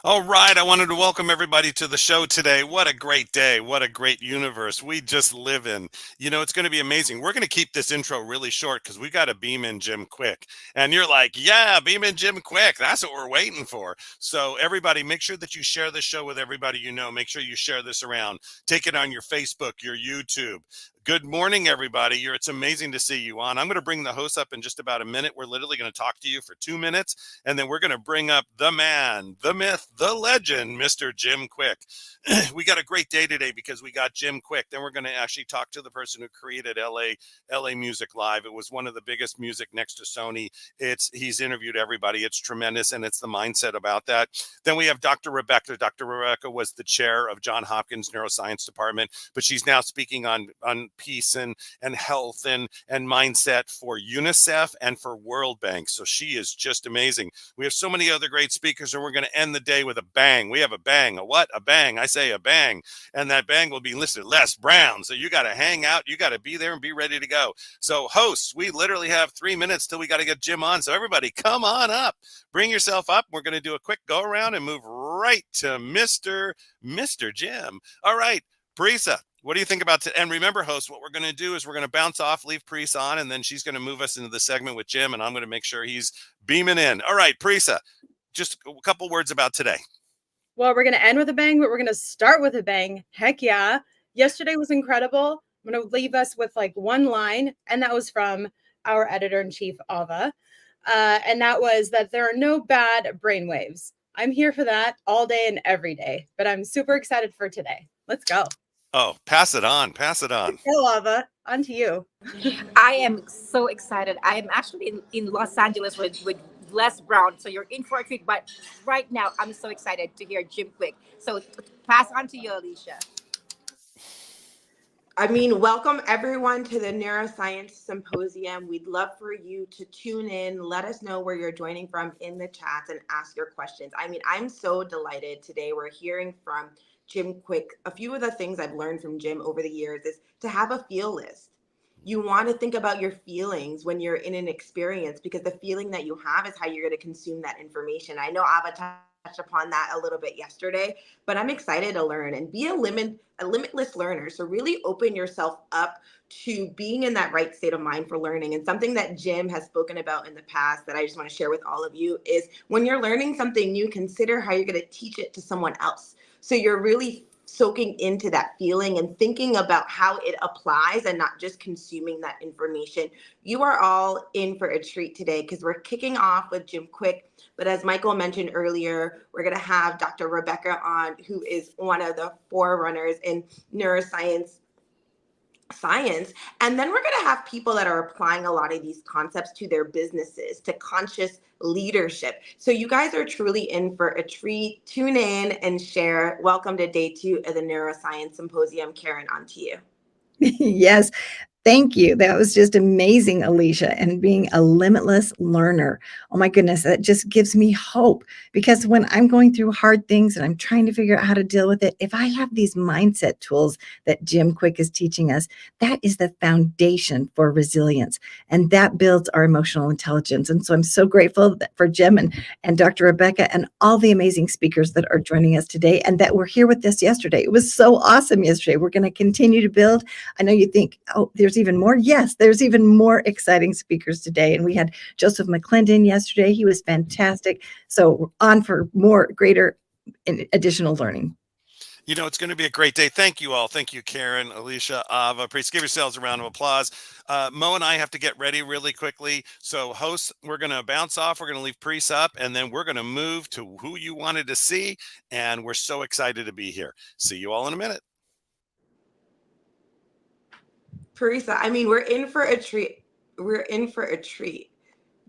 All right, I wanted to welcome everybody to the show today. What a great day. What a great universe we just live in. It's going to be amazing. We're going to keep this intro really short because we got to beam in Jim Kwik. And you're like, yeah, beam in Jim Kwik. That's what we're waiting for. So, everybody, make sure that you share this show with everybody you know. Make sure you share this around. Take it on your Facebook, your YouTube. Good morning, everybody. It's amazing to see you on. I'm going to bring the host up in just about a minute. We're literally going to talk to you for 2 minutes, and then we're going to bring up the man, the myth, the legend, Mr. Jim Kwik. We got a great day today because we got Jim Kwik. Then we're going to actually talk to the person who created LA Music Live. It was one of the biggest music next to Sony. He's interviewed everybody. It's tremendous, and it's the mindset about that. Then we have Dr. Rebekah. Dr. Rebekah was the chair of Johns Hopkins Neuroscience Department, but she's now speaking on peace and health and mindset for UNICEF and for World Bank. So she is just amazing. We have so many other great speakers, and we're going to end the day with a bang. We have a bang. A what? A bang. I say a bang. And that bang will be listed Les Brown. So you got to hang out. You got to be there and be ready to go. So hosts, we literally have 3 minutes till we got to get Jim on. So everybody come on up. Bring yourself up. We're going to do a quick go around and move right to Mr. Jim. All right, Parisa. What do you think about and remember, host, what we're going to do is we're going to bounce off, leave Parisa on, and then she's going to move us into the segment with Jim, and I'm going to make sure he's beaming in. All right, Parisa, just a couple words about today. Well, we're going to end with a bang, but we're going to start with a bang. Heck yeah. Yesterday was incredible. I'm going to leave us with like one line, and that was from our editor-in-chief, Ava. And that was that there are no bad brainwaves. I'm here for that all day and every day, but I'm super excited for today. Let's go. Oh, pass it on. Pass it on. Hey, Ava, on to you. I am so excited. I am actually in Los Angeles with Les Brown. So you're in for a treat. But right now, I'm so excited to hear Jim Kwik. So pass on to you, Alicia. Welcome everyone to the Neuroscience Symposium. We'd love for you to tune in. Let us know where you're joining from in the chats and ask your questions. I'm so delighted today. We're hearing from Jim Kwik. A few of the things I've learned from Jim over the years is to have a feel list. You want to think about your feelings when you're in an experience, because the feeling that you have is how you're going to consume that information. I know Ava touched upon that a little bit yesterday, but I'm excited to learn and be a limitless learner. So really open yourself up to being in that right state of mind for learning. And something that Jim has spoken about in the past that I just want to share with all of you is when you're learning something new, consider how you're going to teach it to someone else. So you're really soaking into that feeling and thinking about how it applies and not just consuming that information. You are all in for a treat today because we're kicking off with Jim Kwik. But as Michael mentioned earlier, we're going to have Dr. Rebekah on, who is one of the forerunners in neuroscience science. And then we're going to have people that are applying a lot of these concepts to their businesses, to conscious leadership. So you guys are truly in for a treat. Tune in and share. Welcome to day 2 of the Neuroscience Symposium. Karen, on to you. Yes. Thank you. That was just amazing, Alicia, and being a limitless learner. Oh my goodness, that just gives me hope, because when I'm going through hard things and I'm trying to figure out how to deal with it, if I have these mindset tools that Jim Kwik is teaching us, that is the foundation for resilience, and that builds our emotional intelligence. And so I'm so grateful for Jim and Dr. Rebekah and all the amazing speakers that are joining us today and that were here with us yesterday. It was so awesome yesterday. We're going to continue to build. I know you think, oh, there's even more. Yes, there's even more exciting speakers today. And we had Joseph McClendon yesterday. He was fantastic. So we're on for more, greater, and additional learning. It's going to be a great day. Thank you all. Thank you, Karen, Alicia, Ava. Please give yourselves a round of applause. Mo and I have to get ready really quickly. So hosts, we're going to bounce off. We're going to leave Priest up, and then we're going to move to who you wanted to see. And we're so excited to be here. See you all in a minute. Parisa, we're in for a treat. We're in for a treat.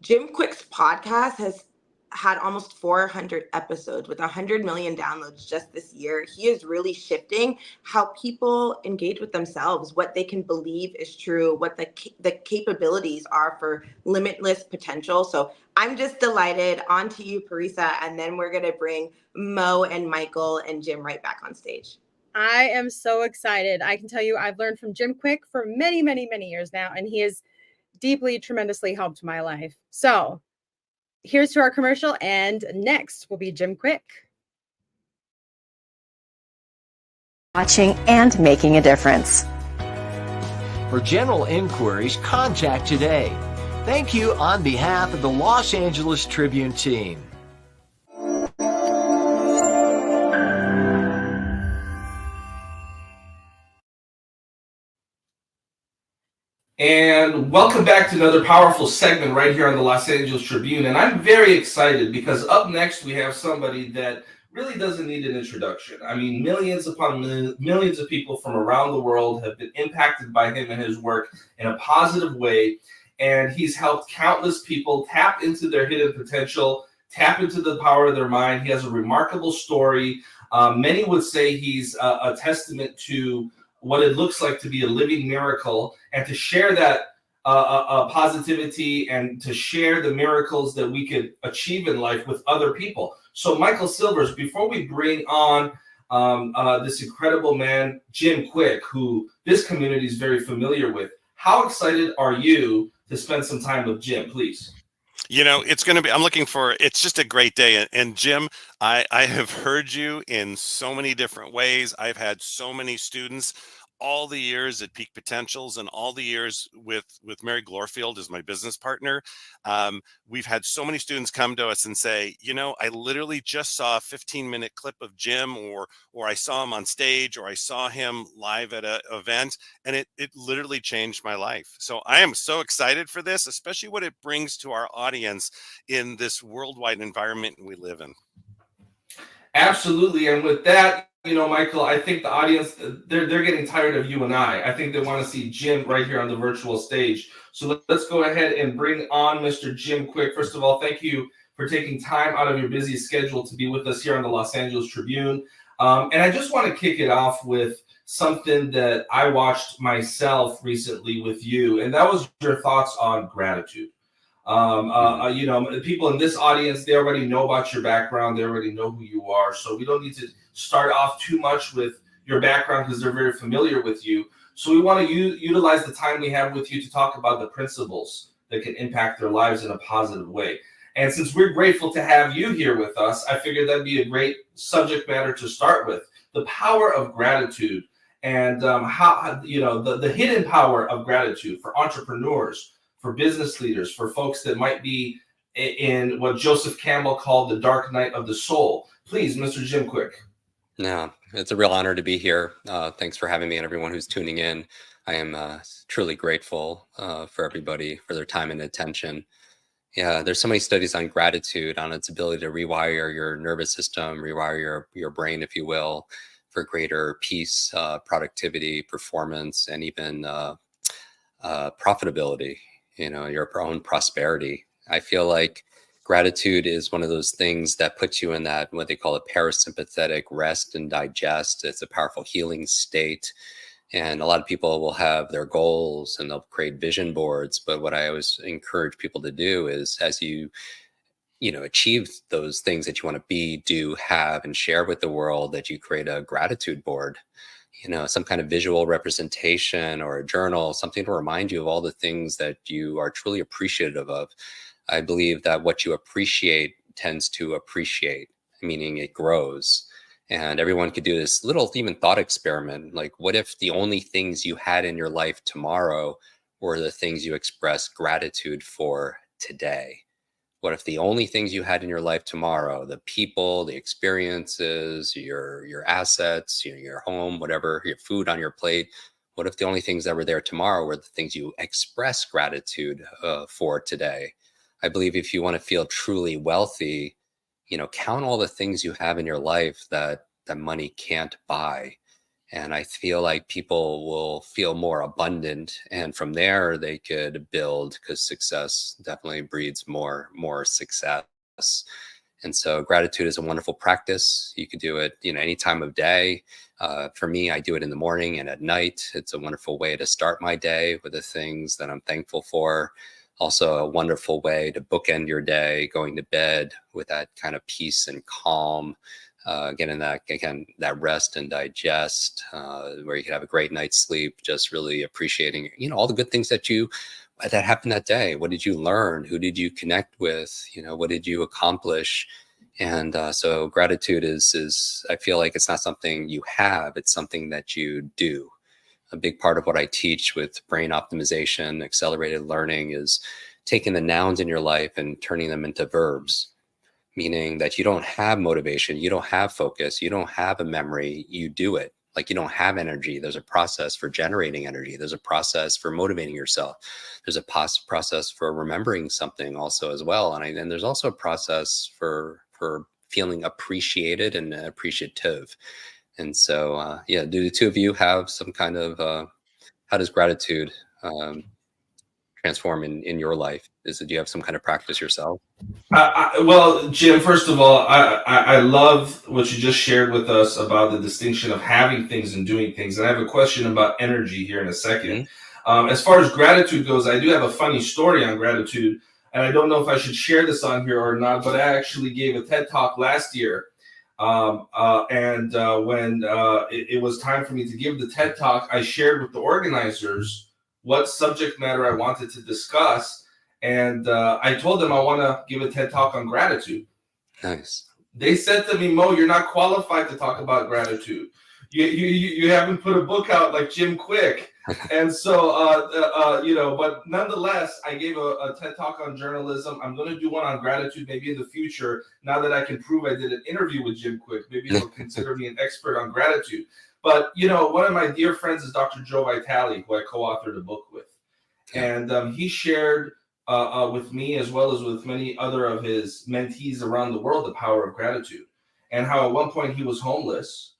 Jim Kwik's podcast has had almost 400 episodes with 100 million downloads just this year. He is really shifting how people engage with themselves, what they can believe is true, what the capabilities are for limitless potential. So I'm just delighted. On to you, Parisa, and then we're going to bring Mo and Michael and Jim right back on stage. I am so excited. I can tell you I've learned from Jim Kwik for many, many, many years now, and he has deeply, tremendously helped my life. So here's to our commercial, and next will be Jim Kwik. watching and making a difference. For general inquiries, contact today. Thank you on behalf of the Los Angeles Tribune team. And welcome back to another powerful segment right here on the Los Angeles Tribune. And I'm very excited because up next we have somebody that really doesn't need an introduction. I mean, millions upon millions of people from around the world have been impacted by him and his work in a positive way. And he's helped countless people tap into their hidden potential, tap into the power of their mind. He has a remarkable story. Many would say he's a testament to what it looks like to be a living miracle, and to share that positivity and to share the miracles that we could achieve in life with other people. So Michael Silvers, before we bring on this incredible man, Jim Kwik, who this community is very familiar with, how excited are you to spend some time with Jim, please? You know, it's going to be, I'm looking for, it's just a great day. And Jim, I have heard you in so many different ways. I've had so many students all the years at Peak Potentials and all the years with Mary Glorfield as my business partner. We've had so many students come to us and say, you know, I literally just saw a 15-minute clip of Jim, or I saw him on stage, or I saw him live at an event, and it literally changed my life. So I am so excited for this, especially what it brings to our audience in this worldwide environment we live in. Absolutely. And with that, you know, Michael, I think the audience, they're getting tired of you and I think they want to see Jim right here on the virtual stage. So let's go ahead and bring on Mr. Jim Kwik. First of all, thank you for taking time out of your busy schedule to be with us here on the Los Angeles Tribune. And I just want to kick it off with something that I watched myself recently with you, and that was your thoughts on gratitude. You know, people in this audience, they already know about your background. They already know who you are. So we don't need to start off too much with your background because they're very familiar with you. So we want to utilize the time we have with you to talk about the principles that can impact their lives in a positive way. And since we're grateful to have you here with us, I figured that'd be a great subject matter to start with: the power of gratitude, and how, you know, the hidden power of gratitude for entrepreneurs, for business leaders, for folks that might be in what Joseph Campbell called the dark night of the soul. Please, Mr. Jim Kwik. No, it's a real honor to be here. Thanks for having me, and everyone who's tuning in. I am truly grateful for everybody for their time and attention. Yeah, there's so many studies on gratitude, on its ability to rewire your nervous system, rewire your brain, if you will, for greater peace, productivity, performance, and even profitability, you know, your own prosperity. I feel like gratitude is one of those things that puts you in that, what they call a parasympathetic rest and digest. It's a powerful healing state. And a lot of people will have their goals and they'll create vision boards. But what I always encourage people to do is, as you achieve those things that you want to be, do, have, and share with the world, that you create a gratitude board, you know, some kind of visual representation or a journal, something to remind you of all the things that you are truly appreciative of. I believe that what you appreciate tends to appreciate, meaning it grows. And everyone could do this little even thought experiment. Like, what if the only things you had in your life tomorrow were the things you express gratitude for today? What if the only things you had in your life tomorrow, the people, the experiences, your assets, your home, whatever, your food on your plate, what if the only things that were there tomorrow were the things you express gratitude for today? I believe if you want to feel truly wealthy, you know, count all the things you have in your life that money can't buy. And I feel like people will feel more abundant, and from there they could build, because success definitely breeds more success. And so gratitude is a wonderful practice. You could do it, you know, any time of day. For me, I do it in the morning and at night. It's a wonderful way to start my day with the things that I'm thankful for. Also a wonderful way to bookend your day, going to bed with that kind of peace and calm, getting that rest and digest, where you can have a great night's sleep, just really appreciating, you know, all the good things that happened that day. What did you learn? Who did you connect with? You know, what did you accomplish? And so gratitude is, I feel like it's not something you have, it's something that you do. A big part of what I teach with brain optimization, accelerated learning, is taking the nouns in your life and turning them into verbs, meaning that you don't have motivation, you don't have focus, you don't have a memory, you do it. Like, you don't have energy. There's a process for generating energy. There's a process for motivating yourself. There's a process for remembering something also as well. And there's also a process for feeling appreciated and appreciative. And so, yeah, do the two of you have some kind of, how does gratitude transform in your life? Do you have some kind of practice yourself? Well, Jim, first of all, I love what you just shared with us about the distinction of having things and doing things. And I have a question about energy here in a second. As far as gratitude goes, I do have a funny story on gratitude. And I don't know if I should share this on here or not, but I actually gave a TED Talk last year. When it was time for me to give the TED Talk, I shared with the organizers what subject matter I wanted to discuss. And I told them I want to give a TED Talk on gratitude. Nice. They said to me, Mo, you're not qualified to talk about gratitude. You haven't put a book out like Jim Kwik. And so, but nonetheless, I gave a TED Talk on journalism. I'm going to do one on gratitude maybe in the future. Now that I can prove I did an interview with Jim Kwik, maybe he'll consider me an expert on gratitude. But, one of my dear friends is Dr. Joe Vitale, who I co-authored a book with. And he shared with me, as well as with many other of his mentees around the world, the power of gratitude, and how at one point he was homeless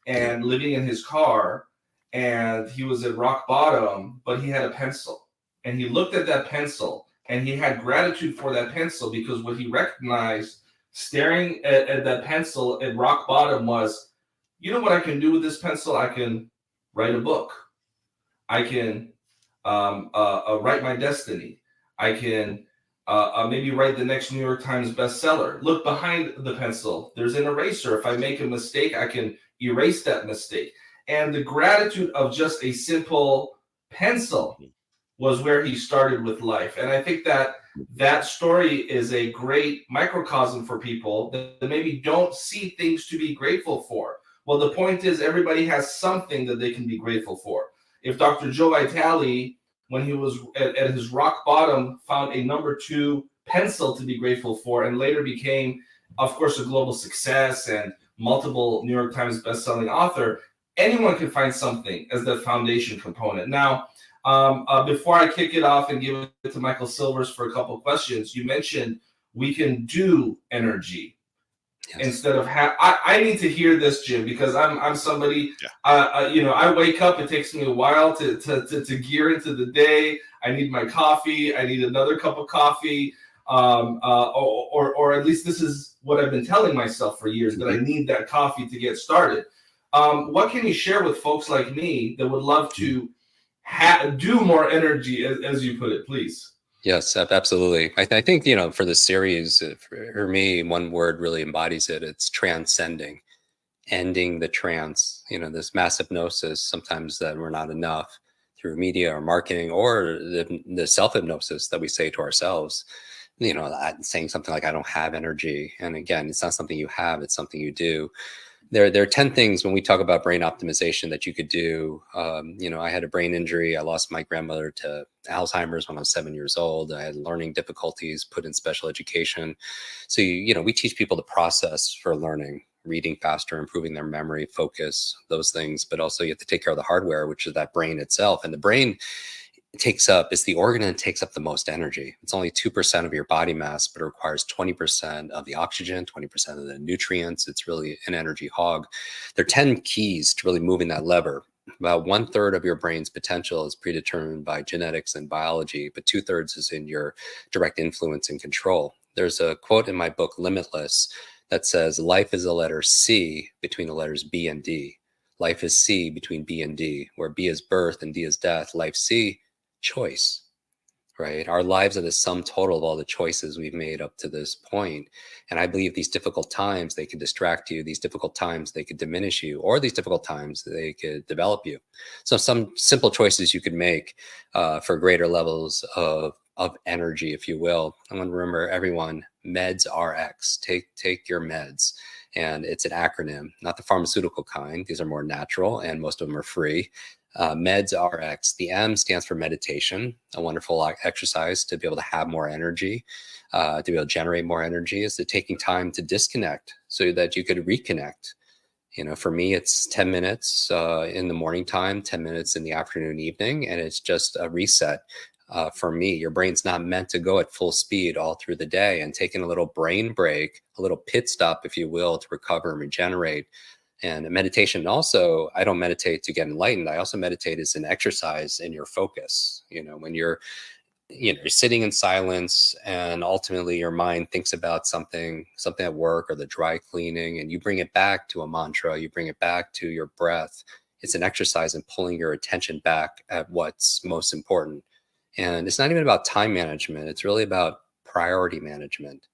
and living in his car, and he was at rock bottom, but he had a pencil, and he looked at that pencil and he had gratitude for that pencil, because what he recognized staring at that pencil at rock bottom was, you know what I can do with this pencil? I can write a book. I can write my destiny. I can maybe write the next New York Times bestseller. Look behind the pencil. There's an eraser. If I make a mistake, I can erase that mistake. And the gratitude of just a simple pencil was where he started with life. And I think that story is a great microcosm for people that maybe don't see things to be grateful for. Well, the point is, everybody has something that they can be grateful for. If Dr. Joe Vitale, when he was at his rock bottom, found a #2 pencil to be grateful for, and later became, of course, a global success and multiple New York Times bestselling author, anyone can find something as the foundation component. Now, before I kick it off and give it to Michael Silvers for a couple of questions, you mentioned we can do energy. Yes. Instead of I need to hear this, Jim, because I'm somebody, I wake up, it takes me a while to gear into the day. I need my coffee. I need another cup of coffee. Or at least this is what I've been telling myself for years, that I need that coffee to get started. What can you share with folks like me that would love to do more energy, as you put it, please? Yes, absolutely. I think, for the series, for me, one word really embodies it. It's transcending, ending the trance, this massive hypnosis, sometimes that we're not enough through media or marketing, or the self-hypnosis that we say to ourselves, saying something like, I don't have energy. And again, it's not something you have, it's something you do. There are 10 things when we talk about brain optimization that you could do. I had a brain injury. I lost my grandmother to Alzheimer's when I was 7 years old. I had learning difficulties, put in special education. So, we teach people the process for learning, reading faster, improving their memory, focus, those things. But also you have to take care of the hardware, which is that brain itself. And the brain it's the organ that takes up the most energy. It's only 2% of your body mass, but it requires 20% of the oxygen, 20% of the nutrients. It's really an energy hog. There are 10 keys to really moving that lever. About 1/3 of your brain's potential is predetermined by genetics and biology, but 2/3 is in your direct influence and control. There's a quote in my book, Limitless, that says, life is a letter C between the letters B and D. Life is C between B and D, where B is birth and D is death. Life C, choice, right? Our lives are the sum total of all the choices we've made up to this point. And I believe these difficult times, they could distract you. These difficult times, they could diminish you, or these difficult times, they could develop you. So some simple choices you could make for greater levels of energy, if you will. I want to remember everyone, meds RX, take your meds. And it's an acronym, not the pharmaceutical kind. These are more natural and most of them are free. Meds RX. The M stands for meditation, a wonderful exercise to be able to have more energy, to be able to generate more energy. Is it taking time to disconnect so that you could reconnect? You know, for me, it's 10 minutes in the morning time, 10 minutes in the afternoon, evening, and it's just a reset. For me, your brain's not meant to go at full speed all through the day, and taking a little brain break, a little pit stop, if you will, to recover and regenerate. And meditation also, I don't meditate to get enlightened. I also meditate as an exercise in your focus. You know, when you're sitting in silence and ultimately your mind thinks about something at work or the dry cleaning, and you bring it back to a mantra, you bring it back to your breath. It's an exercise in pulling your attention back at what's most important. And it's not even about time management. It's really about priority management.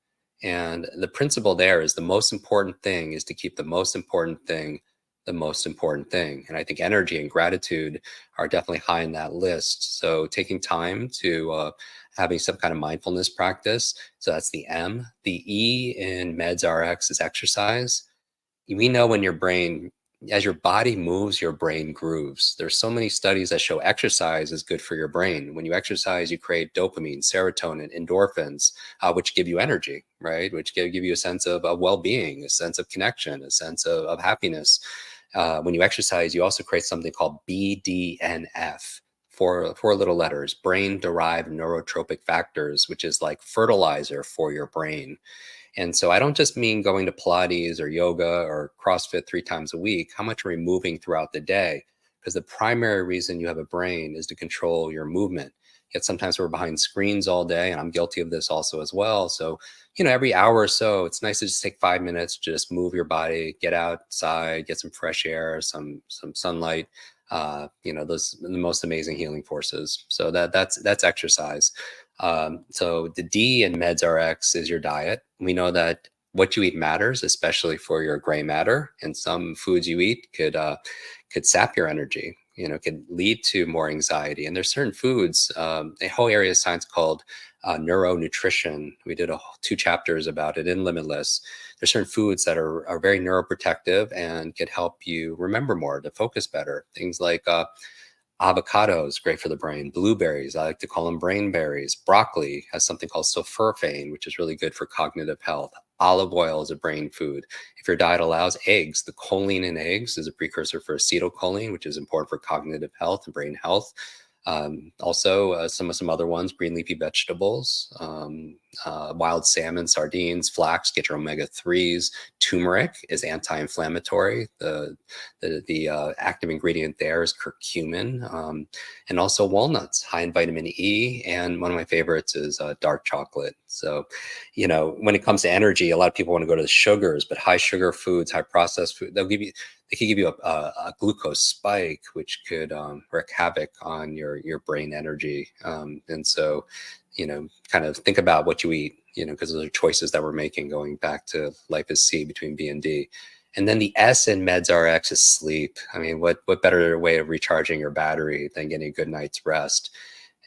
And the principle there is the most important thing is to keep the most important thing the most important thing. And I think energy and gratitude are definitely high in that list. So taking time to having some kind of mindfulness practice. So that's the M. The E in Meds RX is exercise. We know when your brain, as your body moves, your brain grooves. There's so many studies that show exercise is good for your brain. When you exercise, you create dopamine, serotonin, endorphins, which give you energy, right? Which give you a sense of well-being, a sense of connection, a sense of happiness. When you exercise, you also create something called BDNF, four little letters, brain-derived neurotropic factors, which is like fertilizer for your brain. And so I don't just mean going to Pilates or yoga or CrossFit 3 times a week. How much are we moving throughout the day? Because the primary reason you have a brain is to control your movement. Yet sometimes we're behind screens all day, and I'm guilty of this also as well. So, every hour or so, it's nice to just take 5 minutes, just move your body, get outside, get some fresh air, some sunlight. Those are the most amazing healing forces. So that's exercise. So the D in Meds RX is your diet. We know that what you eat matters, especially for your gray matter. And some foods you eat could sap your energy. Could lead to more anxiety. And there's certain foods, a whole area of science called neuronutrition. We did 2 chapters about it in Limitless. There's certain foods that are very neuroprotective and could help you remember more, to focus better. Things like avocados, great for the brain. Blueberries, I like to call them brain berries. Broccoli has something called sulforaphane, which is really good for cognitive health. Olive oil is a brain food. If your diet allows, eggs, the choline in eggs is a precursor for acetylcholine, which is important for cognitive health and brain health. Also, some other ones, green leafy vegetables, wild salmon, sardines, flax, get your omega-3s. Turmeric is anti-inflammatory. The active ingredient there is curcumin, and also walnuts, high in vitamin E. And one of my favorites is dark chocolate. So, when it comes to energy, a lot of people want to go to the sugars, but high sugar foods, high processed food, they could give you a glucose spike, which could wreak havoc on your brain energy. And so, kind of think about what you eat, because those are choices that we're making, going back to life is C between B and D. And then the S in Meds RX is sleep. I mean, what better way of recharging your battery than getting a good night's rest?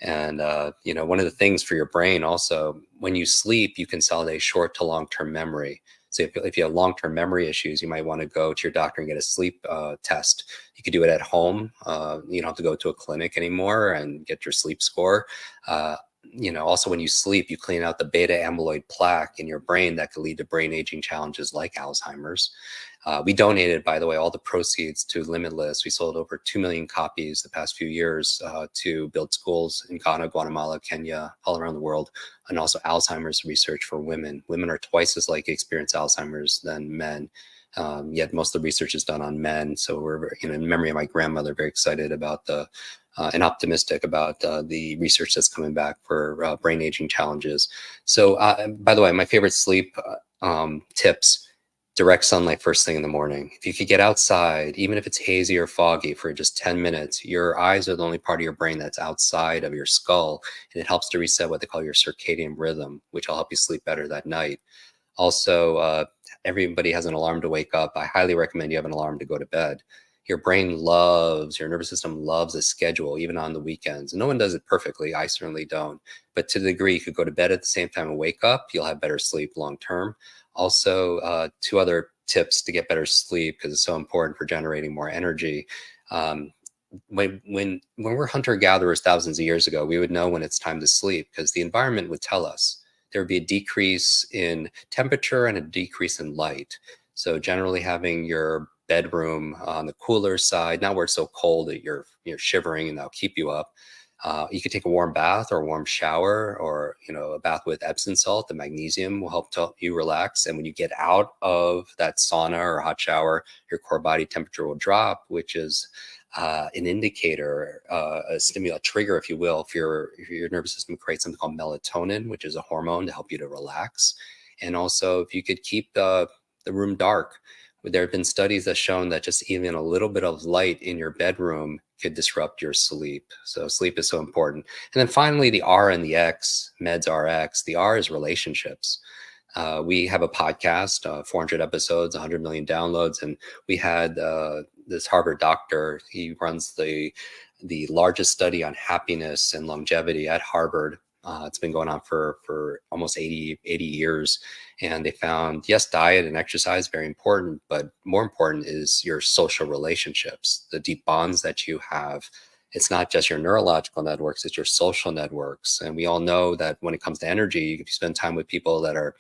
And, one of the things for your brain also, when you sleep, you consolidate short to long-term memory. So if you have long-term memory issues, you might want to go to your doctor and get a sleep test. You could do it at home. You don't have to go to a clinic anymore and get your sleep score. Also when you sleep, you clean out the beta amyloid plaque in your brain that could lead to brain aging challenges like Alzheimer's. We donated, by the way, all the proceeds to Limitless. We sold over 2 million copies the past few years to build schools in Ghana, Guatemala, Kenya, all around the world, and also Alzheimer's research for women. Women are twice as likely to experience Alzheimer's than men. Yet most of the research is done on men. So we're, in memory of my grandmother, very excited about and optimistic about the research that's coming back for brain aging challenges. So, by the way, my favorite sleep tips: direct sunlight first thing in the morning. If you could get outside, even if it's hazy or foggy, for just 10 minutes, your eyes are the only part of your brain that's outside of your skull, and it helps to reset what they call your circadian rhythm, which will help you sleep better that night. Also, everybody has an alarm to wake up. I highly recommend you have an alarm to go to bed. your nervous system loves a schedule, even on the weekends. And no one does it perfectly. I certainly don't. But to the degree you could go to bed at the same time and wake up, you'll have better sleep long term. Also, 2 other tips to get better sleep, because it's so important for generating more energy. When we're hunter-gatherers thousands of years ago, we would know when it's time to sleep because the environment would tell us. There would be a decrease in temperature and a decrease in light. So generally having your bedroom on the cooler side, not where it's so cold that you're shivering and that'll keep you up. You could take a warm bath or a warm shower, or a bath with Epsom salt. The magnesium will help you relax. And when you get out of that sauna or hot shower, your core body temperature will drop, which is an indicator, a stimulus trigger, if you will, if your nervous system creates something called melatonin, which is a hormone to help you to relax. And also, if you could keep the room dark. There have been studies that shown that just even a little bit of light in your bedroom could disrupt your sleep. So sleep is so important. And then finally, the R and the X, Meds RX. The R is relationships. We have a podcast, 400 episodes, 100 million downloads, and we had this Harvard doctor. He runs the largest study on happiness and longevity at Harvard. It's been going on for almost 80 years. And they found, yes, diet and exercise, very important, but more important is your social relationships, the deep bonds that you have. It's not just your neurological networks, it's your social networks. And we all know that when it comes to energy, if you spend time with people that are,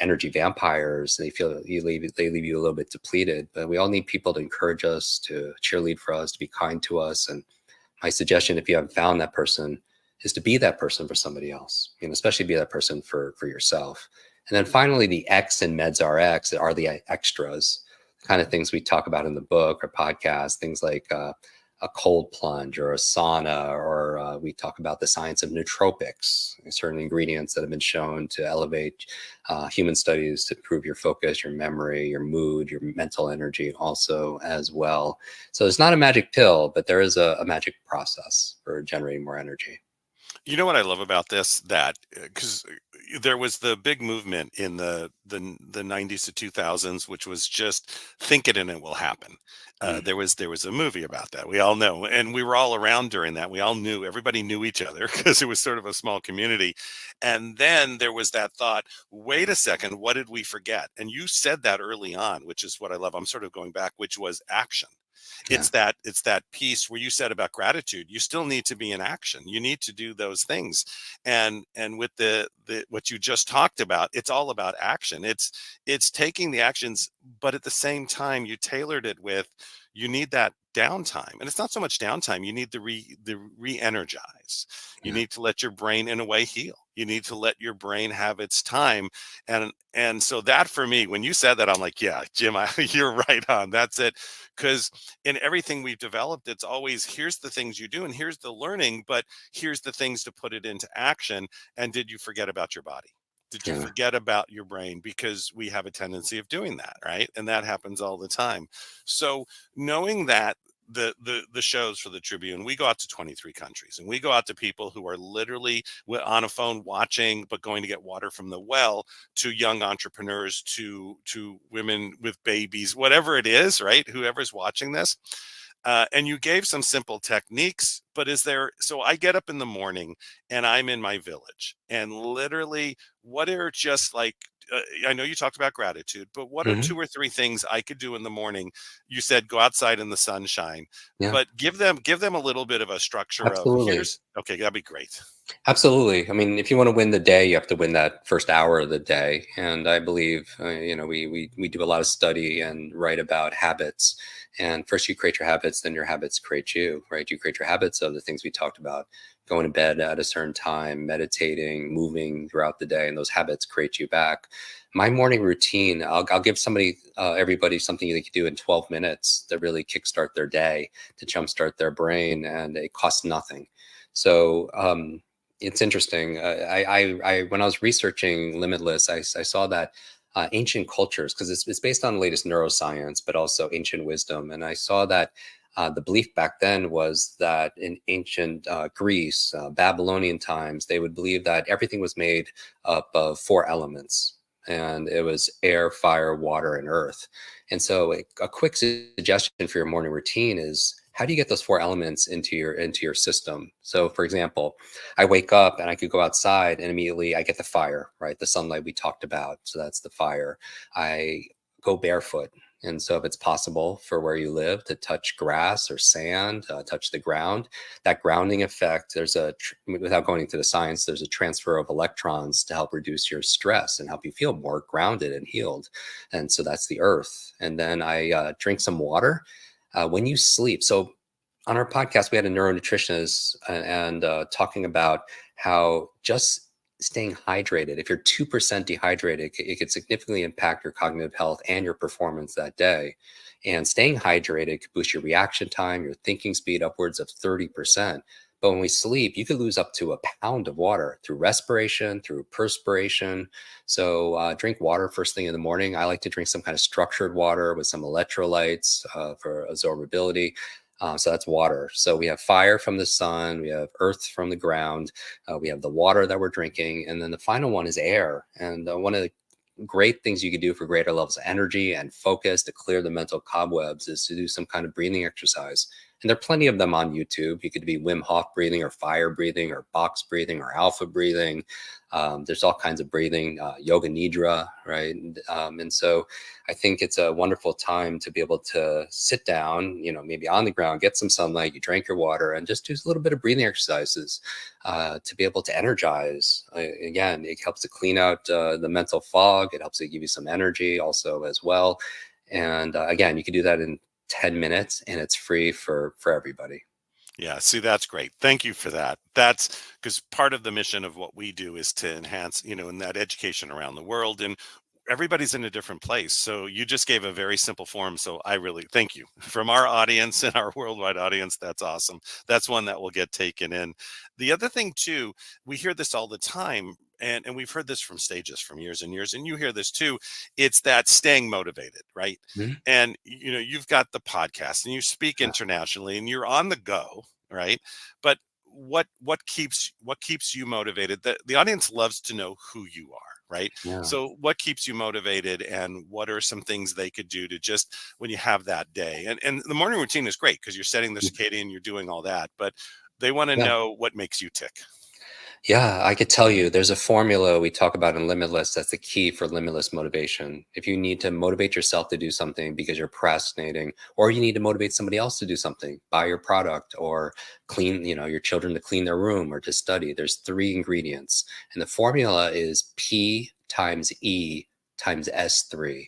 energy vampires, they leave you a little bit depleted. But we all need people to encourage us, to cheerlead for us, to be kind to us. And my suggestion, if you haven't found that person, is to be that person for somebody else, especially be that person for yourself. And then finally, the X and Meds RX are the extras, the kind of things we talk about in the book or podcast, things like a cold plunge or a sauna, or we talk about the science of nootropics, certain ingredients that have been shown to elevate human studies to improve your focus, your memory, your mood, your mental energy also as well. So it's not a magic pill, but there is a magic process for generating more energy. You know what I love about this? That because there was the big movement in the 90s to 2000s, which was just think it and it will happen. There was a movie about that. We all know, and we were all around during that. We all knew, everybody knew each other because it was sort of a small community. And then there was that thought, wait a second, what did we forget? And you said that early on, which is what I love. I'm sort of going back, which was action. It's that piece where you said about gratitude. You still need to be in action. You need to do those things. And with the what you just talked about, it's all about action. It's taking the actions, but at the same time, you tailored it with, you need that downtime. And it's not so much downtime. You need the re-energize. You need to let your brain in a way heal. You need to let your brain have its time. And so that, for me, when you said that, I'm like, yeah, Jim, you're right on. That's it. Because in everything we've developed, it's always, here's the things you do and here's the learning, but here's the things to put it into action. And did you forget about your body? Did you forget about your brain? Because we have a tendency of doing that, right? And that happens all the time. So knowing that the shows for the Tribune, we go out to 23 countries, and we go out to people who are literally on a phone watching, but going to get water from the well, to young entrepreneurs, to women with babies, whatever it is, right? Whoever's watching this. And you gave some simple techniques, but so I get up in the morning and I'm in my village, and literally, what are just like, I know you talked about gratitude, but what are 2 or 3 things I could do in the morning? You said go outside in the sunshine, but give them a little bit of a structure. Absolutely. Okay, that'd be great. Absolutely. I mean, if you want to win the day, you have to win that first hour of the day. And I believe, we do a lot of study and write about habits. And first you create your habits, then your habits create you, right? You create your habits of the things we talked about, going to bed at a certain time, meditating, moving throughout the day, and those habits create you back. My morning routine, I'll give everybody something they can do in 12 minutes to really kickstart their day, to jumpstart their brain, and it costs nothing. So, it's interesting. I when I was researching Limitless, I saw that ancient cultures, because it's based on the latest neuroscience, but also ancient wisdom. And I saw that the belief back then was that in ancient Greece, Babylonian times, they would believe that everything was made up of 4 elements. and it was air, fire, water, and earth. And so a quick suggestion for your morning routine is, how do you get those 4 elements into your system? So for example, I wake up and I could go outside and immediately I get the fire, right? The sunlight we talked about. So that's the fire. I go barefoot. And so if it's possible for where you live to touch grass or sand, touch the ground, that grounding effect, without going into the science, there's a transfer of electrons to help reduce your stress and help you feel more grounded and healed. And so that's the earth. And then I drink some water. When you sleep, so on our podcast, we had a neuronutritionist and talking about how just staying hydrated, if you're 2% dehydrated, it could significantly impact your cognitive health and your performance that day. And staying hydrated could boost your reaction time, your thinking speed upwards of 30%. But when we sleep, you could lose up to a pound of water through respiration, through perspiration. So drink water first thing in the morning. I like to drink some kind of structured water with some electrolytes for absorbability. So that's water. So we have fire from the sun, we have earth from the ground, we have the water that we're drinking, and then the final one is air. And one of the great things you can do for greater levels of energy and focus to clear the mental cobwebs is to do some kind of breathing exercise. And there are plenty of them on YouTube. You could be Wim Hof breathing or fire breathing or box breathing or alpha breathing. There's all kinds of breathing, yoga nidra, right? And so I think it's a wonderful time to be able to sit down, maybe on the ground, get some sunlight, you drink your water, and just do a little bit of breathing exercises to be able to energize. Again, it helps to clean out the mental fog. It helps to give you some energy also as well. And again, you can do that in 10 minutes and it's free for everybody. Yeah, see, that's great. Thank you for that. That's because part of the mission of what we do is to enhance, in that education around the world. And everybody's in a different place. So you just gave a very simple form. So I really thank you from our audience and our worldwide audience. That's awesome. That's one that will get taken in. The other thing too, we hear this all the time. And we've heard this from stages from years and years, and you hear this too. It's that staying motivated, right? Mm-hmm. And you've got the podcast and you speak internationally and you're on the go, right? But what keeps you motivated? The audience loves to know who you are. Right. Yeah. So what keeps you motivated, and what are some things they could do to just when you have that day? And the morning routine is great because you're setting the circadian, you're doing all that, but they want to know what makes you tick. Yeah, I could tell you there's a formula we talk about in Limitless that's the key for limitless motivation. If you need to motivate yourself to do something because you're procrastinating, or you need to motivate somebody else to do something, buy your product or clean, your children to clean their room or to study, there's 3 ingredients. And the formula is P times E times S3.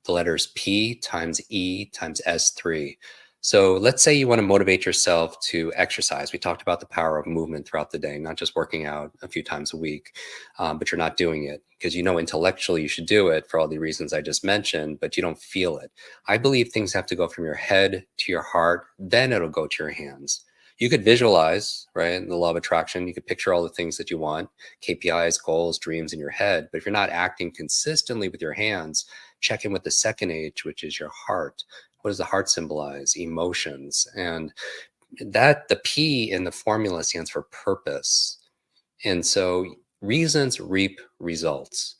The letters P times E times S3. So let's say you want to motivate yourself to exercise. We talked about the power of movement throughout the day, not just working out a few times a week, but you're not doing it because intellectually you should do it for all the reasons I just mentioned, but you don't feel it. I believe things have to go from your head to your heart, then it'll go to your hands. You could visualize, right? The law of attraction. You could picture all the things that you want, KPIs, goals, dreams in your head. But if you're not acting consistently with your hands, check in with the second H, which is your heart. What does the heart symbolize? Emotions. And the P in the formula stands for purpose. And so reasons reap results,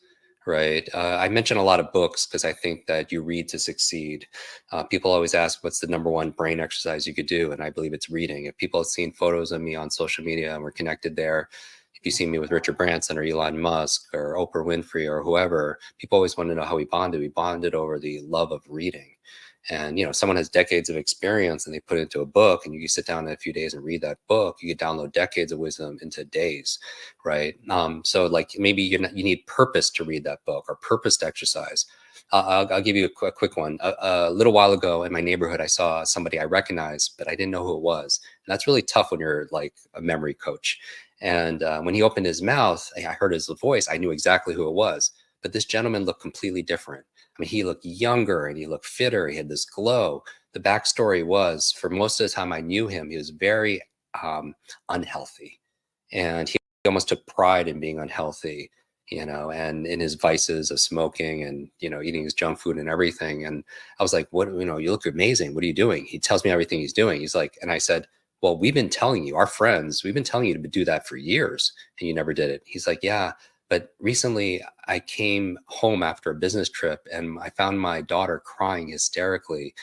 right? I mention a lot of books because I think that you read to succeed. People always ask, what's the number one brain exercise you could do? And I believe it's reading. If people have seen photos of me on social media and we're connected there, if you see me with Richard Branson or Elon Musk or Oprah Winfrey or whoever, people always want to know how we bonded. We bonded over the love of reading. And, someone has decades of experience and they put it into a book, and you sit down in a few days and read that book, you could download decades of wisdom into days, right? So like maybe you need purpose to read that book or purpose to exercise. I'll give you a quick one. A little while ago in my neighborhood, I saw somebody I recognized, but I didn't know who it was. And that's really tough when you're like a memory coach. And when he opened his mouth, I heard his voice. I knew exactly who it was. But this gentleman looked completely different. I mean, he looked younger and he looked fitter. He had this glow. The backstory was, for most of the time I knew him, he was very unhealthy. And he almost took pride in being unhealthy, and in his vices of smoking and, eating his junk food and everything. And I was like, what, you look amazing. What are you doing? He tells me everything he's doing. He's like, and I said, well, we've been telling you, our friends, we've been telling you to do that for years and you never did it. He's like, yeah, But recently I came home after a business trip and I found my daughter crying hysterically,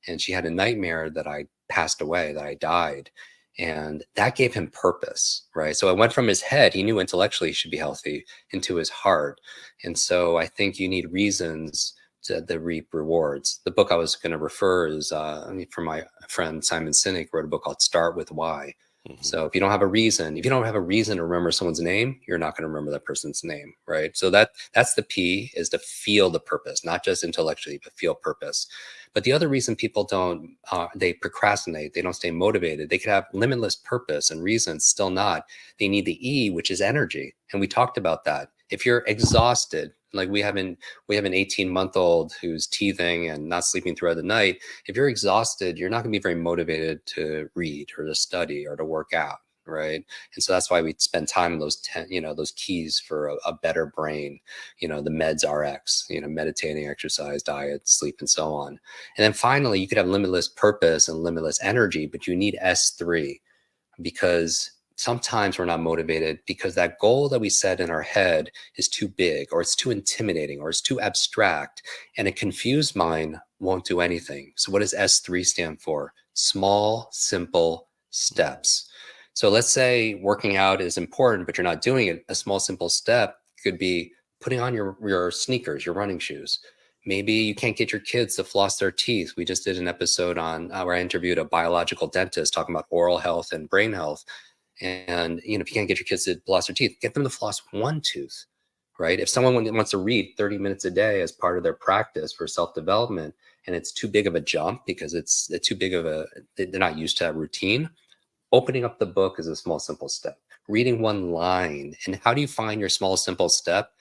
and she had a nightmare that I passed away, that I died. And that gave him purpose, right? So it went from his head, he knew intellectually he should be healthy, into his heart. And so I think you need reasons to reap rewards. The book I was going to refer is from my friend Simon Sinek, wrote a book called Start With Why. So if you don't have a reason, if you don't have a reason to remember someone's name, you're not going to remember that person's name, right? So that's the P, is to feel the purpose, not just intellectually, but feel purpose. But the other reason people don't, they procrastinate, they don't stay motivated. They could have limitless purpose and reasons, still not. They need the E, which is energy. And we talked about that. If you're exhausted, like we have an 18-month-old who's teething and not sleeping throughout the night. If you're exhausted, you're not going to be very motivated to read or to study or to work out, right? And so that's why we spend time on those 10, those keys for a better brain, the meds RX, meditating, exercise, diet, sleep, and so on. And then finally, you could have limitless purpose and limitless energy, but you need S3, because sometimes we're not motivated because that goal that we set in our head is too big, or it's too intimidating, or it's too abstract, and a confused mind won't do anything. So what does S3 stand for? Small, simple steps. So let's say working out is important, but you're not doing it. A small, simple step could be putting on your sneakers, your running shoes. Maybe you can't get your kids to floss their teeth. We just did an episode on where I interviewed a biological dentist talking about oral health and brain health. And, if you can't get your kids to floss their teeth, get them to floss one tooth, right? If someone wants to read 30 minutes a day as part of their practice for self-development, and it's too big of a jump because it's too big of they're not used to that routine, opening up the book is a small, simple step. Reading one line. And how do you find your small, simple step?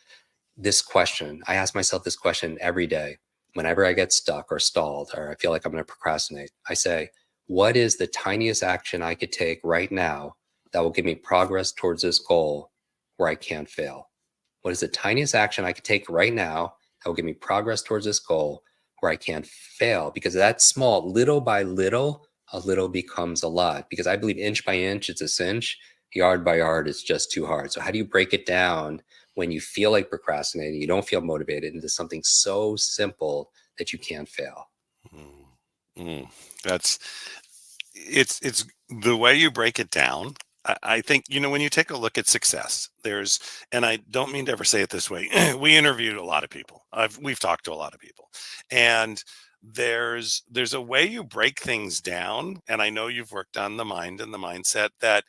This question, I ask myself this question every day. Whenever I get stuck or stalled, or I feel like I'm going to procrastinate, I say, what is the tiniest action I could take right now that will give me progress towards this goal where I can't fail? What is the tiniest action I could take right now that will give me progress towards this goal where I can't fail? Because that's small, little by little, a little becomes a lot. Because I believe inch by inch, it's a cinch. Yard by yard, it's just too hard. So how do you break it down when you feel like procrastinating, you don't feel motivated, into something so simple that you can't fail? It's the way you break it down. I think, when you take a look at success, and I don't mean to ever say it this way, we interviewed a lot of people. We've talked to a lot of people, and there's a way you break things down. And I know you've worked on the mind and the mindset, that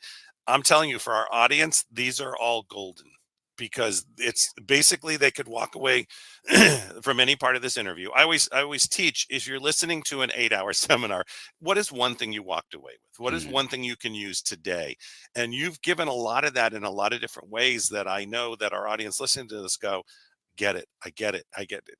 I'm telling you, for our audience, these are all golden, because it's basically, they could walk away from any part of this interview. I always teach, if you're listening to an 8-hour seminar, what is one thing you walked away with? What is one thing you can use today? And you've given a lot of that in a lot of different ways, that I know that our audience listening to this go, get it. I get it.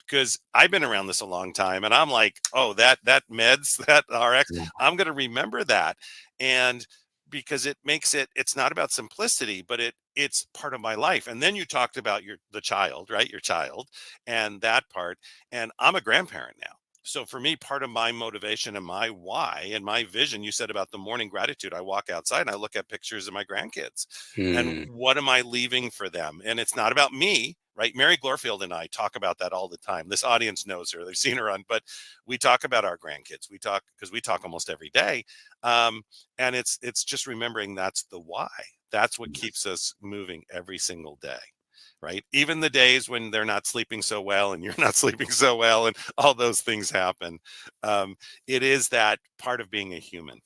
Because I've been around this a long time, and I'm like, oh, that meds, that RX, I'm going to remember that. And because it's not about simplicity, but it's part of my life. And then you talked about the child, right? Your child, and that part. And I'm a grandparent now. So for me, part of my motivation and my why and my vision, you said about the morning gratitude, I walk outside and I look at pictures of my grandkids and what am I leaving for them? And it's not about me, right? Mary Glorfield and I talk about that all the time. This audience knows her. They've seen her on, but we talk about our grandkids. Because we talk almost every day. And it's just remembering that's the why. That's what keeps us moving every single day. Right? Even the days when they're not sleeping so well and you're not sleeping so well and all those things happen. It is that part of being a human.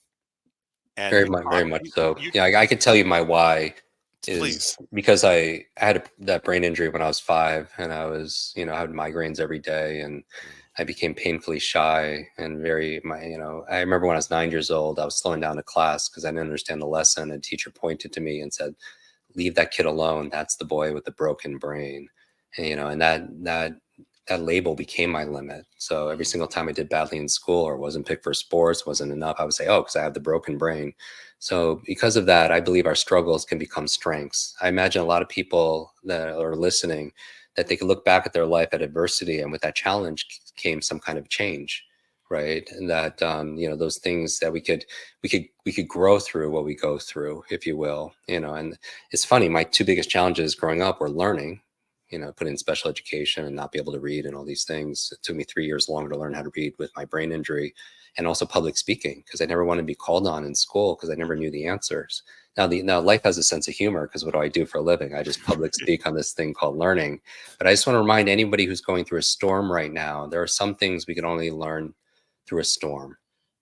And Very much so. Yeah, I could tell you my why is please. Because I had that brain injury when I was 5, and I was, I had migraines every day, and I became painfully shy and I remember when I was 9 years old, I was slowing down a class because I didn't understand the lesson. A teacher pointed to me and said, leave that kid alone. That's the boy with the broken brain. And, that label became my limit. So every single time I did badly in school or wasn't picked for sports, wasn't enough, I would say, oh, because I have the broken brain. So because of that, I believe our struggles can become strengths. I imagine a lot of people that are listening, that they could look back at their life at adversity, and with that challenge came some kind of change. right? And that those things that we could grow through what we go through, if you will. And it's funny, my two biggest challenges growing up were learning, put in special education and not be able to read and all these things. It took me 3 years longer to learn how to read with my brain injury, and also public speaking, because I never wanted to be called on in school because I never knew the answers. Now life has a sense of humor, because what do I do for a living? I just public speak on this thing called learning. But I just want to remind anybody who's going through a storm right now, there are some things we can only learn through a storm,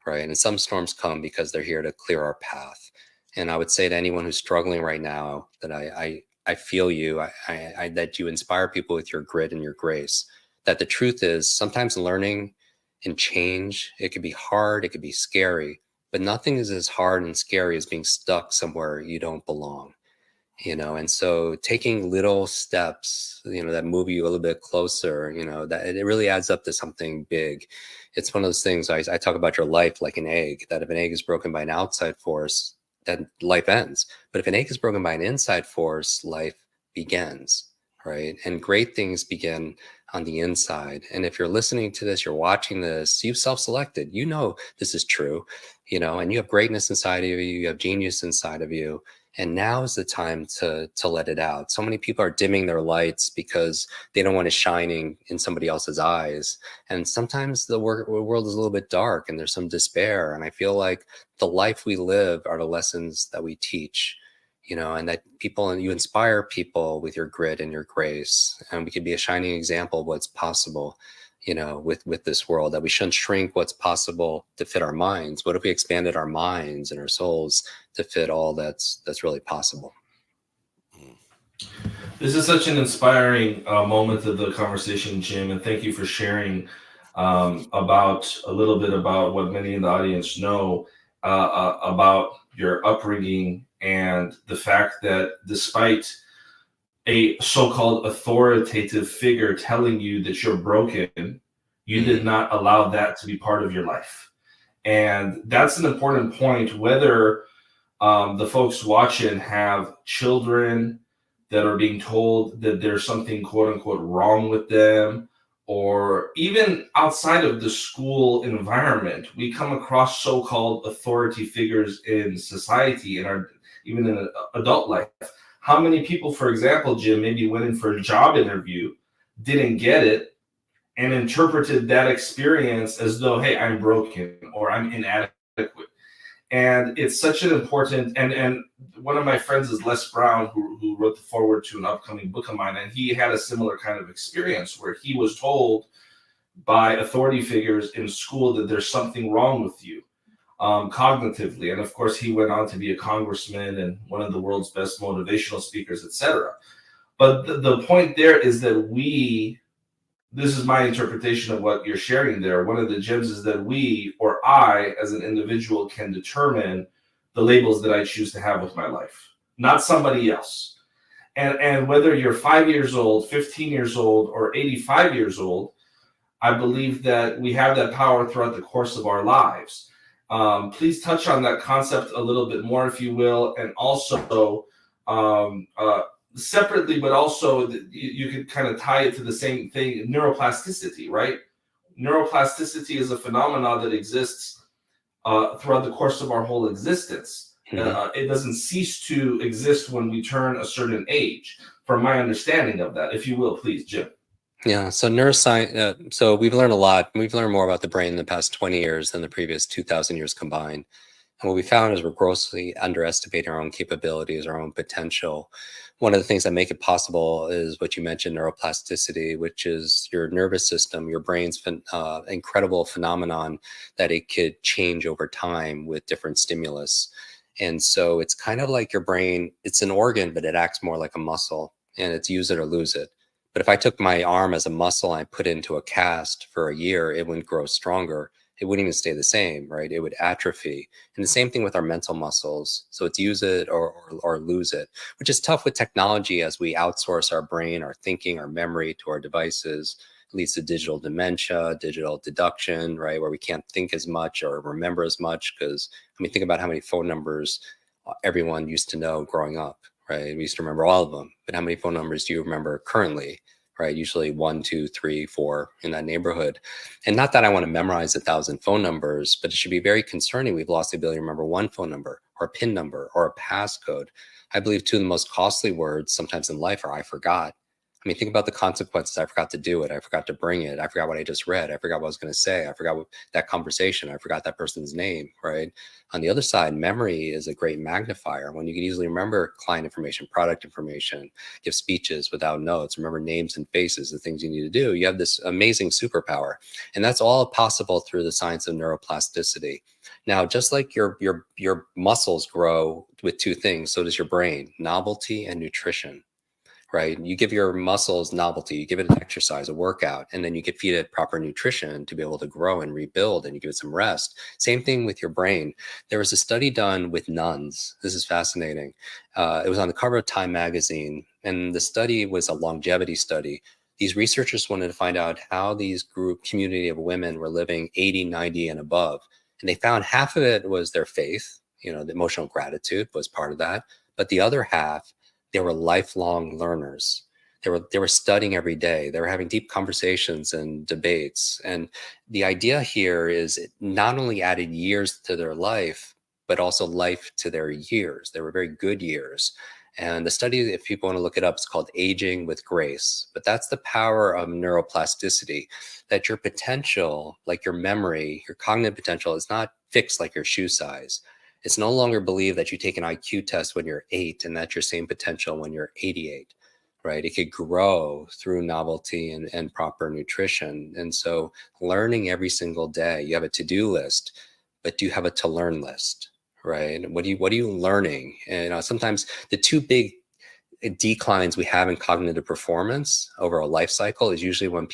right? And some storms come because they're here to clear our path. And I would say to anyone who's struggling right now that I feel you, that you inspire people with your grit and your grace, that the truth is sometimes learning and change, it could be hard, it could be scary, but nothing is as hard and scary as being stuck somewhere you don't belong. And so taking little steps, that move you a little bit closer, that it really adds up to something big. It's one of those things, I talk about your life like an egg, that if an egg is broken by an outside force, then life ends. But if an egg is broken by an inside force, life begins, right? And great things begin on the inside. And if you're listening to this, you're watching this, you've self-selected, this is true, and you have greatness inside of you, you have genius inside of you. And now is the time to let it out. So many people are dimming their lights because they don't want it shining in somebody else's eyes. And sometimes the world is a little bit dark and there's some despair. And I feel like the life we live are the lessons that we teach, and that you inspire people with your grit and your grace. And we could be a shining example of what's possible, with this world, that we shouldn't shrink what's possible to fit our minds. What if we expanded our minds and our souls to fit all that's really possible? This is such an inspiring moment of the conversation, Jim, and thank you for sharing about a little bit about what many in the audience know about your upbringing and the fact that despite a so-called authoritative figure telling you that you're broken, you did not allow that to be part of your life. And that's an important point, whether the folks watching have children that are being told that there's something quote unquote wrong with them, or even outside of the school environment, we come across so-called authority figures in society and even in adult life. How many people, for example, Jim, maybe went in for a job interview, didn't get it, and interpreted that experience as though, hey, I'm broken or I'm inadequate. And it's such an important, and one of my friends is Les Brown, who wrote the foreword to an upcoming book of mine, and he had a similar kind of experience where he was told by authority figures in school that there's something wrong with you. Cognitively. And of course, he went on to be a congressman and one of the world's best motivational speakers, etc. But the point there is that this is my interpretation of what you're sharing there. One of the gems is that we, or I, as an individual, can determine the labels that I choose to have with my life, not somebody else. And whether you're 5 years old, 15 years old, or 85 years old, I believe that we have that power throughout the course of our lives. Please touch on that concept a little bit more, if you will, and also separately, but also you could kind of tie it to the same thing, neuroplasticity, right? Neuroplasticity is a phenomenon that exists throughout the course of our whole existence. It doesn't cease to exist when we turn a certain age, from my understanding of that, if you will, please, Jim. Yeah, so neuroscience, so we've learned a lot. We've learned more about the brain in the past 20 years than the previous 2,000 years combined. And what we found is we're grossly underestimating our own capabilities, our own potential. One of the things that make it possible is what you mentioned, neuroplasticity, which is your nervous system, your brain's incredible phenomenon that it could change over time with different stimulus. And so it's kind of like your brain, it's an organ, but it acts more like a muscle, and it's use it or lose it. But if I took my arm as a muscle and I put it into a cast for a year, it wouldn't grow stronger. It wouldn't even stay the same, right? It would atrophy. And the same thing with our mental muscles. So it's use it or lose it, which is tough with technology as we outsource our brain, our thinking, our memory to our devices. It leads to digital dementia, digital deduction, right? Where we can't think as much or remember as much because, I mean, think about how many phone numbers everyone used to know growing up. Right? We used to remember all of them, but how many phone numbers do you remember currently, right? Usually 1, 2, 3, 4 in that neighborhood. And not that I want to memorize 1,000 phone numbers, but it should be very concerning. We've lost the ability to remember one phone number or a PIN number or a passcode. I believe two of the most costly words sometimes in life are I forgot. I mean, think about the consequences. I forgot to do it. I forgot to bring it. I forgot what I just read. I forgot what I was going to say. I forgot that conversation. I forgot that person's name, right? On the other side, memory is a great magnifier. When you can easily remember client information, product information, give speeches without notes, remember names and faces, the things you need to do, you have this amazing superpower. And that's all possible through the science of neuroplasticity. Now, just like your muscles grow with two things, so does your brain, novelty and nutrition. Right? You give your muscles novelty, you give it an exercise, a workout, and then you can feed it proper nutrition to be able to grow and rebuild, and you give it some rest. Same thing with your brain. There was a study done with nuns. This is fascinating. It was on the cover of Time magazine, and the study was a longevity study. These researchers wanted to find out how these community of women were living 80, 90, and above. And they found half of it was their faith, the emotional gratitude was part of that. But the other half, they were lifelong learners. They were studying every day. They were having deep conversations and debates. And the idea here is it not only added years to their life, but also life to their years. They were very good years. And the study, if people want to look it up, it's called Aging with Grace. But that's the power of neuroplasticity, that your potential, like your memory, your cognitive potential, is not fixed like your shoe size. It's no longer believed that you take an IQ test when you're 8 and that's your same potential when you're 88, right? It could grow through novelty and proper nutrition. And so learning every single day, you have a to-do list, but do you have a to-learn list, right? What are you learning? And sometimes the two big declines we have in cognitive performance over a life cycle is usually when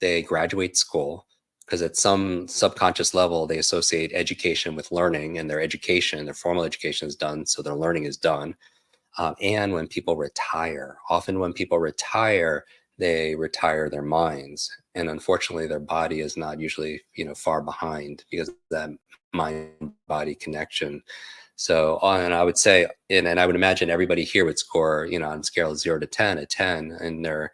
they graduate school, because at some subconscious level, they associate education with learning, and their formal education is done, so their learning is done. And when people retire, often when people retire, they retire their minds. And unfortunately, their body is not usually, far behind because of that mind-body connection. So, and I would say, and I would imagine everybody here would score, on a scale of 0 to 10, a 10 in their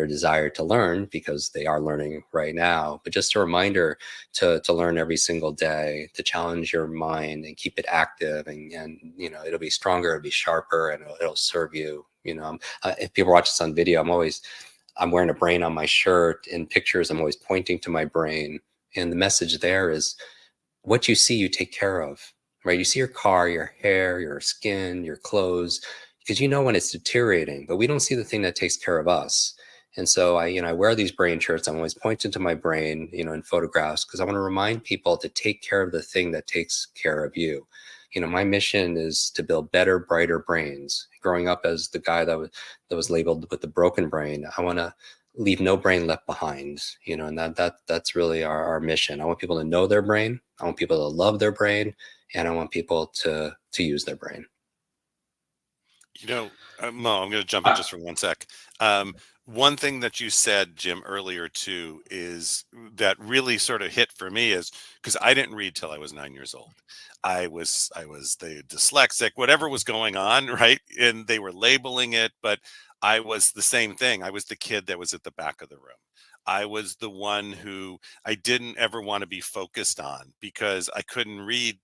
desire to learn, because they are learning right now. But just a reminder to learn every single day, to challenge your mind and keep it active, and it'll be stronger, it'll be sharper, and it'll serve you. If people watch this on video, I'm wearing a brain on my shirt. In pictures, I'm always pointing to my brain, and the message there is, what you see, you take care of. Right? You see your car, your hair, your skin, your clothes, because when it's deteriorating, but we don't see the thing that takes care of us. And so I wear these brain shirts. I'm always pointing to my brain, in photographs, because I want to remind people to take care of the thing that takes care of you. My mission is to build better, brighter brains. Growing up as the guy that was labeled with the broken brain, I want to leave no brain left behind, and that's really our mission. I want people to know their brain. I want people to love their brain, and I want people to use their brain. Mo, I'm going to jump in just for one sec. One thing that you said, Jim, earlier too, is that really sort of hit for me, is because I didn't read till I was 9 years old. I was the dyslexic, whatever was going on, right? And they were labeling it, but I was the same thing. I was the kid that was at the back of the room. I was the one who I didn't ever want to be focused on because I couldn't read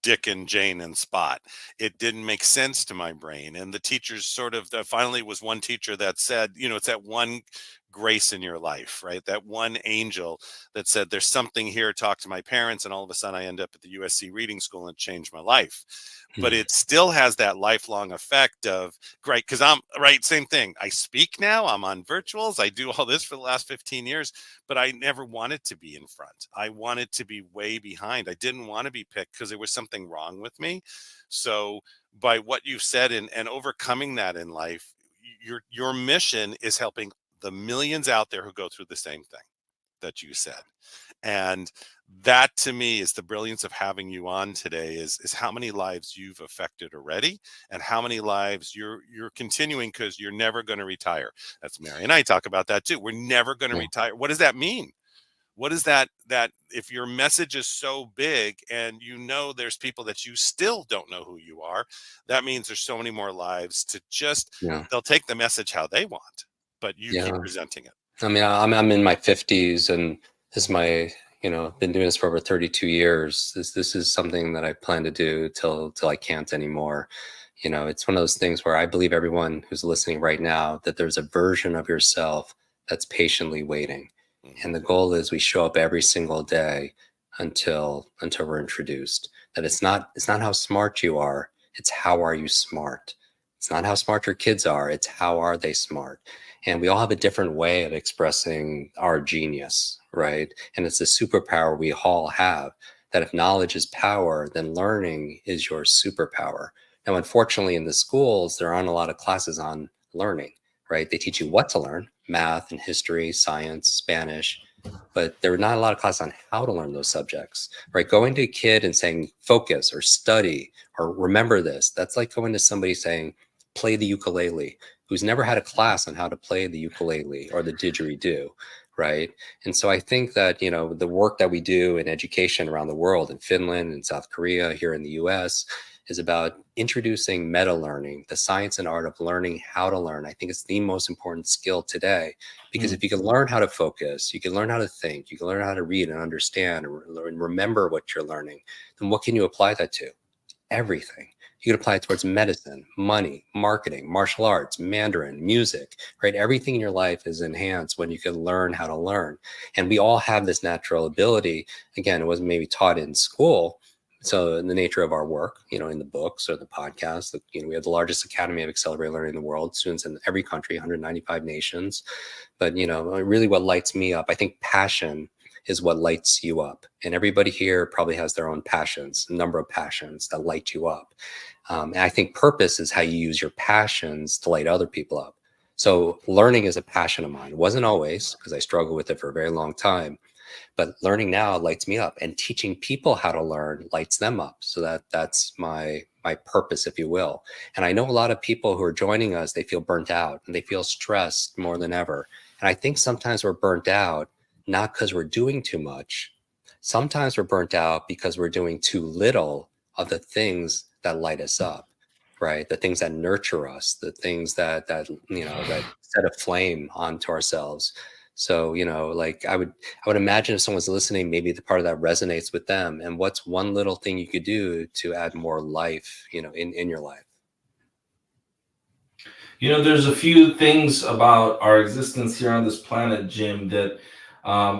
Dick and Jane and Spot. It didn't make sense to my brain. And the teachers finally was one teacher that said, it's that one grace in your life, right? That one angel that said, there's something here, talk to my parents. And all of a sudden I end up at the USC reading school and it changed my life. But it still has that lifelong effect of, great, because I'm right, same thing. I speak now, I'm on virtuals, I do all this for the last 15 years, but I never wanted to be in front. I wanted to be way behind. I didn't want to be picked because there was something wrong with me. So by what you've said and overcoming that in life, your mission is helping the millions out there who go through the same thing that you said. And that to me is the brilliance of having you on today, is how many lives you've affected already and how many lives you're continuing, because you're never going to retire. That's Mary and I talk about that too. We're never going to retire. What does that mean? What is that if your message is so big and there's people that you still don't know who you are, that means there's so many more lives to just, they'll take the message how they want. but you keep Yeah. presenting it. I mean, I'm in my 50s, and this is my, been doing this for over 32 years. This is something that I plan to do till I can't anymore. It's one of those things where I believe everyone who's listening right now, that there's a version of yourself that's patiently waiting. And the goal is we show up every single day until we're introduced. That it's not how smart you are, it's how are you smart. It's not how smart your kids are, it's how are they smart. And we all have a different way of expressing our genius, right? And it's a superpower we all have, that if knowledge is power, then learning is your superpower. Now, unfortunately, in the schools, there aren't a lot of classes on learning, right? They teach you what to learn, math and history, science, Spanish, but there are not a lot of classes on how to learn those subjects, right? Going to a kid and saying, focus or study or remember this, that's like going to somebody saying, play the ukulele, who's never had a class on how to play the ukulele or the didgeridoo, right? And so I think that, the work that we do in education around the world, in Finland and South Korea, here in the US, is about introducing meta learning, the science and art of learning how to learn. I think it's the most important skill today, because if you can learn how to focus, you can learn how to think, you can learn how to read and understand and remember what you're learning, then what can you apply that to? Everything. You can apply it towards medicine, money, marketing, martial arts, Mandarin, music, right? Everything in your life is enhanced when you can learn how to learn. And we all have this natural ability. Again, it wasn't maybe taught in school. So in the nature of our work, in the books or the podcasts, we have the largest academy of accelerated learning in the world, students in every country, 195 nations. But, really what lights me up, I think passion is what lights you up. And everybody here probably has their own passions, a number of passions that light you up. And I think purpose is how you use your passions to light other people up. So learning is a passion of mine. It wasn't always, because I struggled with it for a very long time. But learning now lights me up, and teaching people how to learn lights them up. So that's my purpose, if you will. And I know a lot of people who are joining us, they feel burnt out and they feel stressed more than ever. And I think sometimes we're burnt out not because we're doing too much. Sometimes we're burnt out because we're doing too little of the things that light us up, right? The things that nurture us, the things that that set a flame onto ourselves. So, I would imagine if someone's listening, maybe the part of that resonates with them. And what's one little thing you could do to add more life, in your life? There's a few things about our existence here on this planet, Jim, that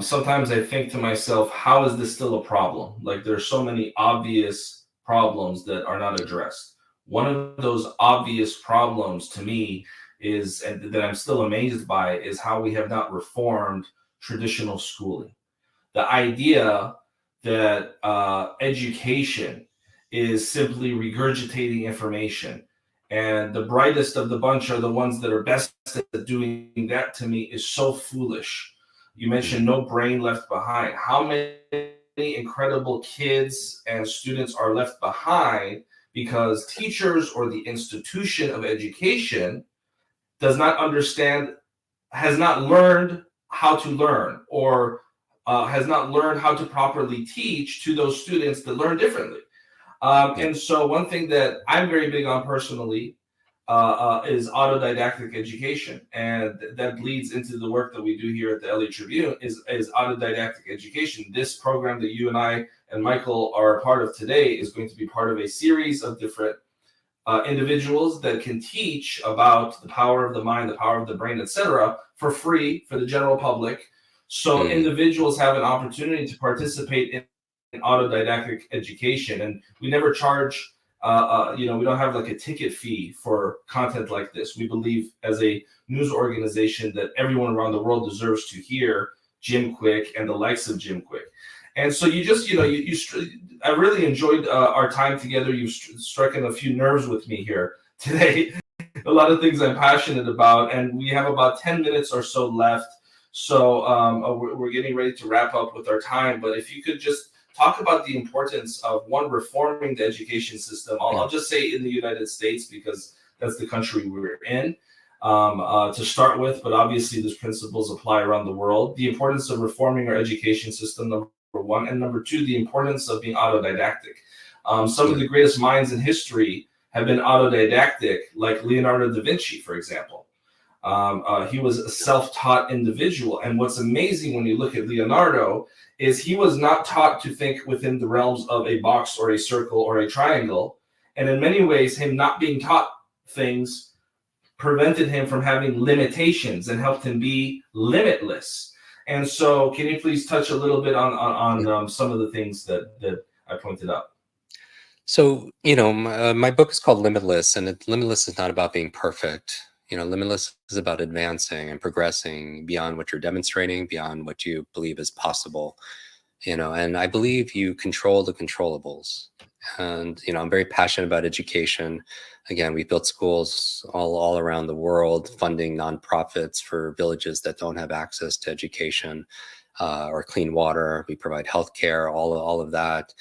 sometimes I think to myself, how is this still a problem? Like, there's so many obvious problems that are not addressed. One of those obvious problems to me is, and that I'm still amazed by, is how we have not reformed traditional schooling. The idea that education is simply regurgitating information, and the brightest of the bunch are the ones that are best at doing that, to me is so foolish. You mentioned no brain left behind. How many incredible kids and students are left behind because teachers or the institution of education does not understand, has not learned how to learn, or has not learned how to properly teach to those students that learn differently. And so one thing that I'm very big on personally is autodidactic education. And that bleeds into the work that we do here at the LA Tribune is autodidactic education. This program that you and I and Michael are a part of today is going to be part of a series of different individuals that can teach about the power of the mind, the power of the brain, etc., for free for the general public. So individuals have an opportunity to participate in autodidactic education, and we never charge. We don't have like a ticket fee for content like this. We believe, as a news organization, that everyone around the world deserves to hear Jim Kwik and the likes of Jim Kwik. And so I really enjoyed our time together. You've struck a few nerves with me here today. A lot of things I'm passionate about, and we have about 10 minutes or so left. So we're getting ready to wrap up with our time. But if you could just talk about the importance of, one, reforming the education system. I'll just say in the United States, because that's the country we're in, to start with, but obviously those principles apply around the world. The importance of reforming our education system, number one, and number two, the importance of being autodidactic. Some of the greatest minds in history have been autodidactic, like Leonardo da Vinci, for example. He was a self-taught individual. And what's amazing when you look at Leonardo is he was not taught to think within the realms of a box or a circle or a triangle. And in many ways, him not being taught things prevented him from having limitations and helped him be limitless. And so can you please touch a little bit on some of the things that I pointed out? So, my book is called Limitless, and Limitless is not about being perfect. Limitless is about advancing and progressing beyond what you're demonstrating, beyond what you believe is possible. And I believe you control the controllables. And, I'm very passionate about education. Again, we built schools all around the world, funding nonprofits for villages that don't have access to education or clean water. We provide healthcare, all of that.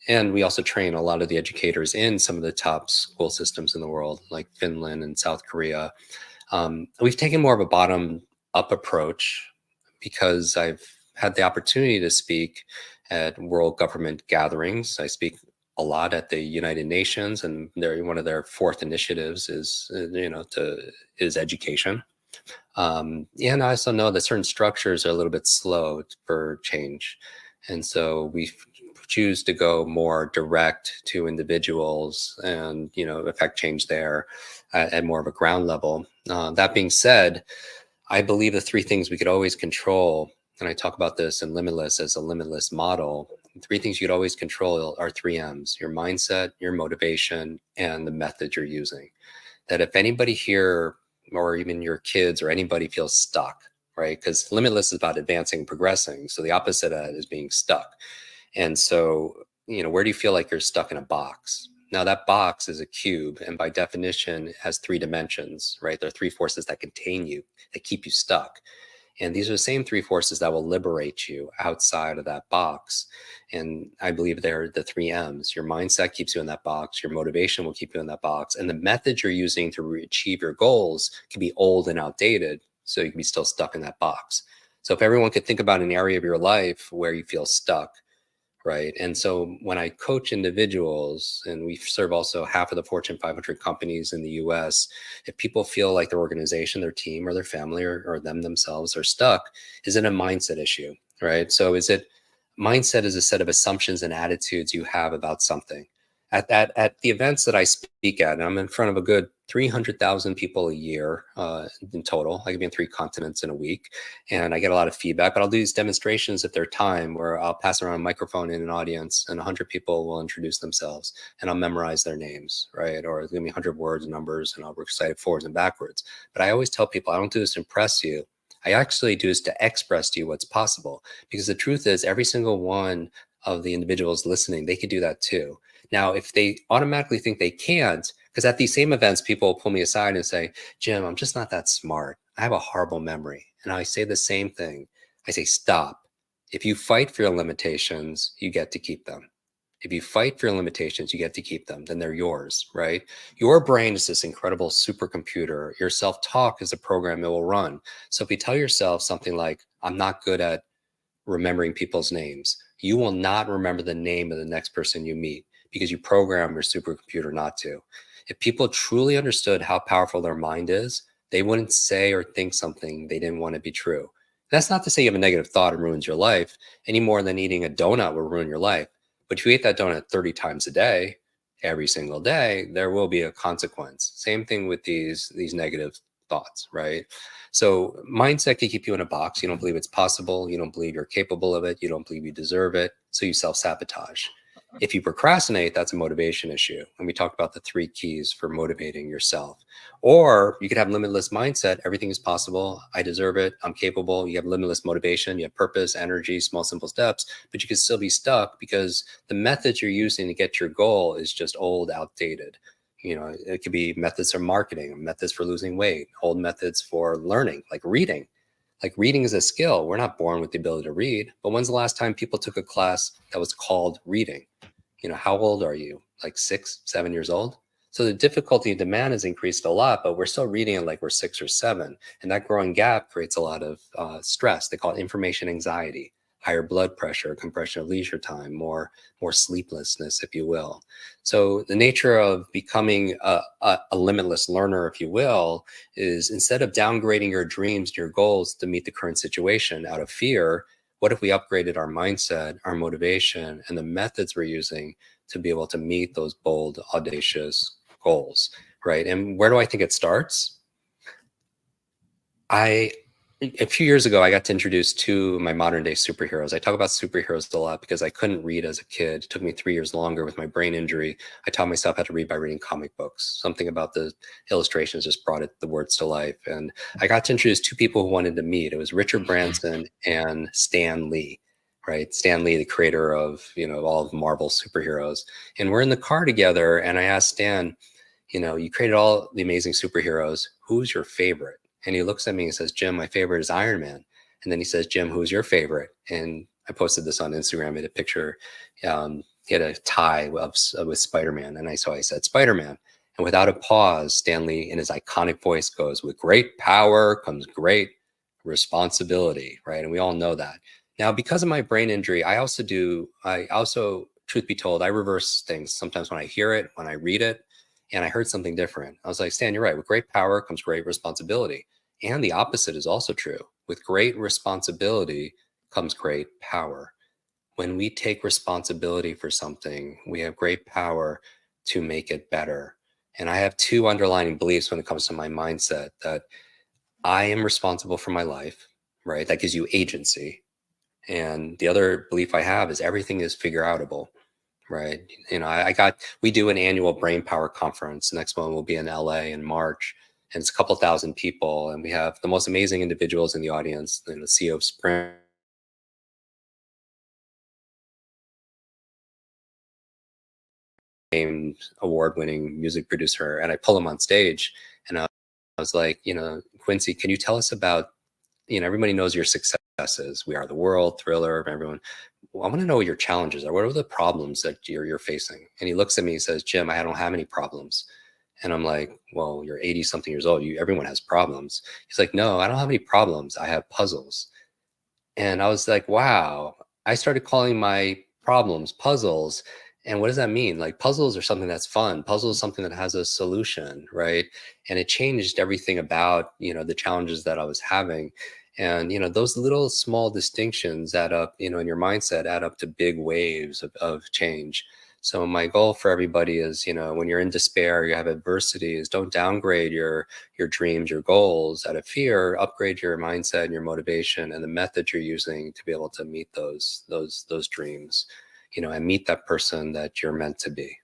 And we also train a lot of the educators in some of the top school systems in the world, like Finland and South Korea. We've taken more of a bottom-up approach because I've had the opportunity to speak at world government gatherings. I speak a lot at the United Nations, and one of their fourth initiatives is education. And I also know that certain structures are a little bit slow for change. And so we choose to go more direct to individuals and, affect change there at more of a ground level. That being said, I believe the three things we could always control, and I talk about this in Limitless as a limitless model, three things you could always control are 3 M's: your mindset, your motivation, and the method you're using. That if anybody here, or even your kids or anybody, feels stuck, right? Because Limitless is about advancing, progressing. So the opposite of that is being stuck. And so, where do you feel like you're stuck in a box? Now that box is a cube, and by definition it has 3 dimensions, right? There are 3 forces that contain you, that keep you stuck. And these are the same 3 forces that will liberate you outside of that box. And I believe they're the 3 M's. Your mindset keeps you in that box. Your motivation will keep you in that box. And the method you're using to achieve your goals can be old and outdated, so you can be still stuck in that box. So if everyone could think about an area of your life where you feel stuck, right? And so when I coach individuals, and we serve also half of the Fortune 500 companies in the US, if people feel like their organization, their team, or their family, or them themselves are stuck, is it a mindset issue, right? So mindset is a set of assumptions and attitudes you have about something. At the events that I speak at, and I'm in front of a good 300,000 people a year in total. I could be on 3 continents in a week, and I get a lot of feedback. But I'll do these demonstrations at their time where I'll pass around a microphone in an audience, and 100 people will introduce themselves, and I'll memorize their names, right? Or give me 100 words, numbers, and I'll recite it forwards and backwards. But I always tell people, I don't do this to impress you. I actually do this to express to you what's possible. Because the truth is, every single one of the individuals listening, they could do that too. Now, if they automatically think they can't, because at these same events, people will pull me aside and say, Jim, I'm just not that smart. I have a horrible memory. And I say the same thing. I say, stop. If you fight for your limitations, you get to keep them. If you fight for your limitations, you get to keep them. Then they're yours, right? Your brain is this incredible supercomputer. Your self-talk is a program it will run. So if you tell yourself something like, I'm not good at remembering people's names, you will not remember the name of the next person you meet, because you program your supercomputer not to. If people truly understood how powerful their mind is, they wouldn't say or think something they didn't want to be true. That's not to say you have a negative thought and ruins your life any more than eating a donut will ruin your life. But if you eat that donut 30 times a day, every single day, there will be a consequence. Same thing with these negative thoughts, right? So mindset can keep you in a box. You don't believe it's possible. You don't believe you're capable of it. You don't believe you deserve it. So you self-sabotage. If you procrastinate, that's a motivation issue. And we talked about the 3 keys for motivating yourself. Or you could have limitless mindset. Everything is possible. I deserve it. I'm capable. You have limitless motivation. You have purpose, energy, small, simple steps, but you can still be stuck because the methods you're using to get your goal is just old, outdated. It could be methods for marketing, methods for losing weight, old methods for learning, like reading. Like reading is a skill. We're not born with the ability to read, but when's the last time people took a class that was called reading? How old are you? Like 6, 7 years old? So the difficulty and demand has increased a lot, but we're still reading it like we're 6 or 7. And that growing gap creates a lot of stress. They call it information anxiety. higher blood pressure, compression of leisure time, more sleeplessness, if you will. So the nature of becoming a limitless learner, if you will, is instead of downgrading your dreams, your goals to meet the current situation out of fear, what if we upgraded our mindset, our motivation, and the methods we're using to be able to meet those bold, audacious goals, right? And where do I think it starts? A few years ago, I got to introduce two of my modern day superheroes. I talk about superheroes a lot because I couldn't read as a kid. It took me 3 years longer with my brain injury. I taught myself how to read by reading comic books. Something about the illustrations just brought the words to life. And I got to introduce two people who wanted to meet. It was Richard Branson and Stan Lee, right? Stan Lee, the creator of, all of Marvel superheroes. And we're in the car together. And I asked Stan, you created all the amazing superheroes. Who's your favorite? And he looks at me and says, Jim, my favorite is Iron Man. And then he says, Jim, who's your favorite? And I posted this on Instagram, made a picture. He had a tie with Spider-Man. And I said, Spider-Man. And without a pause, Stan Lee in his iconic voice goes, with great power comes great responsibility, right? And we all know that. Now, because of my brain injury, I also, truth be told, I reverse things. Sometimes when I hear it, when I read it, and I heard something different. I was like, Stan, you're right. With great power comes great responsibility. And the opposite is also true. With great responsibility comes great power. When we take responsibility for something, we have great power to make it better. And I have two underlying beliefs when it comes to my mindset, that I am responsible for my life, right? That gives you agency. And the other belief I have is everything is figure outable. Right. We do an annual brain power conference. The next one will be in LA in March. And it's a couple thousand people. And we have the most amazing individuals in the audience, the CEO of Sprint, award-winning music producer. And I pull him on stage and I was like, Quincy, can you tell us about, everybody knows your successes. We Are the World, Thriller, everyone. Well, I want to know what your challenges are. What are the problems that you're facing? And he looks at me and says, Jim, I don't have any problems. And I'm like, well, you're 80 something years old. Everyone has problems. He's like, no, I don't have any problems. I have puzzles. And I was like, wow. I started calling my problems puzzles. And what does that mean? Like, puzzles are something that's fun. Puzzles is something that has a solution, right? And it changed everything about, the challenges that I was having. And, those little small distinctions add up, in your mindset, add up to big waves of change. So my goal for everybody is, when you're in despair, you have adversity, is don't downgrade your dreams, your goals out of fear. Upgrade your mindset and your motivation and the method you're using to be able to meet those dreams, and meet that person that you're meant to be.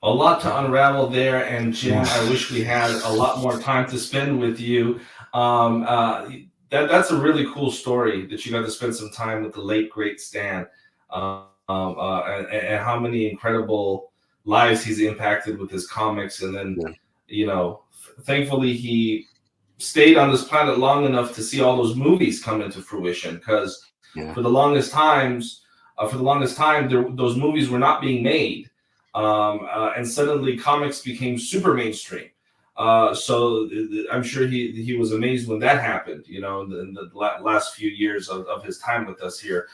A lot to unravel there, and Jim, I wish we had a lot more time to spend with you. That's a really cool story that you got to spend some time with the late great Stan, and how many incredible lives he's impacted with his comics. And then, thankfully he stayed on this planet long enough to see all those movies come into fruition. Because for the longest time, those movies were not being made. And suddenly comics became super mainstream. So I'm sure he was amazed when that happened, in the last few years of his time with us here.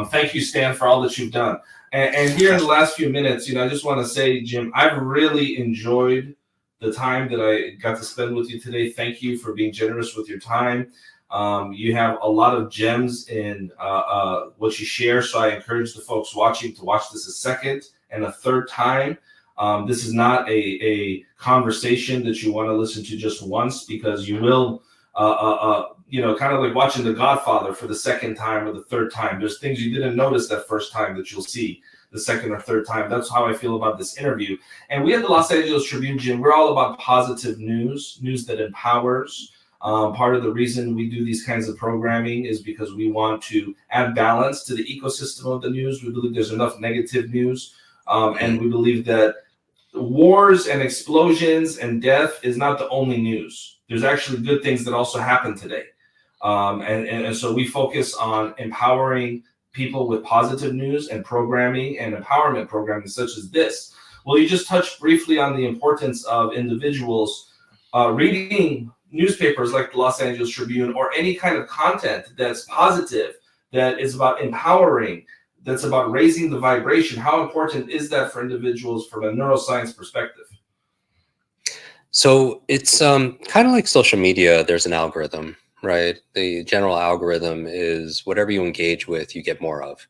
Thank you, Stan, for all that you've done. And here in the last few minutes, I just want to say, Jim, I've really enjoyed the time that I got to spend with you today. Thank you for being generous with your time. You have a lot of gems in what you share. So I encourage the folks watching to watch this a second and a third time. This is not a conversation that you want to listen to just once, because you will, kind of like watching The Godfather for the second time or the third time. There's things you didn't notice that first time that you'll see the second or third time. That's how I feel about this interview. And we at the Los Angeles Tribune, Jim, we're all about positive news that empowers. Part of the reason we do these kinds of programming is because we want to add balance to the ecosystem of the news. We believe there's enough negative news. And we believe that wars and explosions and death is not the only news. There's actually good things that also happen today. And so we focus on empowering people with positive news and programming and empowerment programming such as this. Well, you just touched briefly on the importance of individuals reading newspapers like the Los Angeles Tribune, or any kind of content that's positive, that is about empowering, that's about raising the vibration, how important is that for individuals from a neuroscience perspective? So it's kind of like social media. There's an algorithm, right? The general algorithm is whatever you engage with, you get more of,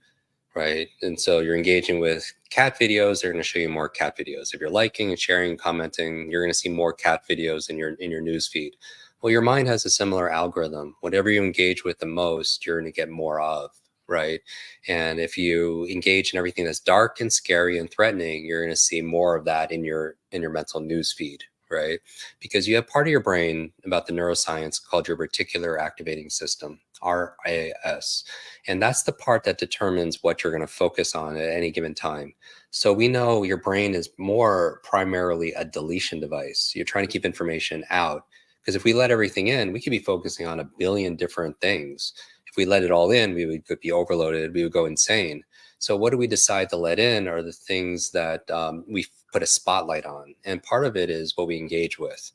right? And so you're engaging with cat videos, they're going to show you more cat videos. If you're liking and sharing and commenting, you're going to see more cat videos in your news feed. Well, your mind has a similar algorithm. Whatever you engage with the most, you're going to get more of, right? And if you engage in everything that's dark and scary and threatening, you're going to see more of that in your mental news feed, right? Because you have part of your brain about the neuroscience called your reticular activating system, RAS. And that's the part that determines what you're going to focus on at any given time. So we know your brain is more primarily a deletion device. You're trying to keep information out. Because if we let everything in, we could be focusing on a billion different things. If we let it all in, we would be overloaded. We would go insane. So what do we decide to let in are the things that we put a spotlight on. And part of it is what we engage with.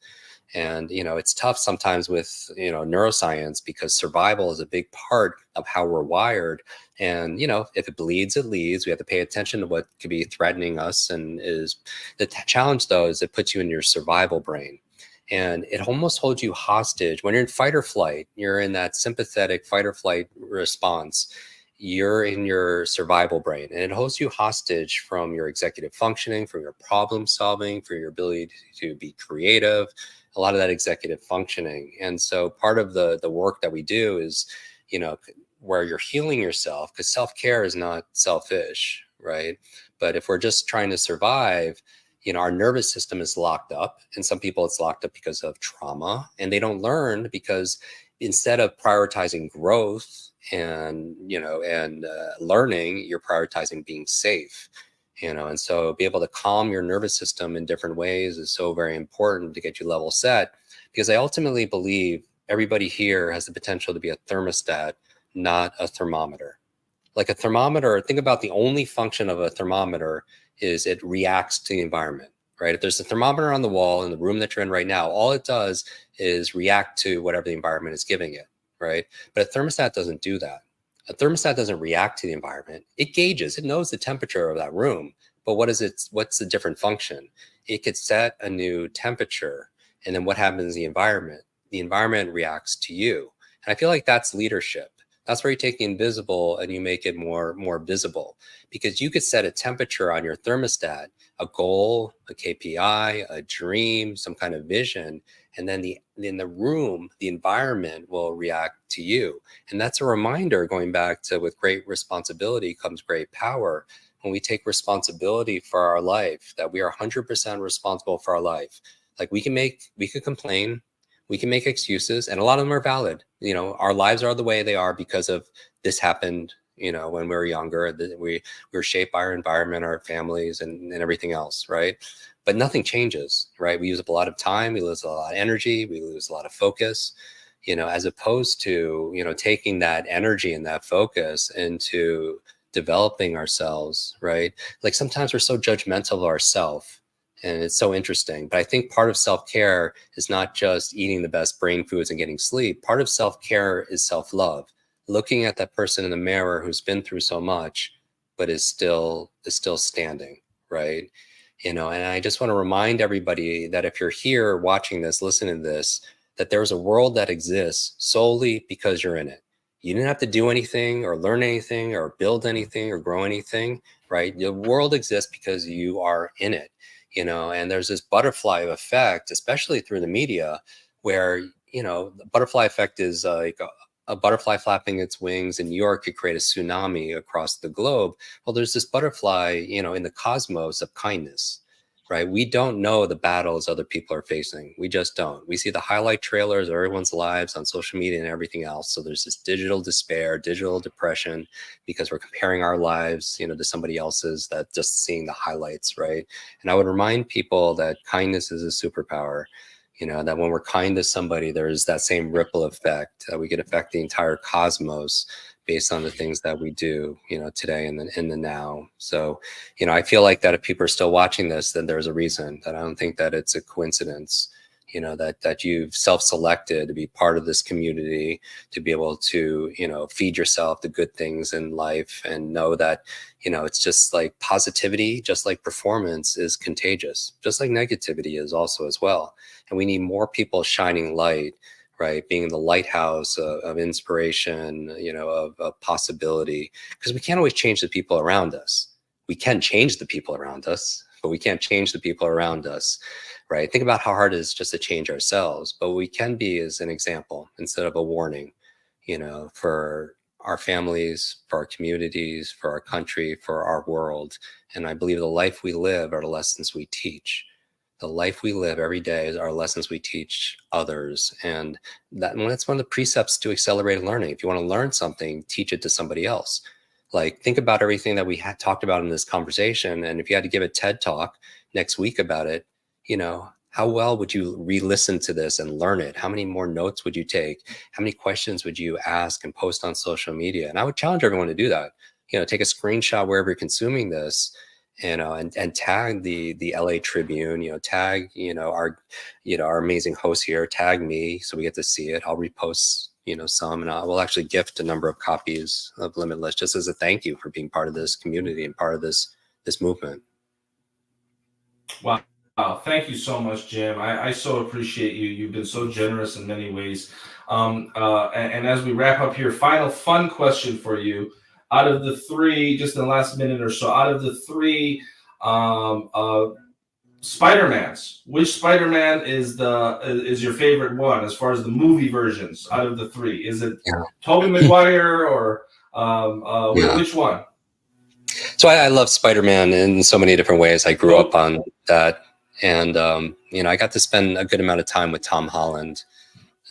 And, it's tough sometimes with, neuroscience, because survival is a big part of how we're wired. And, if it bleeds, it leads. We have to pay attention to what could be threatening us. And the challenge, though, is it puts you in your survival brain. And it almost holds you hostage. When you're in fight or flight, you're in that sympathetic fight or flight response. You're in your survival brain, and it holds you hostage from your executive functioning, from your problem solving, for your ability to be creative, a lot of that executive functioning. And so part of the work that we do is, where you're healing yourself, because self-care is not selfish, right? But if we're just trying to survive, our nervous system is locked up, and some people it's locked up because of trauma, and they don't learn because instead of prioritizing growth and learning, you're prioritizing being safe. And so be able to calm your nervous system in different ways is so very important to get you level set, because I ultimately believe everybody here has the potential to be a thermostat, not a thermometer. Like a thermometer, think about the only function of a thermometer is it reacts to the environment, right? If there's a thermometer on the wall in the room that you're in right now, all it does is react to whatever the environment is giving it, right? But a thermostat doesn't do that. A thermostat doesn't react to the environment. It gauges, it knows the temperature of that room, but what's the different function? It could set a new temperature, and then what happens in the environment? The environment reacts to you. And I feel like that's leadership. That's where you take the invisible and you make it more visible, because you could set a temperature on your thermostat, a goal, a KPI, a dream, some kind of vision, and then in the room, the environment will react to you. And that's a reminder, going back to, with great responsibility comes great power. When we take responsibility for our life, that we are 100% responsible for our life. Like we could complain, we can make excuses, and a lot of them are valid. Our lives are the way they are because of this happened, when we were younger. We were shaped by our environment, our families, and everything else, right? But nothing changes, right? We use up a lot of time, we lose a lot of energy, we lose a lot of focus, as opposed to, taking that energy and that focus into developing ourselves, right? Like sometimes we're so judgmental of ourselves. And it's so interesting. But I think part of self-care is not just eating the best brain foods and getting sleep. Part of self-care is self-love. Looking at that person in the mirror who's been through so much, but is still standing, right? And I just want to remind everybody that if you're here watching this, listening to this, that there's a world that exists solely because you're in it. You didn't have to do anything or learn anything or build anything or grow anything, right? The world exists because you are in it. And there's this butterfly effect, especially through the media, where, the butterfly effect is like a butterfly flapping its wings in New York could create a tsunami across the globe. Well, there's this butterfly, in the cosmos of kindness, right? We don't know the battles other people are facing. We just don't. We see the highlight trailers of everyone's lives on social media and everything else. So there's this digital despair, digital depression, because we're comparing our lives, to somebody else's, that just seeing the highlights, right? And I would remind people that kindness is a superpower. That when we're kind to somebody, there's that same ripple effect that we could affect the entire cosmos based on the things that we do, today in the now. So, I feel like that if people are still watching this, then there's a reason. That I don't think that it's a coincidence. you know, that you've self-selected to be part of this community, to be able to, you know, feed yourself the good things in life, and know that, you know, it's just like positivity, just like performance is contagious, just like negativity is also as well. And we need more people shining light, right? Being the lighthouse of inspiration, you know, of possibility, because we can't always change the people around us. We can change the people around us, but we can't change the people around us, right? Think about how hard it is just to change ourselves, but we can be as an example instead of a warning, you know, for our families, for our communities, for our country, for our world. And I believe the life we live are the lessons we teach. The life we live every day is our lessons we teach others. And that's one of the precepts to accelerated learning. If you want to learn something, teach it to somebody else. Like, think about everything that we had talked about in this conversation. And if you had to give a TED talk next week about it, you know, how well would you re-listen to this and learn it? How many more notes would you take? How many questions would you ask and post on social media? And I would challenge everyone to do that. You know, take a screenshot wherever you're consuming this, you know, and tag the LA Tribune, you know, tag, you know, our amazing host here, tag me so we get to see it. I'll repost, you know, some, and I will actually gift a number of copies of Limitless just as a thank you for being part of this community and part of this movement. Wow. Wow, thank you so much, Jim. I so appreciate you. You've been so generous in many ways. And as we wrap up here, final fun question for you. Out of the three, just in the last minute or so, out of the three Spider-Mans, which Spider-Man is your favorite one as far as the movie versions out of the three? Is it Tobey Maguire or which one? So I love Spider-Man in so many different ways. I grew up on that. And, you know, I got to spend a good amount of time with Tom Holland.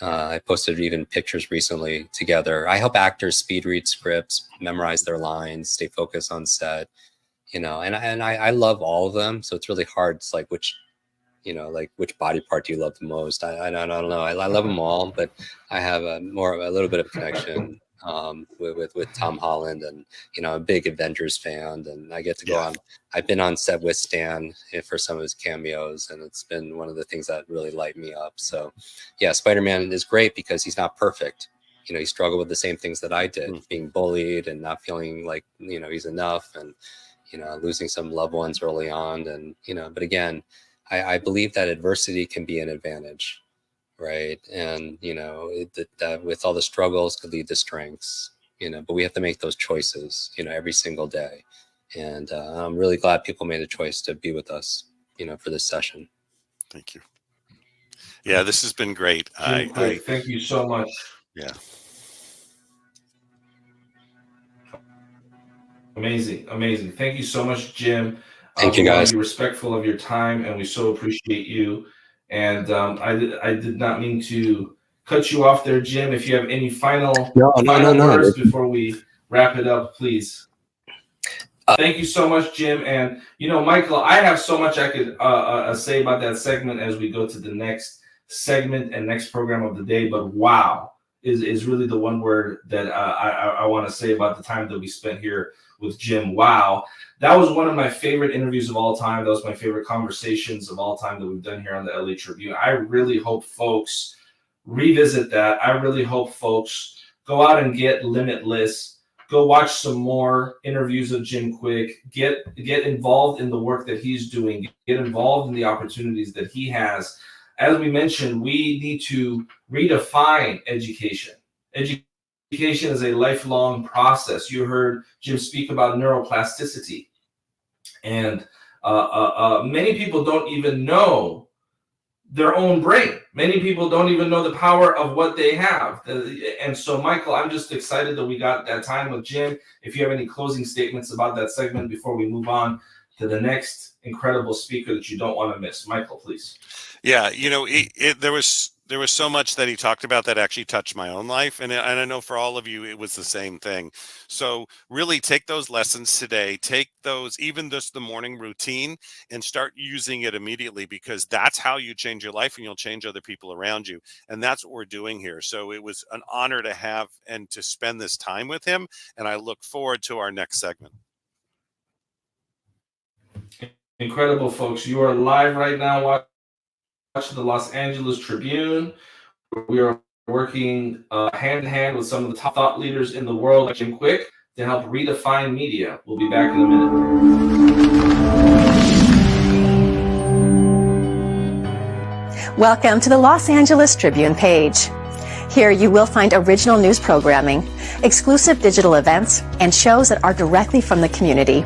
I posted even pictures recently together. I help actors speed read scripts, memorize their lines, stay focused on set, you know, and I love all of them. So it's really hard. It's like, which body part do you love the most? I don't know. I love them all, but I have a little bit of a connection with Tom Holland, and, you know, I'm a big Avengers fan, and I get to go on. I've been on set with Stan for some of his cameos, and it's been one of the things that really light me up. So yeah, Spider-Man is great because he's not perfect. You know, he struggled with the same things that I did, being bullied and not feeling like, you know, he's enough, and, you know, losing some loved ones early on. And, you know, but again, I believe that adversity can be an advantage, right? And, you know, that with all the struggles could lead to strengths, you know, but we have to make those choices, you know, every single day. And I'm really glad people made a choice to be with us, you know, for this session. Thank you. Yeah, this has been great. Jim Kwik, thank you so much. Yeah. Amazing, amazing. Thank you so much, Jim. Thank you, guys. Be respectful of your time, and we so appreciate you. And I did not mean to cut you off there, Jim. If you have any final words before we wrap it up, please. Thank you so much, Jim. And, you know, Michael, I have so much I could say about that segment as we go to the next segment and next program of the day. But wow is really the one word that I want to say about the time that we spent here with Jim. Wow. That was one of my favorite interviews of all time. That was my favorite conversations of all time that we've done here on the LA Tribune. I really hope folks revisit that. I really hope folks go out and get Limitless. Go watch some more interviews of Jim Kwik. Get involved in the work that he's doing. Get involved in the opportunities that he has. As we mentioned, we need to redefine education. Education is a lifelong process. You heard Jim speak about neuroplasticity. And many people don't even know their own brain. Many people don't even know the power of what they have. And so, Michael, I'm just excited that we got that time with Jim. If you have any closing statements about that segment before we move on to the next incredible speaker that you don't want to miss. Michael, please. Yeah, you know, there was so much that he talked about that actually touched my own life, and I know for all of you it was the same thing. So really take those lessons today, take those, even just the morning routine, and start using it immediately, because that's how you change your life, and you'll change other people around you. And that's what we're doing here. So it was an honor to have and to spend this time with him, and I look forward to our next segment. Incredible, folks. You are live right now watching watching the Los Angeles Tribune. We are working hand in hand with some of the top thought leaders in the world, like Jim Kwik, to help redefine media. We'll be back in a minute. Welcome to the Los Angeles Tribune page. Here you will find original news programming, exclusive digital events, and shows that are directly from the community.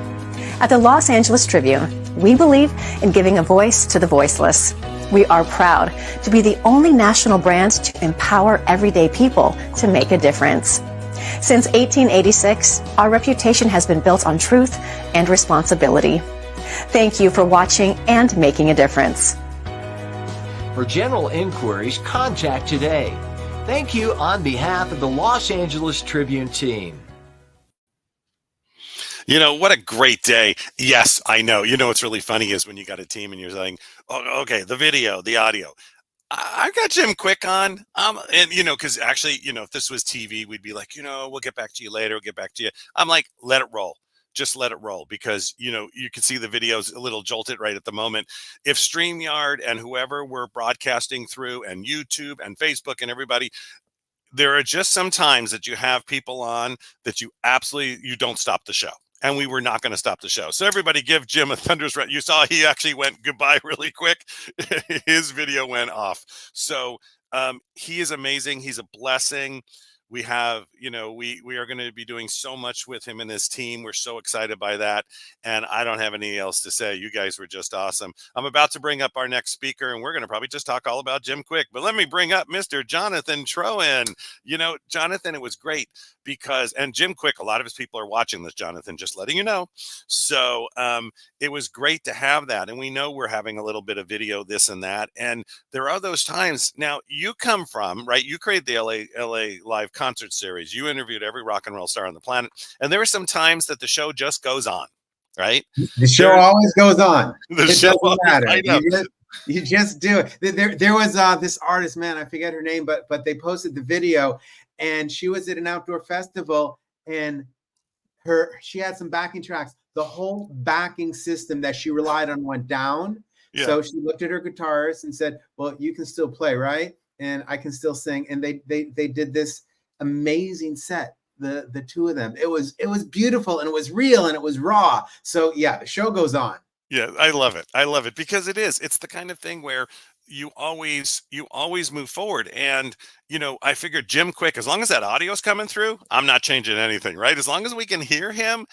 At the Los Angeles Tribune, we believe in giving a voice to the voiceless. We are proud to be the only national brand to empower everyday people to make a difference. Since 1886, our reputation has been built on truth and responsibility. Thank you for watching and making a difference. For general inquiries, contact today. Thank you on behalf of the Los Angeles Tribune team. You know, what a great day. Yes, I know. You know, what's really funny is when you got a team and you're saying, oh, okay, the video, the audio. I've got Jim Kwik on. And, you know, because actually, you know, if this was TV, we'd be like, you know, we'll get back to you later. We'll get back to you. I'm like, let it roll. Just let it roll, because, you know, you can see the videos a little jolted right at the moment. If StreamYard and whoever we're broadcasting through, and YouTube and Facebook and everybody, there are just some times that you have people on that you don't stop the show. And we were not going to stop the show. So everybody give Jim a thunderous round. You saw he actually went goodbye really quick. His video went off. So he is amazing. He's a blessing. We have, you know, we are going to be doing so much with him and his team. We're so excited by that. And I don't have anything else to say. You guys were just awesome. I'm about to bring up our next speaker, and we're going to probably just talk all about Jim Kwik. But let me bring up Mr. Jonathan Troan. You know, Jonathan, it was great because, and Jim Kwik, a lot of his people are watching this, Jonathan, just letting you know. So it was great to have that. And we know we're having a little bit of video, this and that. And there are those times. Now, you come from, right? You created the LA Live concert series. You interviewed every rock and roll star on the planet. And there are some times that the show just goes on, right? The show always goes on. The it show doesn't matter. I know. You just do it. There was this artist, man, I forget her name, but they posted the video, and she was at an outdoor festival, and she had some backing tracks. The whole backing system that she relied on went down. Yeah. So she looked at her guitarist and said, well, you can still play, right? And I can still sing. And they did this amazing set, the two of them. It was beautiful, and it was real, and it was raw. So yeah, the show goes on. Yeah, I love it. I love it because it's the kind of thing where you always move forward. And, you know, I figured Jim Kwik, as long as that audio's coming through, I'm not changing anything, right? As long as we can hear him,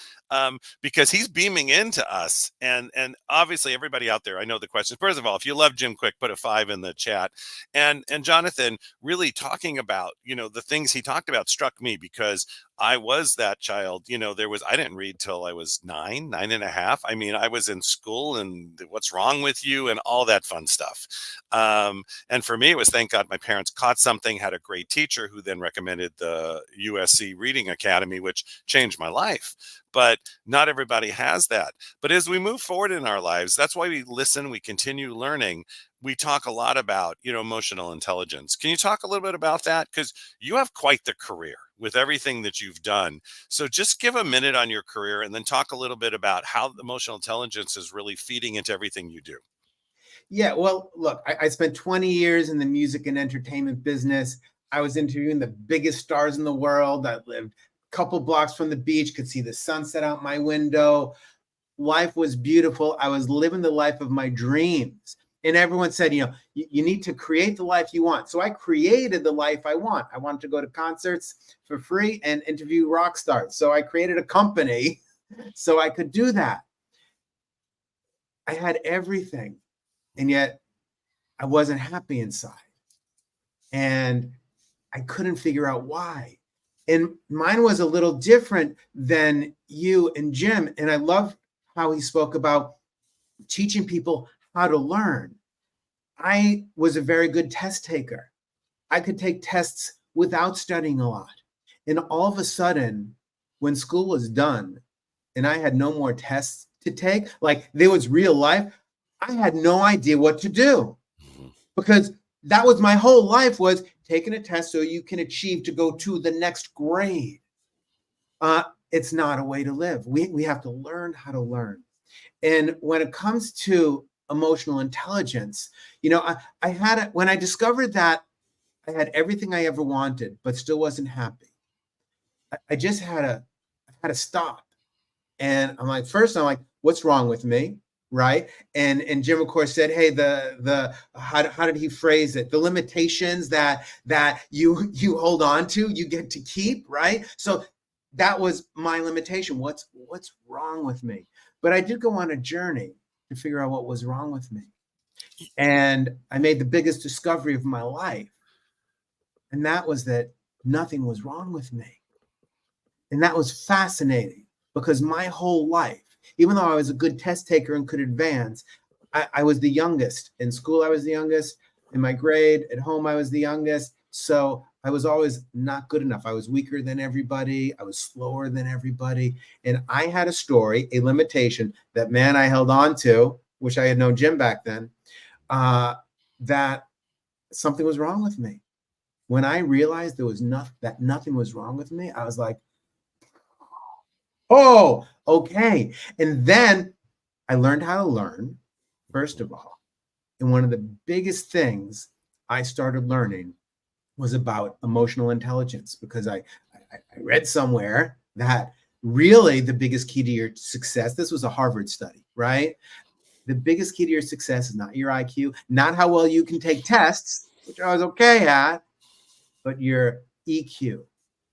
because he's beaming into us. And obviously everybody out there, I know the questions. First of all, if you love Jim Kwik, put a 5 in the chat. And Jonathan really talking about, you know, the things he talked about struck me, because I was that child. You know, I didn't read till I was 9 and a half. I mean, I was in school, and what's wrong with you and all that fun stuff. And for me, it was, thank God my parents caught something, had a great teacher who then recommended the USC Reading Academy, which changed my life. But not everybody has that. But as we move forward in our lives, that's why we listen, we continue learning. We talk a lot about, you know, emotional intelligence. Can you talk a little bit about that? Because you have quite the career with everything that you've done. So just give a minute on your career, and then talk a little bit about how emotional intelligence is really feeding into everything you do. Yeah, well, look, I spent 20 years in the music and entertainment business. I was interviewing the biggest stars in the world. I lived a couple blocks from the beach, could see the sunset out my window. Life was beautiful. I was living the life of my dreams. And everyone said, you know, you need to create the life you want. So I created the life I want. I wanted to go to concerts for free and interview rock stars. So I created a company so I could do that. I had everything. And yet I wasn't happy inside. And I couldn't figure out why. And mine was a little different than you and Jim. And I love how he spoke about teaching people how to learn. I was a very good test taker. I could take tests without studying a lot. And all of a sudden, when school was done and I had no more tests to take, like there was real life, I had no idea what to do, because that was my whole life, was taking a test so you can achieve to go to the next grade. It's not a way to live. We have to learn how to learn. And when it comes to emotional intelligence. You know, I had it when I discovered that I had everything I ever wanted, but still wasn't happy. I just had to stop. And I'm like, first, I'm like, what's wrong with me? Right. And Jim, of course, said, hey, how did he phrase it? The limitations that you hold on to, you get to keep, right? So that was my limitation. What's wrong with me? But I did go on a journey to figure out what was wrong with me. And I made the biggest discovery of my life. And that was that nothing was wrong with me. And that was fascinating because my whole life, even though I was a good test taker and could advance, I was the youngest. In school, I was the youngest. In my grade, at home, I was the youngest. So I was always not good enough. I was weaker than everybody. I was slower than everybody. And I had a story, a limitation that, man, I held on to, which I had known Jim back then, that something was wrong with me. When I realized that nothing was wrong with me, I was like, oh, okay. And then I learned how to learn, first of all. And one of the biggest things I started learning was about emotional intelligence, because I read somewhere that really the biggest key to your success, this was a Harvard study, right? The biggest key to your success is not your IQ, not how well you can take tests, which I was okay at, but your EQ,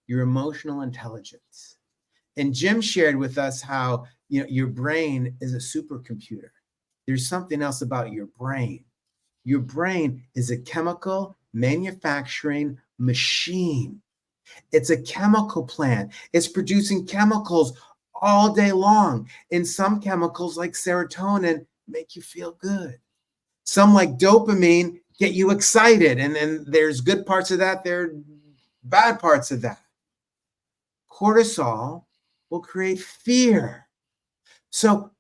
your emotional intelligence. And Jim shared with us how, you know, your brain is a supercomputer. There's something else about your brain. Your brain is a chemical manufacturing machine. It's a chemical plant. It's producing chemicals all day long. And some chemicals like serotonin make you feel good. Some like dopamine get you excited. And then there's good parts of that. There are bad parts of that. Cortisol will create fear. So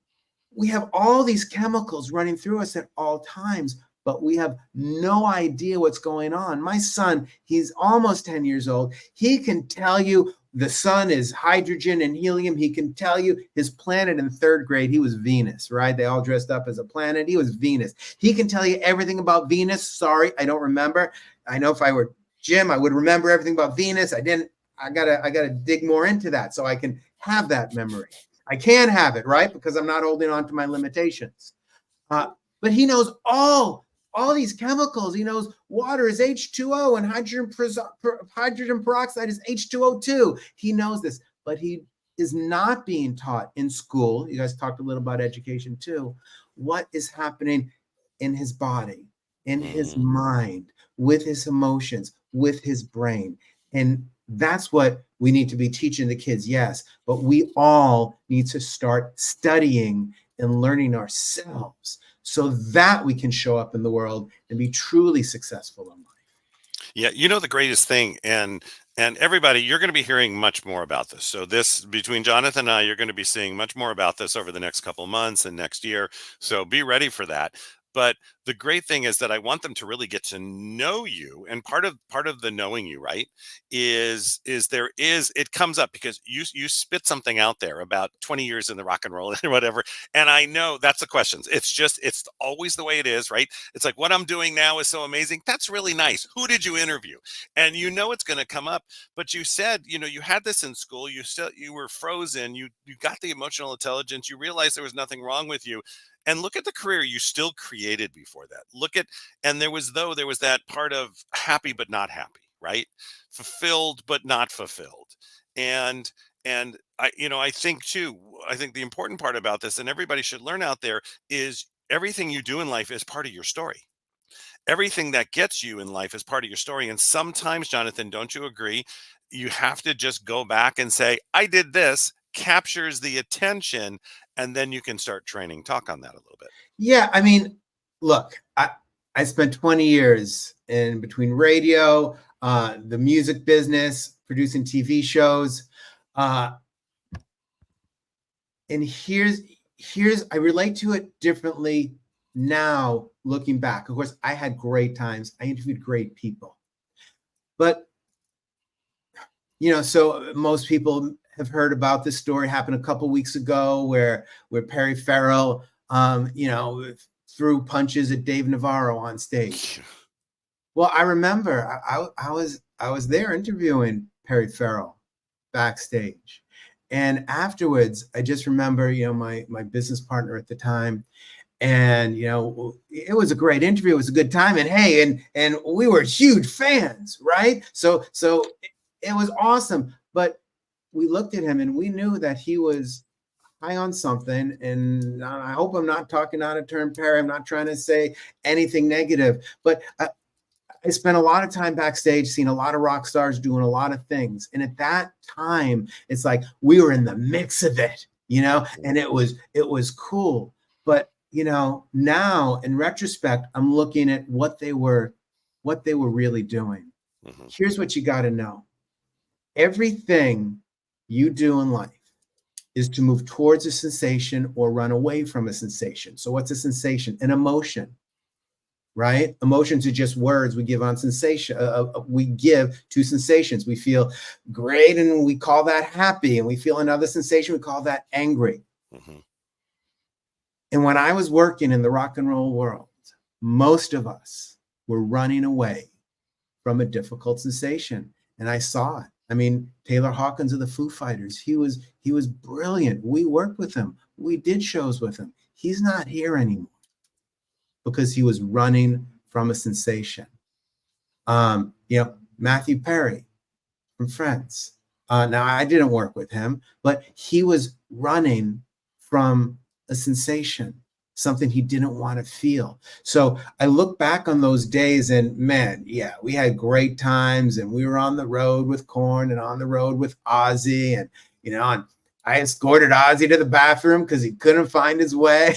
we have all these chemicals running through us at all times, but we have no idea what's going on. My son, he's almost 10 years old. He can tell you the sun is hydrogen and helium. He can tell you his planet in third grade, he was Venus, right? They all dressed up as a planet. He was Venus. He can tell you everything about Venus. Sorry, I don't remember. I know if I were Jim, I would remember everything about Venus. I didn't. I gotta dig more into that so I can have that memory. I can have it, right? Because I'm not holding on to my limitations. But he knows all these chemicals. He knows water is H2O and hydrogen peroxide is H2O2. He knows this, but he is not being taught in school. You guys talked a little about education too. What is happening in his body, in his mind, with his emotions, with his brain. And that's what we need to be teaching the kids, yes, but we all need to start studying and learning ourselves so that we can show up in the world and be truly successful in life. Yeah, you know the greatest thing, and everybody, you're going to be hearing much more about this. So this, between Jonathan and I, you're going to be seeing much more about this over the next couple of months and next year. So be ready for that. But the great thing is that I want them to really get to know you. And part of the knowing you, right, is it comes up because you spit something out there about 20 years in the rock and roll or whatever. And I know that's the questions. It's always the way it is, right? It's like, what I'm doing now is so amazing. That's really nice. Who did you interview? And you know it's going to come up. But you said, you know, you had this in school. You were frozen. You got the emotional intelligence. You realized there was nothing wrong with you. And look at the career you still created before that. And there was that part of happy but not happy, right? Fulfilled but not fulfilled. And I think the important part about this, and everybody should learn out there, is everything you do in life is part of your story. Everything that gets you in life is part of your story. And sometimes, Jonathan, don't you agree? You have to just go back and say, I did this, captures the attention, and then you can start training. Talk on that a little bit. Yeah, I mean, look, I spent 20 years in between radio, the music business, producing TV shows. And here's I relate to it differently now looking back. Of course, I had great times. I interviewed great people. But, you know, so most people have heard about this story happened a couple weeks ago where Perry Farrell, threw punches at Dave Navarro on stage. Well, I remember I was there interviewing Perry Farrell backstage. And afterwards, I just remember, my business partner at the time, and it was a great interview. It was a good time, and hey, and we were huge fans, right? So it was awesome. But we looked at him and we knew that he was high on something. And I hope I'm not talking out of turn, Perry. I'm not trying to say anything negative, but I spent a lot of time backstage, seeing a lot of rock stars doing a lot of things. And at that time, it's like we were in the mix of it, and it was cool. But, now in retrospect, I'm looking at what they were really doing. Mm-hmm. Here's what you got to know. Everything you do in life is to move towards a sensation or run away from a sensation. So what's a sensation? An emotion. Right? Emotions are just words we give on sensation. We give to sensations. We feel great and we call that happy, and we feel another sensation, we call that angry. Mm-hmm. And when I was working in the rock and roll world, most of us were running away from a difficult sensation. And I saw it. I mean, Taylor Hawkins of the Foo Fighters, he was brilliant. We worked with him. We did shows with him. He's not here anymore, because he was running from a sensation. Matthew Perry from Friends. Now, I didn't work with him, but he was running from a sensation, something he didn't want to feel. So I look back on those days and, man, yeah, we had great times, and we were on the road with Korn and on the road with Ozzy, and, and I escorted Ozzy to the bathroom because he couldn't find his way.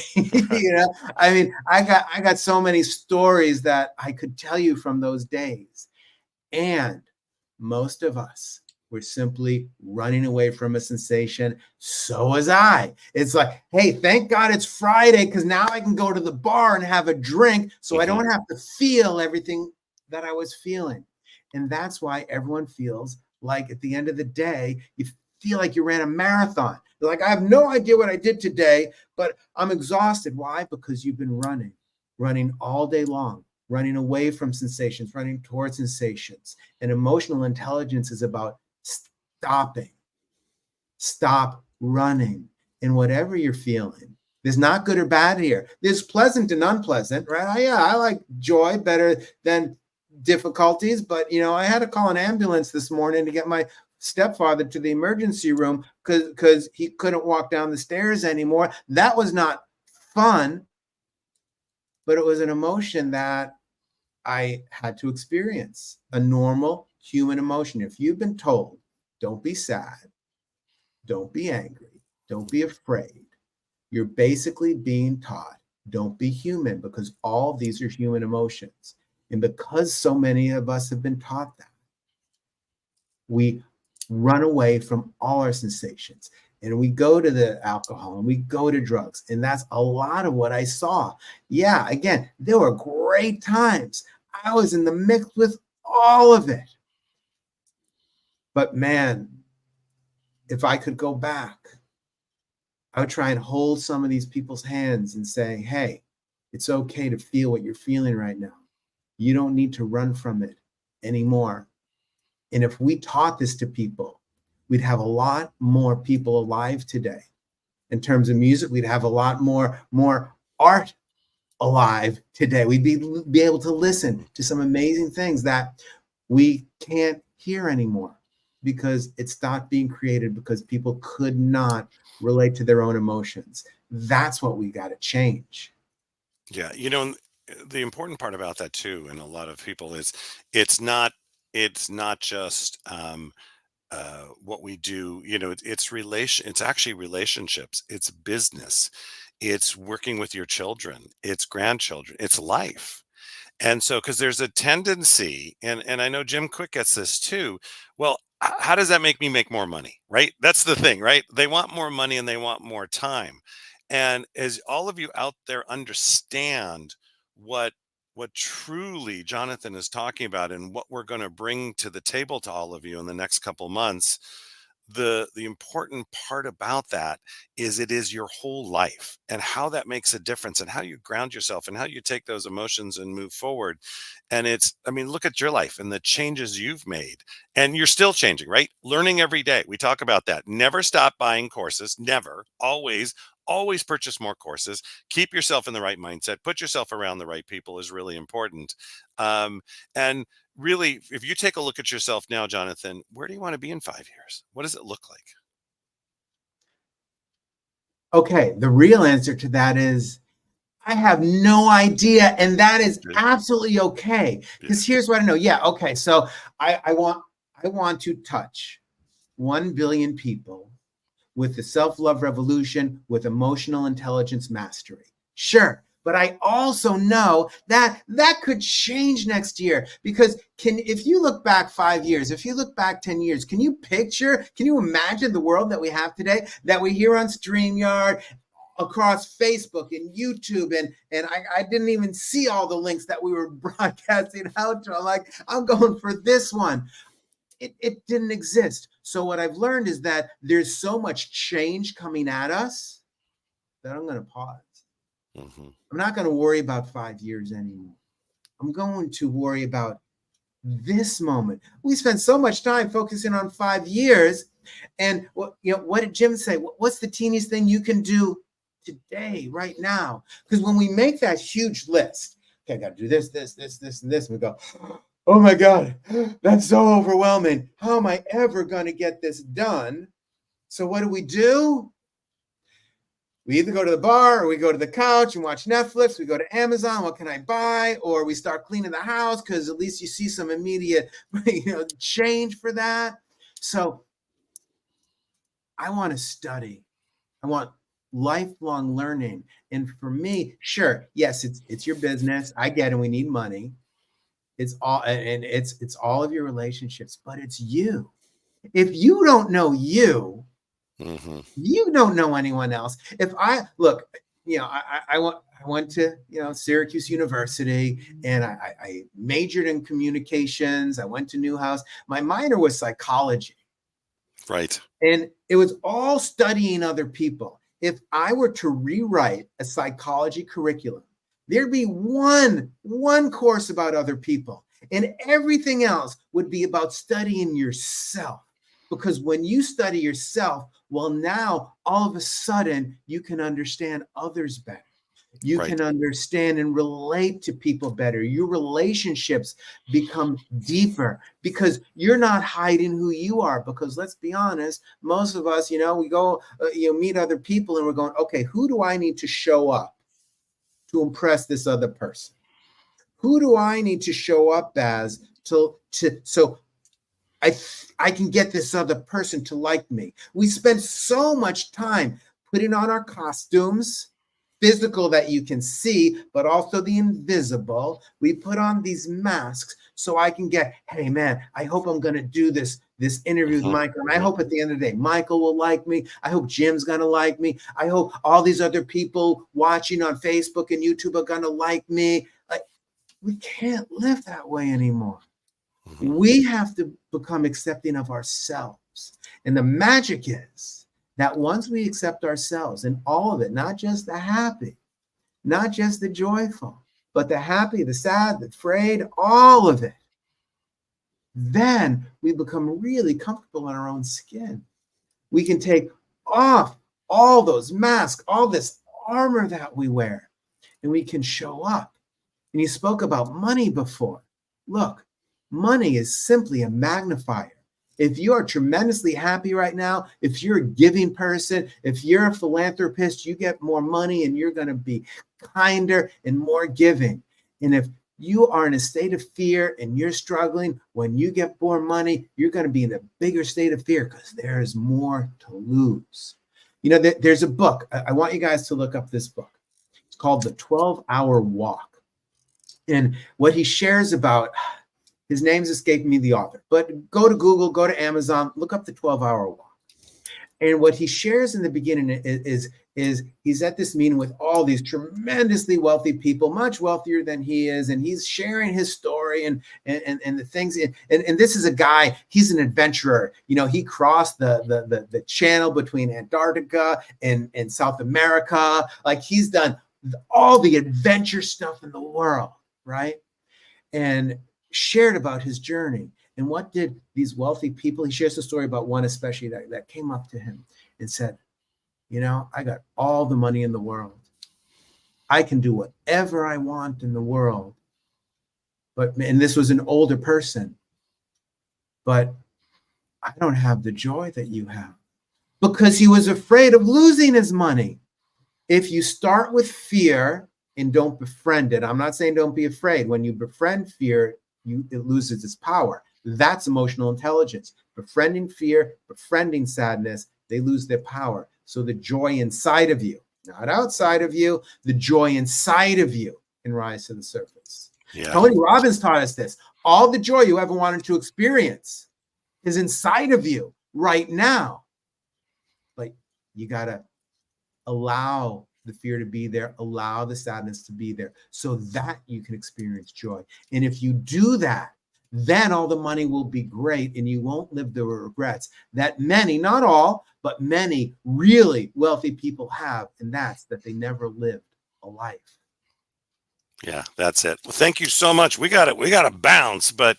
I mean, I got so many stories that I could tell you from those days. And most of us were simply running away from a sensation. So was I. It's like, hey, thank God it's Friday, because now I can go to the bar and have a drink, so I don't have to feel everything that I was feeling. And that's why everyone feels like at the end of the day, you feel like you ran a marathon. You're like, I have no idea what I did today, but I'm exhausted. Why? Because you've been running all day long, running away from sensations, running towards sensations. And emotional intelligence is about stopping. Stop running in whatever you're feeling. There's not good or bad here. There's pleasant and unpleasant, right? Yeah, I like joy better than difficulties, but I had to call an ambulance this morning to get my stepfather to the emergency room because he couldn't walk down the stairs anymore. That was not fun, but it was an emotion that I had to experience, a normal human emotion. If you've been told, don't be sad, don't be angry, don't be afraid, you're basically being taught, don't be human, because all these are human emotions. And because so many of us have been taught that, we run away from all our sensations, and we go to the alcohol and we go to drugs. And that's a lot of what I saw. Yeah, again, there were great times. I was in the mix with all of it. But man, if I could go back, I would try and hold some of these people's hands and say, hey, it's okay to feel what you're feeling right now. You don't need to run from it anymore. And if we taught this to people, we'd have a lot more people alive today. In terms of music, we'd have a lot more art alive today. We'd be able to listen to some amazing things that we can't hear anymore because it stopped being created because people could not relate to their own emotions. That's what we got to change. Yeah, the important part about that too, and a lot of people is it's not just what we do. It's actually relationships, it's business, it's working with your children, it's grandchildren, it's life. And so, because there's a tendency, and I know Jim Kwik gets this too. Well, how does that make me make more money? Right? That's the thing, right? They want more money and they want more time. And as all of you out there understand what truly Jonathan is talking about and what we're going to bring to the table to all of you in the next couple months, the important part about that is it is your whole life, and how that makes a difference, and how you ground yourself, and how you take those emotions and move forward. And it's, I mean, look at your life and the changes you've made, and you're still changing, right? Learning every day. We talk about that. Never stop buying courses. Never. Always purchase more courses. Keep yourself in the right mindset. Put yourself around the right people is really important. And really, if you take a look at yourself now, Jonathan, where do you want to be in 5 years? What does it look like? Okay, the real answer to that is I have no idea, and that is Good. absolutely okay. Because here's what I know. Yeah, okay. So I want to touch 1 billion people with the self-love revolution, with emotional intelligence mastery. Sure. But I also know that that could change next year, because if you look back 5 years, if you look back 10 years, can you imagine the world that we have today, that we hear on StreamYard, across Facebook and YouTube, and I didn't even see all the links that we were broadcasting out to. I'm like, I'm going for this one. It didn't exist. So what I've learned is that there's so much change coming at us that I'm going to pause. Mm-hmm. I'm not going to worry about 5 years anymore. I'm going to worry about this moment. We spend so much time focusing on 5 years, and what did Jim say? What's the teeniest thing you can do today, right now? Because when we make that huge list, okay, I got to do this, and this, we go, oh my God, that's so overwhelming. How am I ever going to get this done? So what do? We either go to the bar, or we go to the couch and watch Netflix. We go to Amazon. What can I buy? Or we start cleaning the house, because at least you see some immediate change for that. So I want to study. I want lifelong learning. And for me, sure, yes, it's your business. I get it. We need money. It's all, and it's all of your relationships, but it's you. If you don't know you, Mm-hmm. you don't know anyone else. If I look, I went to Syracuse University, and I majored in communications. I went to Newhouse. My minor was psychology. Right. And it was all studying other people. If I were to rewrite a psychology curriculum, there'd be one course about other people, and everything else would be about studying yourself. Because when you study yourself, well, now all of a sudden you can understand others better. You Right. can understand and relate to people better. Your relationships become deeper, because you're not hiding who you are. Because let's be honest, most of us, we go, meet other people, and we're going, okay, who do I need to show up to impress this other person? Who do I need to show up as so I can get this other person to like me? We spend so much time putting on our costumes, physical that you can see, but also the invisible. We put on these masks so I can get, hey man, I hope I'm going to do this interview with Michael. And I hope at the end of the day, Michael will like me. I hope Jim's going to like me. I hope all these other people watching on Facebook and YouTube are going to like me. We can't live that way anymore. Mm-hmm. We have to become accepting of ourselves. And the magic is that once we accept ourselves and all of it, not just the happy, not just the joyful, but the happy, the sad, the afraid, all of it, then we become really comfortable in our own skin. We can take off all those masks, all this armor that we wear, and we can show up. And you spoke about money before. Look, money is simply a magnifier. If you are tremendously happy right now, if you're a giving person, if you're a philanthropist, you get more money and you're going to be kinder and more giving. And if you are in a state of fear and you're struggling, when you get more money, you're going to be in a bigger state of fear, because there is more to lose. There's a book. I want you guys to look up this book. It's called The 12-Hour Walk. And what he shares about, his name's escaping me, the author, but go to Google, go to Amazon, look up The 12-Hour Walk. And what he shares in the beginning is he's at this meeting with all these tremendously wealthy people, much wealthier than he is, and he's sharing his story story and the things. And this is a guy, he's an adventurer. You know, he crossed the channel between Antarctica and South America. Like, he's done all the adventure stuff in the world, right? And shared about his journey. And what did these wealthy people, he shares a story about one especially that came up to him and said, you know, I got all the money in the world. I can do whatever I want in the world. And this was an older person, but I don't have the joy that you have, because he was afraid of losing his money. If you start with fear and don't befriend it, I'm not saying don't be afraid. When you befriend fear, it loses its power. That's emotional intelligence. Befriending fear, befriending sadness, they lose their power. So the joy inside of you, not outside of you, the joy inside of you can rise to the surface. Yeah. Tony Robbins taught us this. All the joy you ever wanted to experience is inside of you right now. But you got to allow the fear to be there, allow the sadness to be there, so that you can experience joy. And if you do that, then all the money will be great and you won't live the regrets that many, not all, but many really wealthy people have. And that's that they never lived a life. Yeah, that's it. Well, thank you so much. We got to bounce, but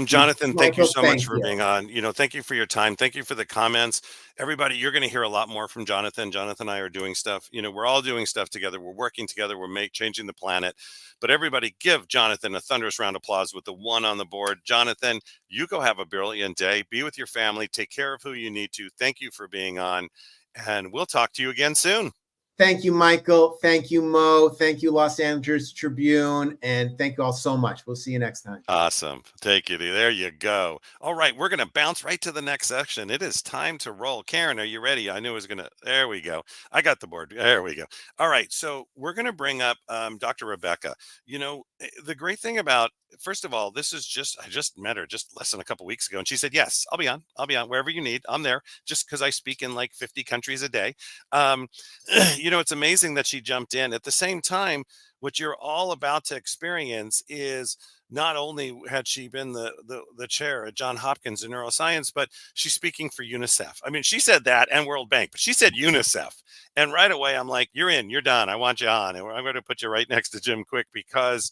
Jonathan, thank you so much for being on. You know, thank you for your time. Thank you for the comments. Everybody, you're going to hear a lot more from Jonathan. Jonathan and I are doing stuff. You know, we're all doing stuff together. We're working together. We're changing the planet. But everybody, give Jonathan a thunderous round of applause with the one on the board. Jonathan, you go have a brilliant day. Be with your family. Take care of who you need to. Thank you for being on, and we'll talk to you again soon. Thank you, Michael. Thank you, Mo. Thank you, Los Angeles Tribune. And thank you all so much. We'll see you next time. Awesome. Take you. There you go. All right. We're going to bounce right to the next section. It is time to roll. Karen, are you ready? I knew it was going to. There we go. I got the board. There we go. All right. So we're going to bring up Dr. Rebekah. You know, the great thing about, first of all, this is I just met her just less than a couple weeks ago. And she said, yes, I'll be on wherever you need. I'm there, just because I speak in like 50 countries a day. You know, it's amazing that she jumped in. At the same time, what you're all about to experience is, not only had she been the chair at Johns Hopkins in neuroscience, but she's speaking for UNICEF. I mean, she said that and World Bank, but she said UNICEF. And right away, I'm like, you're in, you're done. I want you on. And I'm going to put you right next to Jim Kwik, because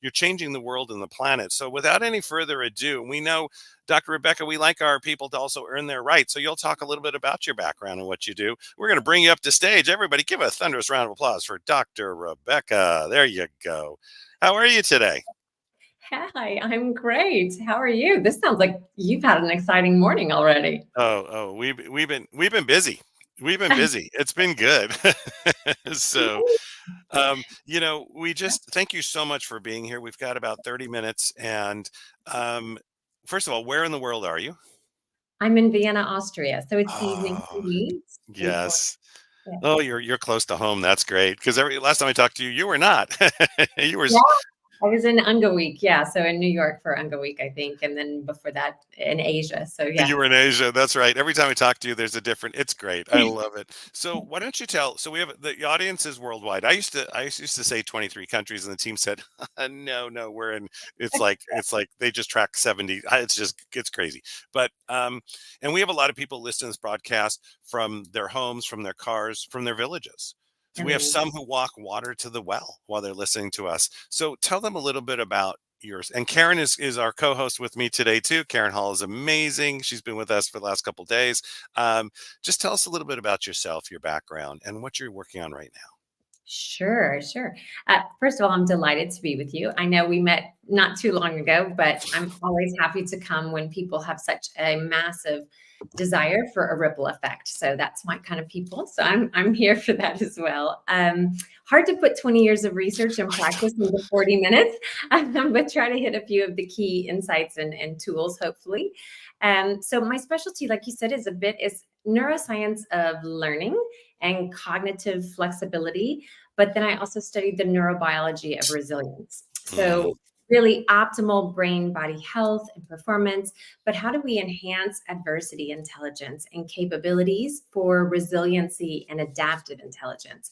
you're changing the world and the planet. So without any further ado, we know, Dr. Rebekah, we like our people to also earn their rights. So you'll talk a little bit about your background and what you do. We're going to bring you up to stage. Everybody give a thunderous round of applause for Dr. Rebekah. There you go. How are you today? Hi, I'm great. How are you? This sounds like you've had an exciting morning already. Oh, we've been busy. We've been busy. It's been good. So, you know, we just thank you so much for being here. We've got about 30 minutes. And first of all, where in the world are you? I'm in Vienna, Austria. So it's evening for me. Yes. Yeah. Oh, you're close to home. That's great. Because last time I talked to you, you were not. You were. Yeah. I was in Unga Week, so in New York for Unga Week, I think, and then before that in Asia. So yeah, you were in Asia. That's right. Every time I talk to you, there's a different. It's great. I love it. So why don't you tell? So we have the audience is worldwide. I used to say 23 countries, and the team said, no, we're in. It's like they just track 70. It's crazy. But and we have a lot of people listening to this broadcast from their homes, from their cars, from their villages. So we have some who walk water to the well while they're listening to us. So tell them a little bit about yours. And Karen is our co-host with me today too. Karen Hall is amazing. She's been with us for the last couple of days. Just tell us a little bit about yourself, your background, and what you're working on right now. Sure. First of all, I'm delighted to be with you. I know we met not too long ago, but I'm always happy to come when people have such a massive desire for a ripple effect. So that's my kind of people. So I'm here for that as well. Hard to put 20 years of research and practice into 40 minutes, but try to hit a few of the key insights and tools, hopefully. So my specialty, like you said, is neuroscience of learning and cognitive flexibility. But then I also studied the neurobiology of resilience. So really optimal brain-body health and performance, but how do we enhance adversity intelligence and capabilities for resiliency and adaptive intelligence?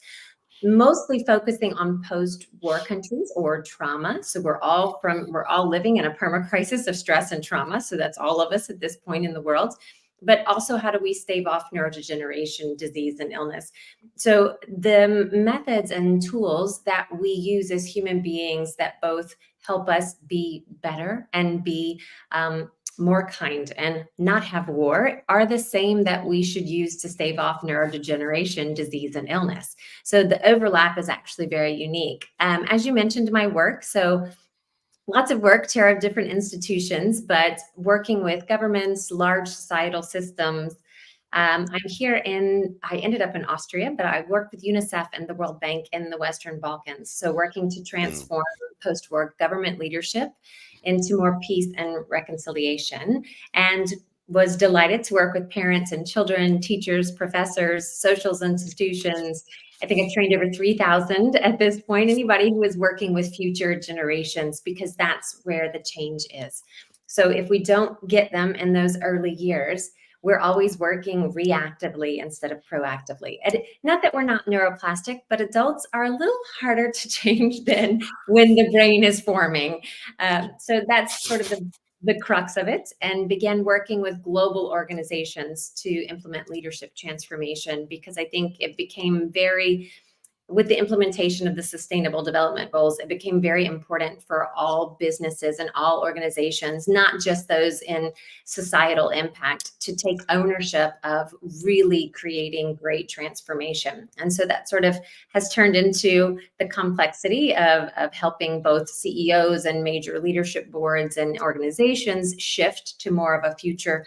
mostly focusing on post-war countries or trauma. So we're all living in a perma-crisis of stress and trauma. So that's all of us at this point in the world. But also, how do we stave off neurodegeneration, disease, and illness? So the methods and tools that we use as human beings that both help us be better and be more kind and not have war are the same that we should use to stave off neurodegeneration, disease, and illness. So the overlap is actually very unique. As you mentioned, my work, so lots of work, chair of different institutions, but working with governments, large societal systems. I ended up in Austria, but I worked with UNICEF and the World Bank in the Western Balkans. So working to transform post-war government leadership into more peace and reconciliation, and was delighted to work with parents and children, teachers, professors, social institutions. I think I've trained over 3,000 at this point, anybody who is working with future generations, because that's where the change is. So if we don't get them in those early years, we're always working reactively instead of proactively. And not that we're not neuroplastic, but adults are a little harder to change than when the brain is forming. So that's sort of the crux of it, and began working with global organizations to implement leadership transformation, because I think it became with the implementation of the Sustainable Development Goals, it became very important for all businesses and all organizations, not just those in societal impact, to take ownership of really creating great transformation. And so that sort of has turned into the complexity of helping both CEOs and major leadership boards and organizations shift to more of a future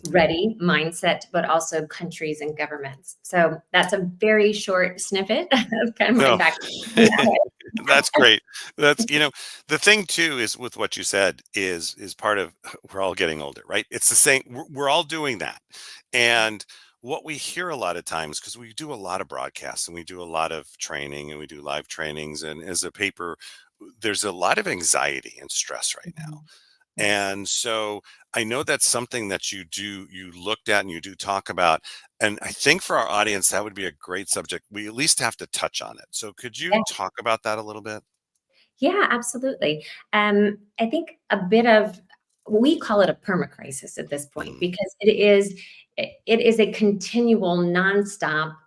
ready mindset, but also countries and governments. So that's a very short snippet of kind of my background. That's great. That's, the thing too is with what you said is part of, we're all getting older, right? It's the same. We're all doing that. And what we hear a lot of times, because we do a lot of broadcasts and we do a lot of training and we do live trainings, and as a paper, there's a lot of anxiety and stress right now. And so I know that's something that you looked at and you do talk about. And I think for our audience, that would be a great subject. We at least have to touch on it. So could you talk about that a little bit? Yeah, absolutely. I think a bit of, we call it a permacrisis at this point, because it is a continual, nonstop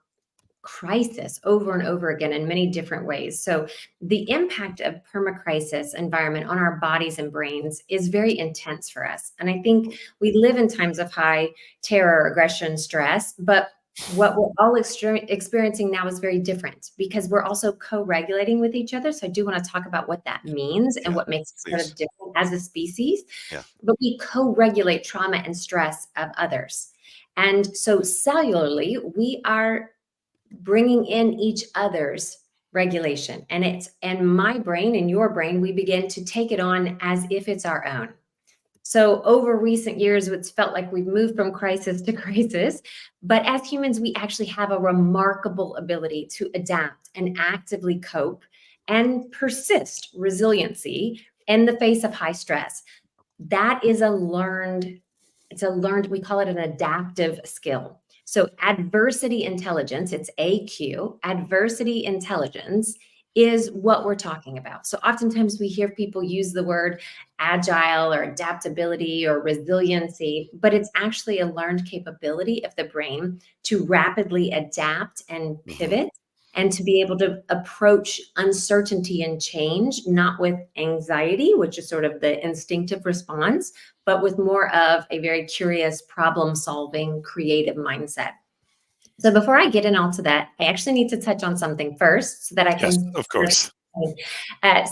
crisis over and over again in many different ways. So the impact of permacrisis environment on our bodies and brains is very intense for us. And I think we live in times of high terror, aggression, stress, but what we're all experiencing now is very different, because we're also co-regulating with each other. So I do want to talk about what that means and what makes us sort of different as a species. But we co-regulate trauma and stress of others. And so cellularly, we are bringing in each other's regulation, and my brain and your brain, we begin to take it on as if it's our own. So over recent years, it's felt like we've moved from crisis to crisis, but as humans, we actually have a remarkable ability to adapt and actively cope and persist resiliency in the face of high stress. That is we call it an adaptive skill. So adversity intelligence, it's AQ, adversity intelligence is what we're talking about. So oftentimes we hear people use the word agile or adaptability or resiliency, but it's actually a learned capability of the brain to rapidly adapt and pivot, and to be able to approach uncertainty and change, not with anxiety, which is sort of the instinctive response, but with more of a very curious, problem-solving, creative mindset. So before I get into that, I actually need to touch on something first so that I can. Yes, of course.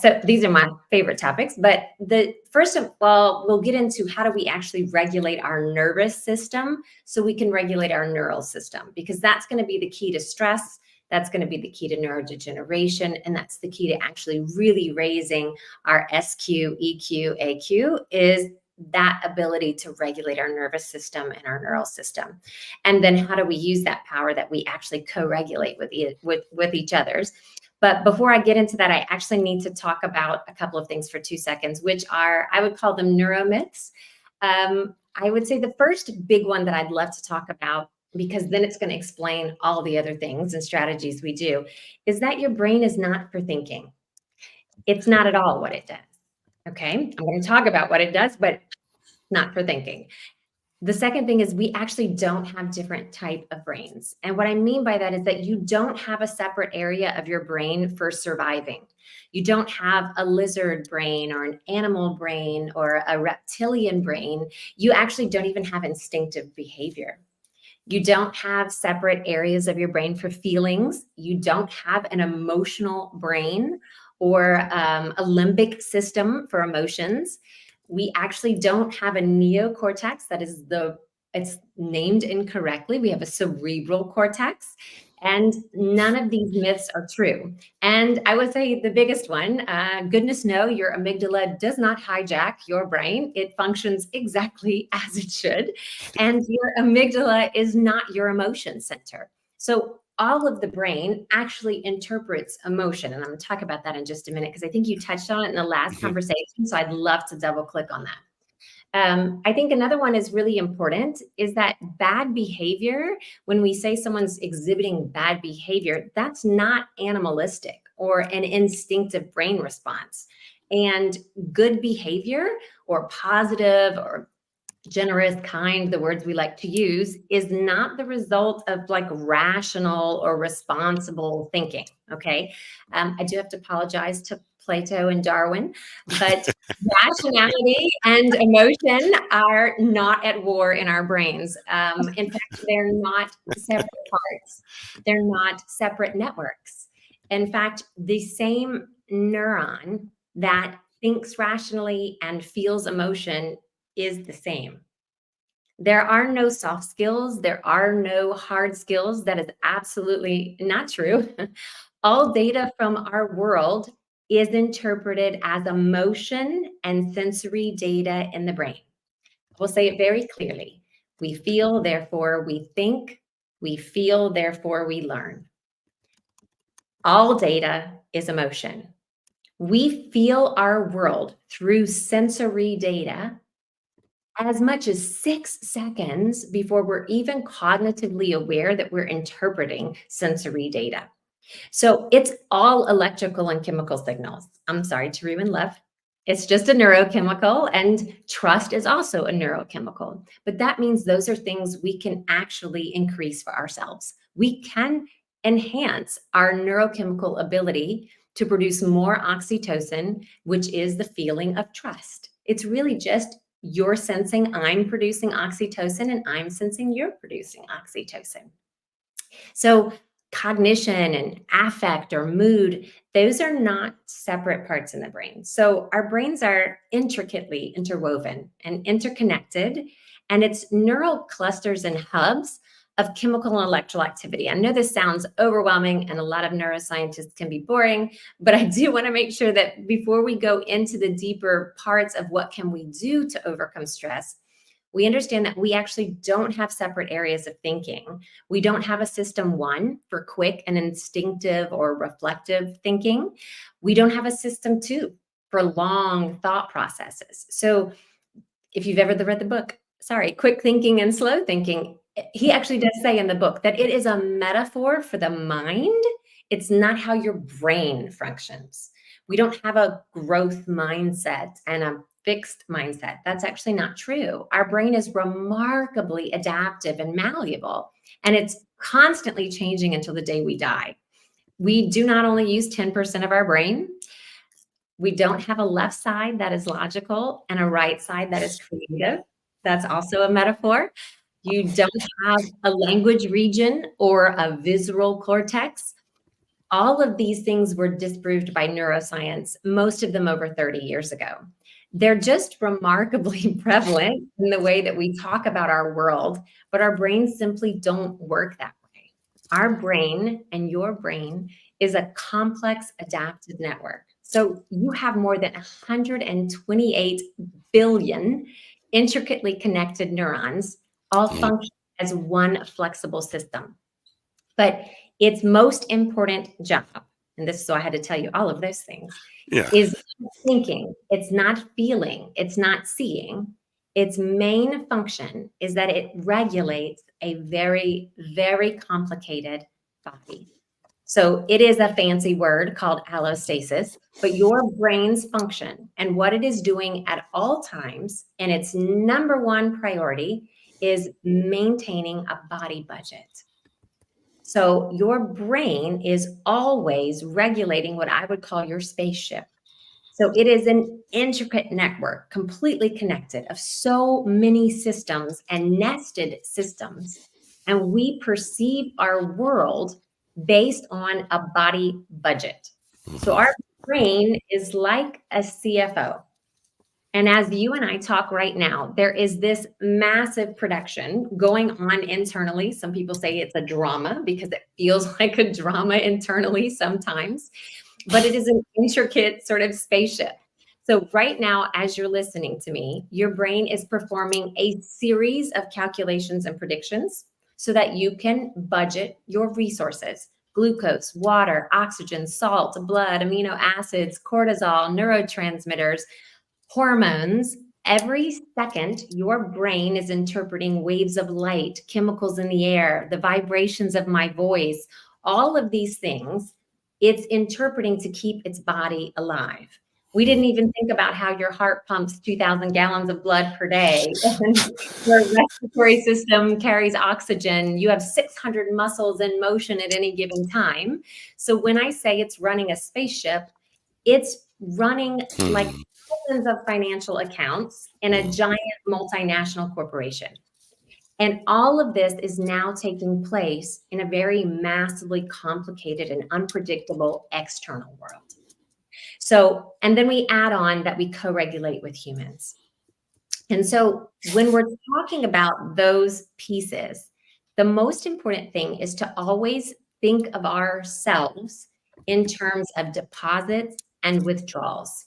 So these are my favorite topics, but the first of all, we'll get into how do we actually regulate our nervous system so we can regulate our neural system, because that's going to be the key to stress. That's going to be the key to neurodegeneration. And that's the key to actually really raising our SQ, EQ, AQ, is that ability to regulate our nervous system and our neural system. And then how do we use that power that we actually co-regulate with each other's? But before I get into that, I actually need to talk about a couple of things for 2 seconds, which are, I would call them neuromyths. I would say the first big one that I'd love to talk about because then it's going to explain all the other things and strategies we do, is that your brain is not for thinking. It's not at all what it does. Okay, I'm going to talk about what it does, but not for thinking. The second thing is we actually don't have different type of brains. And what I mean by that is that you don't have a separate area of your brain for surviving. You don't have a lizard brain or an animal brain or a reptilian brain. You actually don't even have instinctive behavior. You don't have separate areas of your brain for feelings. You don't have an emotional brain or a limbic system for emotions. We actually don't have a neocortex. That is it's named incorrectly. We have a cerebral cortex, and none of these myths are true. And I would say the biggest one, goodness no, your amygdala does not hijack your brain. It functions exactly as it should. And your amygdala is not your emotion center. So all of the brain actually interprets emotion. And I'm going to talk about that in just a minute, because I think you touched on it in the last conversation. So I'd love to double click on that. I think another one is really important, is that bad behavior, when we say someone's exhibiting bad behavior, that's not animalistic or an instinctive brain response. And good behavior, or positive or generous, kind, the words we like to use, is not the result of like rational or responsible thinking. Okay. I do have to apologize to Plato and Darwin, but rationality and emotion are not at war in our brains. In fact, they're not separate parts. They're not separate networks. In fact, the same neuron that thinks rationally and feels emotion is the same. There are no soft skills. There are no hard skills. That is absolutely not true. All data from our world is interpreted as emotion and sensory data in the brain. We'll say it very clearly. We feel, therefore we think. We feel, therefore we learn. All data is emotion. We feel our world through sensory data as much as 6 seconds before we're even cognitively aware that we're interpreting sensory data. So it's all electrical and chemical signals. I'm sorry to ruin love. It's just a neurochemical, and trust is also a neurochemical. But that means those are things we can actually increase for ourselves. We can enhance our neurochemical ability to produce more oxytocin, which is the feeling of trust. It's really just you're sensing I'm producing oxytocin, and I'm sensing you're producing oxytocin. So cognition and affect or mood, those are not separate parts in the brain. So our brains are intricately interwoven and interconnected, and it's neural clusters and hubs of chemical and electrical activity. I know this sounds overwhelming and a lot of neuroscientists can be boring, but I do want to make sure that before we go into the deeper parts of what can we do to overcome stress, we understand that we actually don't have separate areas of thinking. We don't have a system 1 for quick and instinctive or reflective thinking. We don't have a system 2 for long thought processes. So if you've ever read the book, Quick Thinking and Slow Thinking, he actually does say in the book that it is a metaphor for the mind. It's not how your brain functions. We don't have a growth mindset and a fixed mindset. That's actually not true. Our brain is remarkably adaptive and malleable, and it's constantly changing until the day we die. We do not only use 10% of our brain. We don't have a left side that is logical and a right side that is creative. That's also a metaphor. You don't have a language region or a visceral cortex. All of these things were disproved by neuroscience, most of them over 30 years ago. They're just remarkably prevalent in the way that we talk about our world, but our brains simply don't work that way. Our brain and your brain is a complex adaptive network. So you have more than 128 billion intricately connected neurons, all function as one flexible system. But its most important job, and this is so I had to tell you all of those things, is thinking. It's not feeling. It's not seeing. its main function is that it regulates a very, very complicated body. So it is a fancy word called allostasis, but your brain's function and what it is doing at all times, and its number one priority, is maintaining a body budget. So your brain is always regulating what I would call your spaceship. So it is an intricate network, completely connected, of so many systems and nested systems. And we perceive our world based on a body budget. So our brain is like a CFO. And as you and I talk right now, there is this massive production going on internally. Some people say it's a drama because it feels like a drama internally sometimes, but it is an intricate sort of spaceship. So right now, as you're listening to me, your brain is performing a series of calculations and predictions so that you can budget your resources: glucose, water, oxygen, salt, blood, amino acids, cortisol, neurotransmitters, hormones. Every second, your brain is interpreting waves of light, chemicals in the air, the vibrations of my voice, all of these things. It's interpreting to keep its body alive. We didn't even think about how your heart pumps 2,000 gallons of blood per day. And your respiratory system carries oxygen. You have 600 muscles in motion at any given time. So when I say it's running a spaceship, it's running like thousands of financial accounts in a giant multinational corporation. And all of this is now taking place in a very massively complicated and unpredictable external world. So, and then we add on that we co-regulate with humans. And so when we're talking about those pieces, the most important thing is to always think of ourselves in terms of deposits and withdrawals.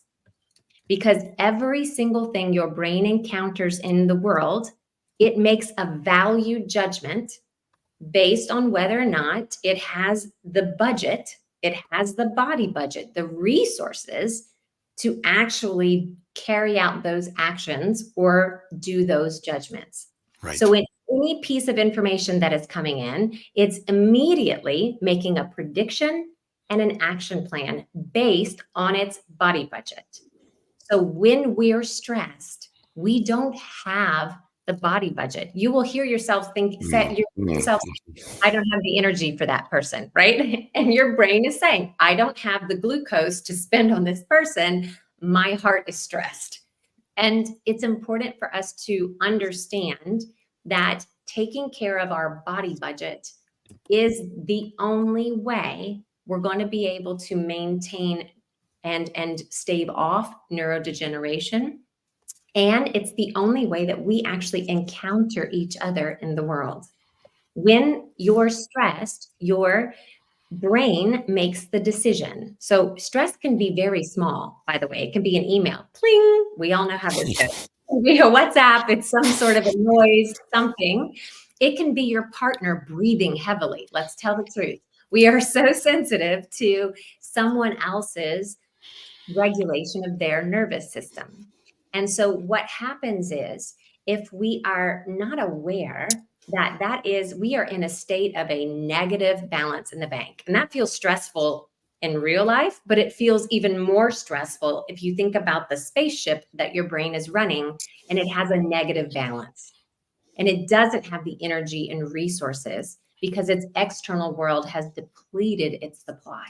Because every single thing your brain encounters in the world, it makes a value judgment based on whether or not it has the budget, it has the body budget, the resources to actually carry out those actions or do those judgments. Right. So in any piece of information that is coming in, it's immediately making a prediction and an action plan based on its body budget. So when we're stressed, we don't have the body budget. You will hear yourself think, I don't have the energy for that person, right? And your brain is saying, I don't have the glucose to spend on this person. My heart is stressed. And it's important for us to understand that taking care of our body budget is the only way we're going to be able to maintain and stave off neurodegeneration. And it's the only way that we actually encounter each other in the world. When you're stressed, your brain makes the decision. So stress can be very small, by the way. It can be an email. Pling. We all know how this goes. WhatsApp, it's some sort of a noise, something. It can be your partner breathing heavily. Let's tell the truth. We are so sensitive to someone else's regulation of their nervous system. And so what happens is, if we are not aware that we are in a state of a negative balance in the bank, and that feels stressful in real life, but it feels even more stressful if you think about the spaceship that your brain is running and it has a negative balance and it doesn't have the energy and resources because its external world has depleted its supply.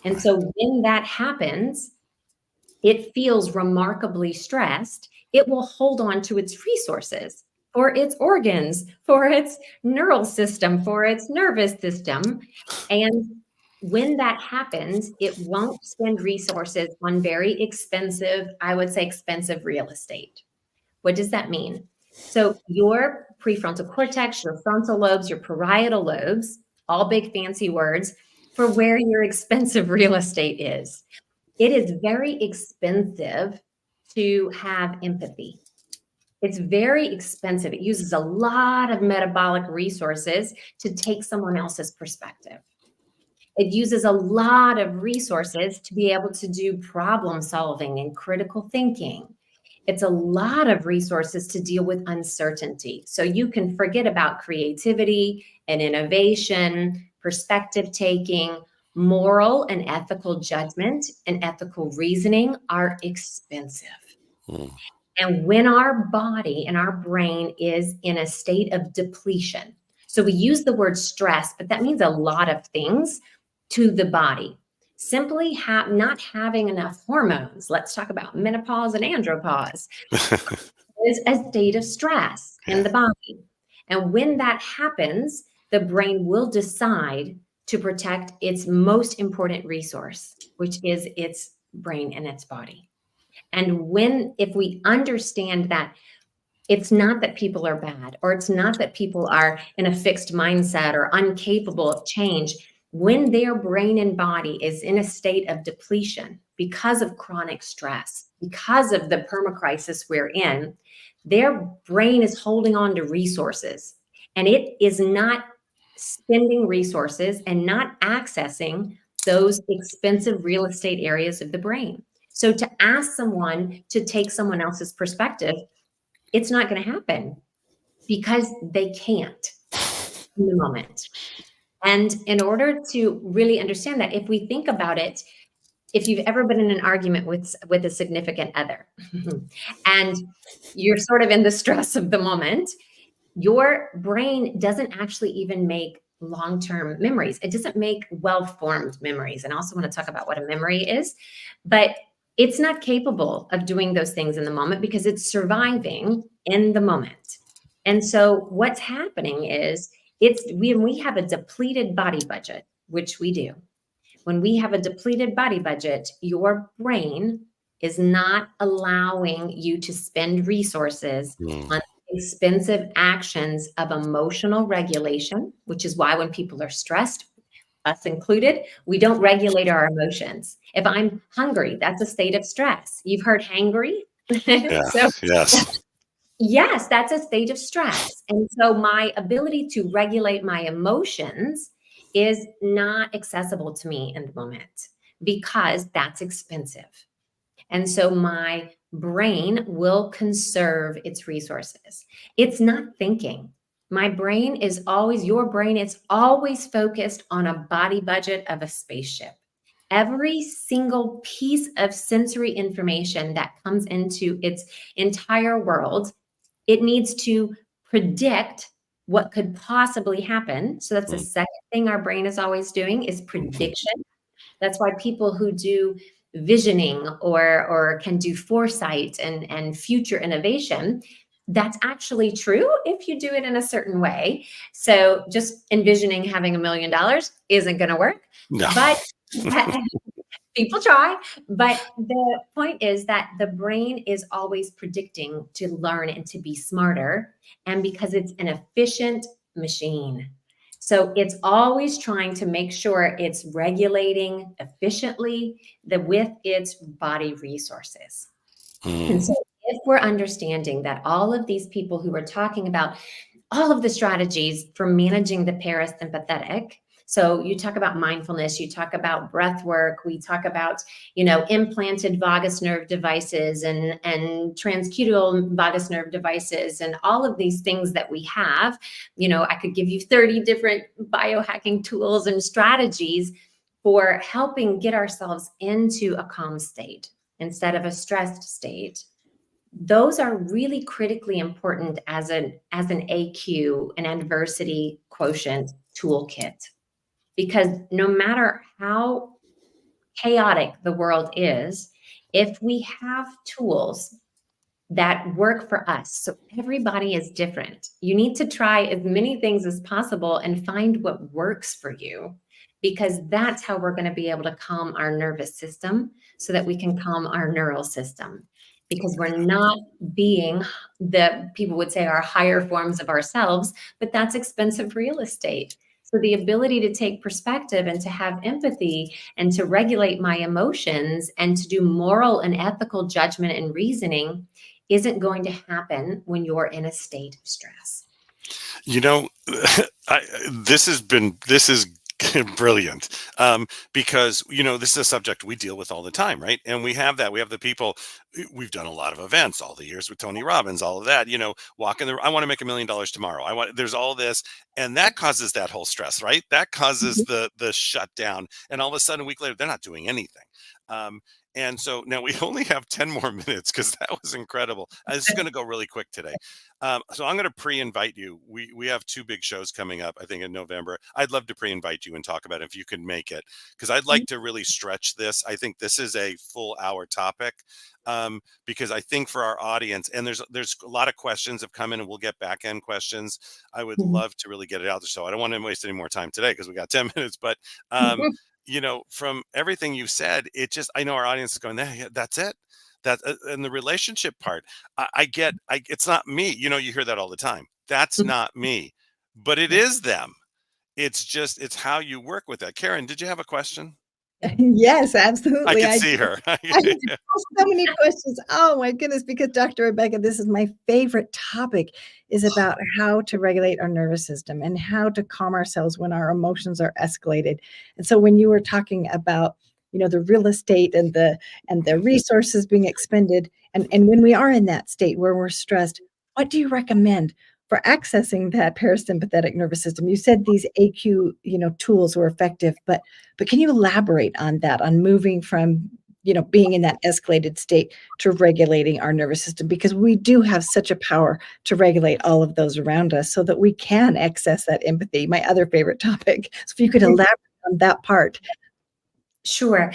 And so when that happens, it feels remarkably stressed. It will hold on to its resources for its organs, for its neural system, for its nervous system. And when that happens, it won't spend resources on very expensive, I would say expensive real estate. What does that mean? So your prefrontal cortex, your frontal lobes, your parietal lobes, all big fancy words for where your expensive real estate is. It is very expensive to have empathy. It's very expensive. It uses a lot of metabolic resources to take someone else's perspective. It uses a lot of resources to be able to do problem solving and critical thinking. It's a lot of resources to deal with uncertainty. So you can forget about creativity and innovation, perspective taking, moral and ethical judgment and ethical reasoning are expensive. And when our body and our brain is in a state of depletion, so we use the word stress, but that means a lot of things to the body. Simply not having enough hormones, let's talk about menopause and andropause, is a state of stress in the body. And when that happens, the brain will decide to protect its most important resource, which is its brain and its body. And if we understand that it's not that people are bad, or it's not that people are in a fixed mindset or incapable of change, when their brain and body is in a state of depletion because of chronic stress, because of the permacrisis we're in, their brain is holding on to resources, and it is not spending resources and not accessing those expensive real estate areas of the brain. So to ask someone to take someone else's perspective, it's not going to happen because they can't in the moment. And in order to really understand that, if we think about it, if you've ever been in an argument with a significant other and you're sort of in the stress of the moment, your brain doesn't actually even make long-term memories. It doesn't make well-formed memories. And I also want to talk about what a memory is, but it's not capable of doing those things in the moment because it's surviving in the moment. And so what's happening is when we have a depleted body budget, which we do, when we have a depleted body budget, your brain is not allowing you to spend resources on expensive actions of emotional regulation, which is why when people are stressed, us included, we don't regulate our emotions. If I'm hungry, that's a state of stress. You've heard hangry? Yeah, yes. Yes, that's a state of stress. And so my ability to regulate my emotions is not accessible to me in the moment because that's expensive. And so my brain will conserve its resources. It's not thinking. My brain is always, your brain is always focused on a body budget of a spaceship. Every single piece of sensory information that comes into its entire world, it needs to predict what could possibly happen. So that's the second thing our brain is always doing is prediction. That's why people who do visioning or can do foresight and future innovation, that's actually true if you do it in a certain way. So just envisioning having $1 million isn't going to work. No. But people try. But the point is that the brain is always predicting to learn and to be smarter, and because it's an efficient machine. So it's always trying to make sure it's regulating efficiently with its body resources. And so if we're understanding that all of these people who are talking about all of the strategies for managing the parasympathetic, so you talk about mindfulness, you talk about breath work, we talk about, implanted vagus nerve devices and transcutal vagus nerve devices and all of these things that we have. I could give you 30 different biohacking tools and strategies for helping get ourselves into a calm state instead of a stressed state. Those are really critically important as an AQ, an adversity quotient toolkit. Because no matter how chaotic the world is, if we have tools that work for us, so everybody is different, you need to try as many things as possible and find what works for you, because that's how we're going to be able to calm our nervous system so that we can calm our neural system. Because we're not being people would say, our higher forms of ourselves, but that's expensive real estate. So the ability to take perspective and to have empathy and to regulate my emotions and to do moral and ethical judgment and reasoning isn't going to happen when you're in a state of stress. This has Brilliant. Because, this is a subject we deal with all the time, right? And we have that. We have the people, we've done a lot of events all the years with Tony Robbins, all of that, walking I want to make $1 million tomorrow. There's all this. And that causes that whole stress, right? That causes the shutdown. And all of a sudden, a week later, they're not doing anything. And so now we only have 10 more minutes because that was incredible. This is going to go really quick today. So I'm going to pre-invite you. We have 2 big shows coming up, I think in November. I'd love to pre-invite you and talk about it if you can make it, because I'd like to really stretch this. I think this is a full hour topic, because I think for our audience, and there's a lot of questions have come in, and we'll get back end questions. I would love to really get it out there. So I don't want to waste any more time today because we got 10 minutes, but from everything you said, I know our audience is going, yeah, that's it. That and the relationship part, I get, it's not me. You hear that all the time. That's not me, but it is them. It's how you work with that. Karen, did you have a question? Yes, I absolutely. could see her. I have so many questions. Oh my goodness, because Dr. Rebekah, this is my favorite topic, is about how to regulate our nervous system and how to calm ourselves when our emotions are escalated. And so when you were talking about, the real estate and the resources being expended, and when we are in that state where we're stressed, what do you recommend for accessing that parasympathetic nervous system? You said these AQ, tools were effective, but can you elaborate on that, on moving from, being in that escalated state to regulating our nervous system? Because we do have such a power to regulate all of those around us so that we can access that empathy, my other favorite topic. So if you could elaborate on that part. Sure.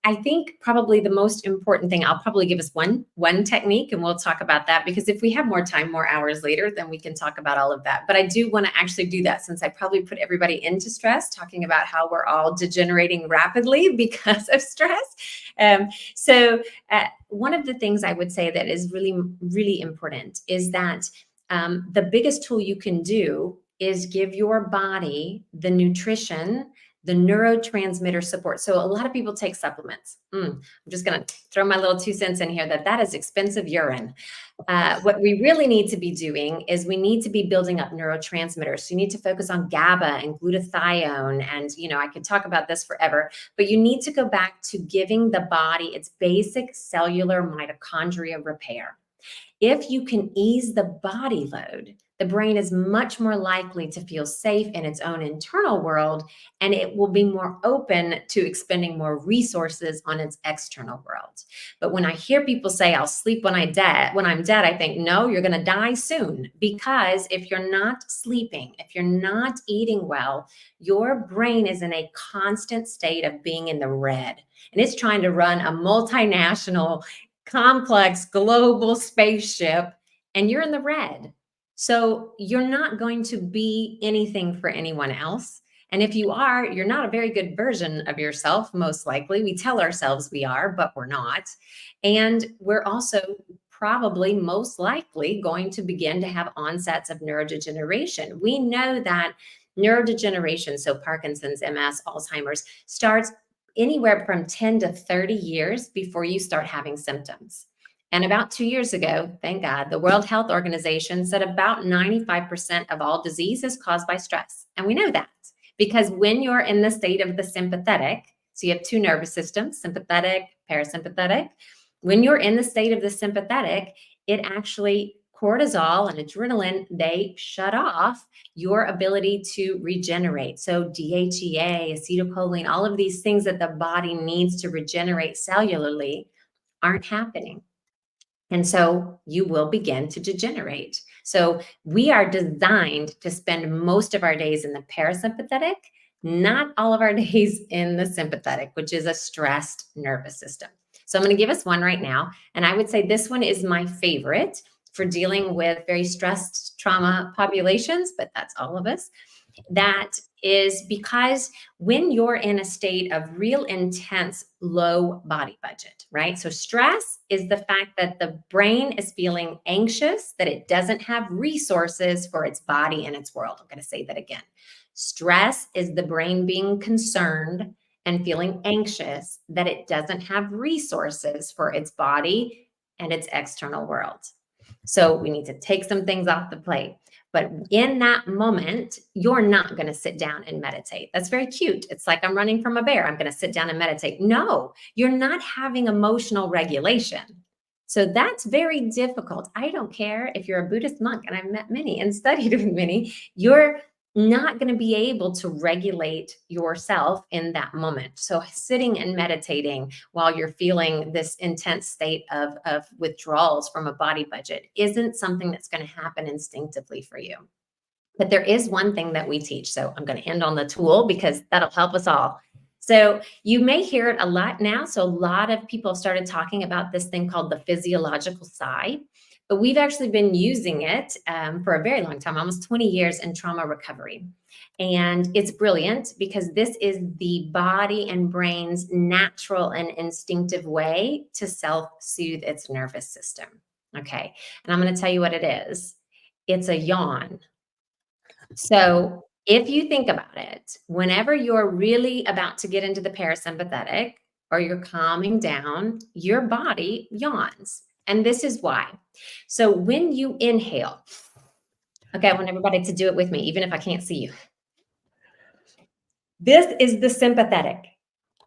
I think probably the most important thing, I'll probably give us one technique, and we'll talk about that, because if we have more time, more hours later, then we can talk about all of that. But I do want to actually do that, since I probably put everybody into stress, talking about how we're all degenerating rapidly because of stress. So one of the things I would say that is really, really important is that the biggest tool you can do is give your body the nutrition, the neurotransmitter support. So a lot of people take supplements. I'm just going to throw my little 2 cents in here that is expensive urine. What we really need to be doing is we need to be building up neurotransmitters. So you need to focus on GABA and glutathione. And, I could talk about this forever, but you need to go back to giving the body its basic cellular mitochondria repair. If you can ease the body load, the brain is much more likely to feel safe in its own internal world, and it will be more open to expending more resources on its external world. But when I hear people say, I'll sleep when I'm dead, I think, no, you're going to die soon. Because if you're not sleeping, if you're not eating well, your brain is in a constant state of being in the red. And it's trying to run a multinational, complex, global spaceship, and you're in the red. So you're not going to be anything for anyone else. And if you are, you're not a very good version of yourself, most likely. We tell ourselves we are, but we're not. And we're also probably most likely going to begin to have onsets of neurodegeneration. We know that neurodegeneration, so Parkinson's, MS, Alzheimer's, starts anywhere from 10 to 30 years before you start having symptoms. And about 2 years ago, thank God, the World Health Organization said about 95% of all disease is caused by stress. And we know that because when you're in the state of the sympathetic, so you have 2 nervous systems, sympathetic, parasympathetic. When you're in the state of the sympathetic, it actually, cortisol and adrenaline, they shut off your ability to regenerate. So DHEA, acetylcholine, all of these things that the body needs to regenerate cellularly aren't happening. And so you will begin to degenerate. So we are designed to spend most of our days in the parasympathetic, not all of our days in the sympathetic, which is a stressed nervous system. So I'm going to give us one right now. And I would say this one is my favorite for dealing with very stressed trauma populations, but that's all of us. That is because when you're in a state of real intense low body budget, right? So stress is the fact that the brain is feeling anxious, that it doesn't have resources for its body and its world. I'm going to say that again. Stress is the brain being concerned and feeling anxious that it doesn't have resources for its body and its external world. So we need to take some things off the plate. But in that moment, you're not going to sit down and meditate. That's very cute. It's like I'm running from a bear. I'm going to sit down and meditate. No, you're not having emotional regulation. So that's very difficult. I don't care if you're a Buddhist monk, and I've met many and studied with many, you're not going to be able to regulate yourself in that moment. So sitting and meditating while you're feeling this intense state of withdrawals from a body budget isn't something that's going to happen instinctively for you. But there is one thing that we teach. So I'm going to end on the tool because that'll help us all. So you may hear it a lot now. So a lot of people started talking about this thing called the physiological sigh. But we've actually been using it for a very long time, almost 20 years in trauma recovery. And it's brilliant because this is the body and brain's natural and instinctive way to self-soothe its nervous system. Okay. And I'm going to tell you what it is. It's a yawn. So if you think about it, whenever you're really about to get into the parasympathetic or you're calming down, your body yawns. And this is why. So when you inhale, okay, I want everybody to do it with me, even if I can't see you. This is the sympathetic.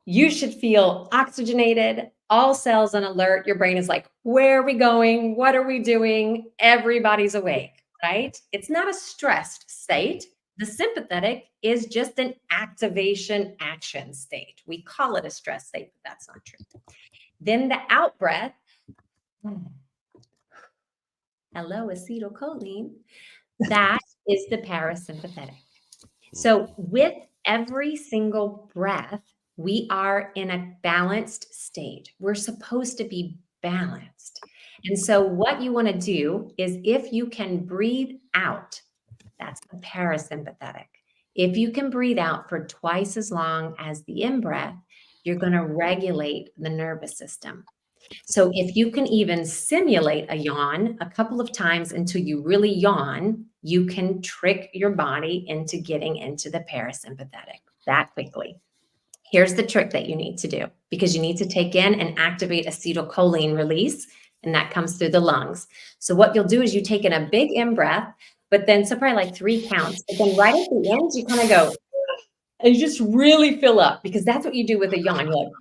You should feel oxygenated, all cells on alert. Your brain is like, where are we going? What are we doing? Everybody's awake, right? It's not a stressed state. The sympathetic is just an activation action state. We call it a stress state, but that's not true. Then the out breath, hello, acetylcholine. That is the parasympathetic. So with every single breath, we are in a balanced state. We're supposed to be balanced. And so what you want to do is if you can breathe out, that's the parasympathetic. If you can breathe out for twice as long as the in-breath, you're going to regulate the nervous system. So if you can even simulate a yawn a couple of times until you really yawn, you can trick your body into getting into the parasympathetic that quickly. Here's the trick that you need to do, because you need to take in and activate acetylcholine release, and that comes through the lungs. So what you'll do is you take in a big in-breath, but then so probably like 3 counts. But then right at the end, you kind of go, and you just really fill up, because that's what you do with a yawn. You're like,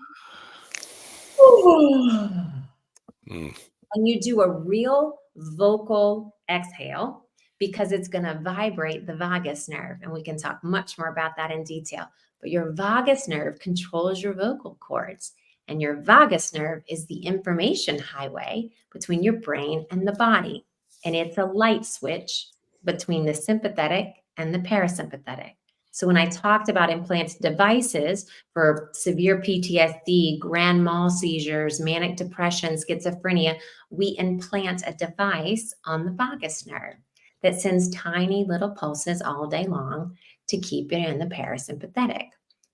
and you do a real vocal exhale, because it's going to vibrate the vagus nerve. And we can talk much more about that in detail. But your vagus nerve controls your vocal cords. And your vagus nerve is the information highway between your brain and the body. And it's a light switch between the sympathetic and the parasympathetic. So when I talked about implanted devices for severe PTSD, grand mal seizures, manic depression, schizophrenia, we implant a device on the vagus nerve that sends tiny little pulses all day long to keep it in the parasympathetic.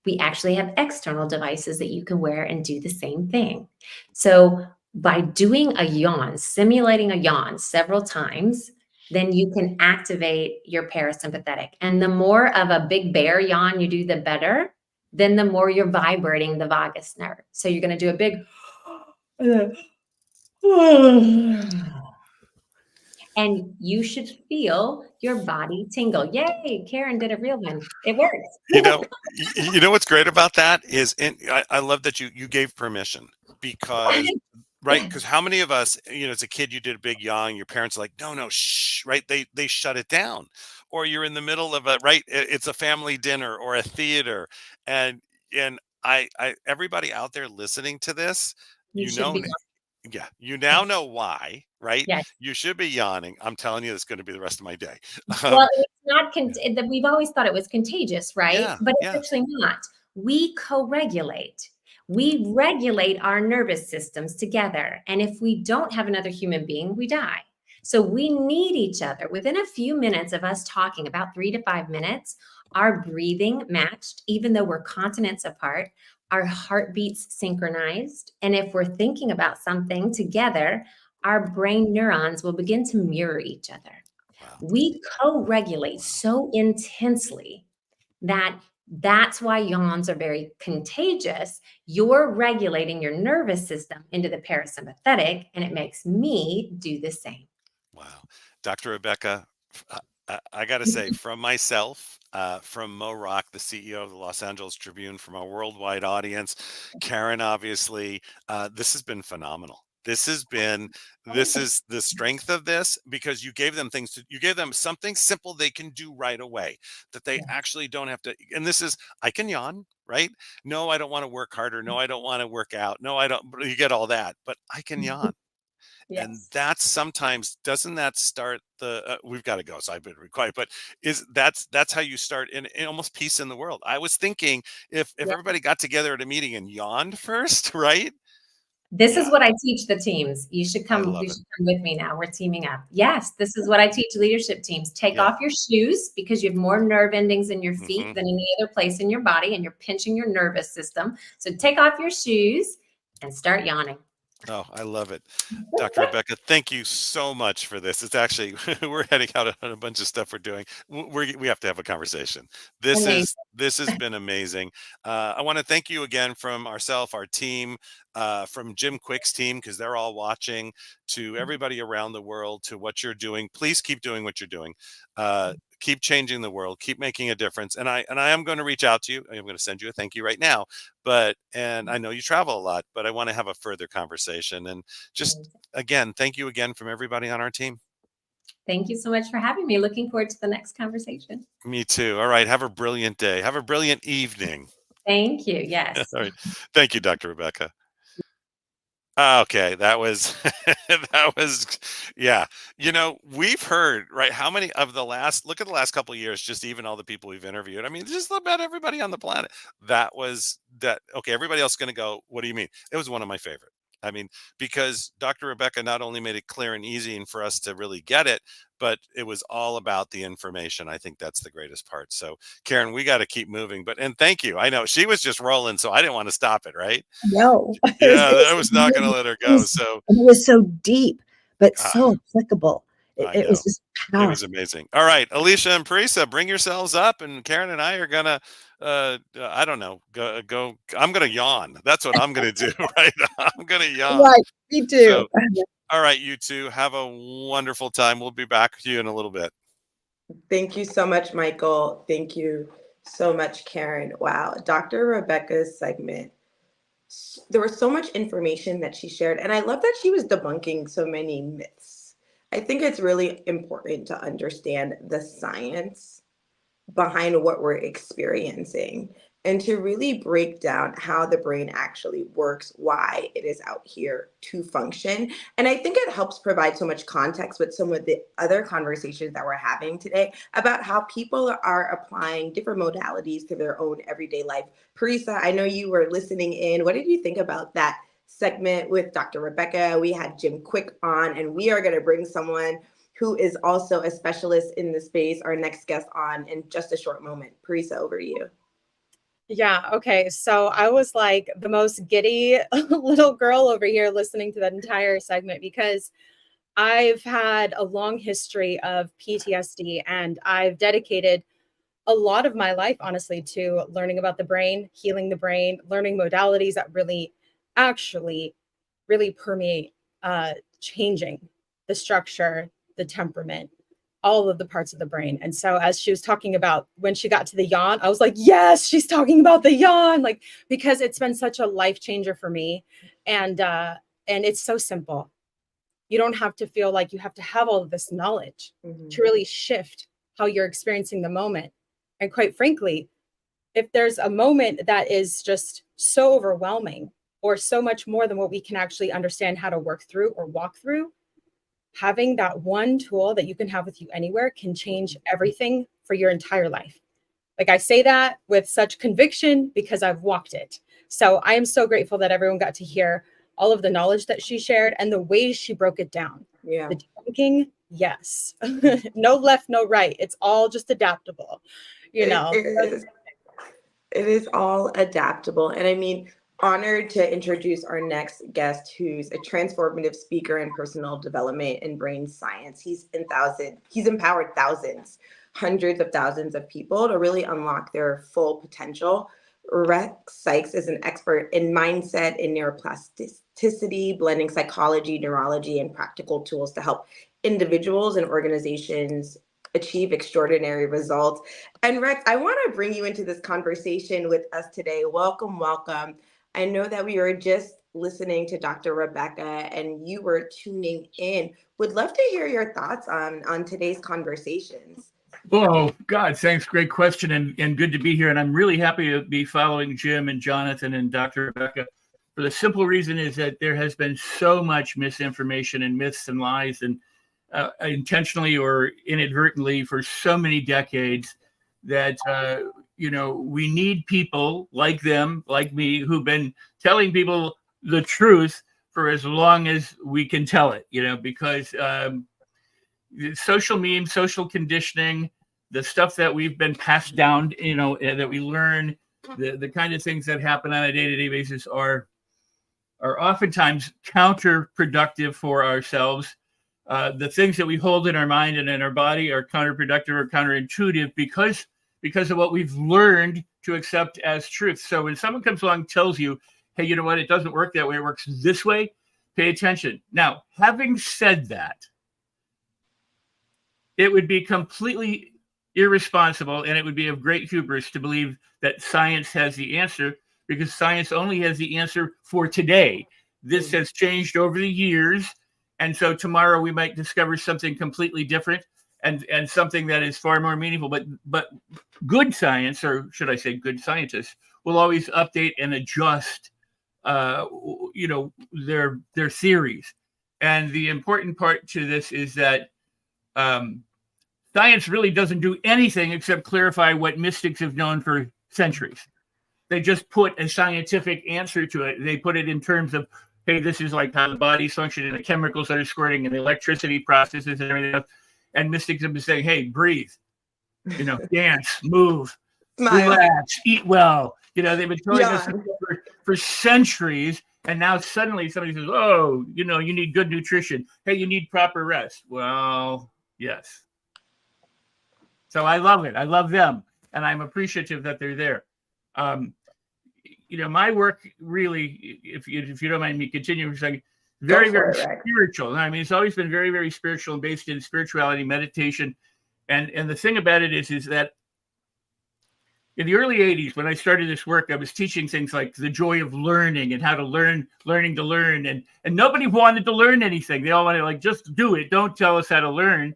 We actually have external devices that you can wear and do the same thing. So by doing a yawn, simulating a yawn several times, then you can activate your parasympathetic. And the more of a big bear yawn you do, the better. Then the more you're vibrating the vagus nerve. So you're going to do a big, and you should feel your body tingle. Yay, Karen did a real one. It works. You know what's great about that is, I love that you gave permission, because right, because how many of us, as a kid, you did a big yawn, your parents are like, no, shh, right? They shut it down. Or you're in the middle of it's a family dinner or a theater, and I everybody out there listening to this, You should be. yeah, you now know why, right? Yes. You should be yawning. I'm telling you, it's going to be the rest of my day. Well, it's not, we've always thought it was contagious, right? Yeah, But it's actually not. We co-regulate. We regulate our nervous systems together. And if we don't have another human being, we die. So we need each other. Within a few minutes of us talking, about 3 to 5 minutes, our breathing matched, even though we're continents apart, our heartbeats synchronized. And if we're thinking about something together, our brain neurons will begin to mirror each other. Wow. We co-regulate so intensely that's why yawns are very contagious. You're regulating your nervous system into the parasympathetic, and it makes me do the same. Wow. Dr. Rebekah, I got to say, from myself, from Mo Rock, the CEO of the Los Angeles Tribune, from our worldwide audience, Karen, obviously, this has been phenomenal. This is the strength of this, because you gave them you gave them something simple they can do right away, that they actually don't have to. And this is, I can yawn, right? No, I don't want to work harder. No, I don't want to work out. No, I don't. You get all that, but I can yawn. And Yes. that's sometimes, doesn't that start the we've got to go, so I've been required, but that's how you start in almost peace in the world. I was thinking, if Yeah. everybody got together at a meeting and yawned first, right? This is Yeah, what I teach the teams. You should I come, love you it. should come with me now. We're teaming up. Yes, this is what I teach leadership teams. Take Yeah. off your shoes because you have more nerve endings in your feet Hmm. than any other place in your body, and you're pinching your nervous system. So take off your shoes and start yawning. Oh, I love it. Dr. Rebekah, thank you so much for this. It's actually, we're heading out on a bunch of stuff we're doing. We have to have a conversation. Amazing. This has been amazing. I want to thank you again from ourselves, our team, from Jim Kwik's team, because they're all watching, to everybody around the world, to what you're doing. Please keep doing what you're doing. Keep changing the world. Keep making a difference. And I am going to reach out to you. I'm going to send you a thank you right now. And I know you travel a lot, but I want to have a further conversation. And just again, thank you again from everybody on our team. Thank you so much for having me. Looking forward to the next conversation. Me too. All right. Have a brilliant day. Have a brilliant evening. Thank you. Yes. All right. Thank you, Dr. Rebekah. Okay, that was that was, yeah. We've heard, right, how many of the last, look at the last couple of years, just even all the people we've interviewed. I mean, just about everybody on the planet. Okay, everybody else is going to go, what do you mean? It was one of my favorite. I mean, because Dr. Rebekah not only made it clear and easy and for us to really get it, but it was all about the information. I think that's the greatest part. So, Karen, we got to keep moving. And thank you. I know she was just rolling, so I didn't want to stop it, right? No, Yeah, I was not going to let her go. it was so deep, but Ah, so applicable. I It was know. just It was powerful. amazing. All right, Alicia and Parisa, bring yourselves up, and Karen and I are gonna, I don't know, go. I'm gonna yawn. That's what I'm gonna do, right? I'm gonna yawn. Right, me too. So, all right, you two, have a wonderful time. We'll be back with you in a little bit. Thank you so much, Michael. Thank you so much, Karen. Wow, Dr. Rebekah's segment. There was so much information that she shared, and I love that she was debunking so many myths. I think it's really important to understand the science behind what we're experiencing and to really break down how the brain actually works, why it is out here to function. And I think it helps provide so much context with some of the other conversations that we're having today about how people are applying different modalities to their own everyday life. Parisa, I know you were listening in. What did you think about that segment with Dr. Rebekah? We had Jim Kwik on, and we are going to bring someone who is also a specialist in the space, our next guest, on in just a short moment. Parisa, over to you. Yeah. Okay. So I was like the most giddy little girl over here listening to that entire segment because I've had a long history of PTSD and I've dedicated a lot of my life, honestly, to learning about the brain, healing the brain, learning modalities that actually really permeate changing the structure, the temperament, all of the parts of the brain. And so as she was talking about when she got to the yawn, I was like, yes, she's talking about the yawn, like, because it's been such a life changer for me. And it's so simple. You don't have to feel like you have to have all of this knowledge to really shift how you're experiencing the moment. And quite frankly, if there's a moment that is just so overwhelming or so much more than what we can actually understand how to work through or walk through, having that one tool that you can have with you anywhere can change everything for your entire life. Like I say that with such conviction because I've walked it. So I am so grateful that everyone got to hear all of the knowledge that she shared and the ways she broke it down. Yeah. The debunking, yes. No left, no right. It's all just adaptable, you know. It is all adaptable. And I mean, honored to introduce our next guest, who's a transformative speaker in personal development and brain science. He's empowered thousands, hundreds of thousands of people to really unlock their full potential. Sikes is an expert in mindset and neuroplasticity, blending psychology, neurology, and practical tools to help individuals and organizations achieve extraordinary results. And Rex, I want to bring you into this conversation with us today. Welcome, welcome. I know that we were just listening to Dr. Rebekah and you were tuning in. Would love to hear your thoughts on today's conversations. Oh, God, thanks. Great question and good to be here. And I'm really happy to be following Jim and Jonathan and Dr. Rebekah for the simple reason is that there has been so much misinformation and myths and lies and intentionally or inadvertently for so many decades that, we need people like them, like me, who've been telling people the truth for as long as we can tell it, because social memes, social conditioning, the stuff that we've been passed down, that we learn, the kind of things that happen on a day-to-day basis are oftentimes counterproductive for ourselves. The things that we hold in our mind and in our body are counterproductive or counterintuitive because of what we've learned to accept as truth. So when someone comes along and tells you, hey, you know what, it doesn't work that way, it works this way, pay attention. Now, having said that, it would be completely irresponsible and it would be of great hubris to believe that science has the answer, because science only has the answer for today. This has changed over the years. And so tomorrow we might discover something completely different and something that is far more meaningful. But good science, or should I say good scientists, will always update and adjust their theories. And the important part to this is that science really doesn't do anything except clarify what mystics have known for centuries. They just put a scientific answer to it. They put it in terms of, hey, this is like how the body's functioning and the chemicals that are squirting and the electricity processes and everything else. And mystics have been saying, hey, breathe, dance, move, relax, eat well. They've been telling us for centuries. And now suddenly somebody says, oh, you need good nutrition. Hey, you need proper rest. Well, yes. So I love it. I love them. And I'm appreciative that they're there. My work really, if you don't mind me continuing for a second, very spiritual. I mean, it's always been very, very spiritual and based in spirituality, meditation. And the thing about it is that in the early 80s, when I started this work, I was teaching things like the joy of learning and how to learning to learn. And nobody wanted to learn anything. They all wanted just do it. Don't tell us how to learn.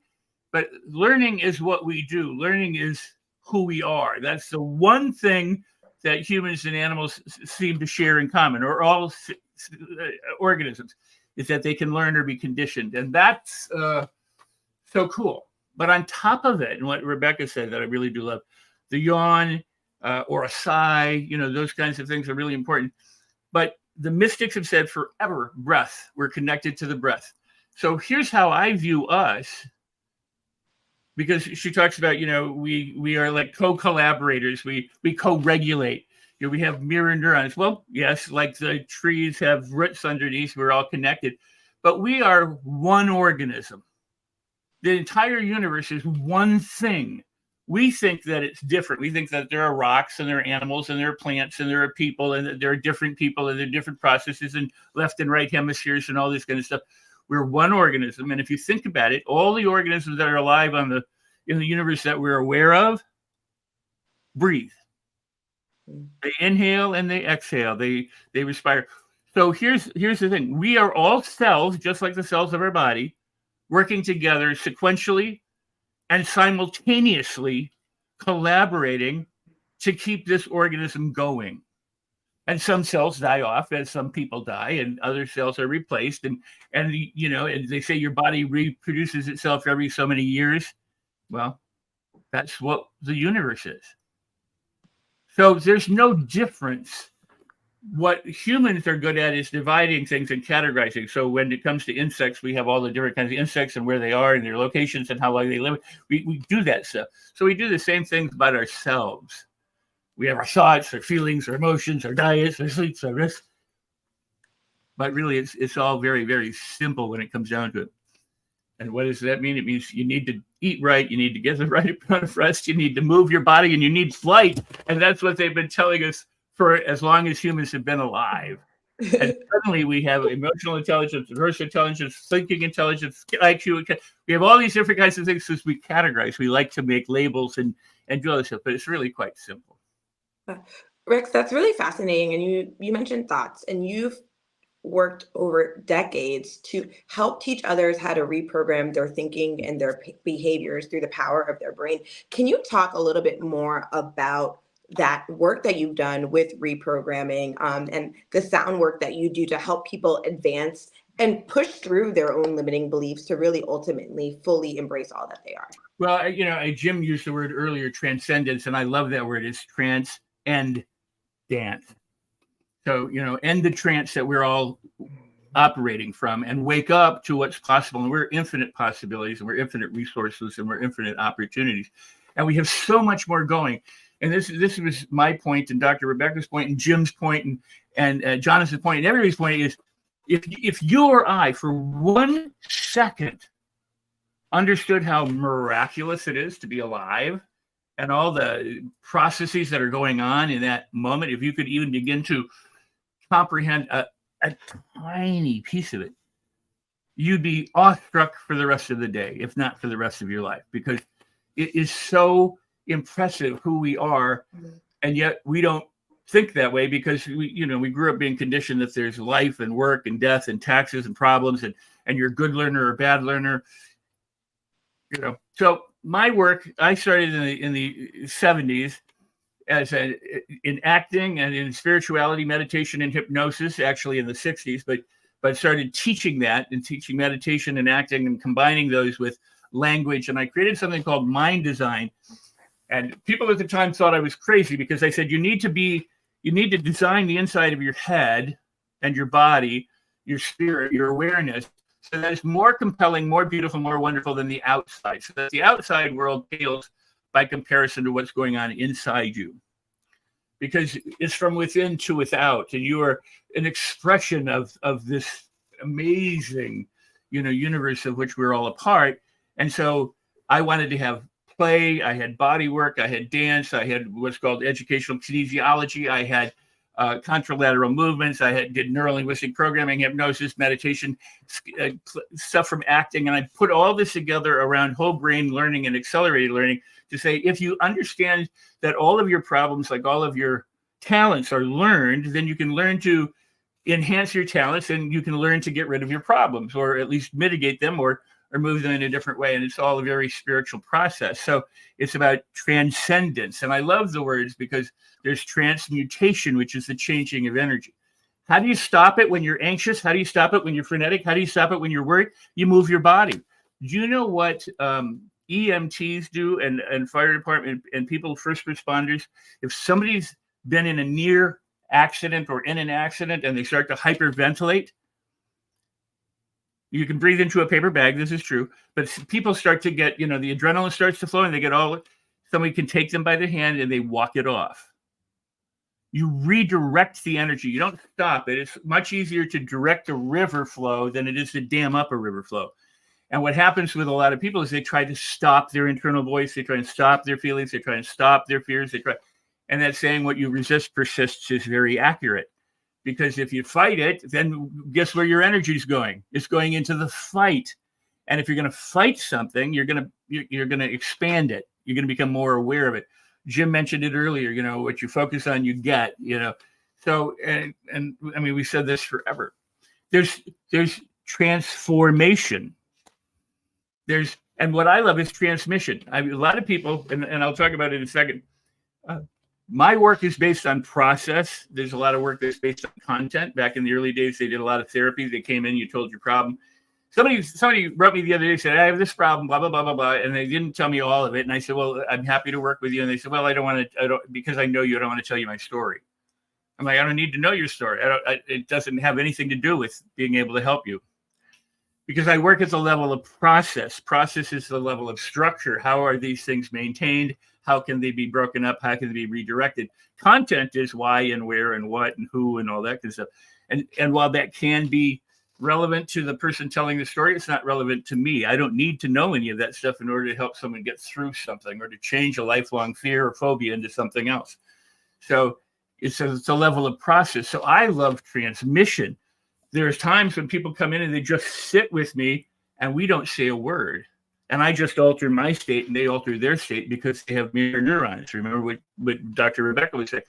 But learning is what we do. Learning is who we are. That's the one thing that humans and animals seem to share in common, or all organisms, is that they can learn or be conditioned. And that's so cool. But on top of it, and what Rebekah said that I really do love, the yawn or a sigh, those kinds of things are really important. But the mystics have said forever, breath, we're connected to the breath. So here's how I view us, because she talks about, we are like co-collaborators, we co-regulate, we have mirror neurons. Well, yes, like the trees have roots underneath, we're all connected, but we are one organism. The entire universe is one thing. We think that it's different. We think that there are rocks and there are animals and there are plants and there are people and that there are different people and there are different processes and left and right hemispheres and all this kind of stuff. We're one organism. And if you think about it, all the organisms that are alive in the universe that we're aware of breathe. They inhale and they exhale. They respire. So here's the thing. We are all cells, just like the cells of our body, working together sequentially and simultaneously collaborating to keep this organism going. And some cells die off as some people die, and other cells are replaced. And they say your body reproduces itself every so many years. Well, that's what the universe is. So there's no difference. What humans are good at is dividing things and categorizing. So when it comes to insects, we have all the different kinds of insects and where they are and their locations and how long they live. We do that stuff. So we do the same things about ourselves. We have our thoughts, our feelings, our emotions, our diets, our sleeps, our rest. But really, it's all very, very simple when it comes down to it. And what does that mean? It means you need to eat right, you need to get the right amount of rest, you need to move your body, and you need flight. And that's what they've been telling us for as long as humans have been alive. And suddenly we have emotional intelligence, diverse intelligence, thinking intelligence, IQ. We have all these different kinds of things because we categorize. We like to make labels and do other stuff, but it's really quite simple. Rex, that's really fascinating. And you mentioned thoughts, and you've worked over decades to help teach others how to reprogram their thinking and their behaviors through the power of their brain. Can you talk a little bit more about that work that you've done with reprogramming and the sound work that you do to help people advance and push through their own limiting beliefs to really ultimately fully embrace all that they are? Well, Jim used the word earlier, transcendence, and I love that word. It's trance and dance. So, end the trance that we're all operating from and wake up to what's possible. And we're infinite possibilities, and we're infinite resources, and we're infinite opportunities. And we have so much more going. And this was my point, and Dr. Rebekah's point, and Jim's point, and Jonathan's point, and everybody's point is, if you or I, for 1 second, understood how miraculous it is to be alive, and all the processes that are going on in that moment, if you could even begin to comprehend a tiny piece of it, you'd be awestruck for the rest of the day, if not for the rest of your life, because it is so impressive who we are, and yet we don't think that way because we grew up being conditioned that there's life and work and death and taxes and problems, and you're a good learner or a bad learner. So my work, I started in the 70s in acting and in spirituality, meditation, and hypnosis, actually in the 60s, but started teaching that and teaching meditation and acting and combining those with language. And I created something called mind design. And people at the time thought I was crazy because I said, you need to design the inside of your head and your body, your spirit, your awareness, so that it's more compelling, more beautiful, more wonderful than the outside. So that the outside world pales by comparison to what's going on inside you. Because it's from within to without, and you are an expression of this amazing, universe of which we're all a part. And so I wanted to have play, I had body work, I had dance, I had what's called educational kinesiology, I had contralateral movements, did neurolinguistic programming, hypnosis, meditation, stuff from acting, and I put all this together around whole brain learning and accelerated learning to say, if you understand that all of your problems, like all of your talents, are learned, then you can learn to enhance your talents, and you can learn to get rid of your problems, or at least mitigate them, or move them in a different way. And it's all a very spiritual process. So it's about transcendence. And I love the words because there's transmutation, which is the changing of energy. How do you stop it when you're anxious? How do you stop it when you're frenetic? How do you stop it when you're worried? You move your body. Do you know what EMTs do, and fire department and people, first responders? If somebody's been in a near accident or in an accident and they start to hyperventilate, you can breathe into a paper bag. This is true. But people start to get, the adrenaline starts to flow, and they get somebody can take them by the hand and they walk it off. You redirect the energy. You don't stop it. It's much easier to direct a river flow than it is to dam up a river flow. And what happens with a lot of people is they try to stop their internal voice. They try and stop their feelings. They try and stop their fears. And that saying, what you resist persists, is very accurate. Because if you fight it, then guess where your energy is going? It's going into the fight. And if you're going to fight something, you're going to expand it. You're going to become more aware of it. Jim mentioned it earlier. What you focus on, you get. So and I mean, we said this forever. There's transformation. And what I love is transmission. A lot of people, and I'll talk about it in a second. My work is based on process. There's a lot of work that's based on content. Back in the early days, they did a lot of therapy. They came in, you told your problem. Somebody wrote me the other day, said, I have this problem, blah, blah, blah, blah, blah. And they didn't tell me all of it. And I said, well, I'm happy to work with you. And they said, well, because I know you, I don't want to tell you my story. I'm like, I don't need to know your story. It doesn't have anything to do with being able to help you. Because I work at the level of process. Process is the level of structure. How are these things maintained? How can they be broken up? How can they be redirected? Content is why and where and what and who and all that kind of stuff. And while that can be relevant to the person telling the story, it's not relevant to me. I don't need to know any of that stuff in order to help someone get through something or to change a lifelong fear or phobia into something else. So It's a level of process. So I love transmission. There's times when people come in and they just sit with me and we don't say a word. And I just alter my state and they alter their state because they have mirror neurons. Remember what Dr. Rebekah would say.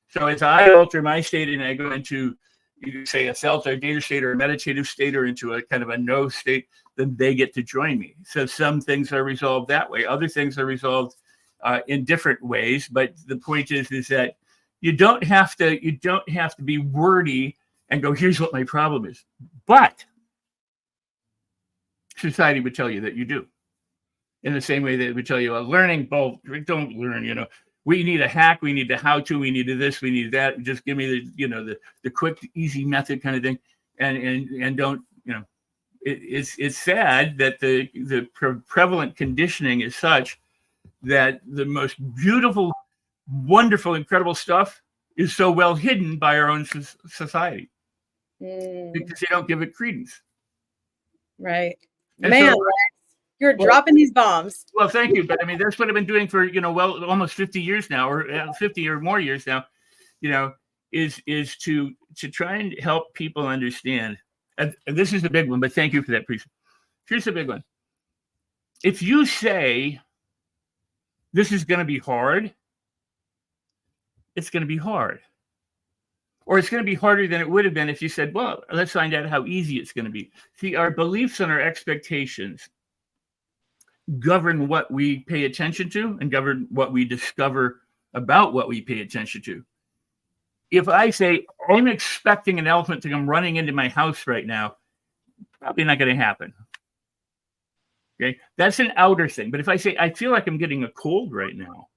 So as I alter my state and I go into, you say, a theta state or a meditative state or into a kind of a no state, then they get to join me. So some things are resolved that way. Other things are resolved in different ways. But the point is that you don't have to be wordy and go, here's what my problem is. But society would tell you that you do. In the same way that it would tell you, learning, don't learn, we need a hack, we need the how-to, we need this, we need that. Just give me the quick, easy method kind of thing. And don't, it's sad that the prevalent conditioning is such that the most beautiful, wonderful, incredible stuff is so well hidden by our own society because they don't give it credence. Right. And Man, so, you're dropping these bombs. Well, thank you. But I mean, that's what I've been doing for, almost 50 years now, or 50 or more years now, is to try and help people understand. And this is the big one, but thank you for that, Priest. Here's the big one. If you say, this is going to be hard, it's going to be hard. Or it's going to be harder than it would have been if you said, well, let's find out how easy it's going to be. See, our beliefs and our expectations govern what we pay attention to and govern what we discover about what we pay attention to. If I say, I'm expecting an elephant to come running into my house right now, probably not going to happen. Okay, that's an outer thing. But if I say, I feel like I'm getting a cold right now,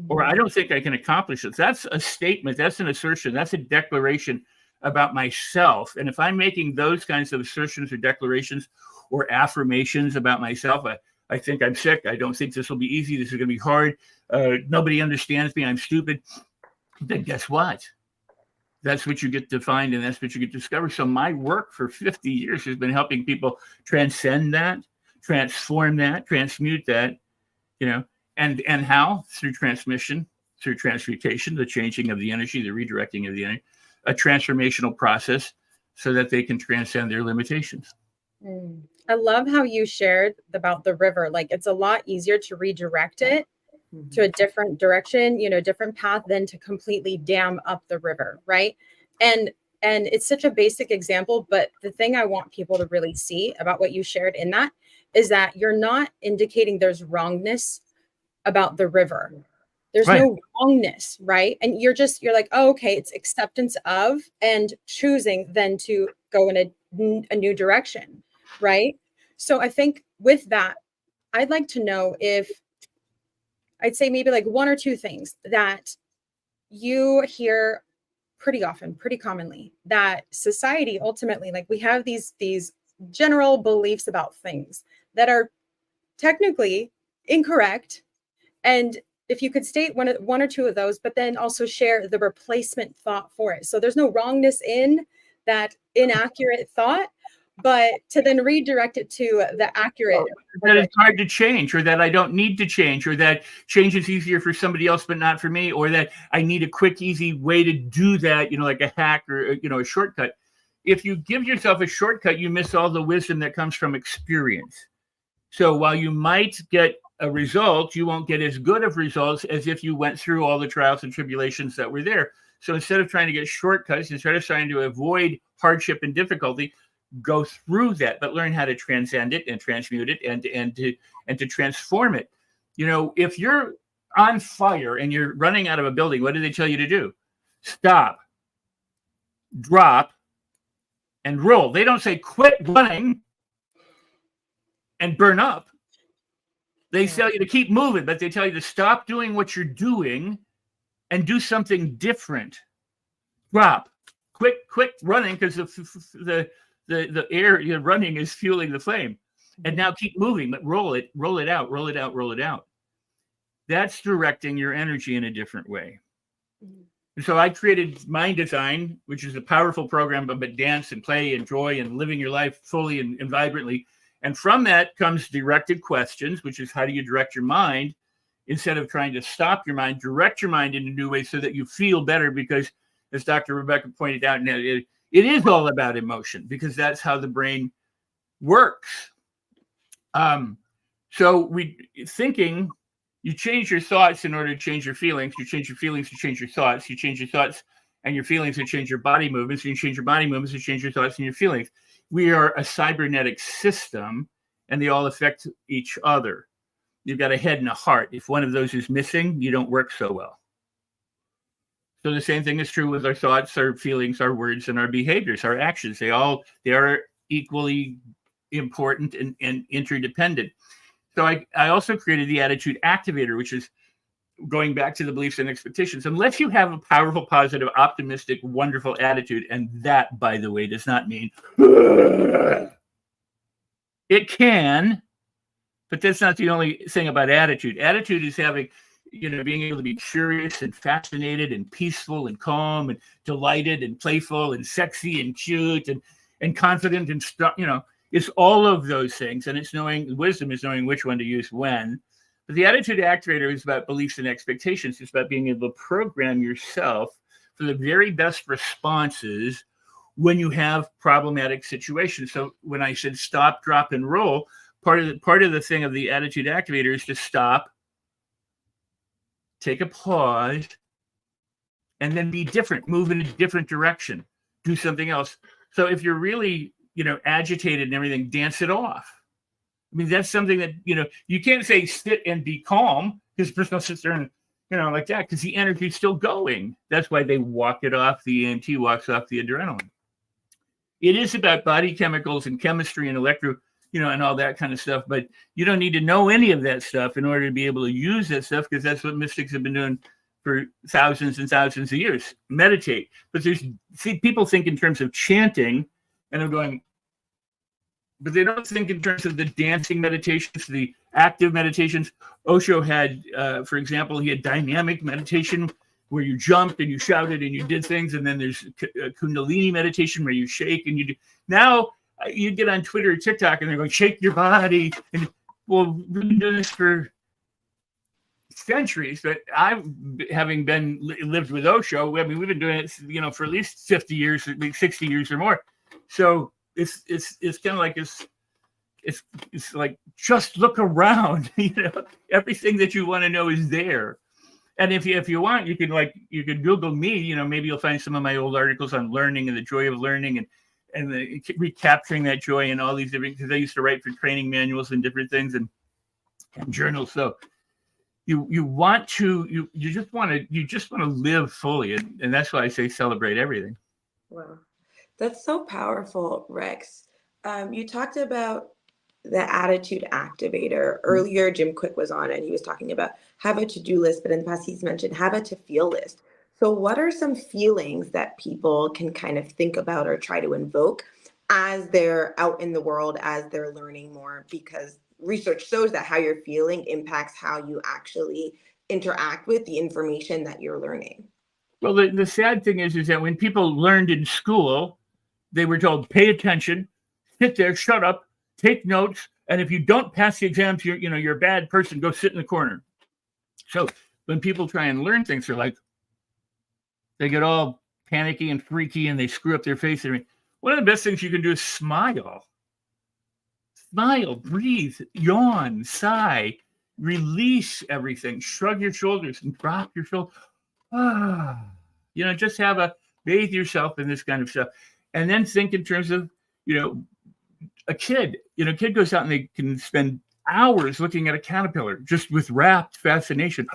or I don't think I can accomplish it, that's a statement, that's an assertion, that's a declaration about myself. And if I'm making those kinds of assertions or declarations or affirmations about myself, I think I'm sick, I don't think this will be easy, this is going to be hard, nobody understands me, I'm stupid, then guess what? That's what you get to find and that's what you get to discover. So my work for 50 years has been helping people transcend that, transform that, transmute that, and how? Through transmission, through transmutation, the changing of the energy, the redirecting of the energy, a transformational process so that they can transcend their limitations. I love how you shared about the river. Like, it's a lot easier to redirect it to a different direction, different path than to completely dam up the river, right? And it's such a basic example, but the thing I want people to really see about what you shared in that is that you're not indicating there's wrongness about the river. There's no wrongness, right? And you're like, oh, okay, it's acceptance of and choosing then to go in a new direction, right? So I think with that, I'd like to know if I'd say maybe like one or two things that you hear pretty often, pretty commonly, that society ultimately, like we have these general beliefs about things that are technically incorrect. And if you could state one or two of those, but then also share the replacement thought for it. So there's no wrongness in that inaccurate thought, but to then redirect it to the accurate. That it's hard to change, or that I don't need to change, or that change is easier for somebody else, but not for me, or that I need a quick, easy way to do that, like a hack or, a shortcut. If you give yourself a shortcut, you miss all the wisdom that comes from experience. So while you might get a result, you won't get as good of results as if you went through all the trials and tribulations that were there. So instead of trying to get shortcuts, instead of trying to avoid hardship and difficulty, go through that, but learn how to transcend it and transmute it and to transform it. If you're on fire and you're running out of a building, what do they tell you to do? Stop, drop, and roll. They don't say quit running and burn up. They tell you to keep moving, but they tell you to stop doing what you're doing and do something different. Drop, quit running, because the air you're running is fueling the flame. And now keep moving, but roll it out, roll it out, roll it out. That's directing your energy in a different way. And so I created Mind Design, which is a powerful program about dance and play and joy and living your life fully and vibrantly. And from that comes directed questions, which is how do you direct your mind? instead of trying to stop your mind, direct your mind in a new way so that you feel better. Because as Dr. Rebekah pointed out, it is all about emotion, because that's how the brain works. So thinking, you change your thoughts in order to change your feelings. You change your feelings to change your thoughts. You change your thoughts and your feelings to change your body movements. You change your body movements to change your thoughts and your feelings. We are a cybernetic system, and they all affect each other. You've got a head and a heart. If one of those is missing, you don't work so well. So the same thing is true with our thoughts, our feelings, our words, and our behaviors, our actions. They are equally important and interdependent. So I also created the attitude activator, which is going back to the beliefs and expectations. Unless you have a powerful, positive, optimistic, wonderful attitude, and that, by the way, does not mean it can, but that's not the only thing about attitude. Attitude is having, being able to be curious and fascinated and peaceful and calm and delighted and playful and sexy and cute and confident and it's all of those things. And wisdom is knowing which one to use when. But the attitude activator is about beliefs and expectations. It's about being able to program yourself for the very best responses when you have problematic situations. So when I said stop, drop, and roll, part of the thing of the attitude activator is to stop, take a pause, and then be different, move in a different direction, do something else. So if you're really, agitated and everything, dance it off. I mean, that's something that, you can't say sit and be calm, because the person sits there and, like that, because the energy's still going. That's why they walk it off. The EMT walks off the adrenaline. It is about body chemicals and chemistry and electro, and all that kind of stuff. But you don't need to know any of that stuff in order to be able to use that stuff, because that's what mystics have been doing for thousands and thousands of years. Meditate. But people think in terms of chanting, and I'm going, but they don't think in terms of the dancing meditations, the active meditations. Osho had, for example, he had dynamic meditation where you jumped and you shouted and you did things. And then there's Kundalini meditation where you shake and you do. Now you get on Twitter or TikTok and they're going, shake your body. And well, we've been doing this for centuries, but having lived with Osho, I mean, we've been doing it, for at least 50 years, 60 years or more. So it's kind of like it's like, just look around. Everything that you want to know is there. And if you want, you can Google me. Maybe you'll find some of my old articles on learning and the joy of learning and recapturing that joy and all these different. Because I used to write for training manuals and different things and journals. So you just want to live fully, and that's why I say celebrate everything. Wow. That's so powerful, Rex. You talked about the attitude activator. Earlier, Jim Kwik was on and he was talking about have a to-do list, but in the past he's mentioned have a to-feel list. So what are some feelings that people can kind of think about or try to invoke as they're out in the world, as they're learning more? Because research shows that how you're feeling impacts how you actually interact with the information that you're learning. Well, the sad thing is that when people learned in school, they were told, pay attention, sit there, shut up, take notes, and if you don't pass the exams, you're a bad person, go sit in the corner. So when people try and learn things, they get all panicky and freaky and they screw up their face. One of the best things you can do is smile. Smile, breathe, yawn, sigh, release everything, shrug your shoulders and drop your shoulders. Just bathe yourself in this kind of stuff. And then think in terms of, a kid. A kid goes out and they can spend hours looking at a caterpillar just with rapt fascination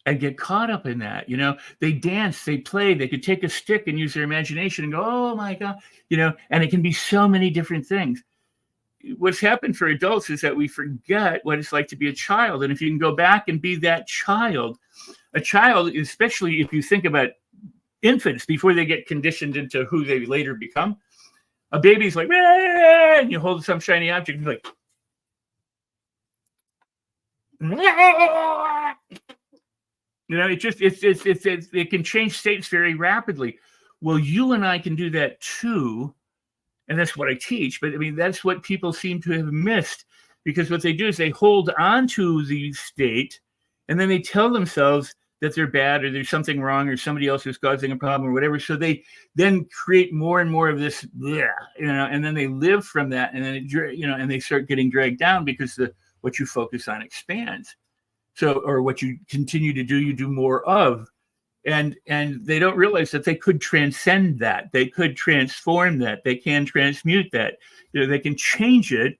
and get caught up in that. They dance, they play, they could take a stick and use their imagination and go, oh my God, and it can be so many different things. What's happened for adults is that we forget what it's like to be a child. And if you can go back and be that child, especially if you think about infants before they get conditioned into who they later become, a baby's like, and you hold some shiny object and like, it can change states very rapidly. Well, you and I can do that too. And that's what I teach. But I mean, that's what people seem to have missed. because what they do is they hold on to the state, and then they tell themselves that they're bad or there's something wrong or somebody else is causing a problem or whatever. So they then create more and more of this, and then they live from that, and then and they start getting dragged down because what you focus on expands. So, or what you continue to do, you do more of, and they don't realize that they could transcend that, they could transform that, they can transmute that, they can change it,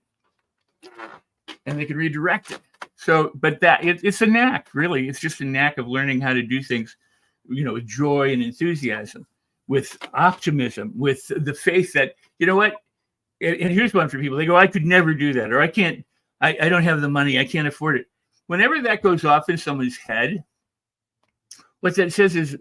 and they can redirect it. So, but it's a knack, really. It's just a knack of learning how to do things, with joy and enthusiasm, with optimism, with the faith that, what, and here's one for people. They go, I could never do that, or I can't, I don't have the money, I can't afford it. Whenever that goes off in someone's head, what that says is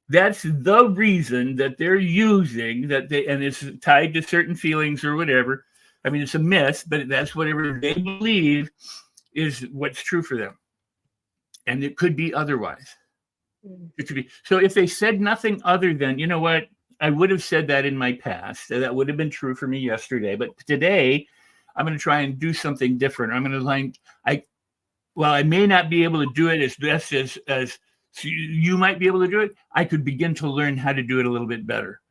that's the reason that they're using that, and it's tied to certain feelings or whatever. I mean, it's a myth, but that's whatever they believe is what's true for them. And it could be otherwise. It could be. So if they said nothing other than, you know what, I would have said that in my past. That would have been true for me yesterday. But today, I'm going to try and do something different. I'm going to while I may not be able to do it as best as you might be able to do it, I could begin to learn how to do it a little bit better.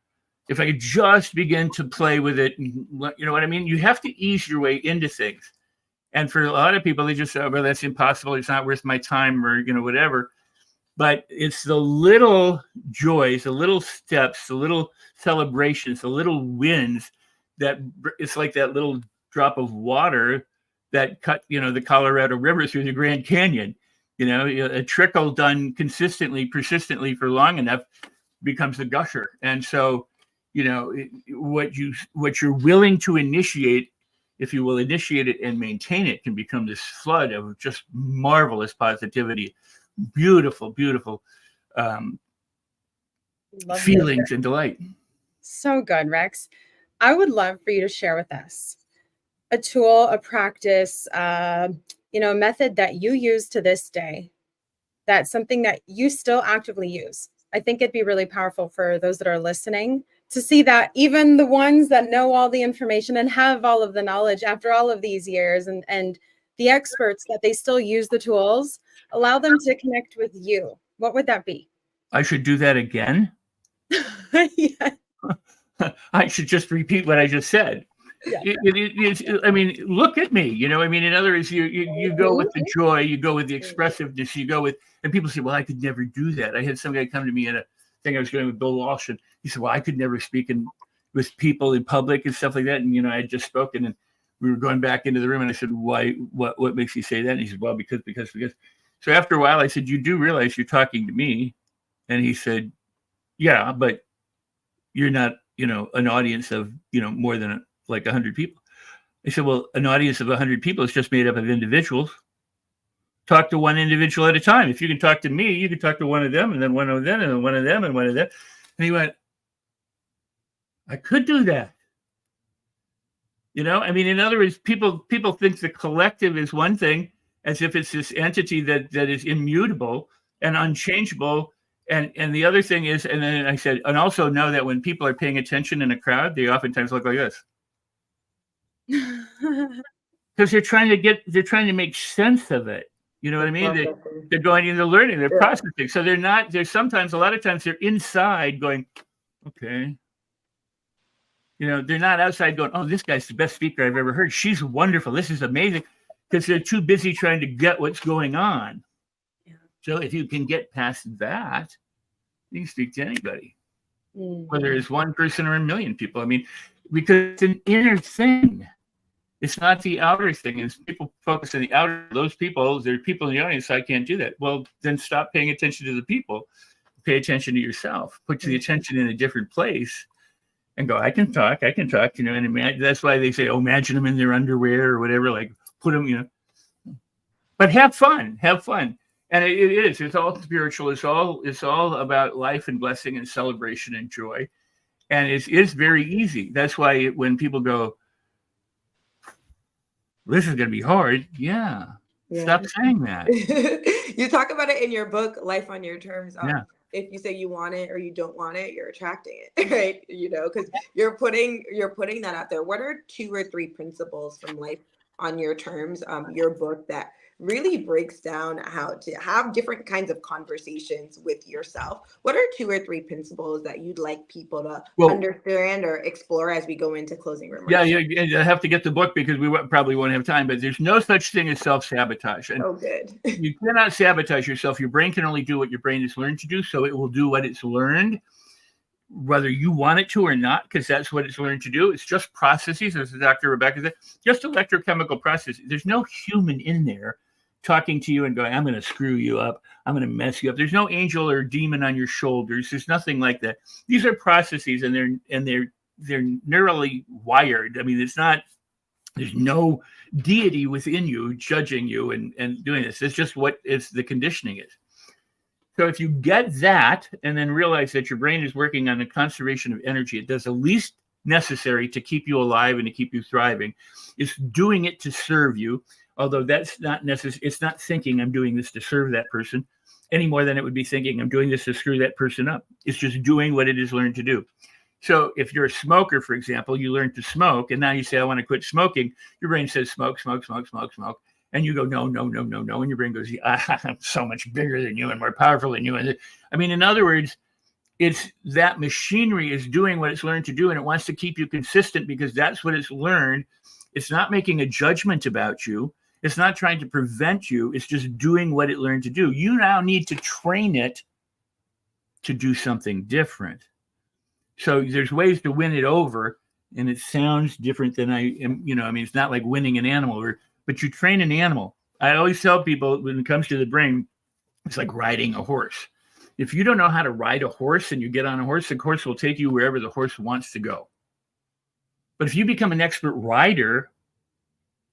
If I could just begin to play with it, you know what I mean? You have to ease your way into things. And for a lot of people, they just say, well, that's impossible. It's not worth my time or, whatever. But it's the little joys, the little steps, the little celebrations, the little wins that it's like that little drop of water that cut, the Colorado River through the Grand Canyon. A trickle done consistently, persistently for long enough becomes a gusher. And so, what you're willing to initiate, if you will initiate it and maintain it, can become this flood of just marvelous positivity, beautiful, beautiful feelings and delight. So good, Rex. I would love for you to share with us a tool, a practice, a method that you use to this day. That's something that you still actively use. I think it'd be really powerful for those that are listening to see that even the ones that know all the information and have all of the knowledge after all of these years and the experts, that they still use the tools, allow them to connect with you. What would that be? I should do that again? Yeah. I should just repeat what I just said. Yeah. I mean, look at me, in other words, you go with the joy, you go with the expressiveness, you go with, and people say, well, I could never do that. I had some guy come to me at a thing I was going with Bill Walsh, and he said, well, I could never speak with people in public and stuff like that. And, I had just spoken, and we were going back into the room, and I said, why, what makes you say that? And he said, well, because. So after a while, I said, you do realize you're talking to me? And he said, yeah, but you're not, an audience of, more than like 100 people. I said, well, an audience of 100 people is just made up of individuals. Talk to one individual at a time. If you can talk to me, you can talk to one of them, and then one of them, and then one of them, and one of them. And he went, I could do that. In other words, people think the collective is one thing, as if it's this entity that is immutable and unchangeable. And the other thing is, and then I said, and also know that when people are paying attention in a crowd, they oftentimes look like this. Because they're trying to make sense of it. You know what I mean? They're going into learning, they're processing. So a lot of times they're inside going, okay. They're not outside going, oh, this guy's the best speaker I've ever heard. She's wonderful. This is amazing. Because they're too busy trying to get what's going on. Yeah. So if you can get past that, you can speak to anybody. Mm-hmm. Whether it's one person or a million people. I mean, because it's an inner thing. It's not the outer thing. It's people focus on the outer. Those people, there are people in the audience, I can't do that. Well, then stop paying attention to the people. Pay attention to yourself. Put the attention in a different place and go, I can talk, and that's why they say, oh, imagine them in their underwear or whatever, like put them, but have fun. And it is, it's all spiritual. It's all about life and blessing and celebration and joy. And it is very easy. That's why when people go, this is going to be hard. Yeah. Stop saying that. You talk about it in your book, Life on Your Terms. Yeah. If you say you want it or you don't want it, you're attracting it, right? Because you're putting that out there. What are 2 or 3 principles from life on your terms, your book that really breaks down how to have different kinds of conversations with yourself. What are 2 or 3 principles that you'd like people to understand or explore as we go into closing remarks? Yeah, I have to get the book because we probably won't have time, but there's no such thing as self-sabotage. And good. You cannot sabotage yourself. Your brain can only do what your brain has learned to do, so it will do what it's learned, whether you want it to or not, because that's what it's learned to do. It's just processes, as Dr. Rebekah said, just electrochemical processes. There's no human in there talking to you and going, I'm going to screw you up. I'm going to mess you up. There's no angel or demon on your shoulders. There's nothing like that. These are processes, and they're neurally wired. I mean, there's no deity within you judging you and doing this. It's just what the conditioning is. So if you get that and then realize that your brain is working on the conservation of energy, it does the least necessary to keep you alive and to keep you thriving. It's doing it to serve you, although that's not necessary. It's not thinking I'm doing this to serve that person any more than it would be thinking I'm doing this to screw that person up. It's just doing what it is learned to do. So if you're a smoker, for example, you learn to smoke, and now you say, I want to quit smoking. Your brain says, smoke, smoke, smoke, smoke, smoke. And you go, no, no, no, no, no. And your brain goes, I'm so much bigger than you and more powerful than you. And I mean, in other words, it's that machinery is doing what it's learned to do, and it wants to keep you consistent because that's what it's learned. It's not making a judgment about you. It's not trying to prevent you. It's just doing what it learned to do. You now need to train it to do something different. So there's ways to win it over, and it sounds different than I am. I mean, it's not like winning an animal, but you train an animal. I always tell people when it comes to the brain, it's like riding a horse. If you don't know how to ride a horse and you get on a horse, the horse will take you wherever the horse wants to go. But if you become an expert rider,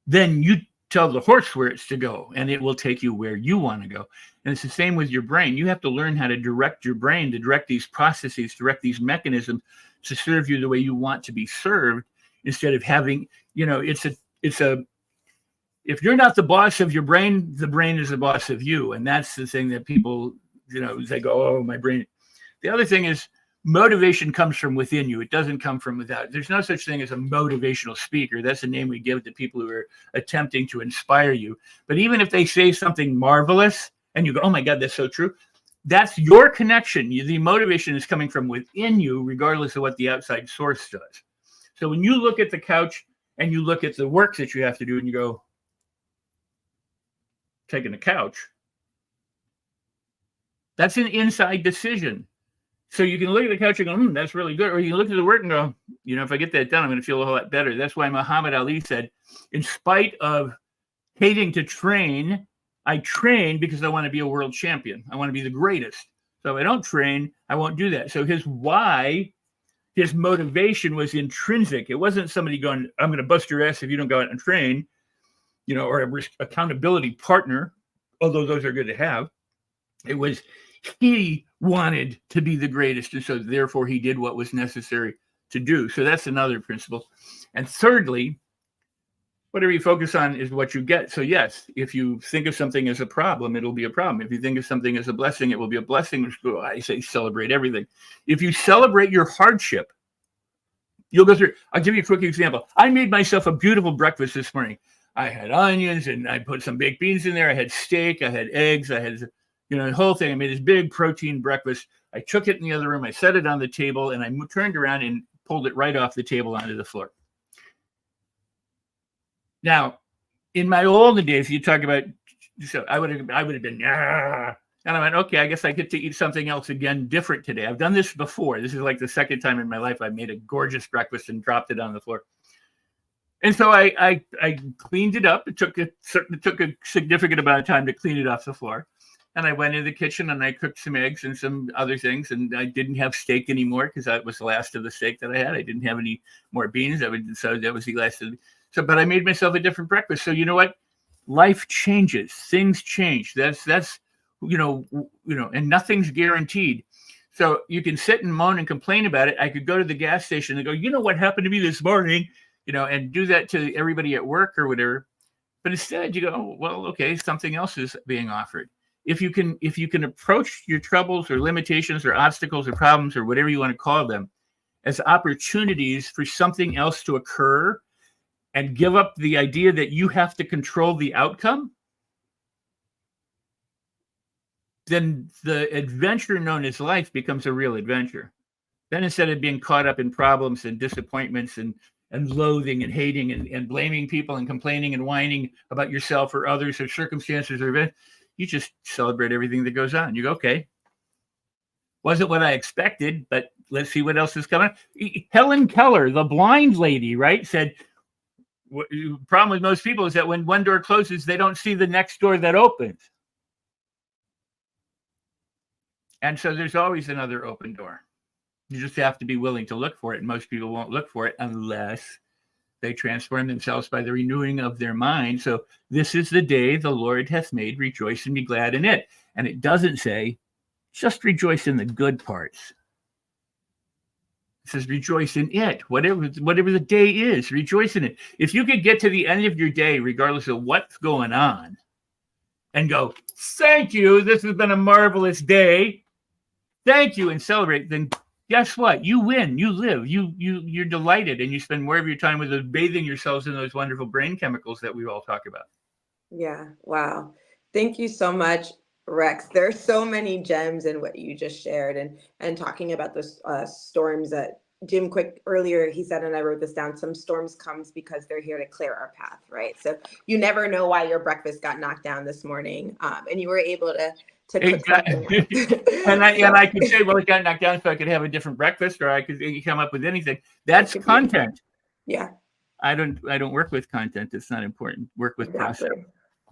then you tell the horse where it's to go, and it will take you where you want to go. And it's the same with your brain. You have to learn how to direct your brain, to direct these processes, direct these mechanisms to serve you the way you want to be served, instead of having, if you're not the boss of your brain, the brain is the boss of you. And that's the thing that people, they go, oh, my brain. The other thing is motivation comes from within you. It doesn't come from without. There's no such thing as a motivational speaker. That's the name we give to people who are attempting to inspire you. But even if they say something marvelous and you go, oh my God, that's so true, that's your connection. The motivation is coming from within you, regardless of what the outside source does. So when you look at the couch and you look at the work that you have to do and you go, taking the couch, that's an inside decision. So you can look at the couch and go, that's really good. Or you look at the work and go, if I get that done, I'm going to feel a whole lot better. That's why Muhammad Ali said, in spite of hating to train, I train because I want to be a world champion. I want to be the greatest. So if I don't train, I won't do that. So his why, his motivation was intrinsic. It wasn't somebody going, I'm going to bust your ass if you don't go out and train, or a accountability partner, although those are good to have. It was he wanted to be the greatest, and so therefore he did what was necessary to do. So that's another principle. And thirdly, whatever you focus on is what you get. So yes, if you think of something as a problem, it'll be a problem. If you think of something as a blessing, it will be a blessing. I say celebrate everything. If you celebrate your hardship, you'll go through. I'll give you a quick example. I made myself a beautiful breakfast this morning. I had onions and I put some baked beans in there. I had steak, I had eggs, I had, the whole thing. I made this big protein breakfast. I took it in the other room. I set it on the table and I turned around and pulled it right off the table onto the floor. Now, in my olden days, you talk about, so I would have been, and I went, okay, I guess I get to eat something else again, different today. I've done this before. This is like the second time in my life I made a gorgeous breakfast and dropped it on the floor. And so I cleaned it up. It took a significant amount of time to clean it off the floor. And I went into the kitchen and I cooked some eggs and some other things. And I didn't have steak anymore because that was the last of the steak that I had. I didn't have any more beans. So that was the last of the. But I made myself a different breakfast. So you know what? Life changes. Things change. That's and nothing's guaranteed. So you can sit and moan and complain about it. I could go to the gas station and go, what happened to me this morning? And do that to everybody at work or whatever. But instead you go, oh, well, okay, something else is being offered. If you can approach your troubles or limitations or obstacles or problems or whatever you want to call them as opportunities for something else to occur, and give up the idea that you have to control the outcome, then the adventure known as life becomes a real adventure. Then instead of being caught up in problems and disappointments and loathing and hating and blaming people and complaining and whining about yourself or others or circumstances or events, you just celebrate everything that goes on. You go, okay, wasn't what I expected, but let's see what else is coming. Helen Keller, the blind lady, right, said, the problem with most people is that when one door closes, they don't see the next door that opens. And so there's always another open door. You just have to be willing to look for it. And most people won't look for it unless they transform themselves by the renewing of their mind. So this is the day the Lord hath made, rejoice and be glad in it. And it doesn't say, just rejoice in the good parts. It says, rejoice in it. Whatever the day is, rejoice in it. If you could get to the end of your day, regardless of what's going on, and go, thank you, this has been a marvelous day. Thank you, and celebrate, then guess what? You win, you live, you're delighted, and you spend more of your time with bathing yourselves in those wonderful brain chemicals that we all talk about. Yeah, wow. Thank you so much, Rex. There's so many gems in what you just shared, and talking about those storms that Jim Kwik earlier, he said, and I wrote this down, some storms comes because they're here to clear our path, right? So you never know why your breakfast got knocked down this morning, and you were able to exactly. and I could say, well, it got knocked down so I could have a different breakfast, or I could come up with anything. That's content. Yeah. I don't work with content. It's not important. Work with process.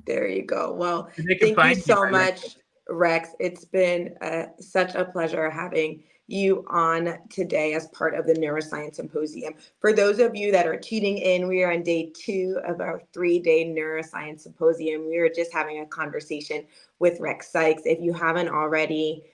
There you go. Well, thank you so much, Rex. It's been such a pleasure having you on today as part of the Neuroscience Symposium. For those of you that are tuning in, we are on day 2 of our 3-day Neuroscience Symposium. We were just having a conversation with Rex Sikes. If you haven't already,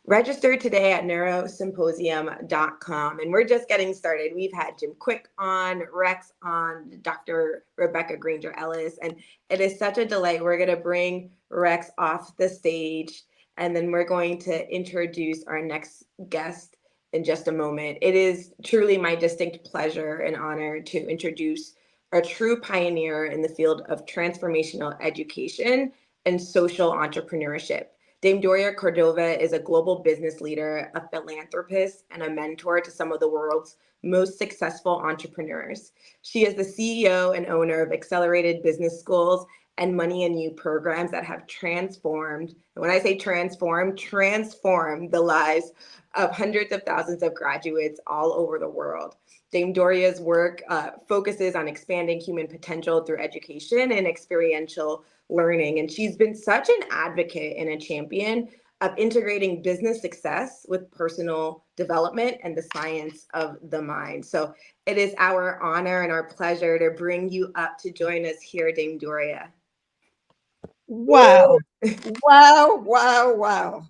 register today at neurosymposium.com. And we're just getting started. We've had Jim Kwik on, Rex on, Dr. Rebekah Granger-Ellis, and it is such a delight. We're going to bring Rex off the stage, and then we're going to introduce our next guest in just a moment. It is truly my distinct pleasure and honor to introduce a true pioneer in the field of transformational education and social entrepreneurship. Dame Doria Cordova is a global business leader, a philanthropist, and a mentor to some of the world's most successful entrepreneurs. She is the CEO and owner of Accelerated Business Schools and Money and You programs that have transformed, and when I say transform the lives of hundreds of thousands of graduates all over the world. Dame Doria's work focuses on expanding human potential through education and experiential learning. And she's been such an advocate and a champion of integrating business success with personal development and the science of the mind. So it is our honor and our pleasure to bring you up to join us here, Dame Doria. Wow. Wow.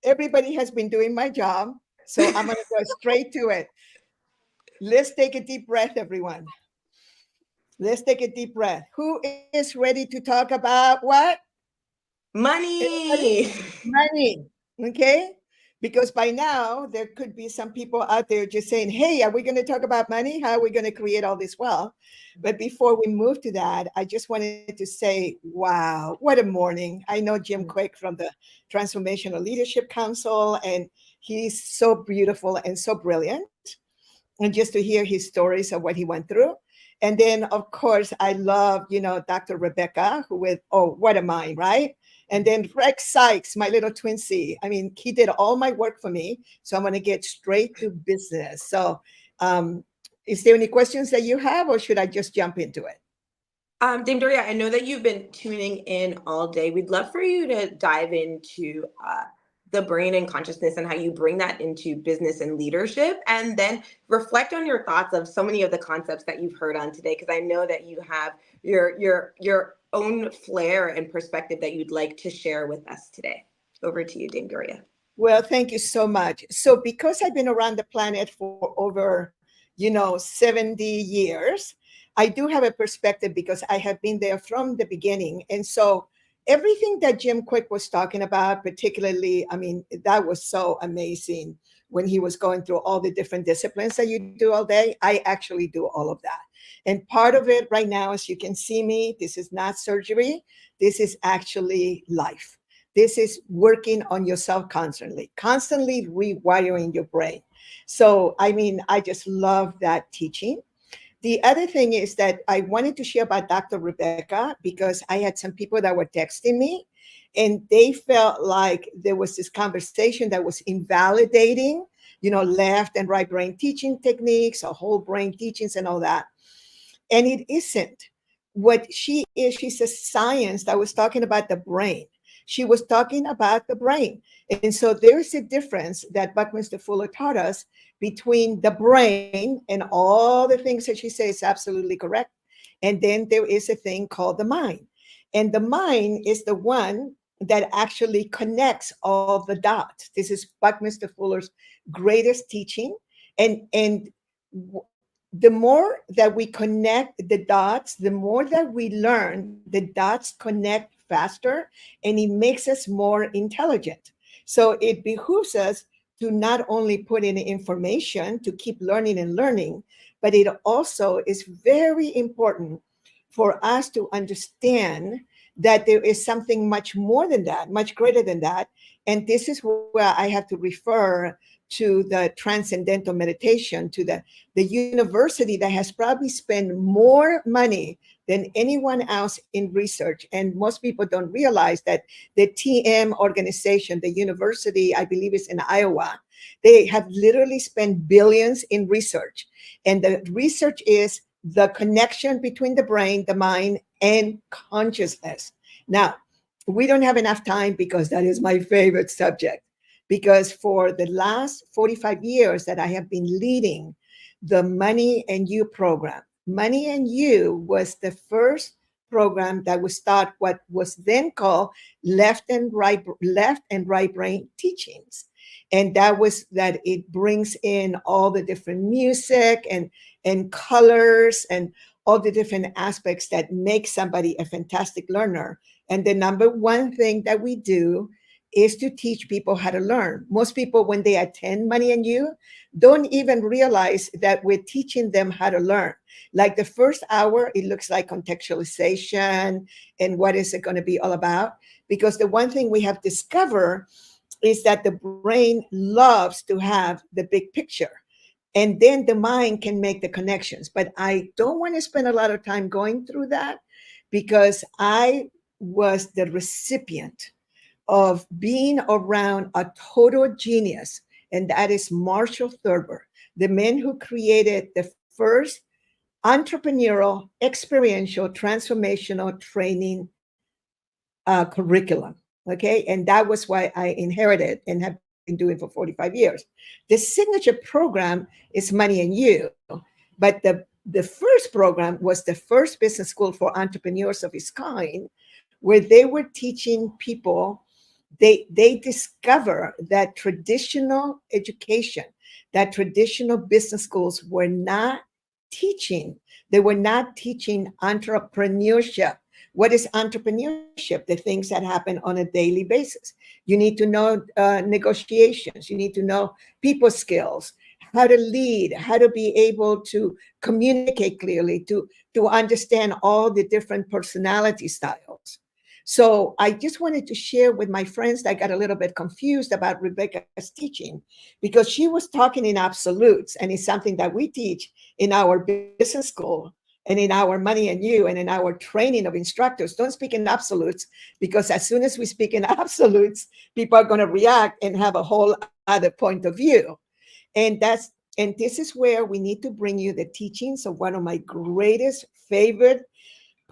Everybody has been doing my job, so I'm going to go straight to it. Let's take a deep breath, everyone. Let's take a deep breath. Who is ready to talk about what? Money. Money. Okay. Because by now there could be some people out there just saying, hey, are we going to talk about money? How are we going to create all this wealth? But before we move to that, I just wanted to say, wow, what a morning. I know Jim Kwik from the Transformational Leadership Council, and he's so beautiful and so brilliant. And just to hear his stories of what he went through. And then, of course, I love, Dr. Rebekah, who with, what a mind, right? And then Rex Sikes, my little twinsy. I mean, he did all my work for me. So I'm going to get straight to business. So is there any questions that you have, or should I just jump into it? Dame Doria, I know that you've been tuning in all day. We'd love for you to dive into the brain and consciousness and how you bring that into business and leadership, and then reflect on your thoughts of so many of the concepts that you've heard on today, because I know that you have your own flair and perspective that you'd like to share with us today. Over to you, Dame Doria. Well, thank you so much. So because I've been around the planet for over 70 years, I do have a perspective because I have been there from the beginning. And so everything that Jim Kwik was talking about, particularly, I mean, that was so amazing when he was going through all the different disciplines that you do all day. I actually do all of that. And part of it right now, as you can see me, this is not surgery. This is actually life. This is working on yourself constantly rewiring your brain. So, I mean, I just love that teaching. The other thing is that I wanted to share about Dr. Rebekah because I had some people that were texting me and they felt like there was this conversation that was invalidating, left and right brain teaching techniques or whole brain teachings and all that. And it isn't. What she is, she's a science that was talking about the brain. She was talking about the brain. And so there's a difference that Buckminster Fuller taught us between the brain and all the things that she says absolutely correct. And then there is a thing called the mind. And the mind is the one that actually connects all the dots. This is Buckminster Fuller's greatest teaching. And the more that we connect the dots, the more that we learn, the dots connect faster and it makes us more intelligent. So it behooves us to not only put in information to keep learning and learning, but it also is very important for us to understand that there is something much more than that, much greater than that. And this is where I have to refer to the transcendental meditation, to the university that has probably spent more money than anyone else in research. And most people don't realize that the TM organization, the university, I believe is in Iowa, they have literally spent billions in research. And the research is the connection between the brain, the mind, and consciousness. Now, we don't have enough time because that is my favorite subject. Because for the last 45 years that I have been leading the Money and You program, Money and You was the first program that would start what was then called left and right brain teachings. And that was that it brings in all the different music and colors and all the different aspects that make somebody a fantastic learner. And the number one thing that we do is to teach people how to learn. Most people, when they attend Money and You, don't even realize that we're teaching them how to learn. Like the first hour, it looks like contextualization and what is it going to be all about? Because the one thing we have discovered is that the brain loves to have the big picture. And then the mind can make the connections. But I don't want to spend a lot of time going through that because I was the recipient of being around a total genius, and that is Marshall Thurber, the man who created the first entrepreneurial, experiential, transformational training curriculum. Okay, and that was why I inherited and have been doing for 45 years. The signature program is Money and You, but the first program was the first business school for entrepreneurs of its kind, where they were teaching people. They discover that traditional education, that traditional business schools were not teaching. They were not teaching entrepreneurship. What is entrepreneurship? The things that happen on a daily basis. You need to know negotiations. You need to know people skills, how to lead, how to be able to communicate clearly, to understand all the different personality styles. So I just wanted to share with my friends that got a little bit confused about Rebekah's teaching because she was talking in absolutes, and it's something that we teach in our business school and in our Money and You and in our training of instructors. Don't speak in absolutes, because as soon as we speak in absolutes, people are going to react and have a whole other point of view. And this is where we need to bring you the teachings of one of my greatest favorite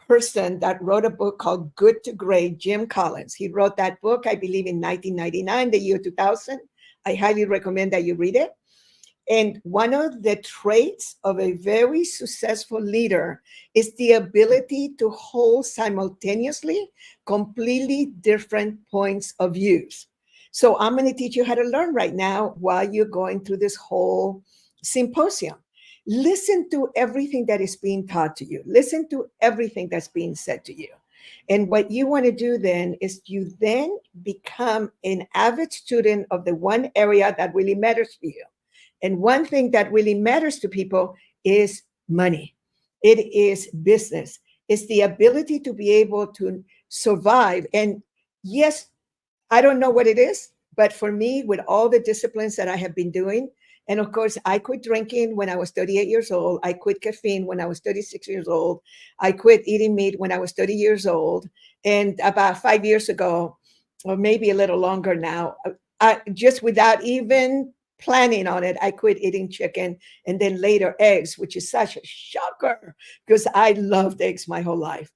person that wrote a book called Good to Great, Jim Collins. He wrote that book, I believe, in 1999, the year 2000. I highly recommend that you read it. And one of the traits of a very successful leader is the ability to hold simultaneously completely different points of views. So I'm going to teach you how to learn right now while you're going through this whole symposium. Listen to everything that is being taught to you. Listen to everything that's being said to you. And what you want to do then is you then become an avid student of the one area that really matters to you. And one thing that really matters to people is money. It is business. It's the ability to be able to survive. And yes, I don't know what it is, but for me, with all the disciplines that I have been doing, and of course, I quit drinking when I was 38 years old. I quit caffeine when I was 36 years old. I quit eating meat when I was 30 years old. And about 5 years ago, or maybe a little longer now, I just without even planning on it, I quit eating chicken and then later eggs, which is such a shocker because I loved eggs my whole life.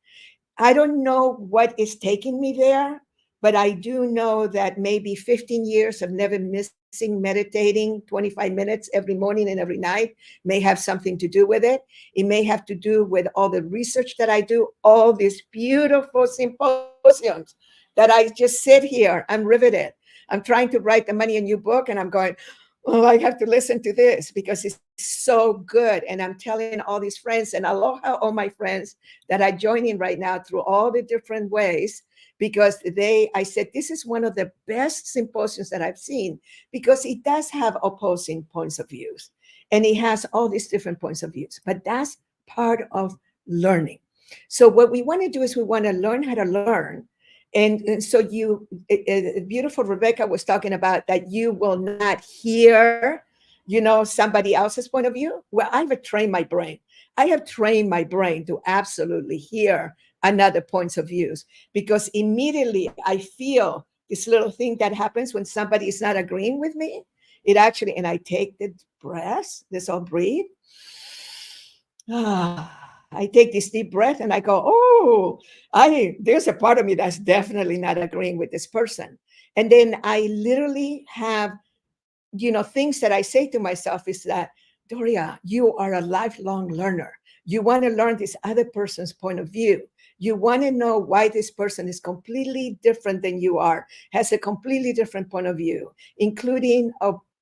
I don't know what is taking me there, but I do know that maybe 15 years of never missing meditating 25 minutes every morning and every night may have something to do with it. It may have to do with all the research that I do, all these beautiful symposiums that I just sit here. I'm riveted. I'm trying to write the money a new book and I'm going, oh, I have to listen to this because it's so good. And I'm telling all these friends, and aloha all my friends that are joining right now through all the different ways, because I said, this is one of the best symposiums that I've seen because it does have opposing points of views and it has all these different points of views, but that's part of learning. So what we want to do is we want to learn how to learn. And so beautiful Rebekah was talking about that you will not hear, somebody else's point of view. Well, I have trained my brain. I have trained my brain to absolutely hear another points of views because immediately I feel this little thing that happens when somebody is not agreeing with me. And I take the breath, this all breathe. I take this deep breath and I go, oh, there's a part of me that's definitely not agreeing with this person. And then I literally have, things that I say to myself is that, Doria, you are a lifelong learner. You want to learn this other person's point of view. You want to know why this person is completely different than you are, has a completely different point of view, including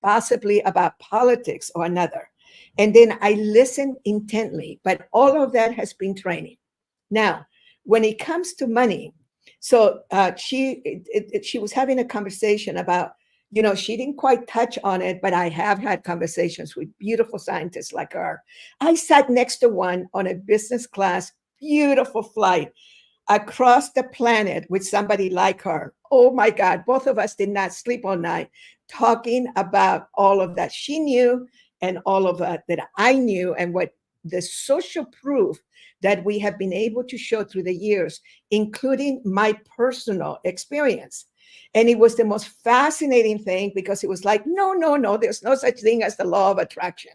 possibly about politics or another. And then I listen intently, but all of that has been training. Now, when it comes to money, so she was having a conversation about, she didn't quite touch on it, but I have had conversations with beautiful scientists like her. I sat next to one on a business class, beautiful flight across the planet with somebody like her. Oh my God, both of us did not sleep all night talking about all of that she knew and all of that I knew, and what the social proof that we have been able to show through the years, including my personal experience. And it was the most fascinating thing because it was like, no, there's no such thing as the law of attraction.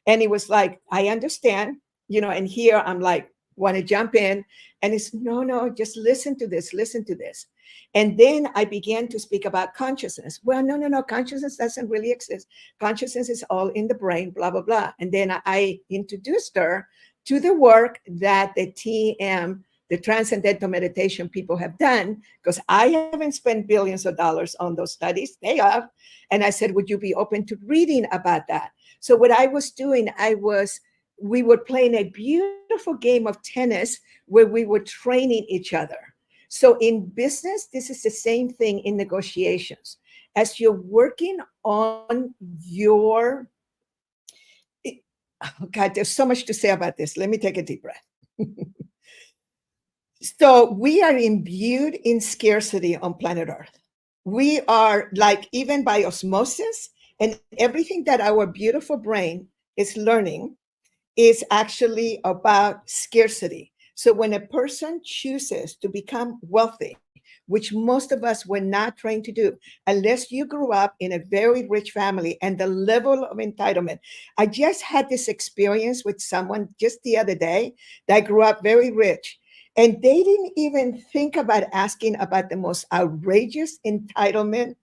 And it was like, I understand, and here I'm like, want to jump in. And it's no, just listen to this. And then I began to speak about consciousness. Well, no, consciousness doesn't really exist. Consciousness is all in the brain, blah, blah, blah. And then I introduced her to the work that the TM, the Transcendental Meditation people have done, because I haven't spent billions of dollars on those studies. They have. And I said, would you be open to reading about that? So what I was doing, we were playing a beautiful game of tennis where we were training each other. So in business, this is the same thing in negotiations. As you're working on oh God, there's so much to say about this. Let me take a deep breath. So we are imbued in scarcity on planet Earth. We are like, even by osmosis, and everything that our beautiful brain is learning is actually about scarcity. So when a person chooses to become wealthy, which most of us were not trained to do, unless you grew up in a very rich family and the level of entitlement. I just had this experience with someone just the other day that grew up very rich. And they didn't even think about asking about the most outrageous entitlement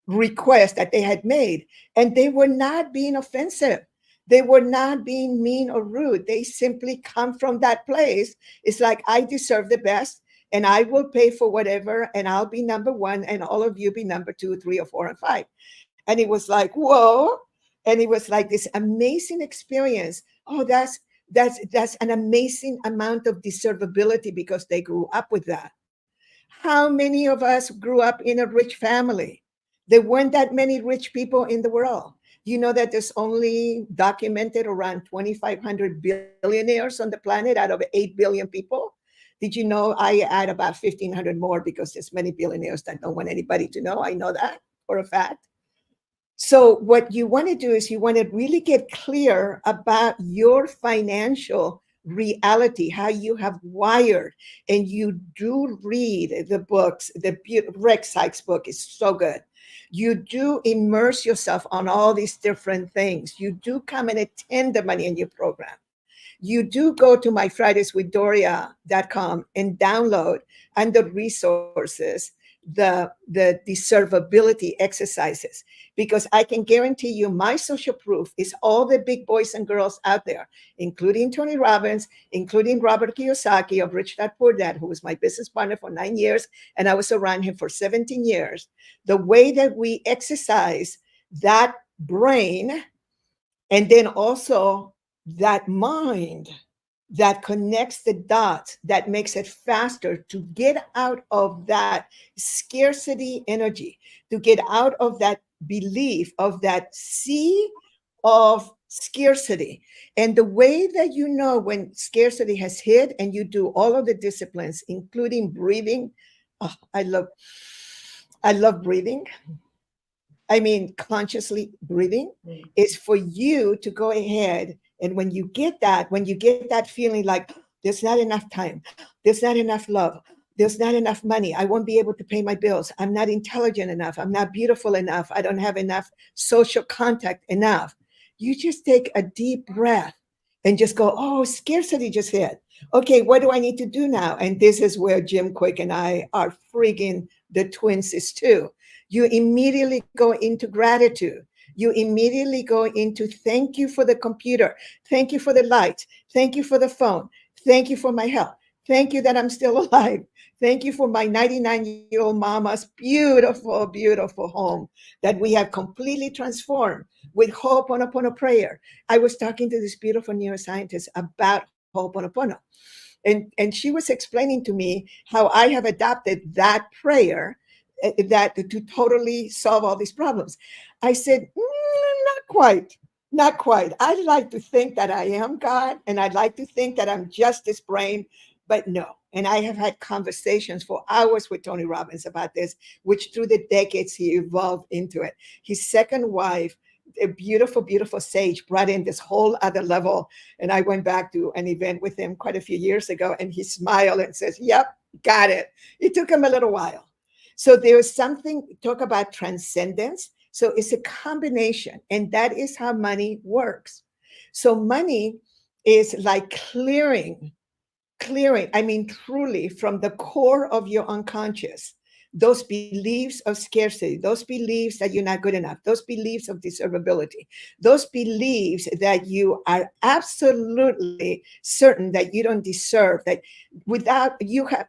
request that they had made. And they were not being offensive. They were not being mean or rude. They simply come from that place. It's like, I deserve the best and I will pay for whatever, and I'll be number one and all of you be number 2, 3, or 4, and 5. And it was like, whoa. And it was like this amazing experience. Oh, that's an amazing amount of deservability because they grew up with that. How many of us grew up in a rich family? There weren't that many rich people in the world. You know that there's only documented around 2,500 billionaires on the planet out of 8 billion people? Did you know I add about 1,500 more because there's many billionaires that don't want anybody to know? I know that for a fact. So what you want to do is you want to really get clear about your financial reality, how you have wired, and you do read the books. The Rex Sikes book is so good. You do immerse yourself on all these different things. You do come and attend the Money and You program. You do go to my fridayswithdoria.com and download under resources the deservability exercises, because I can guarantee you my social proof is all the big boys and girls out there, including Tony Robbins, including Robert Kiyosaki of Rich Dad Poor Dad, who was my business partner for 9 years, and I was around him for 17 years. The way that we exercise that brain, and then also that mind that connects the dots, that makes it faster to get out of that scarcity energy, to get out of that belief of that sea of scarcity. And the way that you know when scarcity has hit, and you do all of the disciplines, including breathing. Oh, I love breathing. I mean, consciously breathing is for you to go ahead. And when you get that feeling like there's not enough time, there's not enough love, there's not enough money, I won't be able to pay my bills, I'm not intelligent enough, I'm not beautiful enough, I don't have enough social contact enough. You just take a deep breath and just go, oh, scarcity just hit. Okay, what do I need to do now? And this is where Jim Kwik and I are friggin' the twinsies too. You immediately go into gratitude. You immediately go into thank you for the computer. Thank you for the lights. Thank you for the phone. Thank you for my health. Thank you that I'm still alive. Thank you for my 99-year-old mama's beautiful, beautiful home that we have completely transformed with Ho'oponopono prayer. I was talking to this beautiful neuroscientist about Ho'oponopono. And she was explaining to me how I have adopted that prayer that to totally solve all these problems. I said, not quite. I'd like to think that I am God, and I'd like to think that I'm just this brain, but no. And I have had conversations for hours with Tony Robbins about this, which through the decades he evolved into it. His second wife, a beautiful, beautiful sage, brought in this whole other level. And I went back to an event with him quite a few years ago, and he smiled and says, yep, got it. It took him a little while. So there's something, talk about transcendence. So it's a combination, and that is how money works. So money is like clearing, I mean, truly from the core of your unconscious, those beliefs of scarcity, those beliefs that you're not good enough, those beliefs of deservability, those beliefs that you are absolutely certain that you don't deserve, that without you have,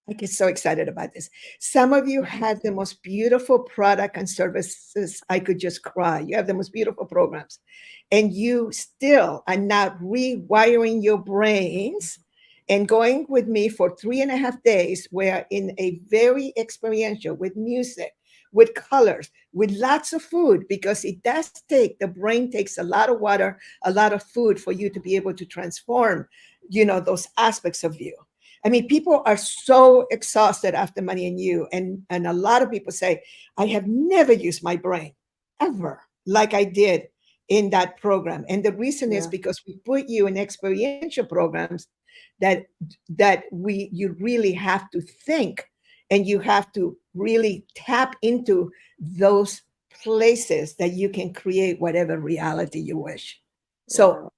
I get so excited about this. Some of you have the most beautiful product and services. I could just cry. You have the most beautiful programs, and you still are not rewiring your brains and going with me for 3.5 days, where in a very experiential with music, with colors, with lots of food, because it does take, the brain takes a lot of water, a lot of food for you to be able to transform, those aspects of you. I mean, people are so exhausted after Money and You. And a lot of people say, I have never used my brain ever like I did in that program. And the reason is because we put you in experiential programs that you really have to think, and you have to really tap into those places that you can create whatever reality you wish. So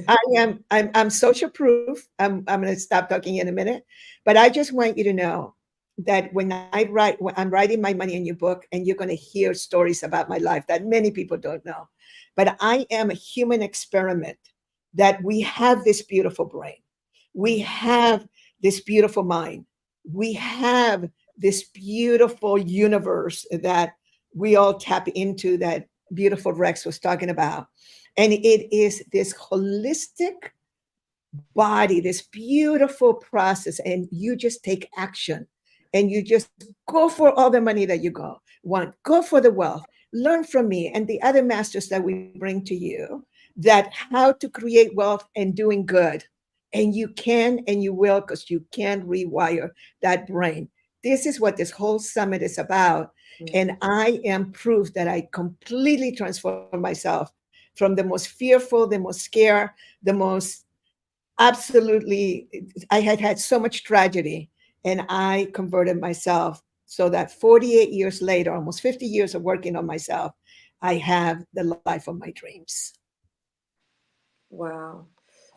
I'm social proof. I'm going to stop talking in a minute, but I just want you to know that when I'm writing my Money and You book, and you're going to hear stories about my life that many people don't know, but I am a human experiment, that we have this beautiful brain. We have this beautiful mind. We have this beautiful universe that we all tap into, that beautiful Rex was talking about. And it is this holistic body, this beautiful process, and you just take action, and you just go for all the money that you want, go for the wealth, learn from me and the other masters that we bring to you, that how to create wealth and doing good. And you can and you will, because you can rewire that brain. This is what this whole summit is about. And I am proof that I completely transformed myself from the most fearful, the most scared, the most absolutely, I had had so much tragedy, and I converted myself so that 48 years later, almost 50 years of working on myself, I have the life of my dreams. Wow.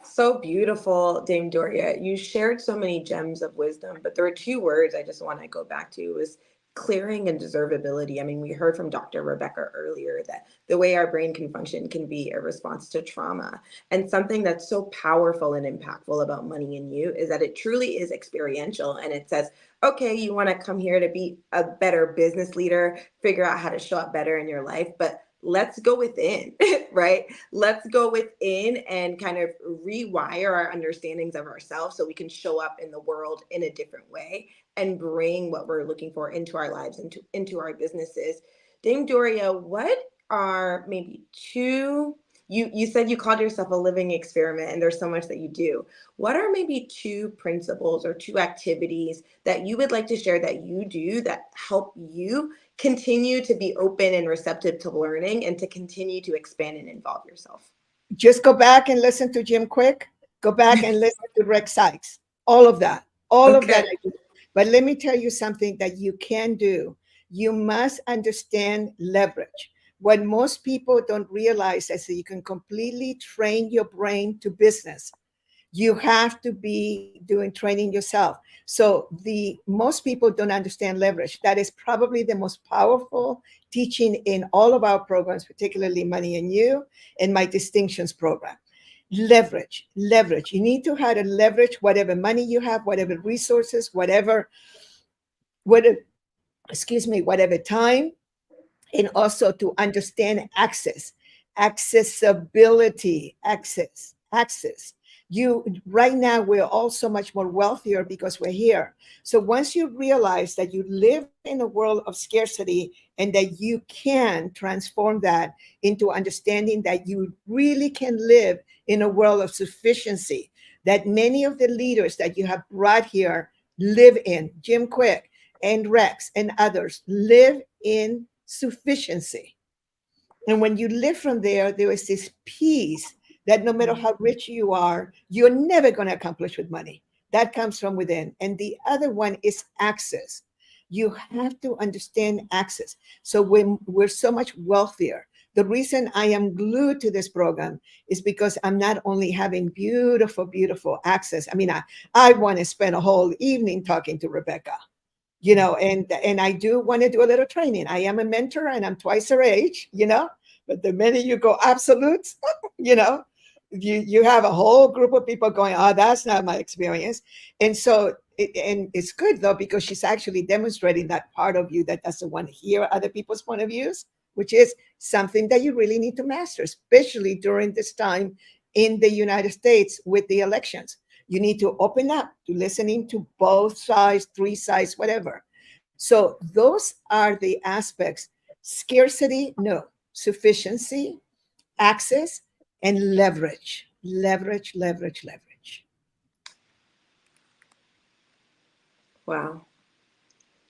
So beautiful, Dame Doria. You shared so many gems of wisdom, but there are two words I just want to go back to is clearing and deservability. I mean, we heard from Dr. Rebekah earlier that the way our brain can function can be a response to trauma. And something that's so powerful and impactful about Money and You is that it truly is experiential. And it says, okay, you want to come here to be a better business leader, figure out how to show up better in your life, but let's go within, right? Let's go within and kind of rewire our understandings of ourselves so we can show up in the world in a different way and bring what we're looking for into our lives, into our businesses. Dame Doria, what are maybe two, you said you called yourself a living experiment and there's so much that you do. What are maybe two principles or two activities that you would like to share that you do that help you continue to be open and receptive to learning and to continue to expand and involve yourself? Just go back and listen to Jim Kwik. Go back and listen to Rex Sikes. All of that. All of that I do. But let me tell you something that you can do. You must understand leverage. What most people don't realize is that you can completely train your brain to business. You have to be doing training yourself. So the most people don't understand leverage. That is probably the most powerful teaching in all of our programs, particularly Money and You and my distinctions program. Leverage. You need to how to leverage whatever money you have, whatever resources, whatever time, and also to understand accessibility. You right now, we're all so much more wealthier because we're here. So once you realize that you live in a world of scarcity and that you can transform that into understanding that you really can live in a world of sufficiency, that many of the leaders that you have brought here live in, Jim Kwik and Rex and others live in sufficiency. And when you live from there, there is this peace that no matter how rich you are, you're never going to accomplish with money. That comes from within. And the other one is access. You have to understand access. So when we're so much wealthier, the reason I am glued to this program is because I'm not only having beautiful, beautiful access. I mean, I want to spend a whole evening talking to Rebekah, you know, and I do want to do a little training. I am a mentor and I'm twice her age, you know, but the minute you go absolutes, you know, you have a whole group of people going, oh, that's not my experience. And so, and it's good though, because she's actually demonstrating that part of you that doesn't want to hear other people's point of views, which is something that you really need to master, especially during this time in the United States with the elections. You need to open up to listening to both sides, three sides, whatever. So those are the aspects. Scarcity, no. Sufficiency, access, and leverage. Wow.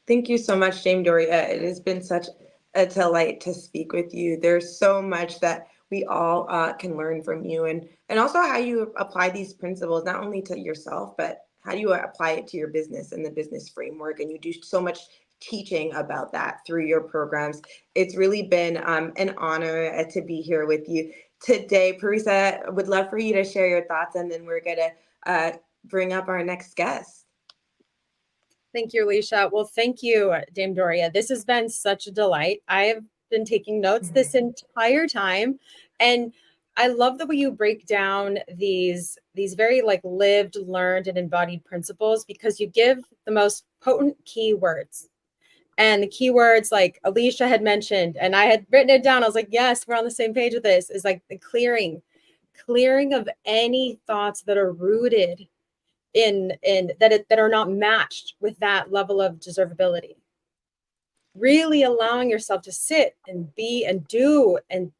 Thank you so much, Dame Doria. It has been such a delight to speak with you. There's so much that we all can learn from you, and also how you apply these principles, not only to yourself, but how you apply it to your business and the business framework. And you do so much teaching about that through your programs. It's really been an honor to be here with you today. Parisa, would love for you to share your thoughts, and then we're going to bring up our next guest. Thank you, Alicia. Well, thank you, Dame Doria. This has been such a delight. I have been taking notes this entire time, and I love the way you break down these very like lived, learned, and embodied principles, because you give the most potent keywords. And the keywords, like Alicia had mentioned, and I had written it down. I was like, yes, we're on the same page with this, is like the clearing of any thoughts that are rooted in that are not matched with that level of deservability. really allowing yourself to sit and be and do and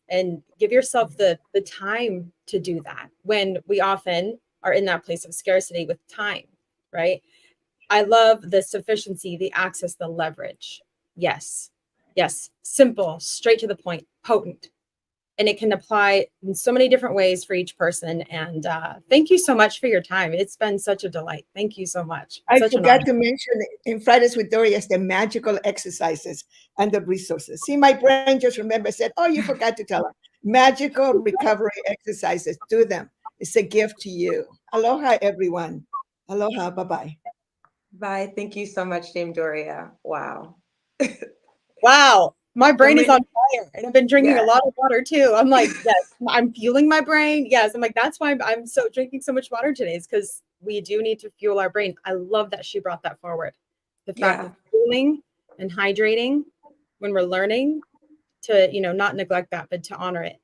give yourself the time to do that, when we often are in that place of scarcity with time, right? I love the sufficiency, the access, the leverage. Yes. Simple, straight to the point, potent. And it can apply in so many different ways for each person. And thank you so much for your time. It's been such a delight. Thank you so much. I Such an forgot honor. to mention in Fridays with Doria, the magical exercises and the resources. See, my brain just remembered, said, oh, you forgot to tell her. Magical recovery exercises. Do them. It's a gift to you. Aloha, everyone. Aloha. Bye-bye. Bye. Thank you so much, Dame Doria. Wow. Wow. My brain is on fire, and I've been drinking a lot of water too. I'm like, yes, I'm fueling my brain. Yes. I'm like, that's why I'm so drinking so much water today, is because we do need to fuel our brain. I love that she brought that forward. The fact of fueling and hydrating when we're learning to, not neglect that, but to honor it.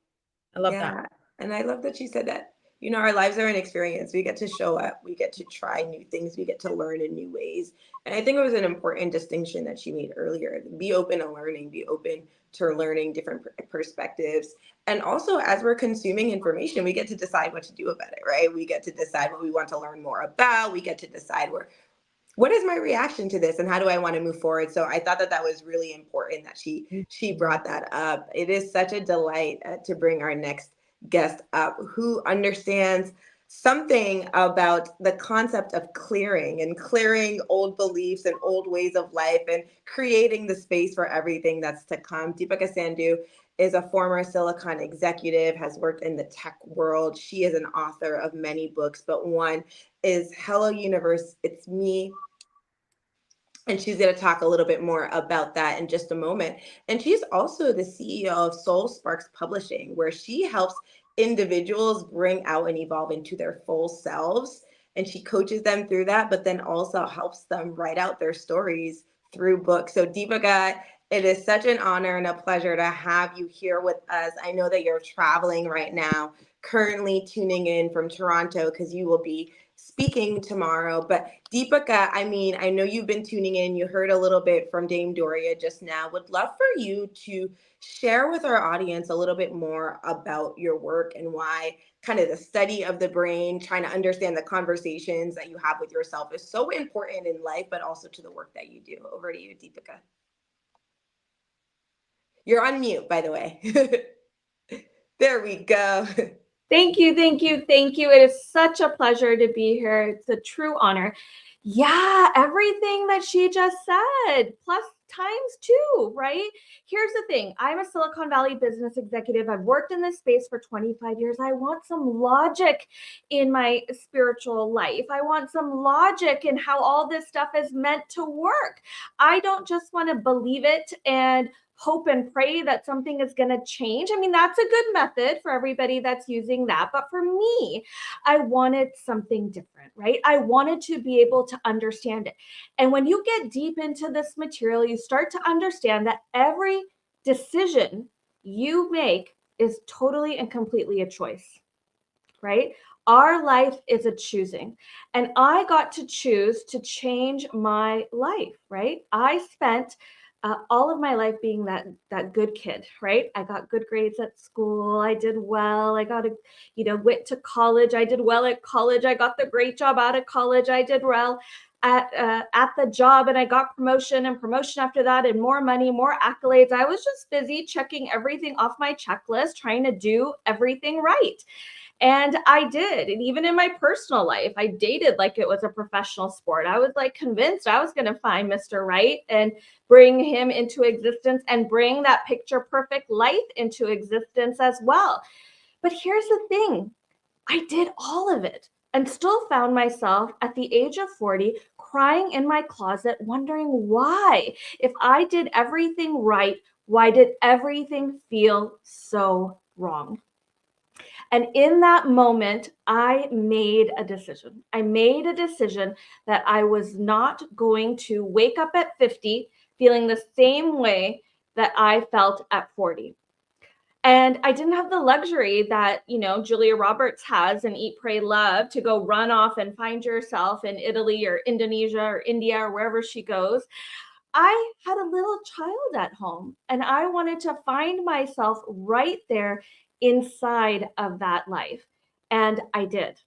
I love that. And I love that she said that, our lives are an experience. We get to show up. We get to try new things. We get to learn in new ways. And I think it was an important distinction that she made earlier. Be open to learning. Be open to learning different perspectives. And also, as we're consuming information, we get to decide what to do about it, right? We get to decide what we want to learn more about. We get to decide what is my reaction to this and how do I want to move forward? So I thought that was really important that she brought that up. It is such a delight to bring our next guest up, who understands something about the concept of clearing old beliefs and old ways of life and creating the space for everything that's to come. Deepa Sandhu is a former Silicon executive, has worked in the tech world. She is an author of many books, but one is Hello Universe, It's Me. And she's going to talk a little bit more about that in just a moment. And she's also the CEO of Soul Sparks Publishing, where she helps individuals bring out and evolve into their full selves. And she coaches them through that, but then also helps them write out their stories through books. So Deepa, it is such an honor and a pleasure to have you here with us. I know that you're traveling right now, currently tuning in from Toronto, because you will be speaking tomorrow. But Deepa, I know you've been tuning in. You heard a little bit from Dame Doria just now. Would love for you to share with our audience a little bit more about your work and why kind of the study of the brain, trying to understand the conversations that you have with yourself is so important in life, but also to the work that you do. Over to you, Deepa. You're on mute, by the way. There we go. Thank you. It is such a pleasure to be here. It's a true honor. Yeah, everything that she just said, plus times two, right? Here's the thing. I'm a Silicon Valley business executive. I've worked in this space for 25 years. I want some logic in my spiritual life. I want some logic in how all this stuff is meant to work. I don't just want to believe it and hope and pray that something is going to change. That's a good method for everybody that's using that. But for me, I wanted something different, right? I wanted to be able to understand it. And when you get deep into this material, you start to understand that every decision you make is totally and completely a choice, right? Our life is a choosing. And I got to choose to change my life, right? I spent all of my life being that good kid, right? I got good grades at school. I did well. I went to college. I did well at college. I got the great job out of college. I did well at the job, and I got promotion after that, and more money, more accolades. I was just busy checking everything off my checklist, trying to do everything right. And I did. And even in my personal life, I dated like it was a professional sport. I was like convinced I was going to find Mr. Right and bring him into existence and bring that picture perfect life into existence as well. But here's the thing. I did all of it and still found myself at the age of 40 crying in my closet, wondering why. If I did everything right, why did everything feel so wrong? And in that moment, I made a decision. I made a decision that I was not going to wake up at 50 feeling the same way that I felt at 40. And I didn't have the luxury that, Julia Roberts has in Eat, Pray, Love to go run off and find yourself in Italy or Indonesia or India or wherever she goes. I had a little child at home and I wanted to find myself right there inside of that life. And I did.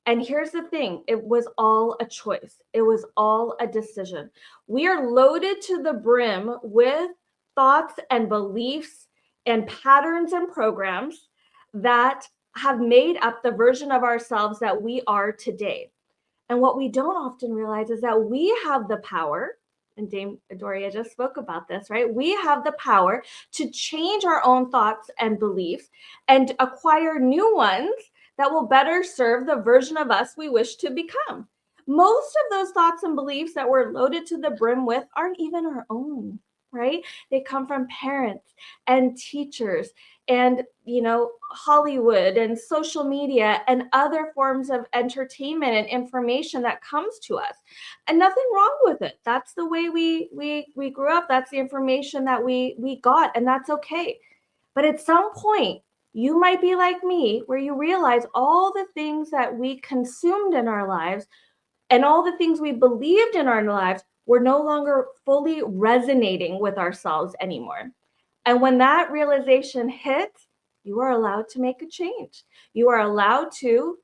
And here's the thing, it was all a choice. It was all a decision. We are loaded to the brim with thoughts and beliefs and patterns and programs that have made up the version of ourselves that we are today. And what we don't often realize is that we have the power, and Dame Doria just spoke about this, right? We have the power to change our own thoughts and beliefs and acquire new ones that will better serve the version of us we wish to become. Most of those thoughts and beliefs that we're loaded to the brim with aren't even our own, right? They come from parents and teachers and, Hollywood and social media and other forms of entertainment and information that comes to us. And nothing wrong with it. That's the way we grew up. That's the information that we got, and that's okay. But at some point, you might be like me, where you realize all the things that we consumed in our lives and all the things we believed in our lives were no longer fully resonating with ourselves anymore. And when that realization hits, you are allowed to make a change. You are allowed to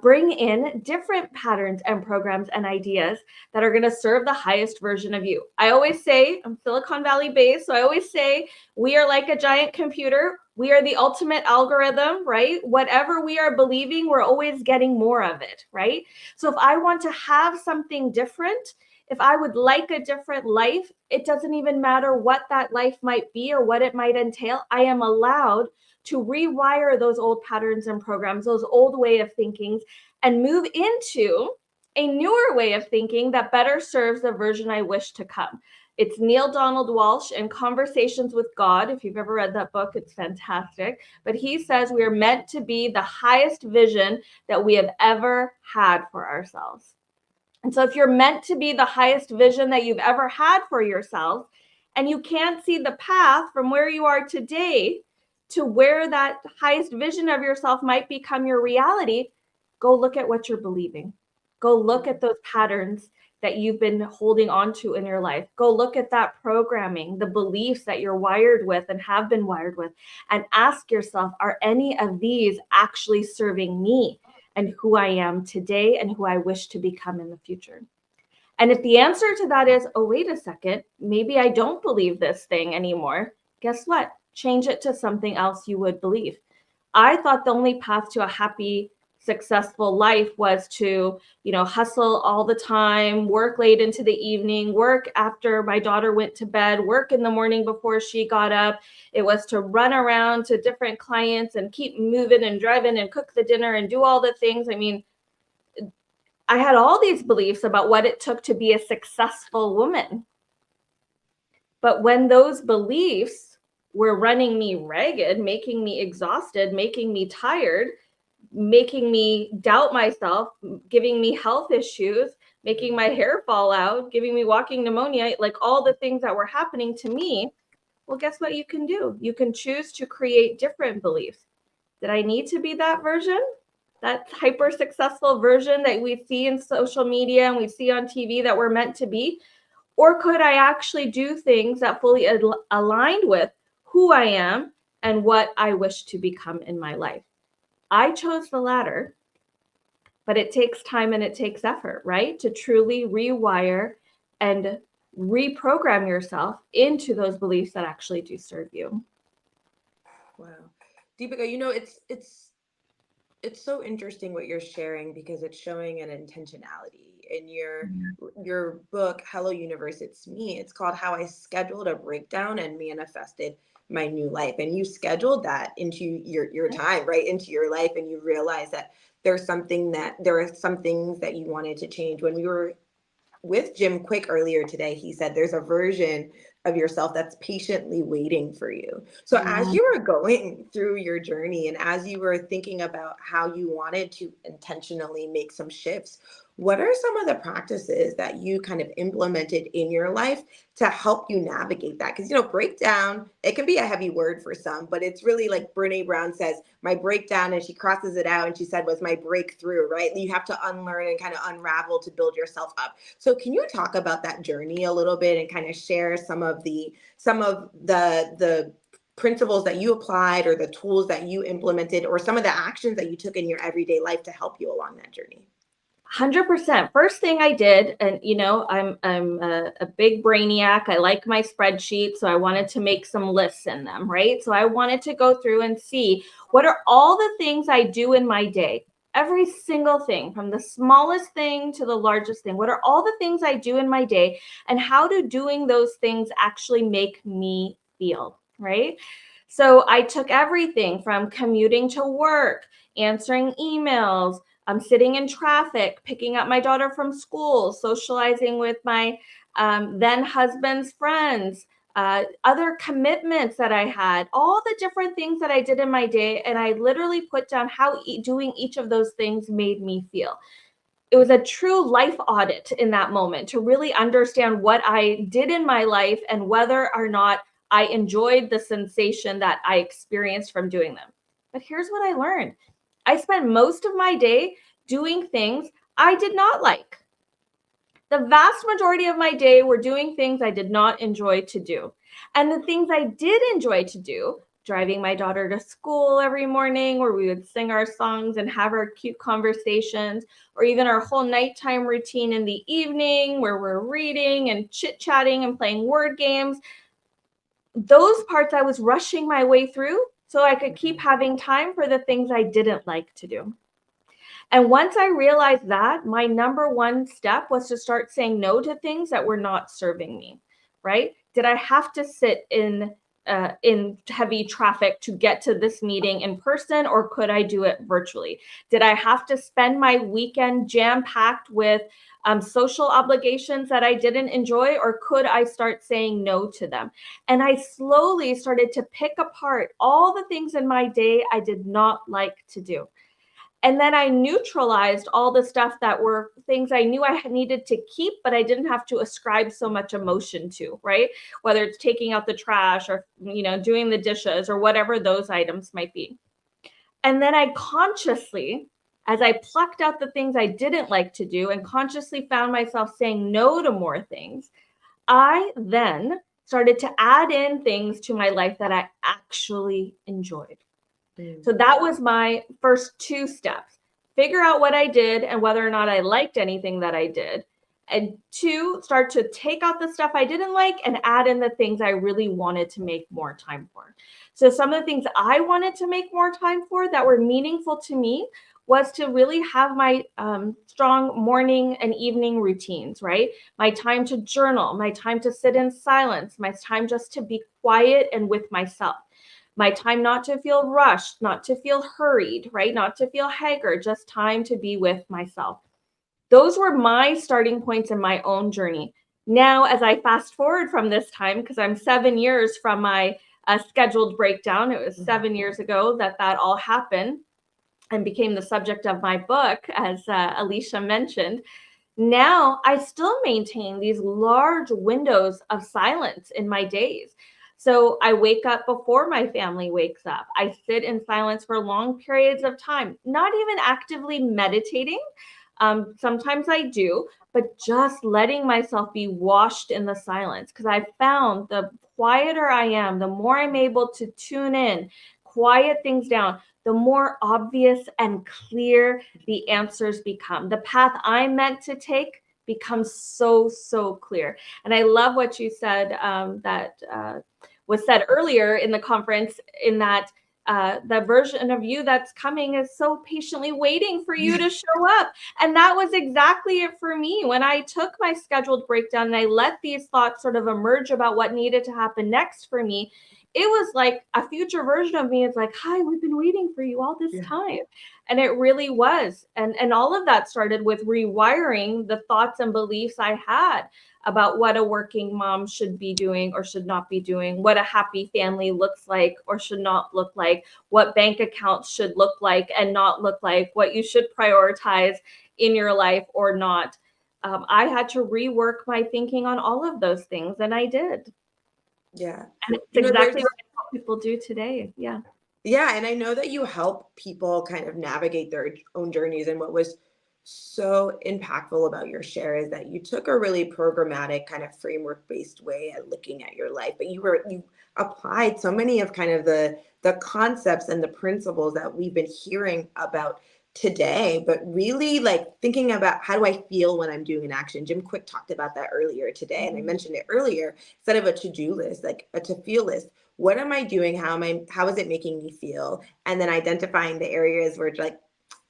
bring in different patterns and programs and ideas that are going to serve the highest version of you. I always say, I'm Silicon Valley based, so I always say we are like a giant computer. We are the ultimate algorithm, right? Whatever we are believing, we're always getting more of it, right? So if I want to have something different, if I would like a different life, it doesn't even matter what that life might be or what it might entail. I am allowed to rewire those old patterns and programs, those old way of thinking, and move into a newer way of thinking that better serves the version I wish to come. It's Neil Donald Walsh in Conversations with God. If you've ever read that book, it's fantastic. But he says we are meant to be the highest vision that we have ever had for ourselves. And so if you're meant to be the highest vision that you've ever had for yourself, and you can't see the path from where you are today to where that highest vision of yourself might become your reality, go look at what you're believing. Go look at those patterns that you've been holding on to in your life. Go look at that programming, the beliefs that you're wired with and have been wired with, and ask yourself, are any of these actually serving me and who I am today and who I wish to become in the future? And if the answer to that is, oh, wait a second, maybe I don't believe this thing anymore, guess what? Change it to something else you would believe. I thought the only path to a happy, successful life was to, hustle all the time, work late into the evening, work after my daughter went to bed, work in the morning before she got up. It was to run around to different clients and keep moving and driving and cook the dinner and do all the things. I mean, I had all these beliefs about what it took to be a successful woman. But when those beliefs were running me ragged, making me exhausted, making me tired, making me doubt myself, giving me health issues, making my hair fall out, giving me walking pneumonia, like all the things that were happening to me, well, guess what you can do? You can choose to create different beliefs. Did I need to be that version? That hyper successful version that we see in social media and we see on TV that we're meant to be? Or could I actually do things that fully aligned with who I am and what I wish to become in my life? I chose the latter, but it takes time and it takes effort, right? To truly rewire and reprogram yourself into those beliefs that actually do serve you. Wow. Deepa, it's so interesting what you're sharing, because it's showing an intentionality in your book, Hello Universe, It's Me. It's called How I Scheduled a Breakdown and Manifested My New Life. And you scheduled that into your time, right? Into your life. And you realize that there are some things that you wanted to change. When we were with Jim Kwik earlier today, he said there's a version of yourself that's patiently waiting for you. So as you were going through your journey and as you were thinking about how you wanted to intentionally make some shifts, what are some of the practices that you kind of implemented in your life to help you navigate that? Because, breakdown, it can be a heavy word for some, but it's really like Brene Brown says, my breakdown, and she crosses it out and she said was my breakthrough, right? You have to unlearn and kind of unravel to build yourself up. So can you talk about that journey a little bit and kind of share some of the principles that you applied, or the tools that you implemented, or some of the actions that you took in your everyday life to help you along that journey? 100%. First thing I did, and I'm a big brainiac. I like my spreadsheet, so I wanted to make some lists in them, right? So I wanted to go through and see what are all the things I do in my day. Every single thing, from the smallest thing to the largest thing. What are all the things I do in my day, and how do doing those things actually make me feel, right? So I took everything from commuting to work, answering emails, I'm sitting in traffic, picking up my daughter from school, socializing with my then husband's friends, other commitments that I had, all the different things that I did in my day. And I literally put down how doing each of those things made me feel. It was a true life audit in that moment to really understand what I did in my life and whether or not I enjoyed the sensation that I experienced from doing them. But here's what I learned. I spent most of my day doing things I did not like. The vast majority of my day were doing things I did not enjoy to do. And the things I did enjoy to do, driving my daughter to school every morning, where we would sing our songs and have our cute conversations, or even our whole nighttime routine in the evening where we're reading and chit-chatting and playing word games. Those parts I was rushing my way through so I could keep having time for the things I didn't like to do. And once I realized that, my number one step was to start saying no to things that were not serving me, right? Did I have to sit in heavy traffic to get to this meeting in person, or could I do it virtually? Did I have to spend my weekend jam-packed with social obligations that I didn't enjoy, or could I start saying no to them? And I slowly started to pick apart all the things in my day I did not like to do. And then I neutralized all the stuff that were things I knew I needed to keep, but I didn't have to ascribe so much emotion to, right? Whether it's taking out the trash or, doing the dishes or whatever those items might be. And then I consciously, as I plucked out the things I didn't like to do and consciously found myself saying no to more things, I then started to add in things to my life that I actually enjoyed. So that was my first two steps. Figure out what I did and whether or not I liked anything that I did. And two, start to take out the stuff I didn't like and add in the things I really wanted to make more time for. So some of the things I wanted to make more time for that were meaningful to me was to really have my strong morning and evening routines, right? My time to journal, my time to sit in silence, my time just to be quiet and with myself. My time not to feel rushed, not to feel hurried, right? Not to feel haggard, just time to be with myself. Those were my starting points in my own journey. Now, as I fast forward from this time, because I'm 7 years from my scheduled breakdown, it was 7 years ago that all happened and became the subject of my book, as Alicia mentioned. Now, I still maintain these large windows of silence in my days. So I wake up before my family wakes up. I sit in silence for long periods of time, not even actively meditating. Sometimes I do, but just letting myself be washed in the silence. Because I found the quieter I am, the more I'm able to tune in, quiet things down, the more obvious and clear the answers become. The path I'm meant to take becomes so, so clear. And I love what you said that was said earlier in the conference, in that the version of you that's coming is so patiently waiting for you to show up. And that was exactly it for me. When I took my scheduled breakdown and I let these thoughts sort of emerge about what needed to happen next for me, it was like a future version of me. It's like, hi, we've been waiting for you all this time. And it really was. And all of that started with rewiring the thoughts and beliefs I had about what a working mom should be doing or should not be doing, what a happy family looks like or should not look like, what bank accounts should look like and not look like, what you should prioritize in your life or not. I had to rework my thinking on all of those things, and I did. Yeah. And it's exactly what I help people do today. Yeah. Yeah. And I know that you help people kind of navigate their own journeys. And what was so impactful about your share is that you took a really programmatic kind of framework based way at looking at your life, but you applied so many of kind of the concepts and the principles that we've been hearing about today, but really like thinking about how do I feel when I'm doing an action. Jim Kwik talked about that earlier today. And I mentioned it earlier, instead of a to-do list, like a to-feel list. What am I doing? How is it making me feel? And then identifying the areas where it's like,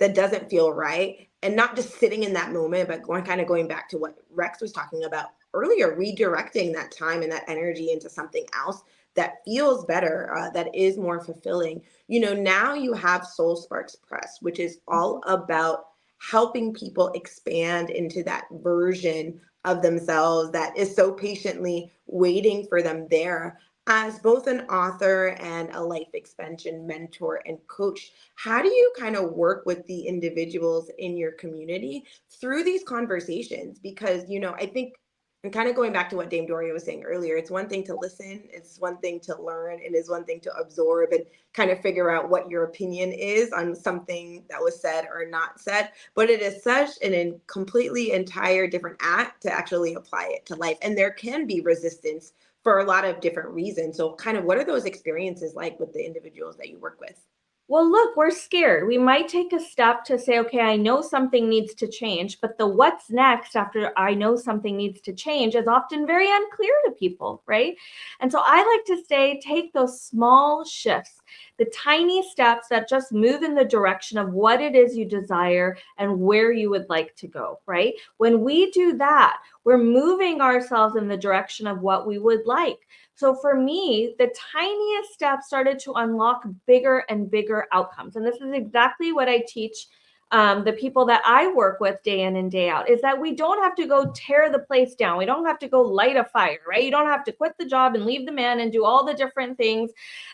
that doesn't feel right, and not just sitting in that moment, but going back to what Rex was talking about earlier, redirecting that time and that energy into something else that feels better, that is more fulfilling. Now you have Soul Sparks Press, which is all about helping people expand into that version of themselves that is so patiently waiting for them there. As both an author and a life expansion mentor and coach, how do you kind of work with the individuals in your community through these conversations? Because, I think, and kind of going back to what Dame Doria was saying earlier, it's one thing to listen, it's one thing to learn, and it's one thing to absorb and kind of figure out what your opinion is on something that was said or not said. But it is such an completely entire different act to actually apply it to life. And there can be resistance for a lot of different reasons. So kind of what are those experiences like with the individuals that you work with? Well, look, we're scared. We might take a step to say, okay, I know something needs to change, but the what's next after I know something needs to change is often very unclear to people, right? And so I like to say, take those small shifts, the tiny steps that just move in the direction of what it is you desire and where you would like to go, right? When we do that, we're moving ourselves in the direction of what we would like. So for me, the tiniest steps started to unlock bigger and bigger outcomes. And this is exactly what I teach the people that I work with day in and day out, is that we don't have to go tear the place down. We don't have to go light a fire, right? You don't have to quit the job and leave the man and do all the different things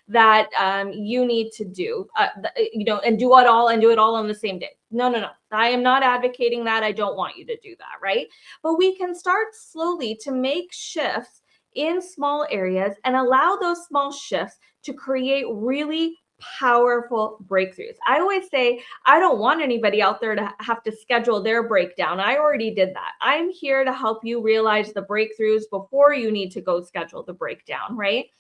that you need to do, and do it all on the same day. No. I am not advocating that. I don't want you to do that, right? But we can start slowly to make shifts in small areas and allow those small shifts to create really powerful breakthroughs. I always say, I don't want anybody out there to have to schedule their breakdown. I already did that. I'm here to help you realize the breakthroughs before you need to go schedule the breakdown, right?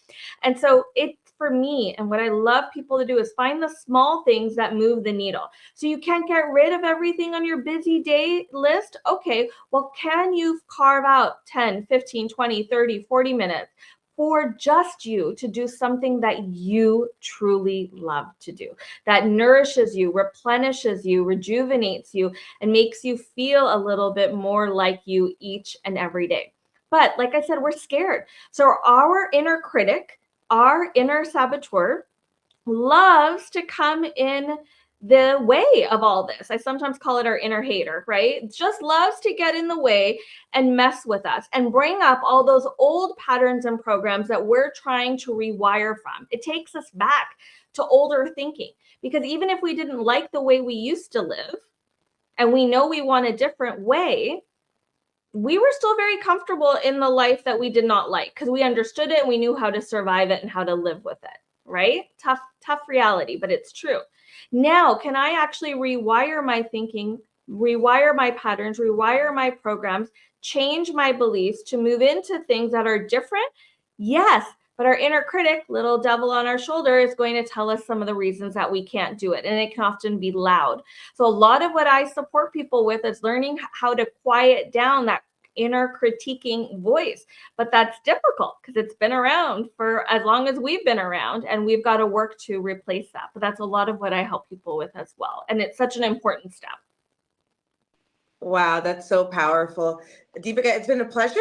And so it's for me, and what I love people to do is find the small things that move the needle. So you can't get rid of everything on your busy day list. Okay, well, can you carve out 10, 15, 20, 30, 40 minutes for just you to do something that you truly love to do, that nourishes you, replenishes you, rejuvenates you, and makes you feel a little bit more like you each and every day? But like I said, we're scared. So our inner critic, our inner saboteur, loves to come in the way of all this. I sometimes call it our inner hater, right? It just loves to get in the way and mess with us and bring up all those old patterns and programs that we're trying to rewire from. It takes us back to older thinking, because even if we didn't like the way we used to live and we know we want a different way, we were still very comfortable in the life that we did not like, because we understood it and we knew how to survive it and how to live with it, right? Tough reality, but it's true. Now, can I actually rewire my thinking, rewire my patterns, rewire my programs, change my beliefs to move into things that are different? Yes, but our inner critic, little devil on our shoulder, is going to tell us some of the reasons that we can't do it. And it can often be loud. So a lot of what I support people with is learning how to quiet down that inner critiquing voice. But that's difficult because it's been around for as long as we've been around, and we've got to work to replace that. But that's a lot of what I help people with as well. And it's such an important step. Wow, that's so powerful. Deepa, it's been a pleasure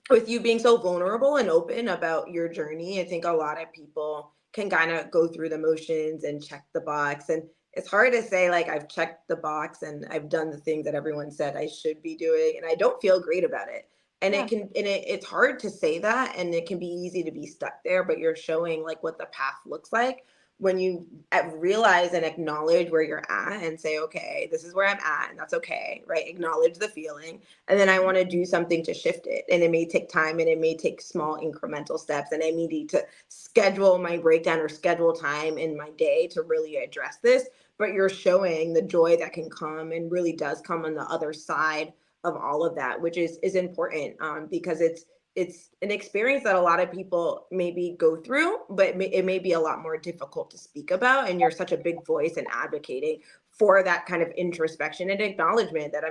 with you being so vulnerable and open about your journey. I think a lot of people can kind of go through the motions and check the box. And it's hard to say, like, I've checked the box and I've done the things that everyone said I should be doing, and I don't feel great about it. And Yeah. it's hard to say that, and it can be easy to be stuck there, but you're showing like what the path looks like when you realize and acknowledge where you're at and say, okay, this is where I'm at, and that's okay, right? Acknowledge the feeling. And then I want to do something to shift it. And it may take time, and it may take small incremental steps. And I may need to schedule my breakdown or schedule time in my day to really address this. But you're showing the joy that can come and really does come on the other side of all of that, which is important, because it's an experience that a lot of people maybe go through, but it may be a lot more difficult to speak about. And you're such a big voice and advocating for that kind of introspection and acknowledgement that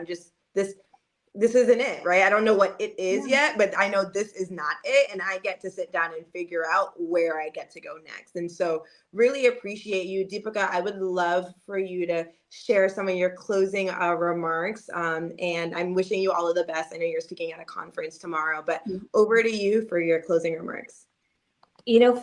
this isn't it, right? I don't know what it is yet, but I know this is not it. And I get to sit down and figure out where I get to go next. And so really appreciate you. Deepa, I would love for you to share some of your closing remarks. And I'm wishing you all of the best. I know you're speaking at a conference tomorrow, but over to you for your closing remarks.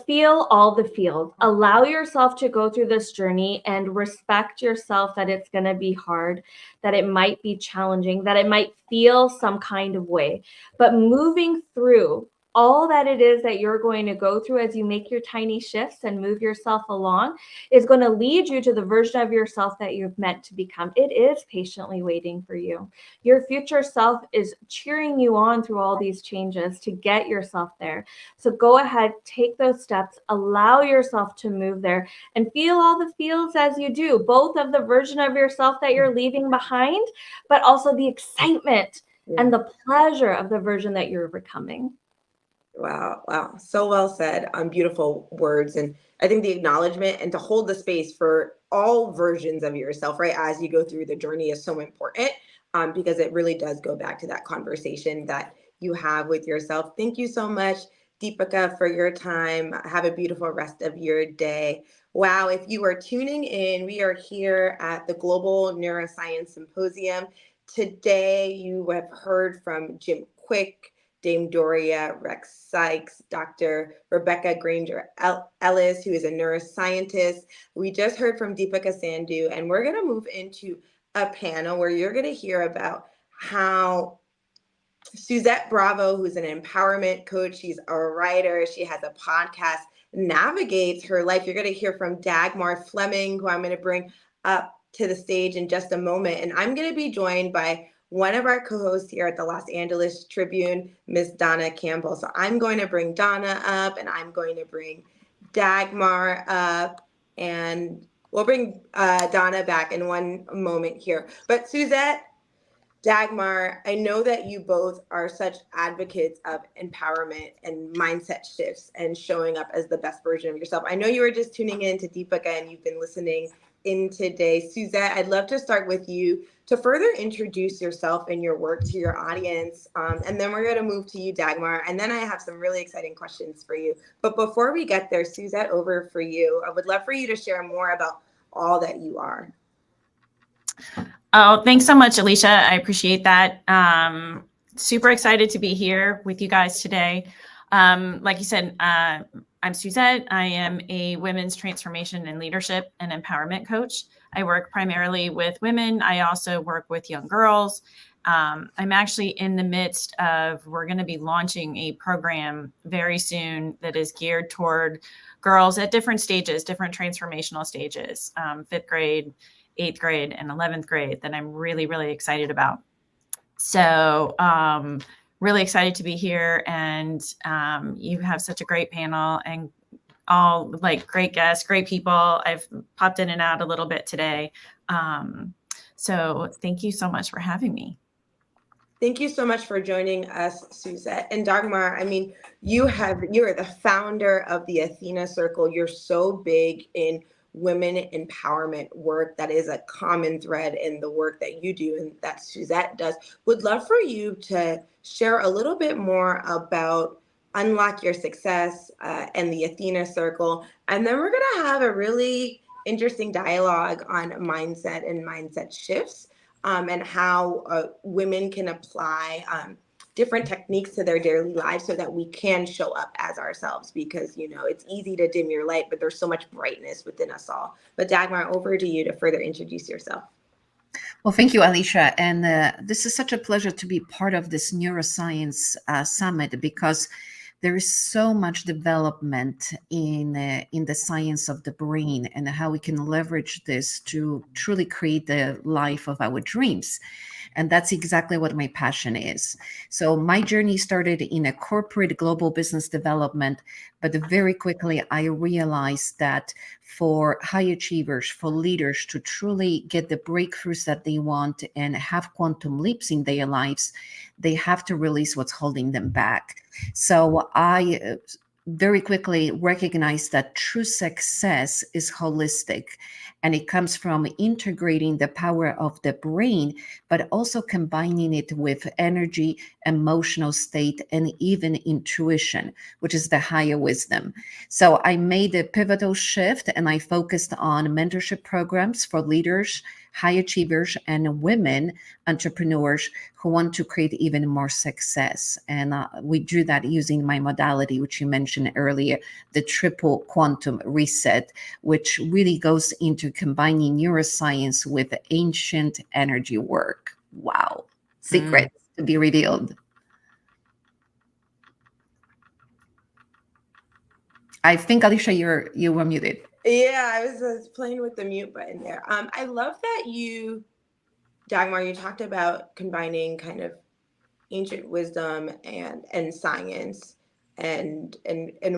Feel all the feels. Allow yourself to go through this journey and respect yourself that it's going to be hard, that it might be challenging, that it might feel some kind of way. But moving through all that it is that you're going to go through as you make your tiny shifts and move yourself along is going to lead you to the version of yourself that you've meant to become. It is patiently waiting for you. Your future self is cheering you on through all these changes to get yourself there. So go ahead, take those steps, allow yourself to move there, and feel all the feels as you do, both of the version of yourself that you're leaving behind, but also the excitement and the pleasure of the version that you're becoming. Wow. So well said. Beautiful words. And I think the acknowledgement and to hold the space for all versions of yourself, right, as you go through the journey is so important, because it really does go back to that conversation that you have with yourself. Thank you so much, Deepa, for your time. Have a beautiful rest of your day. Wow. If you are tuning in, we are here at the Global Neuroscience Symposium. Today, you have heard from Jim Kwik, Dame Doria Sikes, Dr. Rebekah Granger-Ellis, who is a neuroscientist. We just heard from Deepa Sandhu, and we're going to move into a panel where you're going to hear about how Suzette Bravo, who's an empowerment coach, she's a writer, she has a podcast, navigates her life. You're going to hear from Dagmar Fleming, who I'm going to bring up to the stage in just a moment. And I'm going to be joined by one of our co-hosts here at the Los Angeles Tribune, Miss Donna Campbell. So I'm going to bring Donna up, and I'm going to bring Dagmar up, and we'll bring Donna back in one moment here. But Suzette, Dagmar, I know that you both are such advocates of empowerment and mindset shifts and showing up as the best version of yourself. I know you were just tuning in to Deepa and you've been listening in today. Suzette, I'd love to start with you to further introduce yourself and your work to your audience. And then we're going to move to you, Dagmar. And then I have some really exciting questions for you. But before we get there, Suzette, over for you. I would love for you to share more about all that you are. Oh, thanks so much, Alicia. I appreciate that. Super excited to be here with you guys today. Like you said, I'm Suzette. I am a women's transformation and leadership and empowerment coach. I work primarily with women. I also work with young girls. I'm actually in the midst of, we're going to be launching a program very soon that is geared toward girls at different stages, different transformational stages, 5th grade, 8th grade, and 11th grade, that I'm really, really excited about. So really excited to be here, and you have such a great panel and all like great guests, great people. I've popped in and out a little bit today. So thank you so much for having me. Thank you so much for joining us, Suzette. And Dagmar, I mean, you are the founder of the Athena Circle. You're so big in women empowerment work. That is a common thread in the work that you do and that Suzette does. Would love for you to share a little bit more about Unlock Your Success and the Athena Circle. And then we're going to have a really interesting dialogue on mindset and mindset shifts, and how women can apply different techniques to their daily lives so that we can show up as ourselves, because, you know, it's easy to dim your light, but there's so much brightness within us all. But Dagmar, over to you to further introduce yourself. Well, thank you, Alicia. And this is such a pleasure to be part of this neuroscience summit, because there is so much development in the science of the brain and how we can leverage this to truly create the life of our dreams. And that's exactly what my passion is. So my journey started in a corporate global business development, but very quickly I realized that for high achievers, for leaders to truly get the breakthroughs that they want and have quantum leaps in their lives, they have to release what's holding them back. So I very quickly recognized that true success is holistic, and it comes from integrating the power of the brain, but also combining it with energy, emotional state, and even intuition, which is the higher wisdom. So I made a pivotal shift and I focused on mentorship programs for leaders, high achievers, and women entrepreneurs who want to create even more success. And we do that using my modality, which you mentioned earlier, the triple quantum reset, which really goes into combining neuroscience with ancient energy work. Wow. Secrets to be revealed. I think, Alicia, you were muted. Yeah, I was playing with the mute button there. I love that you, Dagmar, you talked about combining kind of ancient wisdom and science and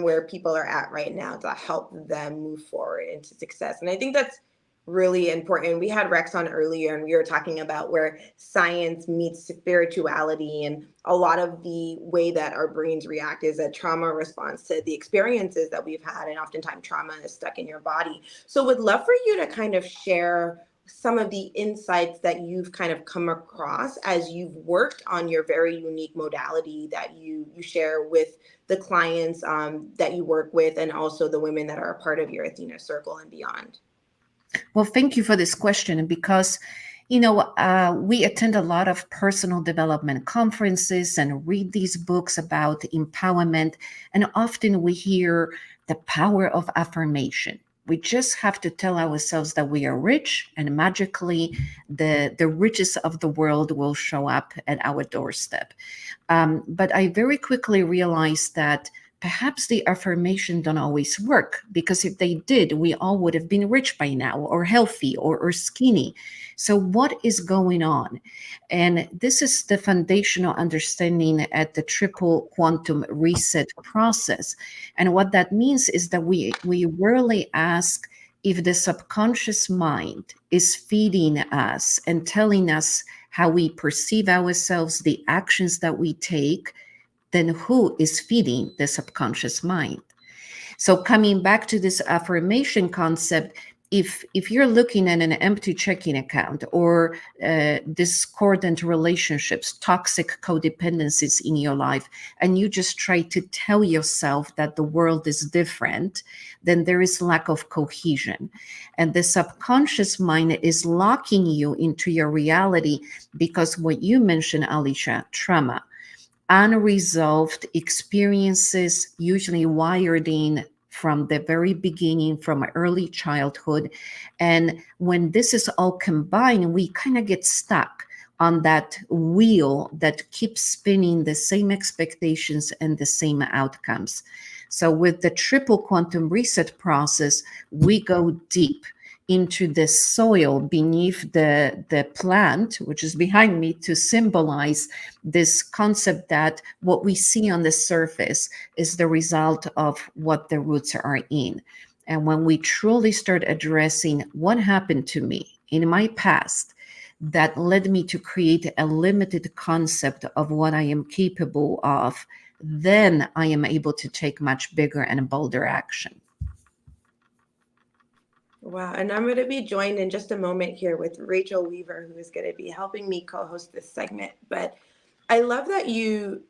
where people are at right now to help them move forward into success. And I think that's really important. We had Rex on earlier and we were talking about where science meets spirituality, and a lot of the way that our brains react is a trauma response to the experiences that we've had, and oftentimes trauma is stuck in your body. So would love for you to kind of share some of the insights that you've kind of come across as you've worked on your very unique modality that you share with the clients that you work with, and also the women that are a part of your Athena Circle and beyond. Well, thank you for this question, because, you know, we attend a lot of personal development conferences and read these books about empowerment, and often we hear the power of affirmation. We just have to tell ourselves that we are rich, and magically the riches of the world will show up at our doorstep. But I very quickly realized that perhaps the affirmation don't always work, because if they did, we all would have been rich by now, or healthy, or skinny. So what is going on? And this is the foundational understanding at the triple quantum reset process. And what that means is that we rarely ask if the subconscious mind is feeding us and telling us how we perceive ourselves, the actions that we take, then who is feeding the subconscious mind? So coming back to this affirmation concept, if you're looking at an empty checking account, or discordant relationships, toxic codependencies in your life, and you just try to tell yourself that the world is different, then there is lack of cohesion. And the subconscious mind is locking you into your reality, because what you mentioned, Alicia, trauma, unresolved experiences, usually wired in from the very beginning, from early childhood. And when this is all combined, we kind of get stuck on that wheel that keeps spinning the same expectations and the same outcomes. So with the triple quantum reset process, we go deep into the soil beneath the plant, which is behind me, to symbolize this concept that what we see on the surface is the result of what the roots are in. And when we truly start addressing what happened to me in my past that led me to create a limited concept of what I am capable of, then I am able to take much bigger and bolder action. Wow. And I'm going to be joined in just a moment here with Rachel Weaver, who is going to be helping me co-host this segment. But I love that you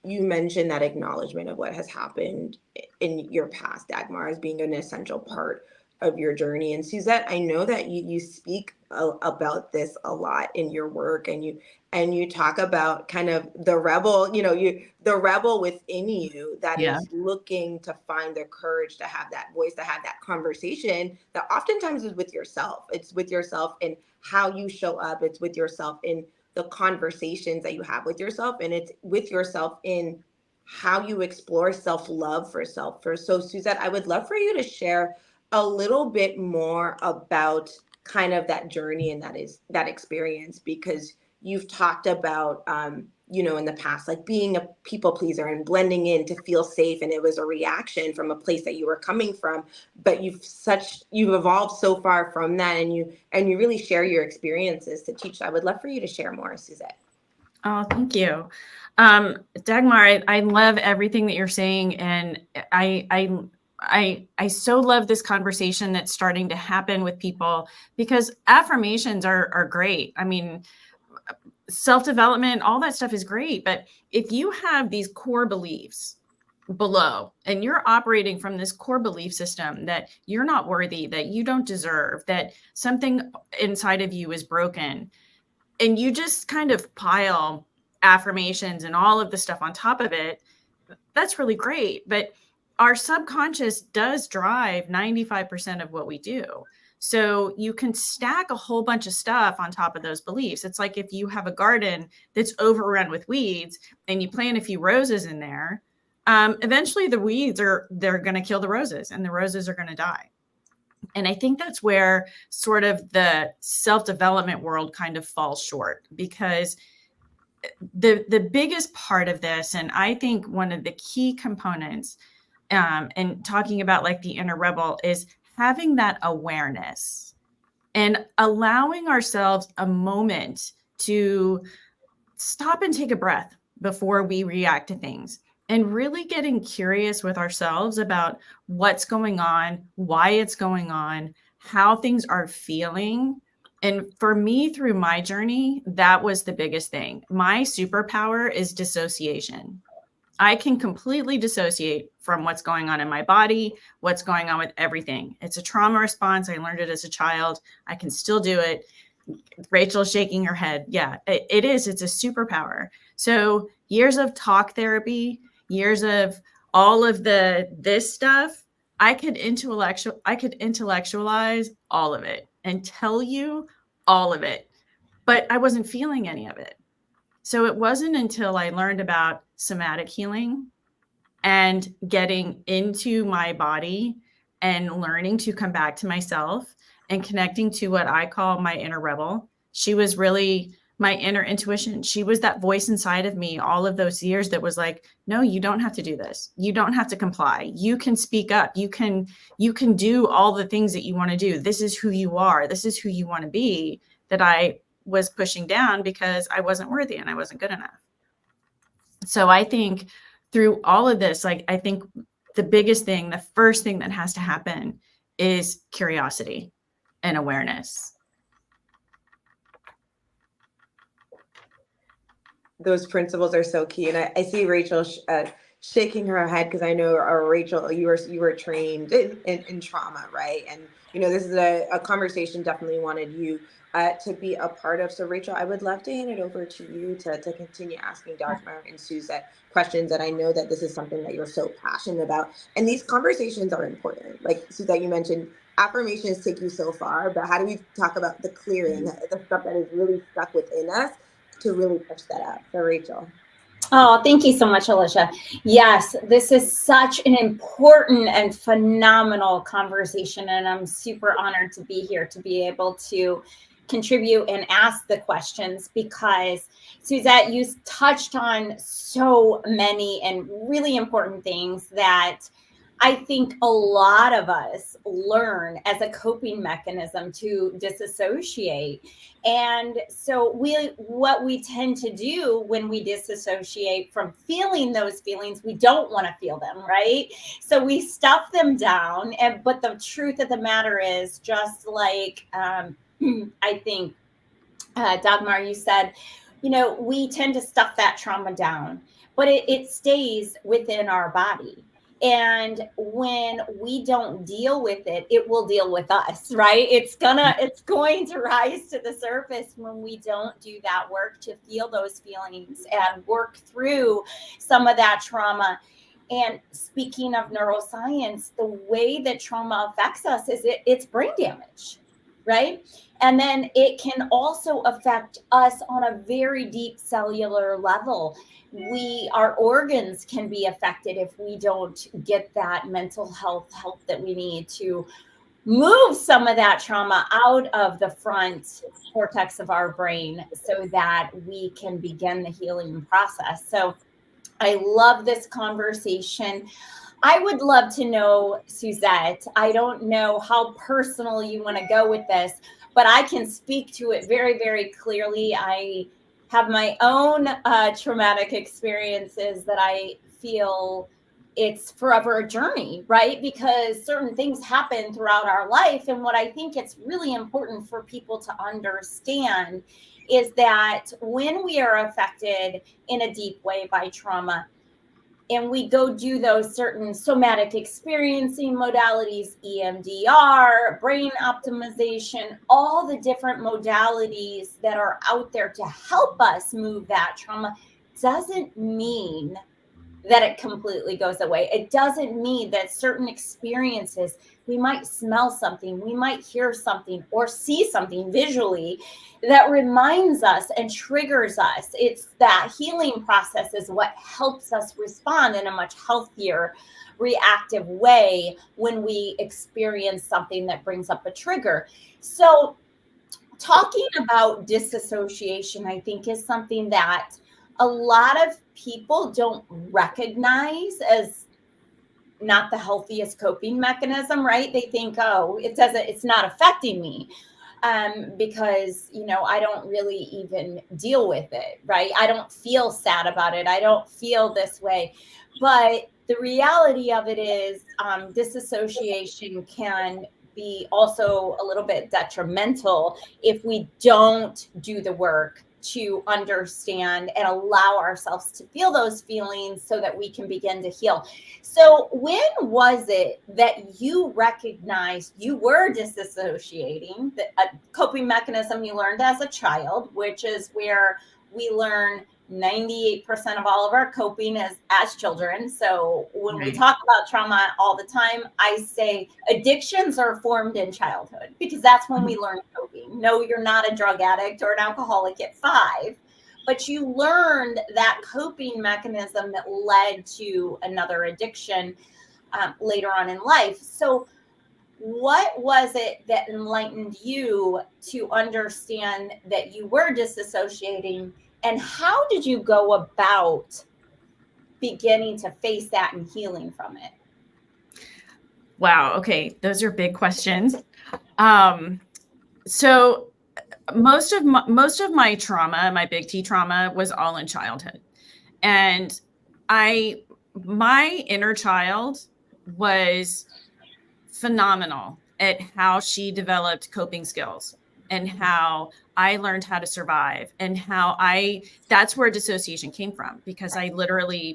mentioned that acknowledgement of what has happened in your past, Dagmar, as being an essential part of your journey. And Suzette, I know that you speak about this a lot in your work, and you talk about kind of the rebel, the rebel within you that Yeah. is looking to find the courage to have that voice, to have that conversation that oftentimes is with yourself. It's with yourself in how you show up. It's with yourself in the conversations that you have with yourself, and it's with yourself in how you explore self-love for self. So Suzette, I would love for you to share a little bit more about kind of that journey and that experience, because you've talked about, in the past, like being a people pleaser and blending in to feel safe. And it was a reaction from a place that you were coming from, but you've evolved so far from that, and you really share your experiences to teach. I would love for you to share more, Suzette. Oh, thank you. Dagmar, I love everything that you're saying. And I so love this conversation that's starting to happen with people, because affirmations are great. I mean, self-development, all that stuff is great. But if you have these core beliefs below, and you're operating from this core belief system that you're not worthy, that you don't deserve, that something inside of you is broken, and you just kind of pile affirmations and all of the stuff on top of it, that's really great. But our subconscious does drive 95% of what we do. So you can stack a whole bunch of stuff on top of those beliefs. It's like if you have a garden that's overrun with weeds and you plant a few roses in there, eventually the weeds they're going to kill the roses, and the roses are going to die. And I think that's where sort of the self-development world kind of falls short, because the biggest part of this, and I think one of the key components, and talking about like the inner rebel, is having that awareness and allowing ourselves a moment to stop and take a breath before we react to things, and really getting curious with ourselves about what's going on, why it's going on, how things are feeling. And for me, through my journey, that was the biggest thing. My superpower is dissociation. I can completely dissociate from what's going on in my body, what's going on with everything. It's a trauma response. I learned it as a child. I can still do it. Rachel's shaking her head. Yeah, it is. It's a superpower. So years of talk therapy, years of all of this stuff, I could intellectualize all of it and tell you all of it, but I wasn't feeling any of it. So it wasn't until I learned about somatic healing and getting into my body and learning to come back to myself and connecting to what I call my inner rebel. She was really my inner intuition. She was that voice inside of me all of those years that was like, no, you don't have to do this. You don't have to comply. You can speak up. You can do all the things that you want to do. This is who you are. This is who you want to be, that I was pushing down because I wasn't worthy and I wasn't good enough. So I think through all of this, like, I think the biggest thing, the first thing that has to happen is curiosity and awareness. Those principles are so key. And I see Rachel shaking her head, because I know, Rachel, you were trained in trauma, right? And, this is a conversation definitely wanted you to be a part of. So Rachel, I would love to hand it over to you to continue asking Dagmar and Suzette questions. And I know that this is something that you're so passionate about. And these conversations are important. Like Suzette, you mentioned affirmations take you so far, but how do we talk about the clearing, the stuff that is really stuck within us, to really push that up? So Rachel. Oh, thank you so much, Alicia. Yes, this is such an important and phenomenal conversation, and I'm super honored to be here to be able to contribute and ask the questions, because Suzette, you touched on so many and really important things that I think a lot of us learn as a coping mechanism to disassociate. And so what we tend to do when we disassociate from feeling those feelings, we don't want to feel them, right? So we stuff them down. But the truth of the matter is, just like I think Dagmar, you said, we tend to stuff that trauma down, but it stays within our body. And when we don't deal with it, it will deal with us, right? It's going to rise to the surface when we don't do that work to feel those feelings and work through some of that trauma. And speaking of neuroscience, the way that trauma affects us is it's brain damage, right? And then it can also affect us on a very deep cellular level. Our organs can be affected if we don't get that mental health help that we need to move some of that trauma out of the front cortex of our brain so that we can begin the healing process. So I love this conversation. I would love to know, Suzette, I don't know how personal you want to go with this, but I can speak to it very, very clearly. I have my own traumatic experiences that I feel it's forever a journey, right? Because certain things happen throughout our life. And what I think it's really important for people to understand is that when we are affected in a deep way by trauma, and we go do those certain somatic experiencing modalities, EMDR, brain optimization, all the different modalities that are out there to help us move that trauma, doesn't mean that it completely goes away. It doesn't mean that certain experiences, we might smell something, we might hear something or see something visually that reminds us and triggers us. It's that healing process is what helps us respond in a much healthier, reactive way when we experience something that brings up a trigger. So talking about disassociation, I think, is something that a lot of people don't recognize as not the healthiest coping mechanism, right? They think, oh, it's not affecting me because, I don't really even deal with it, right? I don't feel sad about it. I don't feel this way. But the reality of it is disassociation can be also a little bit detrimental if we don't do the work to understand and allow ourselves to feel those feelings so that we can begin to heal. So when was it that you recognized you were disassociating, a coping mechanism you learned as a child, which is where we learn 98% of all of our coping as children. So when we talk about trauma all the time, I say addictions are formed in childhood because that's when we learn coping. No, you're not a drug addict or an alcoholic at 5, but you learned that coping mechanism that led to another addiction later on in life. So what was it that enlightened you to understand that you were disassociating? And how did you go about beginning to face that and healing from it? Wow. Okay. Those are big questions. So most of my trauma, my big T trauma, was all in childhood. And my inner child was phenomenal at how she developed coping skills and how I learned how to survive and that's where dissociation came from, because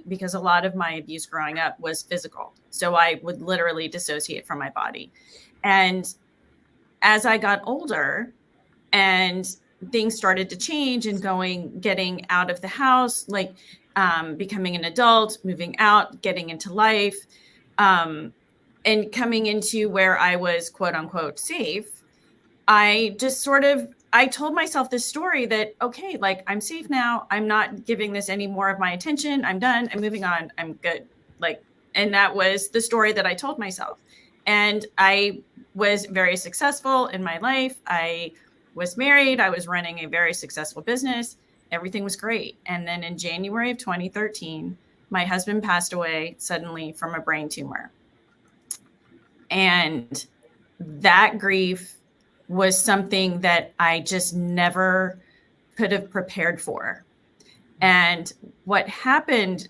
because a lot of my abuse growing up was physical. So I would literally dissociate from my body. And as I got older and things started to change and getting out of the house, like becoming an adult, moving out, getting into life, and coming into where I was quote unquote safe, I told myself this story that, okay, like I'm safe now. I'm not giving this any more of my attention. I'm done. I'm moving on. I'm good. And that was the story that I told myself. And I was very successful in my life. I was married. I was running a very successful business. Everything was great. And then in January of 2013, my husband passed away suddenly from a brain tumor. And that grief was something that I just never could have prepared for. And what happened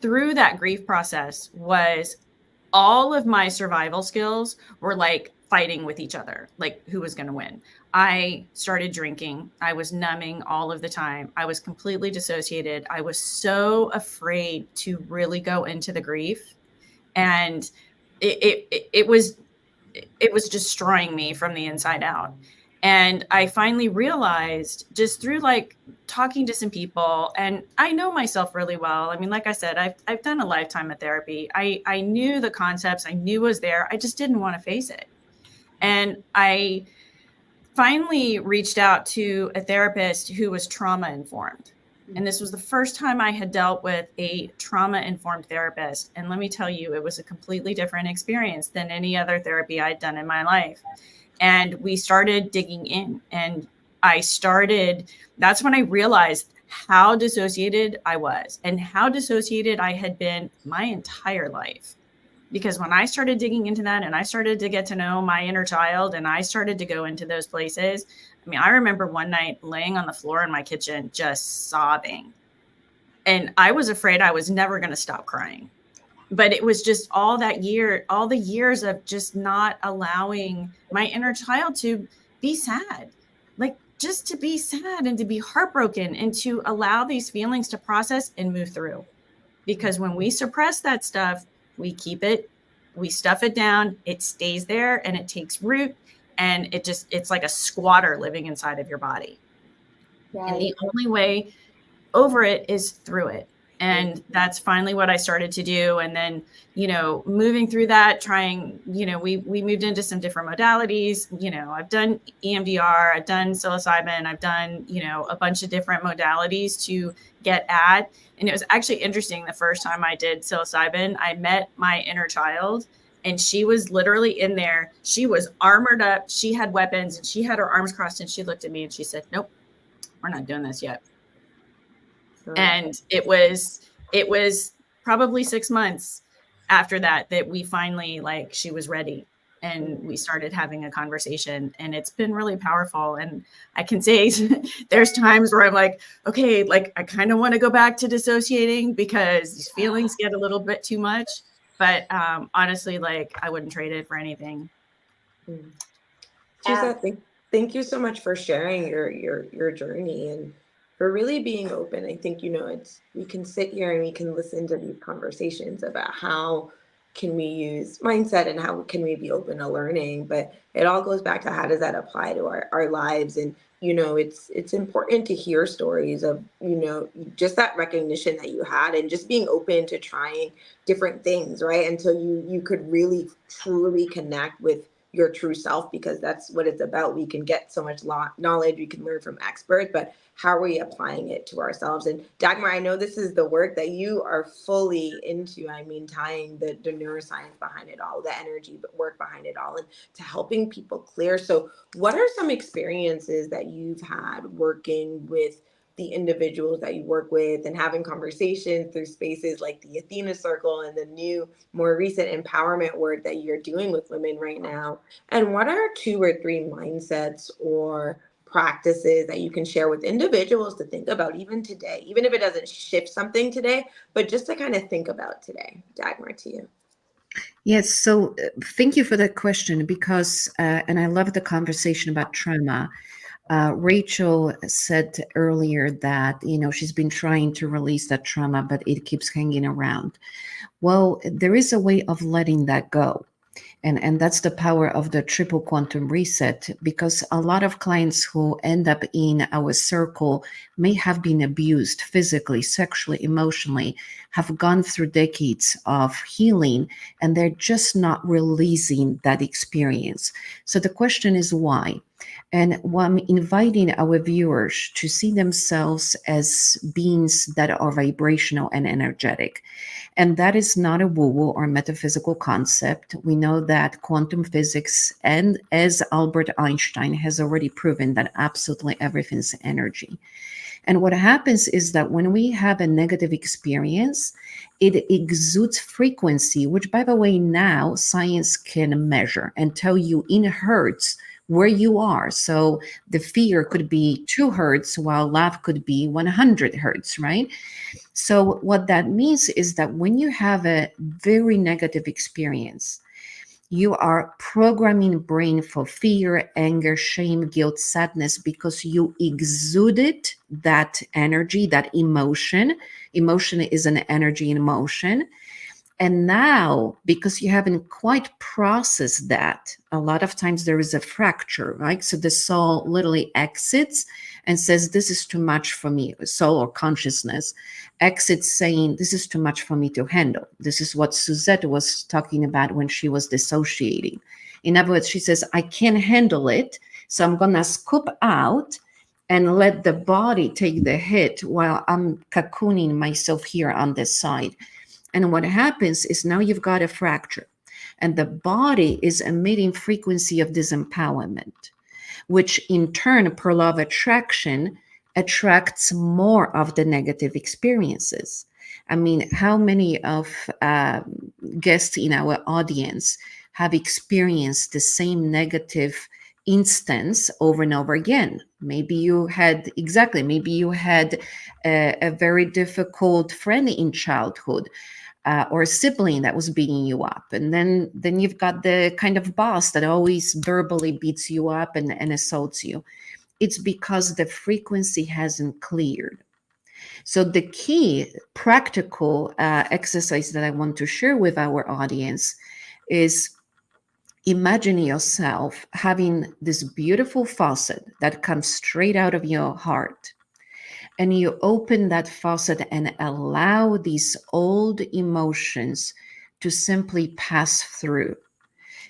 through that grief process was all of my survival skills were like fighting with each other, like who was going to win. I started drinking. I was numbing all of the time. I was completely dissociated. I was so afraid to really go into the grief And it was destroying me from the inside out. And I finally realized, just through like talking to some people, and I know myself really well. I mean, like I said, I've done a lifetime of therapy. I knew the concepts, I knew it was there. I just didn't want to face it. And I finally reached out to a therapist who was trauma informed. And this was the first time I had dealt with a trauma informed therapist. And let me tell you, it was a completely different experience than any other therapy I'd done in my life. And we started digging in, and that's when I realized how dissociated I was and how dissociated I had been my entire life. Because when I started digging into that and I started to get to know my inner child and I started to go into those places, I mean, I remember one night laying on the floor in my kitchen, just sobbing. And I was afraid I was never going to stop crying. But it was just all the years of just not allowing my inner child to be sad, like just to be sad and to be heartbroken and to allow these feelings to process and move through. Because when we suppress that stuff, we keep it, we stuff it down, it stays there and it takes root, and it's like a squatter living inside of your body. Right. And the only way over it is through it. And that's finally what I started to do. And then, moving through that, trying, we moved into some different modalities. I've done EMDR, I've done psilocybin, I've done, a bunch of different modalities to get at. And it was actually interesting. The first time I did psilocybin, I met my inner child, and she was literally in there. She was armored up. She had weapons and she had her arms crossed, and she looked at me and she said, "Nope, we're not doing this yet." And it was probably 6 months after that we finally, she was ready, and we started having a conversation, and it's been really powerful. And I can say there's times where I'm like, okay, I kind of want to go back to dissociating because these feelings get a little bit too much. But honestly, I wouldn't trade it for anything. Thank you so much for sharing your journey and for really being open. I think, we can sit here and we can listen to these conversations about how can we use mindset and how can we be open to learning, but it all goes back to how does that apply to our lives. And, it's important to hear stories of, just that recognition that you had and just being open to trying different things, right? Until you could really, truly connect with your true self, because that's what it's about. We can get so much knowledge, we can learn from experts, but how are we applying it to ourselves? And Dagmar, I know this is the work that you are fully into. I mean, tying the neuroscience behind it all, the energy work behind it all, and to helping people clear. So what are some experiences that you've had working with the individuals that you work with and having conversations through spaces like the Athena Circle and the new, more recent empowerment work that you're doing with women right now? And what are 2 or 3 mindsets or practices that you can share with individuals to think about even today, even if it doesn't shift something today, but just to kind of think about today? Dagmar, to you. Yes, so thank you for that question, because, and I love the conversation about trauma. Rachel said earlier that, she's been trying to release that trauma, but it keeps hanging around. Well, there is a way of letting that go. And that's the power of the triple quantum reset, because a lot of clients who end up in our circle may have been abused physically, sexually, emotionally, have gone through decades of healing, and they're just not releasing that experience. So the question is why? And I'm inviting our viewers to see themselves as beings that are vibrational and energetic. And that is not a woo-woo or metaphysical concept. We know that quantum physics, and as Albert Einstein has already proven, that absolutely everything's energy. And what happens is that when we have a negative experience, it exudes frequency, which, by the way, now science can measure and tell you in hertz where you are. So the fear could be 2 hertz, while love could be 100 hertz, right? So what that means is that when you have a very negative experience, you are programming brain for fear, anger, shame, guilt, sadness, because you exuded that energy, that emotion. Emotion is an energy in motion. And now, because you haven't quite processed that, a lot of times there is a fracture, right? So the soul literally exits and says, this is too much for me. Soul or consciousness exits saying, this is too much for me to handle. This is what Suzette was talking about when she was dissociating. In other words, she says, I can't handle it, so I'm going to scoop out and let the body take the hit while I'm cocooning myself here on this side. And what happens is now you've got a fracture, and the body is emitting frequency of disempowerment, which in turn, per law of attraction, attracts more of the negative experiences. I mean, how many of guests in our audience have experienced the same negative instance over and over again? Maybe you had a very difficult friend in childhood, or a sibling that was beating you up. And then you've got the kind of boss that always verbally beats you up and assaults you. It's because the frequency hasn't cleared. So the key practical exercise that I want to share with our audience is, imagine yourself having this beautiful faucet that comes straight out of your heart. And you open that faucet and allow these old emotions to simply pass through.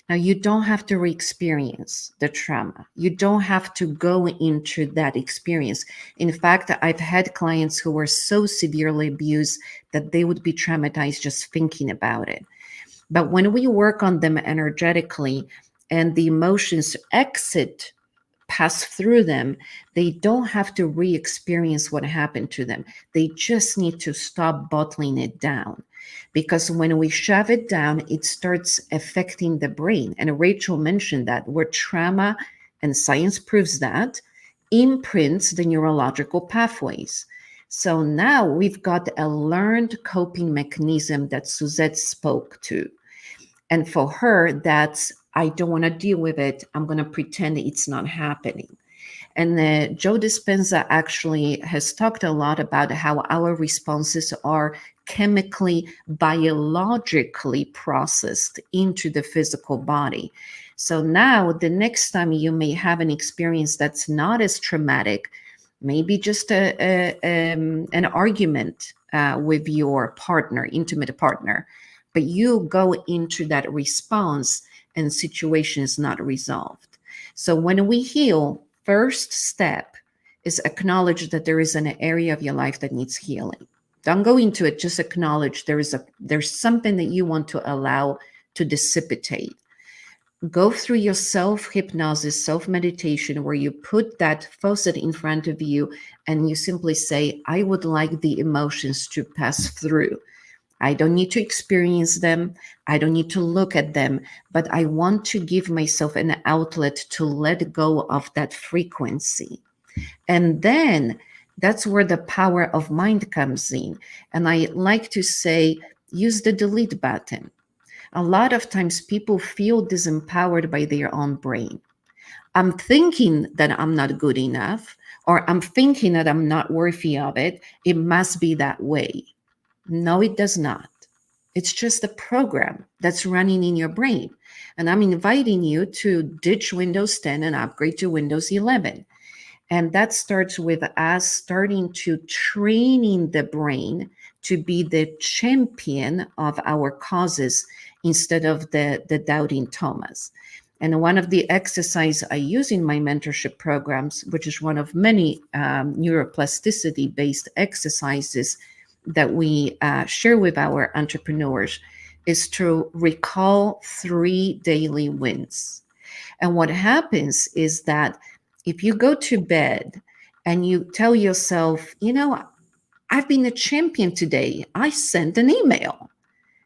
Now, you don't have to re-experience the trauma. You don't have to go into that experience. In fact, I've had clients who were so severely abused that they would be traumatized just thinking about it. But when we work on them energetically and the emotions exit, pass through them, they don't have to re-experience what happened to them. They just need to stop bottling it down. Because when we shove it down, it starts affecting the brain. And Rachel mentioned that where trauma, and science proves that, imprints the neurological pathways. So now we've got a learned coping mechanism that Suzette spoke to. And for her, that's, I don't want to deal with it. I'm going to pretend it's not happening. And Joe Dispenza actually has talked a lot about how our responses are chemically, biologically processed into the physical body. So now the next time you may have an experience that's not as traumatic, maybe just an argument with your partner, intimate partner, but you go into that response and situation is not resolved. So when we heal, first step is acknowledge that there is an area of your life that needs healing. Don't go into it, just acknowledge there's something that you want to allow to dissipate. Go through your self-hypnosis, self-meditation, where you put that faucet in front of you and you simply say, I would like the emotions to pass through. I don't need to experience them. I don't need to look at them, but I want to give myself an outlet to let go of that frequency. And then that's where the power of mind comes in. And I like to say, use the delete button. A lot of times people feel disempowered by their own brain. I'm thinking that I'm not good enough, or I'm thinking that I'm not worthy of it. It must be that way. No, it does not. It's just a program that's running in your brain. And I'm inviting you to ditch Windows 10 and upgrade to Windows 11. And that starts with us starting to training the brain to be the champion of our causes instead of the doubting Thomas. And one of the exercises I use in my mentorship programs, which is one of many neuroplasticity-based exercises that we share with our entrepreneurs, is to recall 3 daily wins. And what happens is that if you go to bed and you tell yourself, I've been a champion today, I sent an email.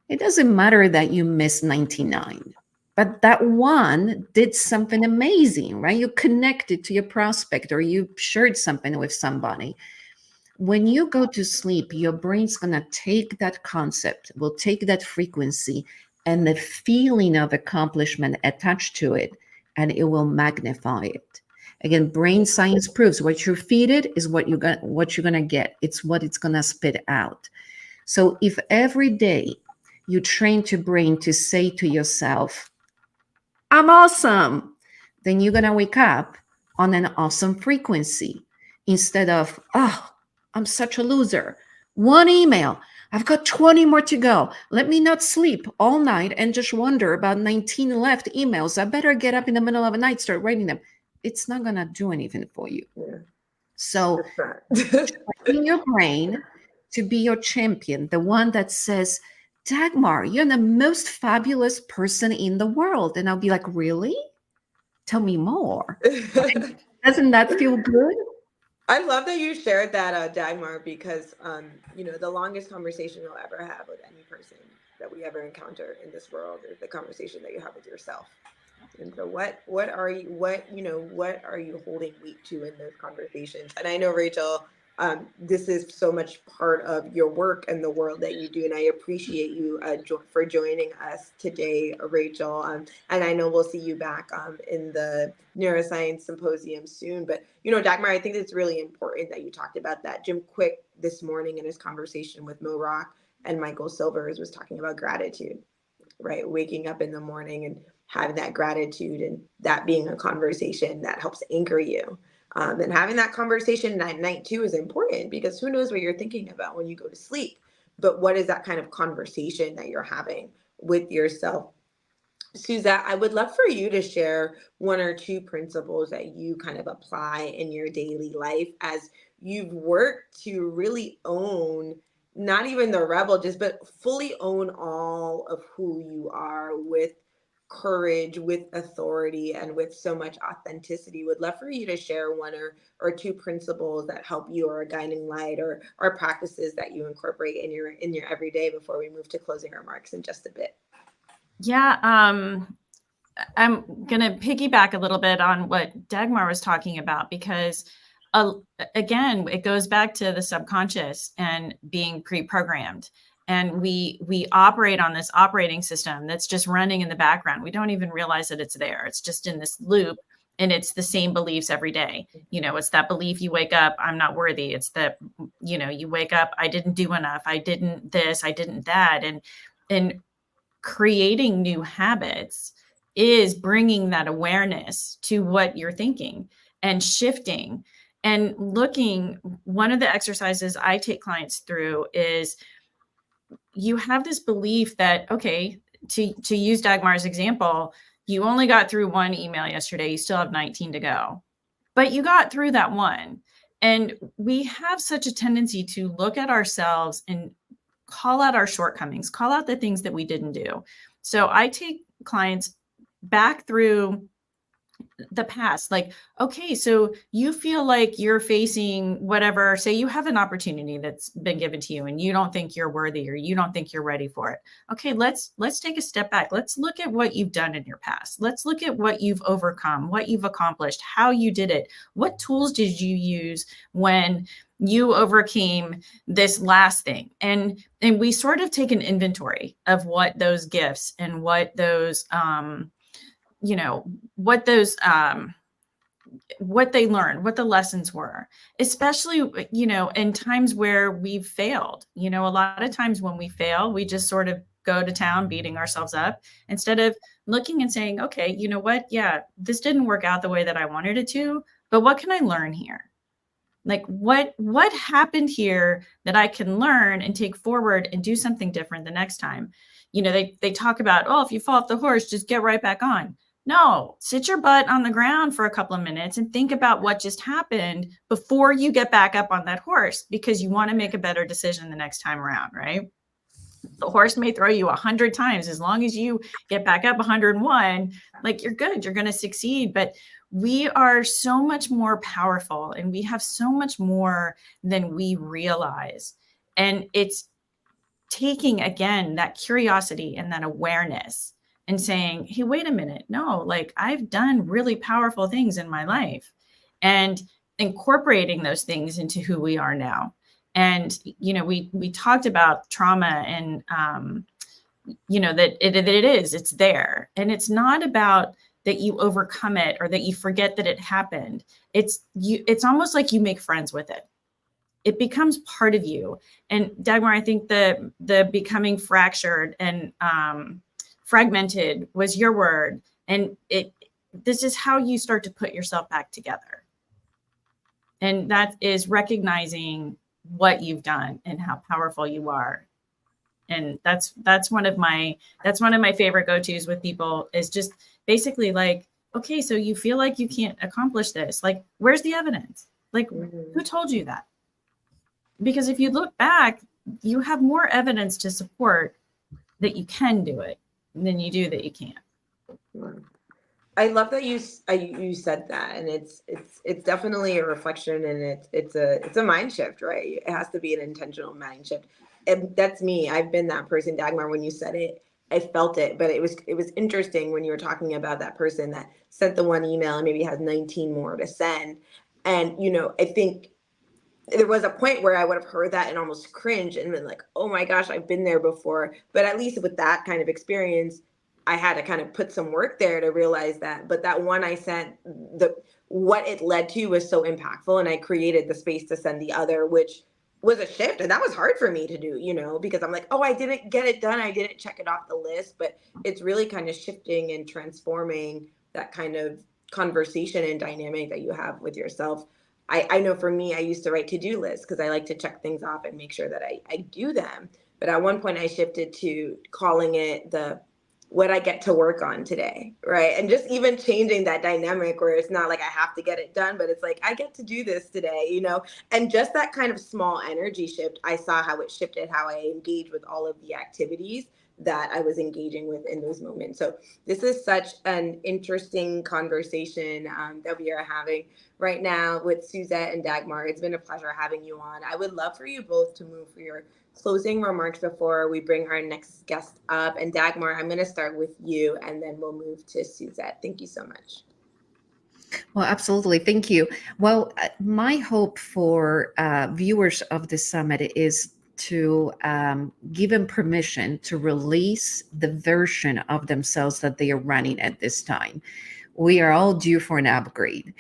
It doesn't matter that you missed 99, but that one did something amazing, right? You connected to your prospect or you shared something with somebody. When you go to sleep, your brain's going to take that concept, will take that frequency and the feeling of accomplishment attached to it, and it will magnify it. Again, brain science proves what you feed it is what you're going to get. It's what it's going to spit out. So if every day you train your brain to say to yourself, I'm awesome, then you're going to wake up on an awesome frequency instead of, oh, I'm such a loser. One email, I've got 20 more to go. Let me not sleep all night and just wonder about 19 left emails. I better get up in the middle of the night, start writing them. It's not going to do anything for you. Yeah. So train your brain to be your champion, the one that says, Dagmar, you're the most fabulous person in the world. And I'll be like, really? Tell me more. Doesn't that feel good? I love that you shared that, Dagmar, because the longest conversation you'll ever have with any person that we ever encounter in this world is the conversation that you have with yourself. And so what are you holding weight to in those conversations? And I know, Rachel, this is so much part of your work and the world that you do, and I appreciate you for joining us today, Rachel. And I know we'll see you back in the Neuroscience Symposium soon. But Dagmar, I think it's really important that you talked about that. Jim Kwik this morning in his conversation with Mo Rock and Michael Silvers was talking about gratitude, right? Waking up in the morning and having that gratitude, and that being a conversation that helps anchor you. And having that conversation at night too is important, because who knows what you're thinking about when you go to sleep, but what is that kind of conversation that you're having with yourself? Suzette, I would love for you to share one or two principles that you kind of apply in your daily life as you've worked to really own, not even the rebel, but fully own all of who you are with courage, with authority, and with so much authenticity. Would love for you to share one or two principles that help you, or a guiding light, or practices that you incorporate in your everyday, before we move to closing remarks in just a bit. Yeah, I'm going to piggyback a little bit on what Dagmar was talking about, because again, it goes back to the subconscious and being pre-programmed. And we operate on this operating system that's just running in the background. We don't even realize that it's there. It's just in this loop, and it's the same beliefs every day. It's that belief you wake up, I'm not worthy. It's that, you wake up, I didn't do enough. I didn't this, I didn't that. And creating new habits is bringing that awareness to what you're thinking and shifting and looking. One of the exercises I take clients through is, you have this belief that, okay, to use Dagmar's example, you only got through one email yesterday, you still have 19 to go, but you got through that one. And we have such a tendency to look at ourselves and call out our shortcomings, call out the things that we didn't do. So I take clients back through the past, like, okay, so you feel like you're facing whatever, say you have an opportunity that's been given to you and you don't think you're worthy, or you don't think you're ready for it. Okay, let's take a step back. Let's look at what you've done in your past. Let's look at what you've overcome, what you've accomplished, how you did it. What tools did you use when you overcame this last thing? And we sort of take an inventory of what those gifts and what those what they learned, what the lessons were, especially, in times where we've failed. A lot of times when we fail, we just sort of go to town beating ourselves up, instead of looking and saying, okay, you know what? Yeah, this didn't work out the way that I wanted it to, but what can I learn here? Like what happened here that I can learn and take forward and do something different the next time? They talk about, oh, if you fall off the horse, just get right back on. No, sit your butt on the ground for a couple of minutes and think about what just happened before you get back up on that horse, because you want to make a better decision the next time around, right? The horse may throw you 100 times. As long as you get back up 101, like, you're good, you're going to succeed. But we are so much more powerful, and we have so much more than we realize. And it's taking, again, that curiosity and that awareness and saying, hey, wait a minute. No, like, I've done really powerful things in my life, and incorporating those things into who we are now. And, we talked about trauma, and, that it's there. And it's not about that you overcome it or that you forget that it happened. It's almost like you make friends with it. it becomes part of you. And Dagmar, I think the becoming fractured and fragmented was your word. And this is how you start to put yourself back together. And that is recognizing what you've done and how powerful you are. And that's one of my favorite go-tos with people, is just basically like, okay, so you feel like you can't accomplish this. Like, where's the evidence? Like, who told you that? Because if you look back, you have more evidence to support that you can do it than you do that you can't. I love that you said that, and it's definitely a reflection, and it's a mind shift, right? It has to be an intentional mind shift. And that's me. I've been that person, Dagmar. When you said it, I felt it. But it was interesting when you were talking about that person that sent the one email and maybe has 19 more to send. And I think there was a point where I would have heard that and almost cringed and been like, oh my gosh, I've been there before. But at least with that kind of experience, I had to kind of put some work there to realize that. But that one I sent, what it led to was so impactful. And I created the space to send the other, which was a shift. And that was hard for me to do, because I'm like, oh, I didn't get it done. I didn't check it off the list. But it's really kind of shifting and transforming that kind of conversation and dynamic that you have with yourself. I know for me, I used to write to-do lists because I like to check things off and make sure that I do them. But at one point I shifted to calling it what I get to work on today, right? And just even changing that dynamic where it's not like I have to get it done, but it's like, I get to do this today, and just that kind of small energy shift, I saw how it shifted how I engage with all of the activities that I was engaging with in those moments. So this is such an interesting conversation that we are having right now with Suzette and Dagmar. It's been a pleasure having you on. I would love for you both to move for your closing remarks before we bring our next guest up. And Dagmar, I'm going to start with you, and then we'll move to Suzette. Thank you so much. Well, absolutely. Thank you. Well, my hope for viewers of the summit is to give them permission to release the version of themselves that they are running at this time. We are all due for an upgrade.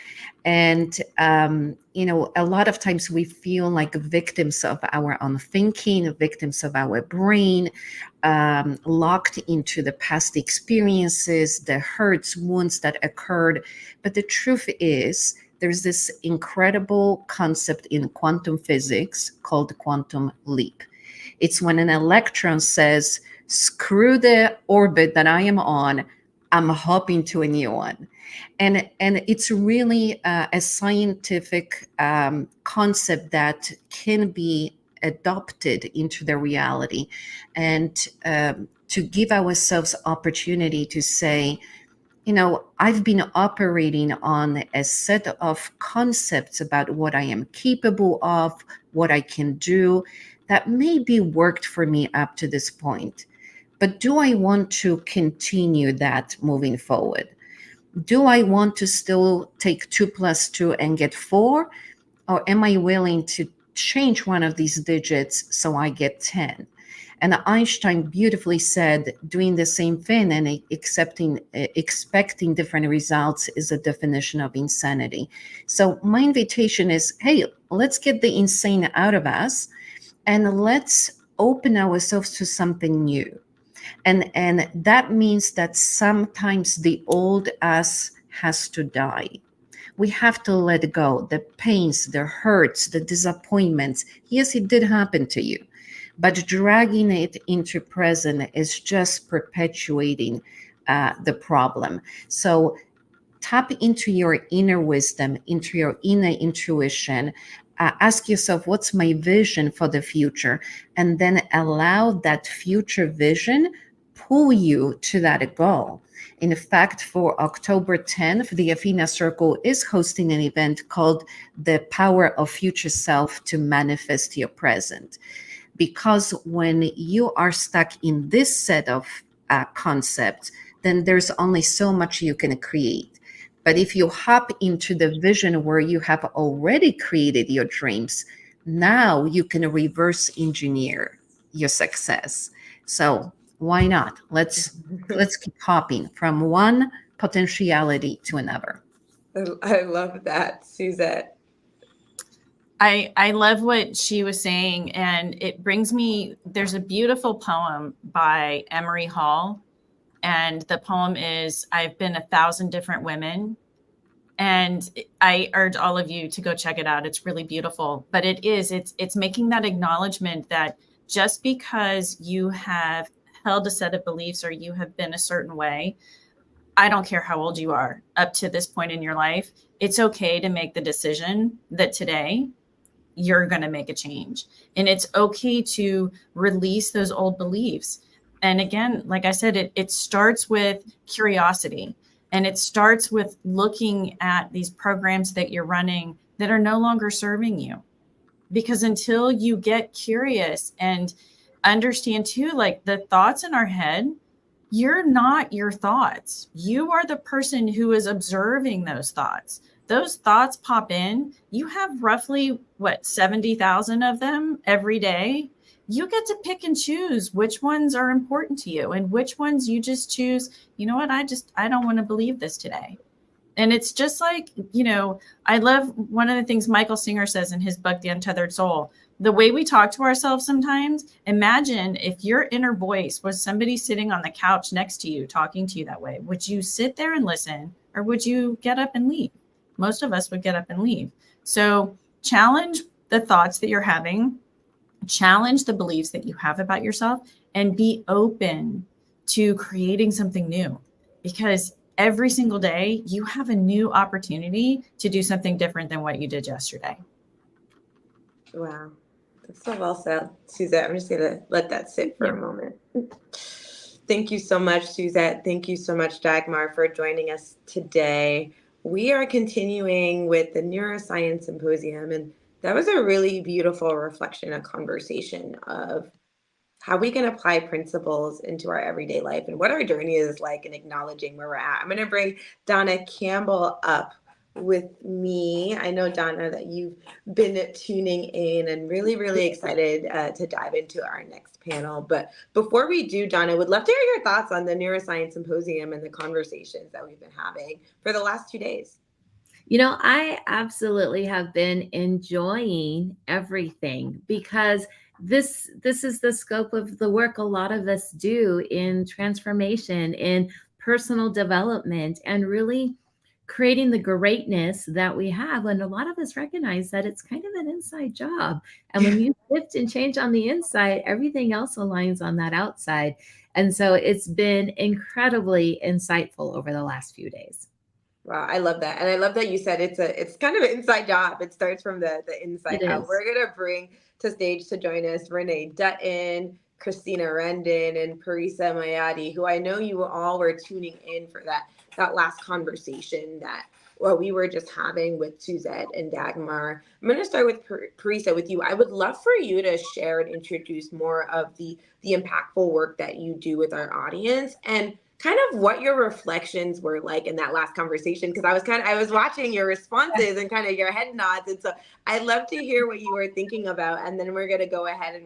And, a lot of times we feel like victims of our own thinking, victims of our brain, locked into the past experiences, the hurts, wounds that occurred. But the truth is, there's this incredible concept in quantum physics called quantum leap. It's when an electron says, screw the orbit that I am on, I'm hopping to a new one. And it's really a scientific concept that can be adopted into the reality, and to give ourselves opportunity to say, I've been operating on a set of concepts about what I am capable of, what I can do, that maybe worked for me up to this point. But do I want to continue that moving forward? Do I want to still take 2 + 2 and get 4? Or am I willing to change one of these digits so I get 10? And Einstein beautifully said, doing the same thing and expecting different results is a definition of insanity. So my invitation is, hey, let's get the insane out of us and let's open ourselves to something new. And that means that sometimes the old us has to die. We have to let go the pains, the hurts, the disappointments. Yes, it did happen to you. But dragging it into present is just perpetuating the problem. So tap into your inner wisdom, into your inner intuition. Ask yourself, what's my vision for the future? And then allow that future vision pull you to that goal. In fact, for October 10th, the Athena Circle is hosting an event called The Power of Future Self to Manifest Your Present. Because when you are stuck in this set of concepts, then there's only so much you can create. But if you hop into the vision where you have already created your dreams, now you can reverse engineer your success. So why not? Let's keep hopping from one potentiality to another. I love that, Suzette. I love what she was saying, and it brings me, there's a beautiful poem by Emery Hall, and the poem is, I've been 1,000 different women. And I urge all of you to go check it out. It's really beautiful, but it's making that acknowledgement that just because you have held a set of beliefs or you have been a certain way, I don't care how old you are up to this point in your life, it's okay to make the decision that today you're going to make a change. And it's okay to release those old beliefs. And again, like I said, it starts with curiosity, and it starts with looking at these programs that you're running that are no longer serving you. Because until you get curious and understand too, like the thoughts in our head, you're not your thoughts. You are the person who is observing those thoughts. Those thoughts pop in. You have roughly, 70,000 of them every day. You get to pick and choose which ones are important to you and which ones you just choose, you know what, I don't want to believe this today. And it's just like, I love one of the things Michael Singer says in his book, The Untethered Soul. The way we talk to ourselves sometimes, imagine if your inner voice was somebody sitting on the couch next to you, talking to you that way. Would you sit there and listen, or would you get up and leave? Most of us would get up and leave. So challenge the thoughts that you're having, challenge the beliefs that you have about yourself, and be open to creating something new. Because every single day you have a new opportunity to do something different than what you did yesterday. Wow. That's so well said, Suzette. I'm just going to let that sit for a moment. Thank you so much, Suzette. Thank you so much, Dagmar, for joining us today. We are continuing with the Neuroscience Symposium, and that was a really beautiful reflection, a conversation of how we can apply principles into our everyday life and what our journey is like, and acknowledging where we're at. I'm going to bring Donna Campbell up with me. I know, Donna, that you've been tuning in and really, really excited to dive into our next panel. But before we do, Donna, I would love to hear your thoughts on the Neuroscience Symposium and the conversations that we've been having for the last 2 days. I absolutely have been enjoying everything, because this is the scope of the work a lot of us do in transformation, in personal development, and really creating the greatness that we have. And a lot of us recognize that it's kind of an inside job. And when you shift and change on the inside, everything else aligns on that outside. And so it's been incredibly insightful over the last few days. Wow, I love that. And I love that you said it's kind of an inside job. It starts from the inside out. We're going to bring to stage to join us Renee Dutton, Christina Rendon, and Parisa Mayadi, who I know you all were tuning in for that last conversation that we were just having with Suzette and Dagmar. I'm going to start with Parisa, with you. I would love for you to share and introduce more of the impactful work that you do with our audience, and kind of what your reflections were like in that last conversation, because I was watching your responses and kind of your head nods, and so I'd love to hear what you were thinking about, and then we're going to go ahead and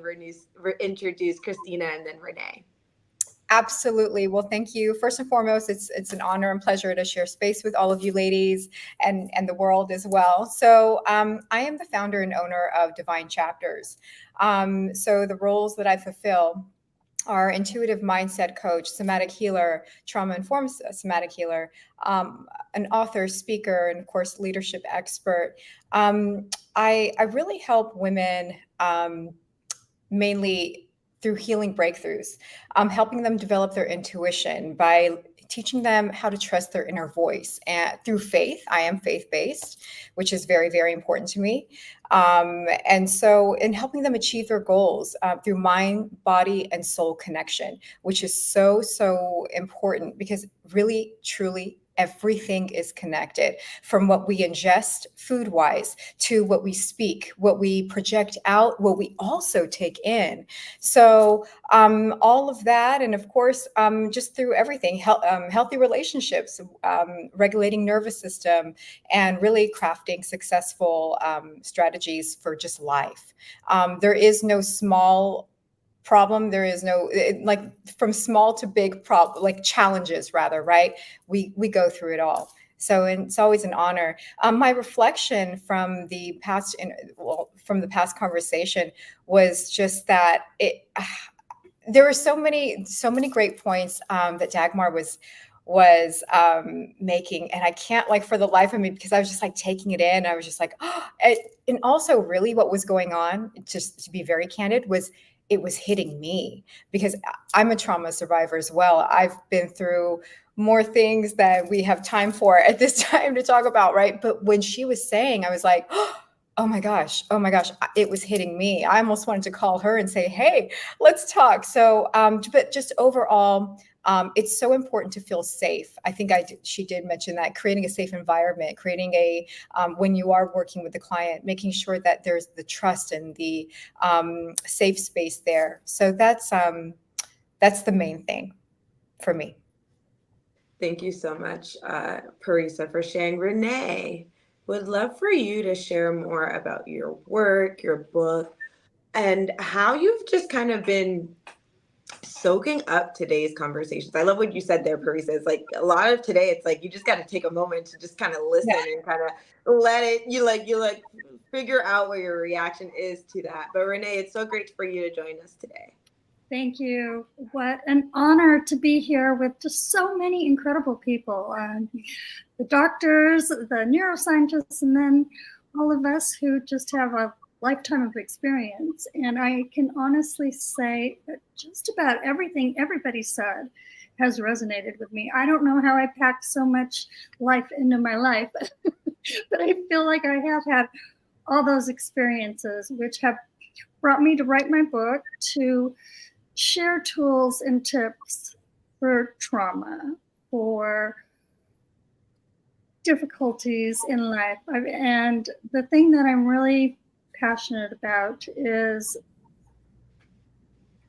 introduce Christina and then Renee. Absolutely. Well, thank you. First and foremost, it's an honor and pleasure to share space with all of you ladies and the world as well. So I am the founder and owner of Divine Chapters. So the roles that I fulfill are intuitive mindset coach, somatic healer, trauma-informed somatic healer, an author, speaker, and of course, leadership expert. I really help women mainly through healing breakthroughs, helping them develop their intuition by teaching them how to trust their inner voice, and through faith. I am faith-based, which is very, very important to me. And so in helping them achieve their goals through mind, body, and soul connection, which is so, so important, because really, truly, everything is connected, from what we ingest food-wise to what we speak, what we project out, what we also take in. So all of that, and of course, just through everything, healthy relationships, regulating nervous system, and really crafting successful strategies for just life. There is no small problem. There is no, like from small to big problem, like challenges rather, right? We go through it all. So it's always an honor. My reflection from the past, from the past conversation was just that there were so many great points that Dagmar was making, and I can't, like, for the life of me, because I was just like taking it in. I was just like, oh, and also really what was going on, just to be very candid, was it was hitting me, because I'm a trauma survivor as well. I've been through more things than we have time for at this time to talk about, right? But when she was saying, I was like, oh my gosh, it was hitting me. I almost wanted to call her and say, hey, let's talk. So, but just overall, it's so important to feel safe. I think she did mention that, creating a safe environment, creating a, when you are working with the client, making sure that there's the trust and the safe space there. So that's the main thing for me. Thank you so much, Parisa, for sharing. Renee, would love for you to share more about your work, your book, and how you've just kind of been soaking up today's conversations. I love what you said there, Parisa. It's like a lot of today, it's like you just got to take a moment to just kind of listen and kind of let it, you figure out what your reaction is to that. But Renee, it's so great for you to join us today. Thank you. What an honor to be here with just so many incredible people. The doctors, the neuroscientists, and then all of us who just have a lifetime of experience. And I can honestly say that just about everything everybody said has resonated with me. I don't know how I packed so much life into my life, but I feel like I have had all those experiences, which have brought me to write my book, to share tools and tips for trauma, for difficulties in life. And the thing that I'm really passionate about is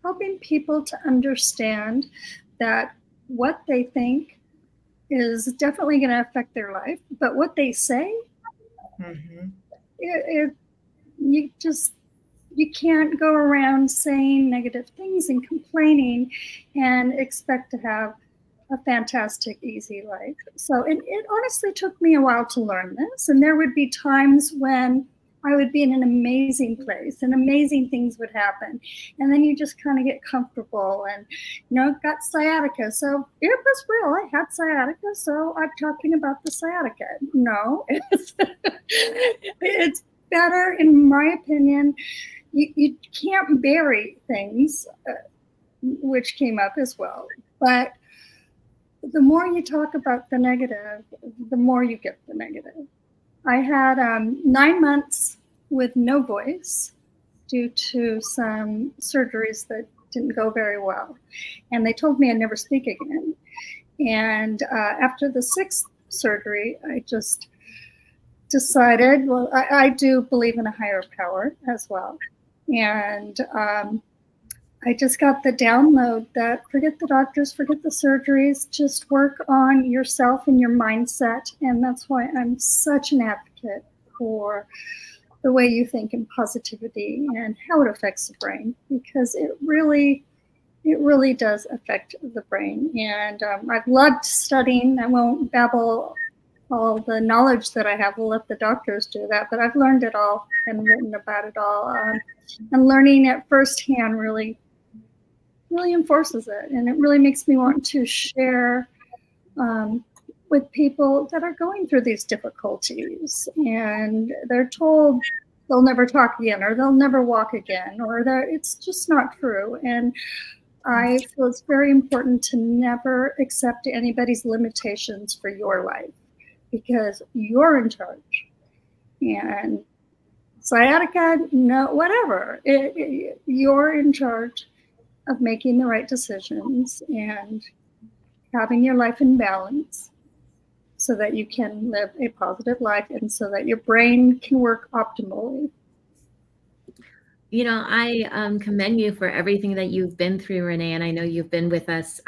helping people to understand that what they think is definitely going to affect their life, but what they say, you can't go around saying negative things and complaining and expect to have a fantastic, easy life. So it honestly took me a while to learn this. And there would be times when I would be in an amazing place and amazing things would happen. And then you just kind of get comfortable and, got sciatica. So it was real. I had sciatica. So I'm talking about the sciatica. No, it's better, in my opinion. You can't bury things, which came up as well. But the more you talk about the negative, the more you get the negative. I had 9 months with no voice due to some surgeries that didn't go very well. And they told me I'd never speak again. And after the 6th surgery, I just decided, well, I do believe in a higher power as well. And I just got the download that forget the doctors, forget the surgeries, just work on yourself and your mindset. And that's why I'm such an advocate for the way you think and positivity and how it affects the brain, because it really does affect the brain. And I've loved studying. I won't babble all the knowledge that I have. We'll let the doctors do that, but I've learned it all and written about it all. And learning it firsthand really enforces it. And it really makes me want to share with people that are going through these difficulties and they're told they'll never talk again, or they'll never walk again, or it's just not true. And I feel it's very important to never accept anybody's limitations for your life, because you're in charge. And sciatica, no, whatever. You're in charge of making the right decisions and having your life in balance so that you can live a positive life and so that your brain can work optimally. I commend you for everything that you've been through, Renee, and I know you've been with us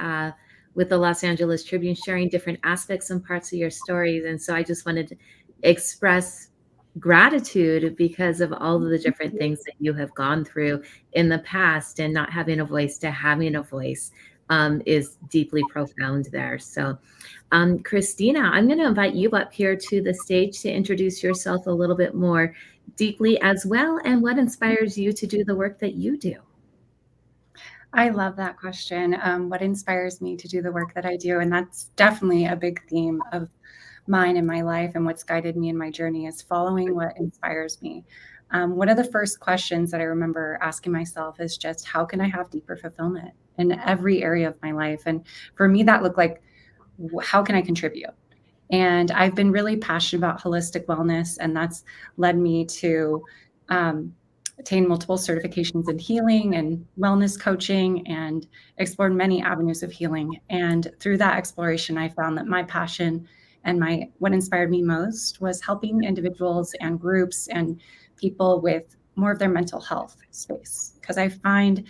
with the Los Angeles Tribune, sharing different aspects and parts of your stories. And so I just wanted to express gratitude because of all of the different things that you have gone through in the past, and not having a voice to having a voice. is deeply profound there. So, Christina, I'm going to invite you up here to the stage to introduce yourself a little bit more deeply as well, and what inspires you to do the work that you do. I love that question. What inspires me to do the work that I do? And that's definitely a big theme of mine in my life, and what's guided me in my journey is following what inspires me. One of the first questions that I remember asking myself is just, how can I have deeper fulfillment in every area of my life? And for me, that looked like, how can I contribute? And I've been really passionate about holistic wellness, and that's led me to attain multiple certifications in healing and wellness coaching, and explored many avenues of healing. And through that exploration, I found that my passion and what inspired me most was helping individuals and groups and people with more of their mental health space. Because I find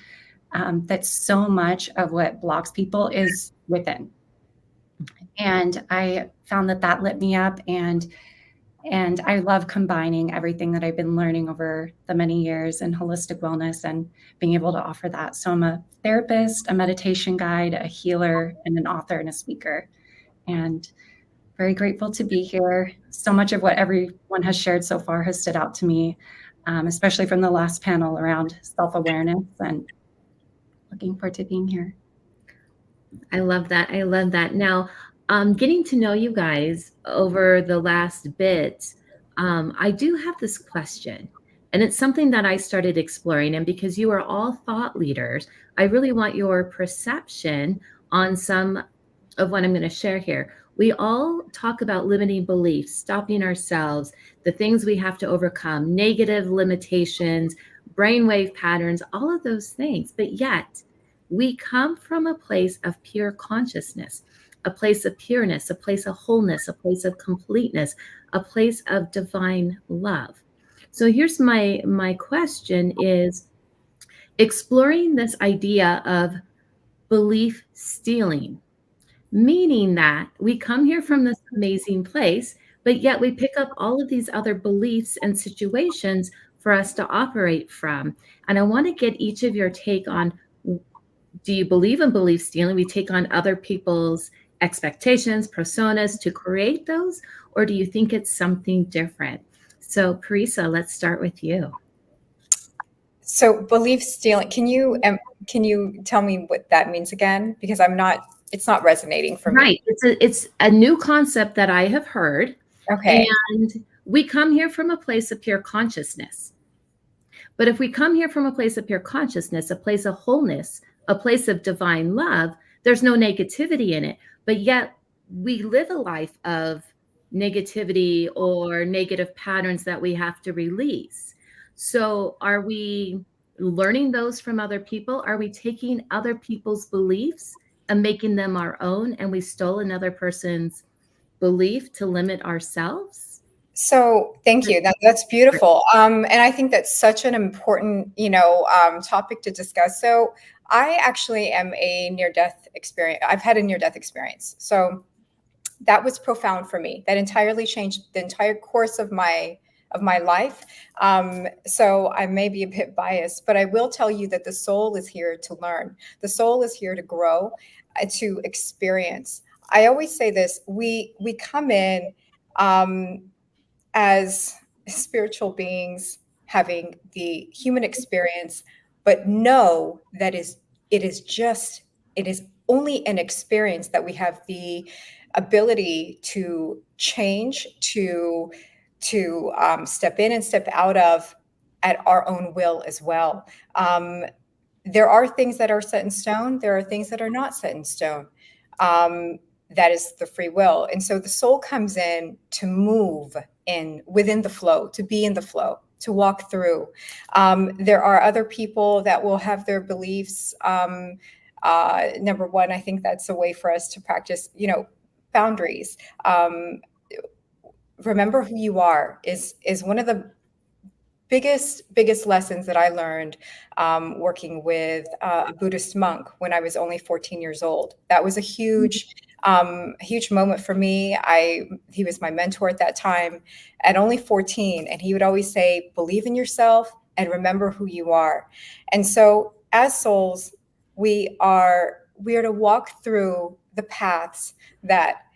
that so much of what blocks people is within. And I found that lit me up, and I love combining everything that I've been learning over the many years in holistic wellness and being able to offer that. So I'm a therapist, a meditation guide, a healer, and an author and a speaker. And very grateful to be here. So much of what everyone has shared so far has stood out to me, especially from the last panel around self-awareness, and looking forward to being here. I love that. I love that. Now, getting to know you guys over the last bit, I do have this question, and it's something that I started exploring. And because you are all thought leaders, I really want your perception on some of what I'm going to share here. We all talk about limiting beliefs, stopping ourselves, the things we have to overcome, negative limitations, brainwave patterns, all of those things. But yet, we come from a place of pure consciousness, a place of pureness, a place of wholeness, a place of completeness, a place of divine love. So here's my question is exploring this idea of belief stealing, meaning that we come here from this amazing place, but yet we pick up all of these other beliefs and situations for us to operate from. And I want to get each of your take on, do you believe in belief stealing? We take on other people's expectations, personas to create those, or do you think it's something different? So Parisa, let's start with you. So belief stealing, can you tell me what that means again? Because it's not resonating for me. Right. It's a new concept that I have heard. Okay. And we come here from a place of pure consciousness. But if we come here from a place of pure consciousness, a place of wholeness, a place of divine love, there's no negativity in it. But yet we live a life of negativity or negative patterns that we have to release. So are we learning those from other people? Are we taking other people's beliefs and making them our own, and we stole another person's belief to limit ourselves? So thank you. That's beautiful. And I think that's such an important, topic to discuss. So I actually am a near-death experience. I've had a near-death experience. So that was profound for me. That entirely changed the entire course of my life. So I may be a bit biased, but I will tell you that the soul is here to learn. The soul is here to grow, to experience. I always say this, we come in as spiritual beings having the human experience, but know that it is only an experience, that we have the ability to change, to step in and step out of at our own will as well. There are things that are set in stone. There are things that are not set in stone. That is the free will. And so the soul comes in to move within the flow, to be in the flow, to walk through. There are other people that will have their beliefs. Number one, I think that's a way for us to practice, boundaries. Remember who you are is one of the biggest lessons that I learned working with a Buddhist monk when I was only 14 years old. That was a huge moment for me. He was my mentor at that time at only 14. And he would always say, believe in yourself and remember who you are. And so as souls, we are we are to walk through the paths that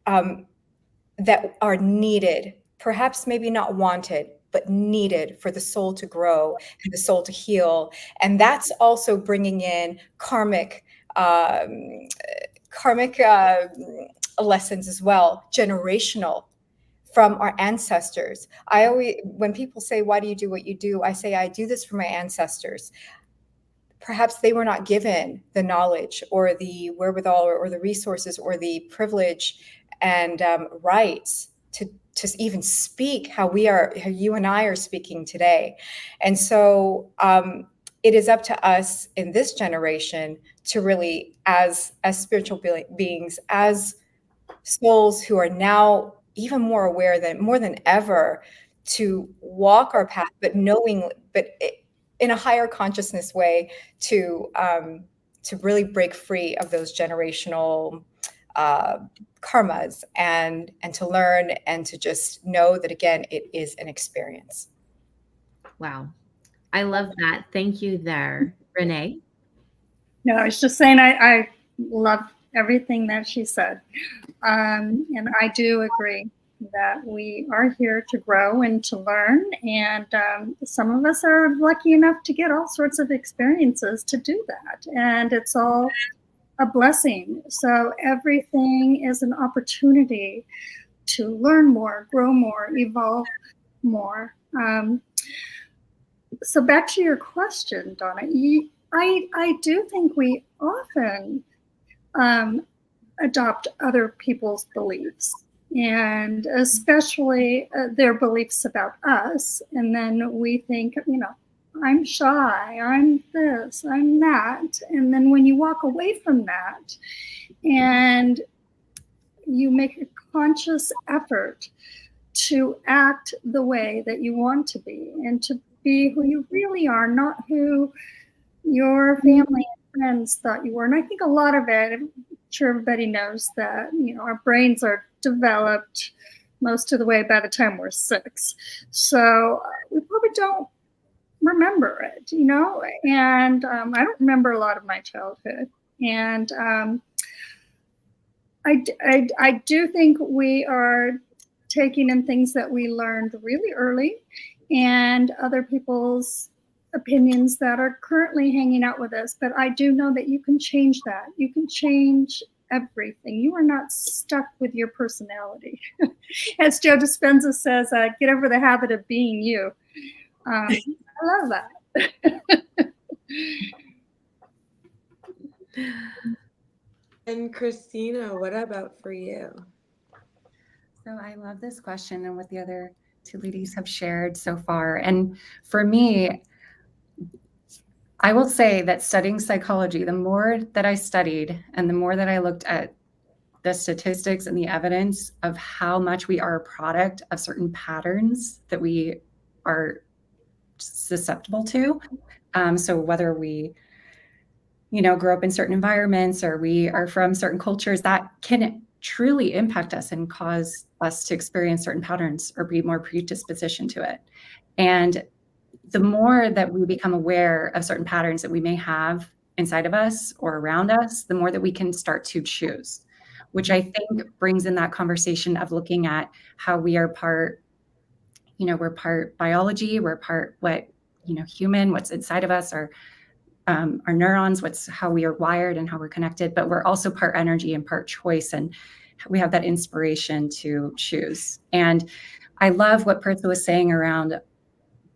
that are needed, perhaps maybe not wanted, but needed for the soul to grow and the soul to heal. And that's also bringing in karmic lessons as well, generational, from our ancestors. I always, when people say, why do you do what you do? I say, I do this for my ancestors. Perhaps they were not given the knowledge or the wherewithal or the resources or the privilege and rights to even speak how you and I are speaking today. And so it is up to us in this generation to really, as spiritual beings, as souls who are now even more aware than more than ever, to walk our path, but in a higher consciousness way, to really break free of those generational karmas and to learn and to just know that, again, it is an experience. Wow. I love that. Thank you there. Renee? No, I was just saying I love everything that she said. And I do agree that we are here to grow and to learn. And some of us are lucky enough to get all sorts of experiences to do that. And it's all a blessing. So everything is an opportunity to learn more, grow more, evolve more. So back to your question, Donna, I do think we often adopt other people's beliefs, and especially their beliefs about us. And then we think, I'm shy, I'm this, I'm that. And then when you walk away from that and you make a conscious effort to act the way that you want to be and to be who you really are, not who your family and friends thought you were. And I think a lot of it, I'm sure everybody knows that, our brains are developed most of the way by the time we're 6. So we probably don't remember it, and I don't remember a lot of my childhood. And I do think we are taking in things that we learned really early and other people's opinions that are currently hanging out with us. But I do know that you can change that. You can change everything. You are not stuck with your personality. As Joe Dispenza says, get over the habit of being you. I love that. And Christina, what about for you? So I love this question and what the other two ladies have shared so far. And for me, I will say that studying psychology, the more that I studied and the more that I looked at the statistics and the evidence of how much we are a product of certain patterns that we are susceptible to. So whether we, grow up in certain environments or we are from certain cultures, that can truly impact us and cause us to experience certain patterns or be more predisposition to it. And the more that we become aware of certain patterns that we may have inside of us or around us, the more that we can start to choose, which I think brings in that conversation of looking at how we are part, we're part biology, we're part human, what's inside of us, our neurons, how we are wired and how we're connected, but we're also part energy and part choice. And we have that inspiration to choose. And I love what Pertha was saying around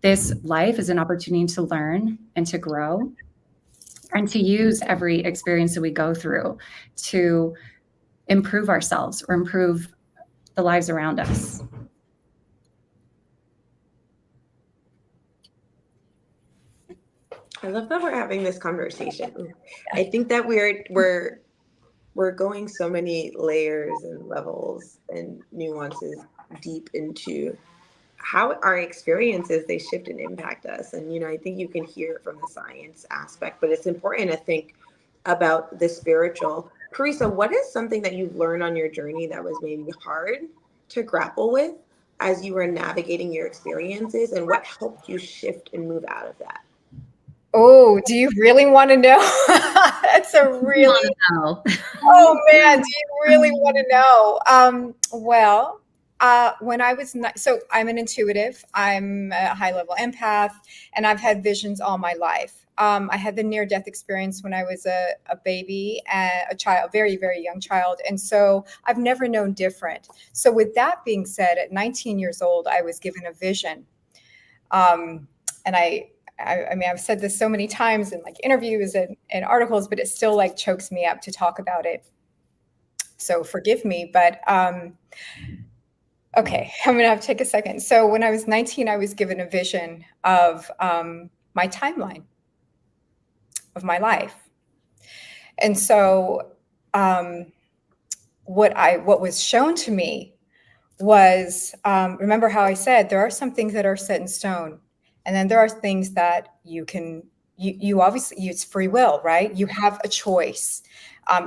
this life is an opportunity to learn and to grow and to use every experience that we go through to improve ourselves or improve the lives around us. I love that we're having this conversation. I think that we're going so many layers and levels and nuances deep into how our experiences, they shift and impact us. And, I think you can hear it from the science aspect, but it's important to think about the spiritual. Carissa, what is something that you've learned on your journey that was maybe hard to grapple with as you were navigating your experiences, and what helped you shift and move out of that? Oh, do you really want to know? That's a really, oh man, do you really want to know? Well, when I was so I'm an intuitive, I'm a high level empath, and I've had visions all my life. I had the near death experience when I was a baby, a child, very, very young child. And so I've never known different. So with that being said, at 19 years old, I was given a vision. And I mean, I've said this so many times in like interviews and articles, but it still like chokes me up to talk about it. So forgive me, but okay, I'm gonna have to take a second. So when I was 19, I was given a vision of my timeline of my life. And so what was shown to me was, remember how I said, there are some things that are set in stone. And then there are things that you obviously, it's free will, right? You have a choice.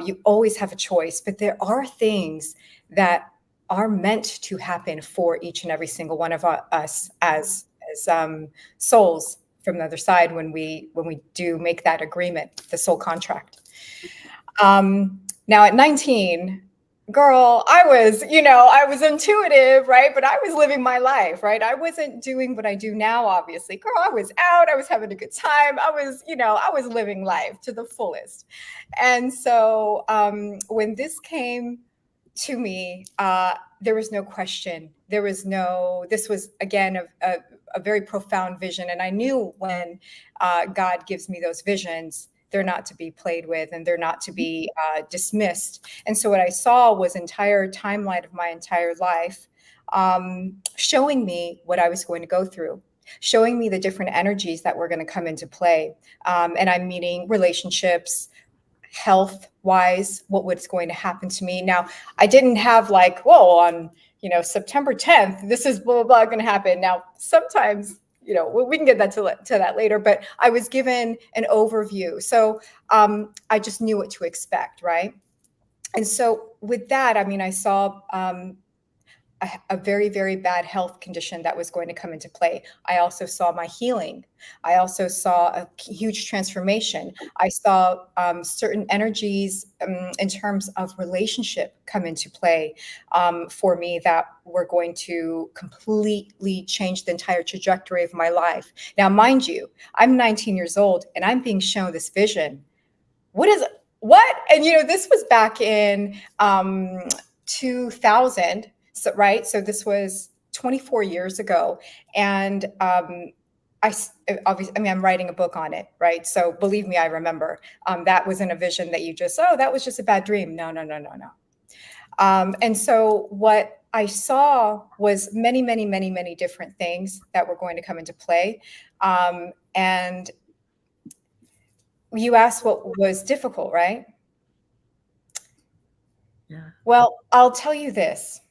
You always have a choice, but there are things that are meant to happen for each and every single one of us as souls from the other side when we do make that agreement, the soul contract. Now at 19, girl, I was intuitive, right? But I was living my life, right? I wasn't doing what I do now, obviously. Girl, I was out, I was having a good time. I was living life to the fullest. And so when this came to me, there was no question. This was again, a very profound vision. And I knew when God gives me those visions, they're not to be played with and they're not to be dismissed. And so what I saw was entire timeline of my entire life, showing me what I was going to go through, showing me the different energies that were going to come into play. And I'm meaning relationships, health wise, what was going to happen to me. Now, I didn't have like, whoa, on September 10th, this is blah, blah, blah going to happen. Now, sometimes we can get to that later, but I was given an overview. So I just knew what to expect, right? And so with that, I mean, I saw a very, very bad health condition that was going to come into play. I also saw my healing. I also saw a huge transformation. I saw certain energies in terms of relationship come into play for me that were going to completely change the entire trajectory of my life. Now, mind you, I'm 19 years old and I'm being shown this vision. What? And this was back in 2000. So, right. So this was 24 years ago. And obviously, I mean, I'm writing a book on it. Right. So believe me, I remember that wasn't a vision that you just, that was just a bad dream. No. And so what I saw was many, many, many, many different things that were going to come into play. And you asked what was difficult, right? Yeah. Well, I'll tell you this.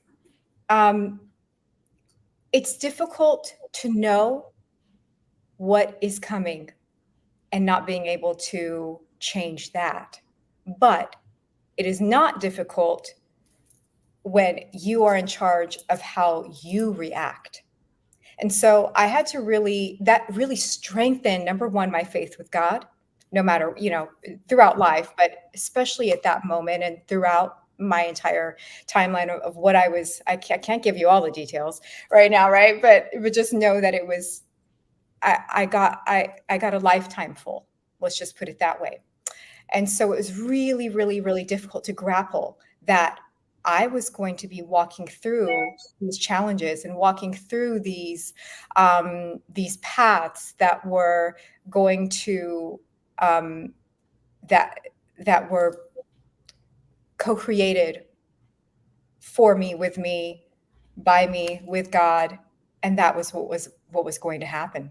It's difficult to know what is coming and not being able to change that. But it is not difficult when you are in charge of how you react. And so I had to really strengthen, number one, my faith with God, no matter, throughout life, but especially at that moment and throughout my entire timeline of what I can't give you all the details right now, right? But just know that it was, I got a lifetime full, let's just put it that way. And so it was really, really, really difficult to grapple that I was going to be walking through these challenges and walking through these paths that were going to, that were co-created for me, with me, by me, with God, and that was what was going to happen.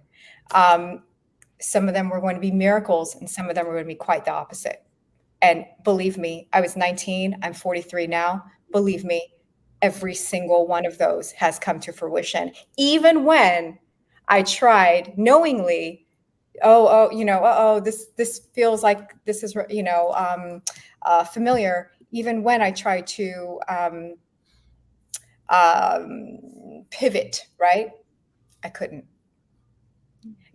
Some of them were going to be miracles, and some of them were going to be quite the opposite. And believe me, I was 19, I'm 43 now. Believe me, every single one of those has come to fruition. Even when I tried knowingly, this feels like this is, familiar. Even when I tried to pivot, right? I couldn't.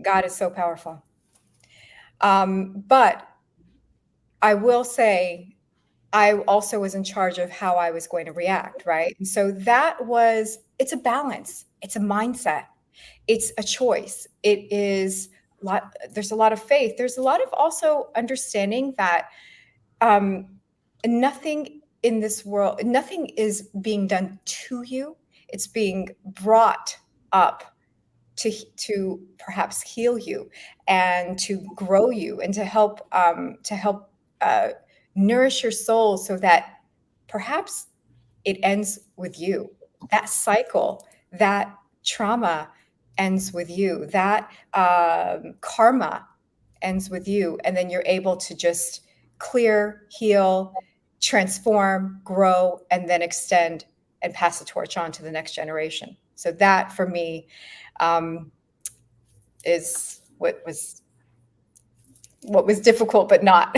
God is so powerful. But I will say, I also was in charge of how I was going to react, right? And so it's a balance. It's a mindset. It's a choice. There's a lot of faith. There's a lot of also understanding that nothing in this world, nothing is being done to you. It's being brought up to perhaps heal you and to grow you and to help nourish your soul so that perhaps it ends with you. That cycle, that trauma ends with you. That karma ends with you. And then you're able to just clear, heal, transform, grow, and then extend and pass the torch on to the next generation. So that for me is what was difficult, but not.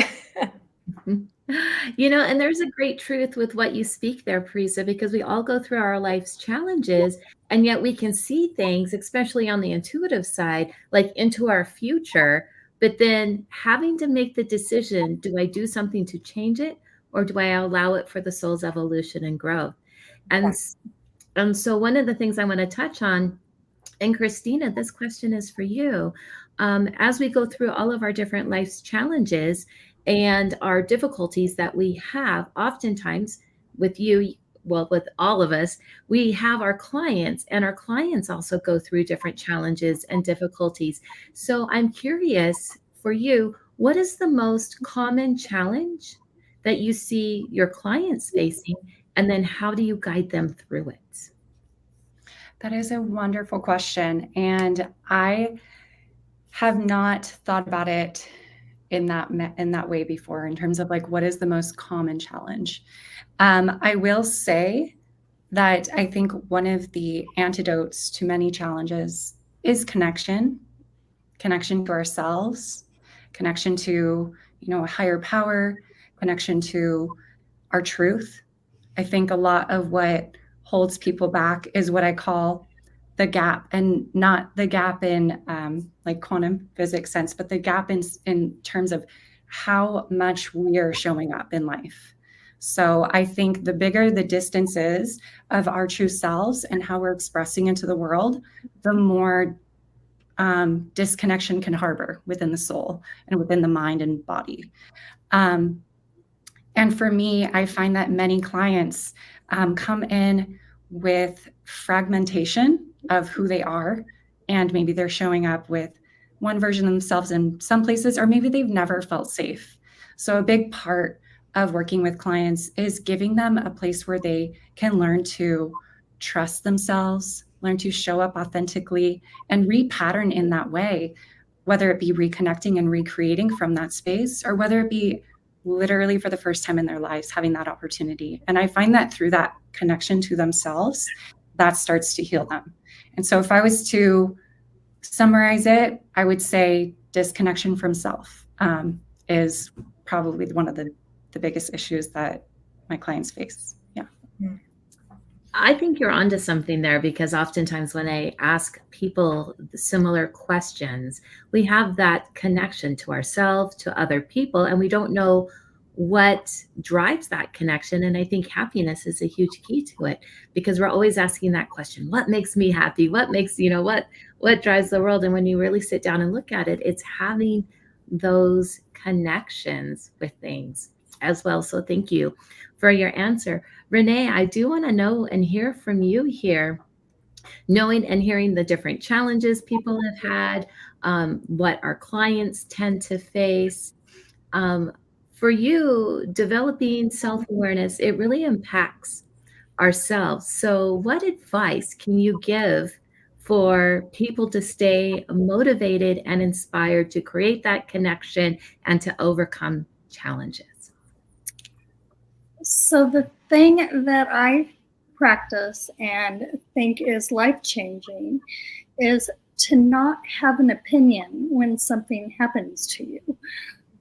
You know, and there's a great truth with what you speak there, Parisa, because we all go through our life's challenges, and yet we can see things, especially on the intuitive side, like into our future, but then having to make the decision, do I do something to change it, or do I allow it for the soul's evolution and growth? And so one of the things I want to touch on, and Christina, this question is for you. As we go through all of our different life's challenges and our difficulties that we have, oftentimes with you, well, with all of us, we have our clients, and our clients also go through different challenges and difficulties. So I'm curious for you, what is the most common challenge that you see your clients facing, and then how do you guide them through it? That is a wonderful question. And I have not thought about it in that way before, in terms of like, what is the most common challenge? I will say that I think one of the antidotes to many challenges is connection to ourselves, connection to, a higher power, connection to our truth. I think a lot of what holds people back is what I call the gap, and not the gap in like quantum physics sense, but the gap in terms of how much we are showing up in life. So I think the bigger the distance is of our true selves and how we're expressing into the world, the more disconnection can harbor within the soul and within the mind and body. And for me, I find that many clients come in with fragmentation of who they are, and maybe they're showing up with one version of themselves in some places, or maybe they've never felt safe. So a big part of working with clients is giving them a place where they can learn to trust themselves, learn to show up authentically, and repattern in that way, whether it be reconnecting and recreating from that space, or whether it be literally for the first time in their lives having that opportunity. And I find that through that connection to themselves, that starts to heal them. And so if I was to summarize it, I would say disconnection from self is probably one of the biggest issues that my clients face. Yeah. I think you're onto something there, because oftentimes when I ask people similar questions, we have that connection to ourselves, to other people, and we don't know what drives that connection. And I think happiness is a huge key to it, because we're always asking that question, what makes me happy? What makes, what drives the world? And when you really sit down and look at it, it's having those connections with things as well. So thank you for your answer. Renee, I do want to know and hear from you here, knowing and hearing the different challenges people have had, what our clients tend to face. For you, developing self-awareness, it really impacts ourselves. So what advice can you give for people to stay motivated and inspired to create that connection and to overcome challenges? So the thing that I practice and think is life-changing is to not have an opinion when something happens to you,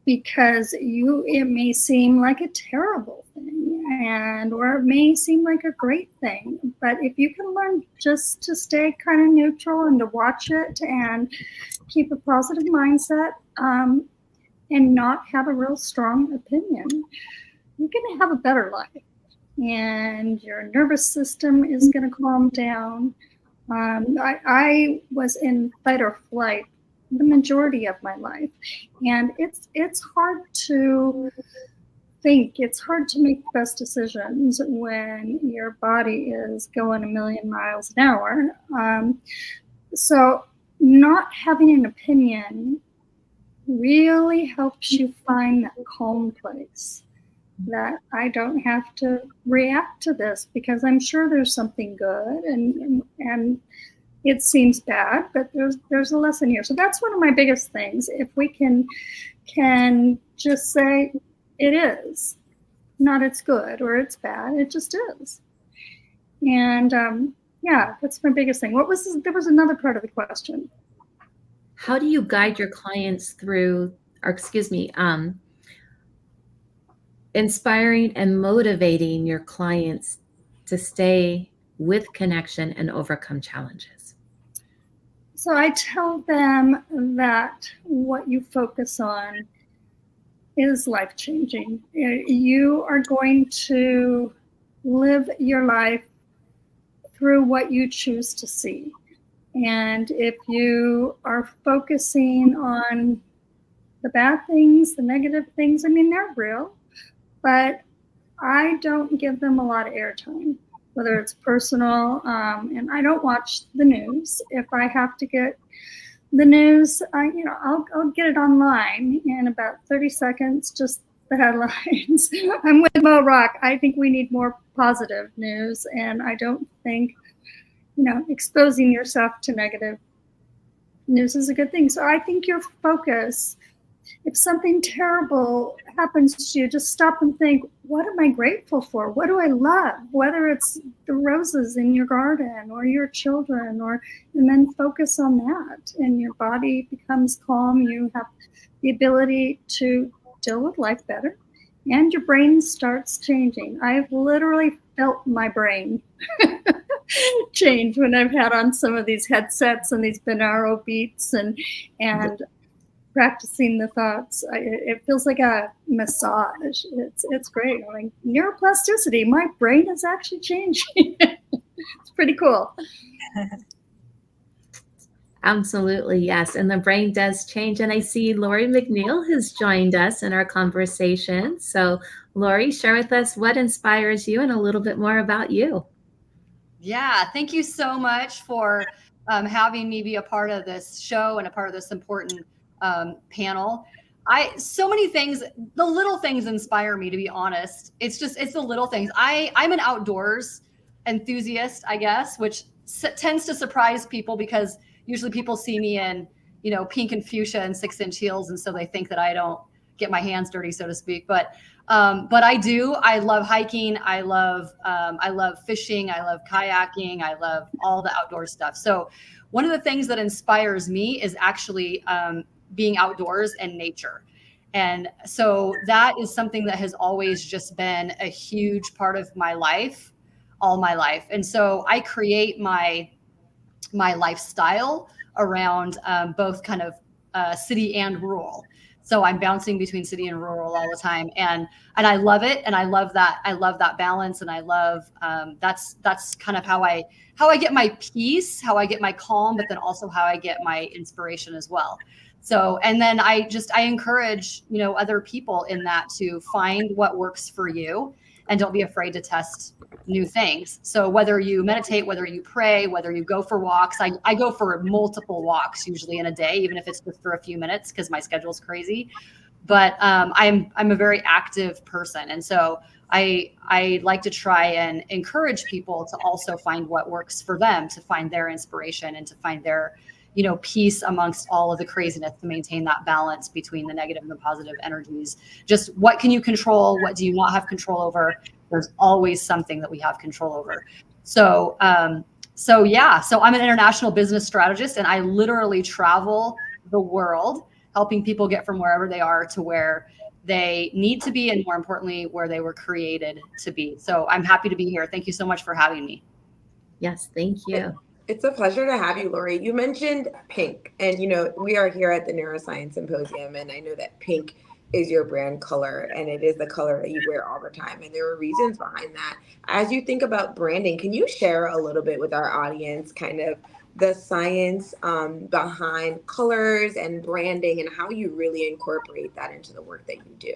because it may seem like a terrible thing, or it may seem like a great thing. But if you can learn just to stay kind of neutral and to watch it and keep a positive mindset, and not have a real strong opinion, you're going to have a better life. And your nervous system is going to calm down. I was in fight or flight the majority of my life, and it's hard to think. It's hard to make the best decisions when your body is going a million miles an hour. So not having an opinion really helps you find that calm place, that I don't have to react to this because I'm sure there's something good, and it seems bad, but there's a lesson here. So that's one of my biggest things. If we can just say it is, not it's good or it's bad, it just is. And yeah, that's my biggest thing. There was another part of the question. How do you guide your clients through, or excuse me, inspiring and motivating your clients to stay with connection and overcome challenges? So I tell them that what you focus on is life-changing. You are going to live your life through what you choose to see. And if you are focusing on the bad things, the negative things, I mean, they're real, but I don't give them a lot of airtime, whether it's personal, and I don't watch the news. If I have to get the news, I'll get it online in about 30 seconds, just the headlines. I'm with Mo Rock. I think we need more positive news, and I don't think, exposing yourself to negative news is a good thing. So I think your focus, if something terrible happens to you, just stop and think, what am I grateful for? What do I love? Whether it's the roses in your garden or your children, and then focus on that. And your body becomes calm. You have the ability to deal with life better. And your brain starts changing. I've literally felt my brain change when I've had on some of these headsets and these binaural beats and practicing the thoughts. It feels like a massage. It's great. Like neuroplasticity, my brain is actually changing. It's pretty cool. Absolutely, yes. And the brain does change. And I see Lori McNeil has joined us in our conversation. So Lori, share with us what inspires you and a little bit more about you. Yeah, thank you so much for having me be a part of this show and a part of this important panel. So many things, the little things inspire me, to be honest. It's the little things. I'm an outdoors enthusiast, I guess, which tends to surprise people because usually people see me in, pink and fuchsia and 6-inch heels. And so they think that I don't get my hands dirty, so to speak. But I do. I love hiking. I love fishing. I love kayaking. I love all the outdoor stuff. So one of the things that inspires me is actually being outdoors and nature. And so that is something that has always just been a huge part of my life, all my life. And so I create my lifestyle around both kind of city and rural. So I'm bouncing between city and rural all the time. And I love it. And I love that balance. And I love, that's kind of how I get my peace, how I get my calm, but then also how I get my inspiration as well. So, and then I encourage, other people in that to find what works for you and don't be afraid to test new things. So whether you meditate, whether you pray, whether you go for walks, I go for multiple walks usually in a day, even if it's just for a few minutes because my schedule's crazy. But I'm a very active person. And so I like to try and encourage people to also find what works for them, to find their inspiration and to find their peace amongst all of the craziness, to maintain that balance between the negative and the positive energies. Just what can you control? What do you not have control over? There's always something that we have control over. So I'm an international business strategist, and I literally travel the world helping people get from wherever they are to where they need to be, and more importantly, where they were created to be. So I'm happy to be here. Thank you so much for having me. Yes, thank you. It's a pleasure to have you, Lori. You mentioned pink, and we are here at the Neuroscience Symposium, and I know that pink is your brand color, and it is the color that you wear all the time, and there are reasons behind that. As you think about branding, can you share a little bit with our audience kind of the science behind colors and branding and how you really incorporate that into the work that you do?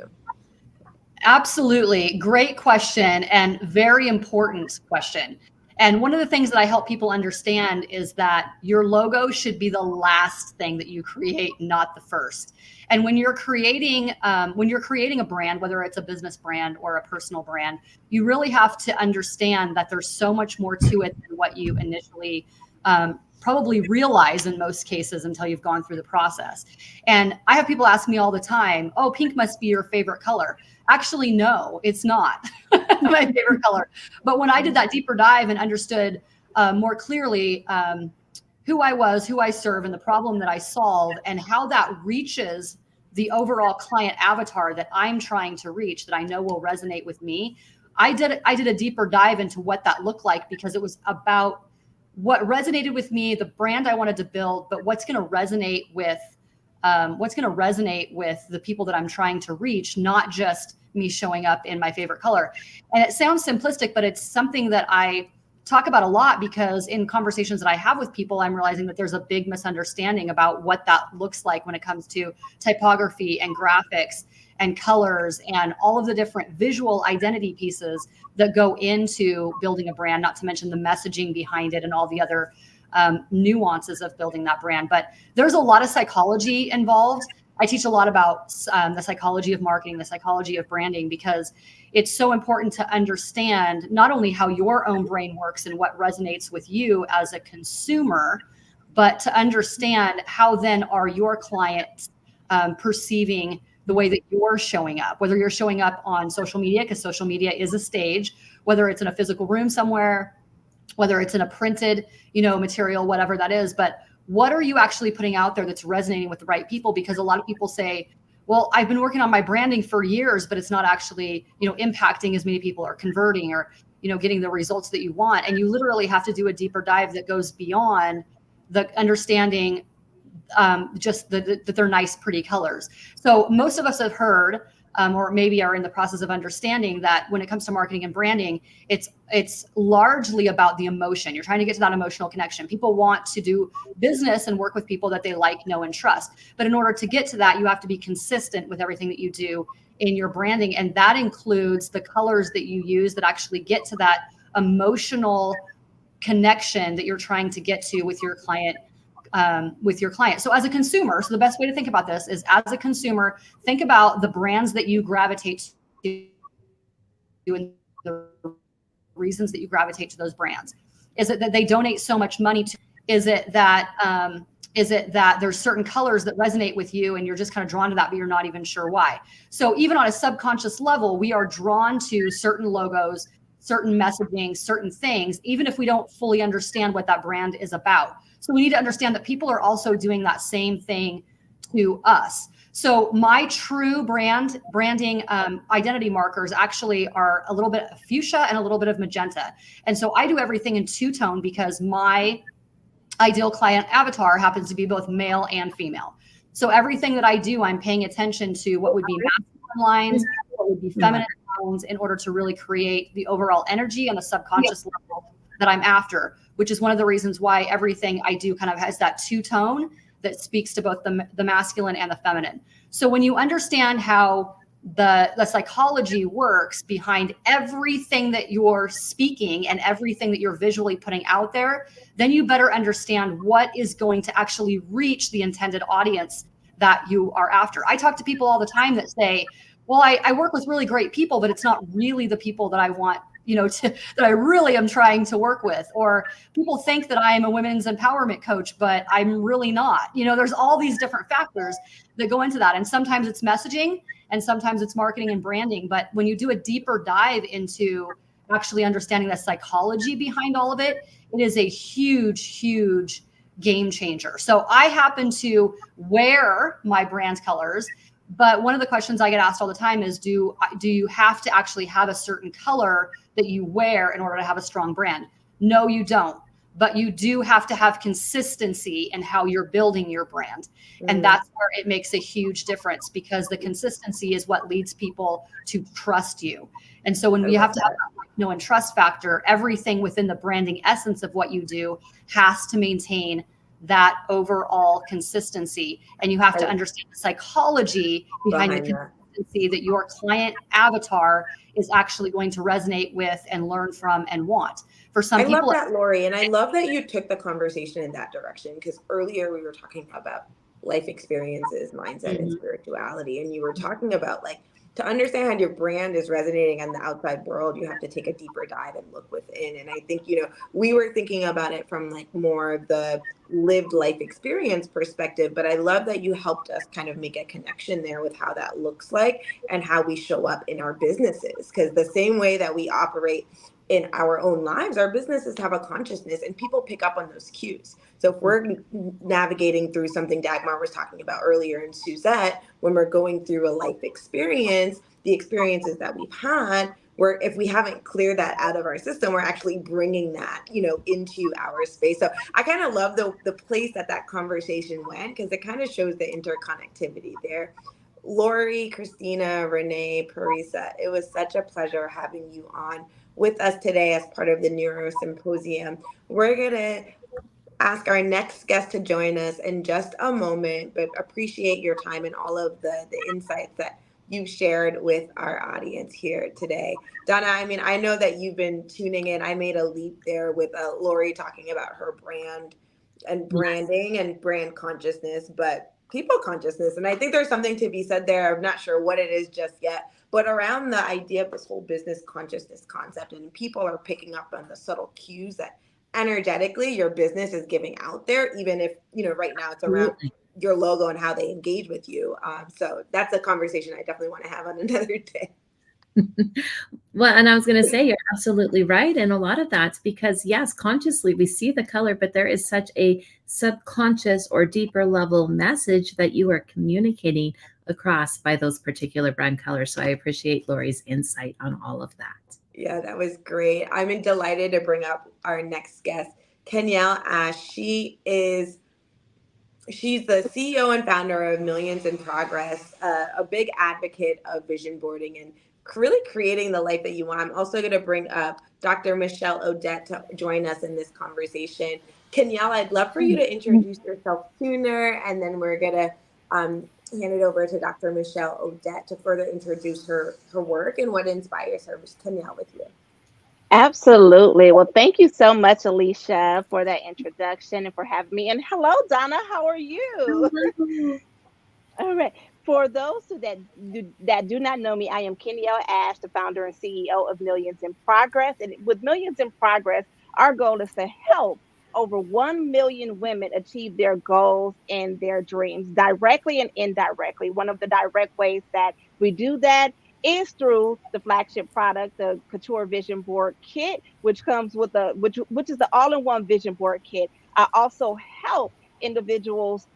Absolutely. Great question and very important question. And one of the things that I help people understand is that your logo should be the last thing that you create, not the first. And when you're creating a brand, whether it's a business brand or a personal brand, you really have to understand that there's so much more to it than what you initially probably realize in most cases until you've gone through the process. And I have people ask me all the time, oh, pink must be your favorite color. Actually, no, it's not my favorite color. But when I did that deeper dive and understood more clearly who I was, who I serve, and the problem that I solve, and how that reaches the overall client avatar that I'm trying to reach, that I know will resonate with me, I did a deeper dive into what that looked like, because it was about what resonated with me, the brand I wanted to build, but what's going to resonate with the people that I'm trying to reach, not just me showing up in my favorite color. And it sounds simplistic, but it's something that I talk about a lot, because in conversations that I have with people, I'm realizing that there's a big misunderstanding about what that looks like when it comes to typography and graphics and colors and all of the different visual identity pieces that go into building a brand, not to mention the messaging behind it and all the other nuances of building that brand. But there's a lot of psychology involved. I teach a lot about the psychology of marketing, the psychology of branding, because it's so important to understand not only how your own brain works and what resonates with you as a consumer, but to understand how then are your clients perceiving the way that you're showing up, whether you're showing up on social media, because social media is a stage, whether it's in a physical room somewhere, whether it's in a printed, material, whatever that is. But what are you actually putting out there that's resonating with the right people? Because a lot of people say, well, I've been working on my branding for years, but it's not actually, impacting as many people or converting or, getting the results that you want. And you literally have to do a deeper dive that goes beyond the understanding just that they're nice, pretty colors. So most of us have heard, or maybe are in the process of understanding, that when it comes to marketing and branding, it's largely about the emotion. You're trying to get to that emotional connection. People want to do business and work with people that they like, know, and trust. But in order to get to that, you have to be consistent with everything that you do in your branding. And that includes the colors that you use that actually get to that emotional connection that you're trying to get to with your client. So as a consumer, so the best way to think about this is, as a consumer, think about the brands that you gravitate to and the reasons that you gravitate to those brands. Is it that they donate so much money to? Is it that there's certain colors that resonate with you and you're just kind of drawn to that, but you're not even sure why? So even on a subconscious level, we are drawn to certain logos, certain messaging, certain things, even if we don't fully understand what that brand is about. So we need to understand that people are also doing that same thing to us. So my true branding identity markers actually are a little bit of fuchsia and a little bit of magenta. And so I do everything in two-tone, because my ideal client avatar happens to be both male and female. So everything that I do, I'm paying attention to what would be masculine lines, what would be feminine lines, in order to really create the overall energy on a subconscious level that I'm after, which is one of the reasons why everything I do kind of has that two-tone that speaks to both the masculine and the feminine. So when you understand how the psychology works behind everything that you're speaking and everything that you're visually putting out there, then you better understand what is going to actually reach the intended audience that you are after. I talk to people all the time that say, well, I work with really great people, but it's not really the people that I want, that I really am trying to work with. Or people think that I am a women's empowerment coach, but I'm really not. There's all these different factors that go into that. And sometimes it's messaging and sometimes it's marketing and branding. But when you do a deeper dive into actually understanding the psychology behind all of it, it is a huge, huge game changer. So I happen to wear my brand colors. But one of the questions I get asked all the time is, do you have to actually have a certain color that you wear in order to have a strong brand? No, you don't. but you do have to have consistency in how you're building your brand. And that's where it makes a huge difference, because the consistency is what leads people to trust you. And so when we have to have that know and trust factor, everything within the branding essence of what you do has to maintain that overall consistency. And you have to understand the psychology behind the consistency that your client avatar is actually going to resonate with and learn from and want. For some people, I love that, Lori. And I love that you took the conversation in that direction, because earlier we were talking about life experiences, mindset, and spirituality. And you were talking about, like, to understand how your brand is resonating in the outside world, you have to take a deeper dive and look within. And I think, you know, we were thinking about it from like more of the lived life experience perspective, but I love that you helped us kind of make a connection there with how that looks like and how we show up in our businesses. Because the same way that we operate in our own lives, our businesses have a consciousness, and people pick up on those cues. So if we're navigating through something Dagmar was talking about earlier, and Suzette, when we're going through a life experience, the experiences that we've had, where if we haven't cleared that out of our system, we're actually bringing that, you know, into our space. So I kind of love the place that conversation went, because it kind of shows the interconnectivity there. Lori, Christina, Renee, Parisa, it was such a pleasure having you on with us today as part of the Neuro Symposium. We're going to ask our next guest to join us in just a moment, but appreciate your time and all of the insights that you shared with our audience here today. Donna, I mean, I know that you've been tuning in. I made a leap there with Lori talking about her brand and branding and brand consciousness, but people consciousness. And I think there's something to be said there. I'm not sure what it is just yet, but around the idea of this whole business consciousness concept, and people are picking up on the subtle cues that energetically your business is giving out there, even if, you know, right now it's around your logo and how they engage with you. So that's a conversation I definitely want to have on another day. Well, and I was going to say, you're absolutely right. And a lot of that's because, yes, consciously we see the color, but there is such a subconscious or deeper level message that you are communicating across by those particular brand colors. So I appreciate Lori's insight on all of that. Yeah, that was great. I'm delighted to bring up our next guest, Kenyelle Ash. She's the CEO and founder of Millions in Progress, a big advocate of vision boarding and really creating the life that you want. I'm also going to bring up Dr. Michelle Odette to join us in this conversation. Kenyelle, I'd love for you to introduce yourself sooner, and then we're going to hand it over to Dr. Michelle Odette to further introduce her work and what inspires her. Kenyelle, with you. Absolutely. Well, thank you so much, Alicia, for that introduction and for having me. And hello, Donna. How are you? All right. For those that do not know me, I am Kenyelle Ash, the founder and CEO of Millions in Progress. And with Millions in Progress, our goal is to help over 1 million women achieve their goals and their dreams directly and indirectly. One of the direct ways that we do that is through the flagship product, the Couture Vision Board Kit, which comes with which is the all-in-one vision board kit. I also help individuals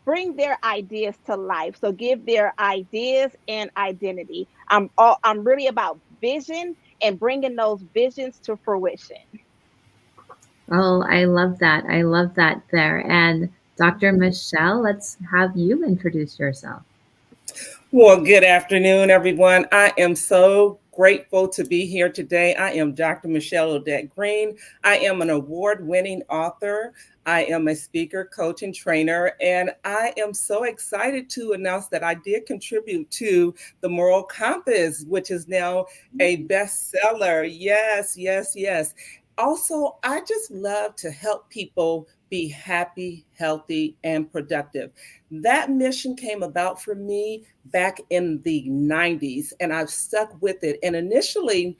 bring their ideas to life. So give their ideas and identity. I'm really about vision and bringing those visions to fruition. Oh, I love that. I love that there. And Dr. Michelle, let's have you introduce yourself. Well, good afternoon, everyone. I am so grateful to be here today. I am Dr. Michelle Odette Green. I am an award-winning author. I am a speaker, coach, and trainer, and I am so excited to announce that I did contribute to the Moral Compass, which is now a bestseller. Yes, yes, yes. Also, I just love to help people be happy, healthy, and productive. That mission came about for me back in the 90s, and I've stuck with it. And initially,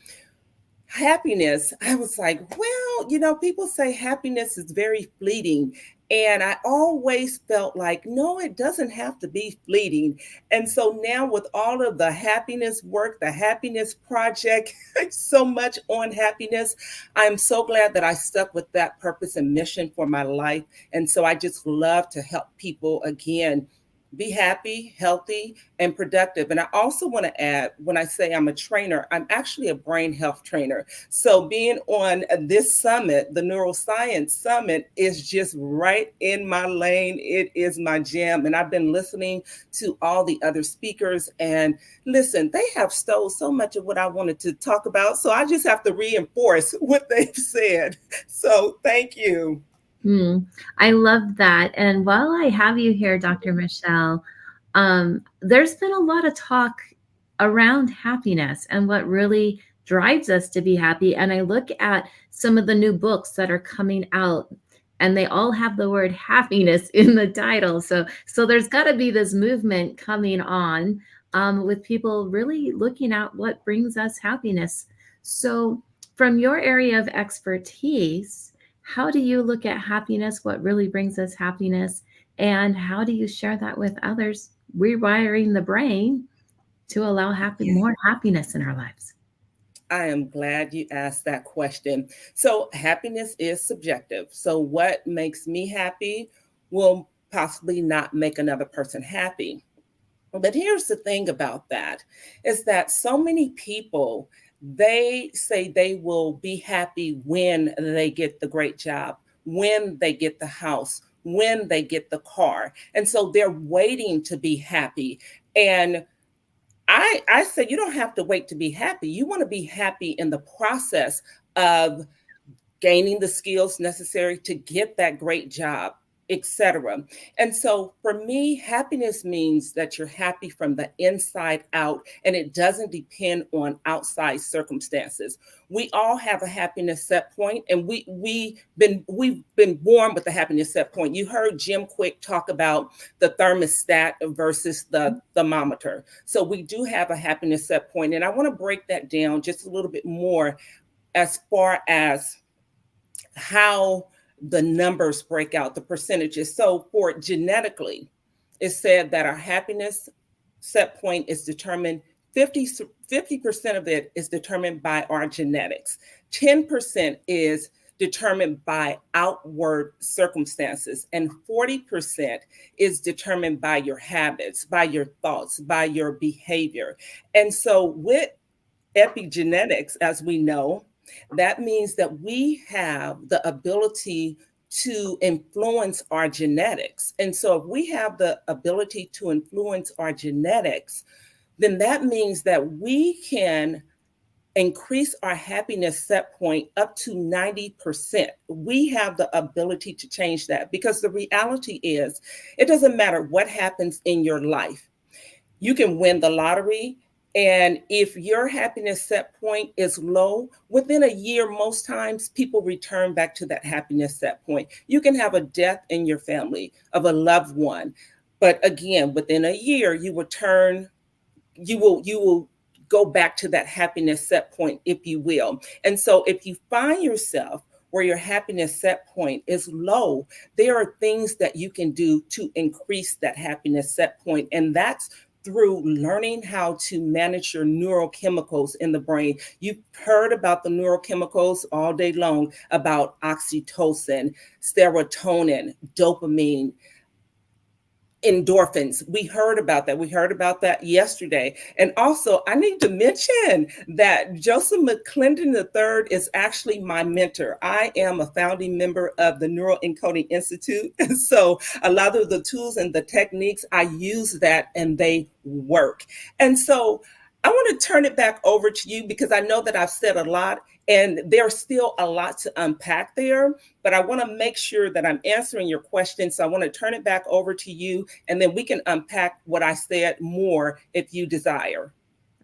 happiness, I was like, well, you know, people say happiness is very fleeting. And I always felt like, no, it doesn't have to be fleeting. And so now with all of the happiness work, the happiness project, so much on happiness, I'm so glad that I stuck with that purpose and mission for my life. And so I just love to help people again be happy, healthy, and productive. And I also want to add, when I say I'm a trainer, I'm actually a brain health trainer. So being on this summit, the Neuroscience Summit, is just right in my lane. It is my jam. And I've been listening to all the other speakers. And listen, they have stole so much of what I wanted to talk about. So I just have to reinforce what they've said. So thank you. I love that. And while I have you here, Dr. Michelle, there's been a lot of talk around happiness and what really drives us to be happy. And I look at some of the new books that are coming out, and they all have the word happiness in the title. So there's got to be this movement coming on with people really looking at what brings us happiness. So from your area of expertise, how do you look at happiness? What really brings us happiness? And how do you share that with others? Rewiring the brain to allow more happiness in our lives. I am glad you asked that question. So happiness is subjective. So what makes me happy will possibly not make another person happy. But here's the thing about that, is that so many people, they say they will be happy when they get the great job, when they get the house, when they get the car. And so they're waiting to be happy. And I say you don't have to wait to be happy. You want to be happy in the process of gaining the skills necessary to get that great job, etc. And so for me, happiness means that you're happy from the inside out, and it doesn't depend on outside circumstances. We all have a happiness set point, and we've been born with the happiness set point. You heard Jim Kwik talk about the thermostat versus the thermometer. So we do have a happiness set point, and I want to break that down just a little bit more as far as how the numbers break out, the percentages. So for genetically, it's said that our happiness set point is determined, 50% of it is determined by our genetics. 10% is determined by outward circumstances, and 40% is determined by your habits, by your thoughts, by your behavior. And so with epigenetics, as we know, that means that we have the ability to influence our genetics. And so if we have the ability to influence our genetics, then that means that we can increase our happiness set point up to 90%. We have the ability to change that, because the reality is, it doesn't matter what happens in your life. You can win the lottery, and if your happiness set point is low, within a year, most times people return back to that happiness set point. You can have a death in your family of a loved one, but again, within a year, you will go back to that happiness set point, if you will. And so if you find yourself where your happiness set point is low, there are things that you can do to increase that happiness set point. And that's through learning how to manage your neurochemicals in the brain. You've heard about the neurochemicals all day long, about oxytocin, serotonin, dopamine, endorphins. We heard about that. We heard about that yesterday. And also, I need to mention that Joseph McClendon III is actually my mentor. I am a founding member of the Neuroencoding Institute. And so a lot of the tools and the techniques, I use that and they work. And so I want to turn it back over to you, because I know that I've said a lot and there's still a lot to unpack there, but I want to make sure that I'm answering your questions. So I want to turn it back over to you, and then we can unpack what I said more if you desire.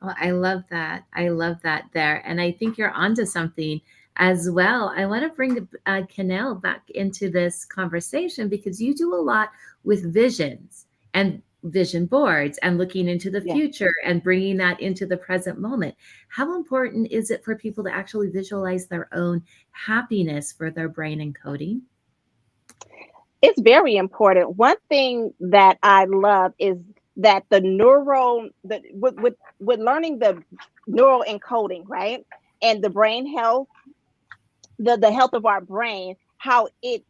Well, I love that. I love that there. And I think you're onto something as well. I want to bring Kanel back into this conversation, because you do a lot with visions and vision boards and looking into the future and bringing that into the present moment. How important is it for people to actually visualize their own happiness for their brain encoding? It's very important. One thing that I love is that with learning the neural encoding, right? And the brain health, the health of our brain, how it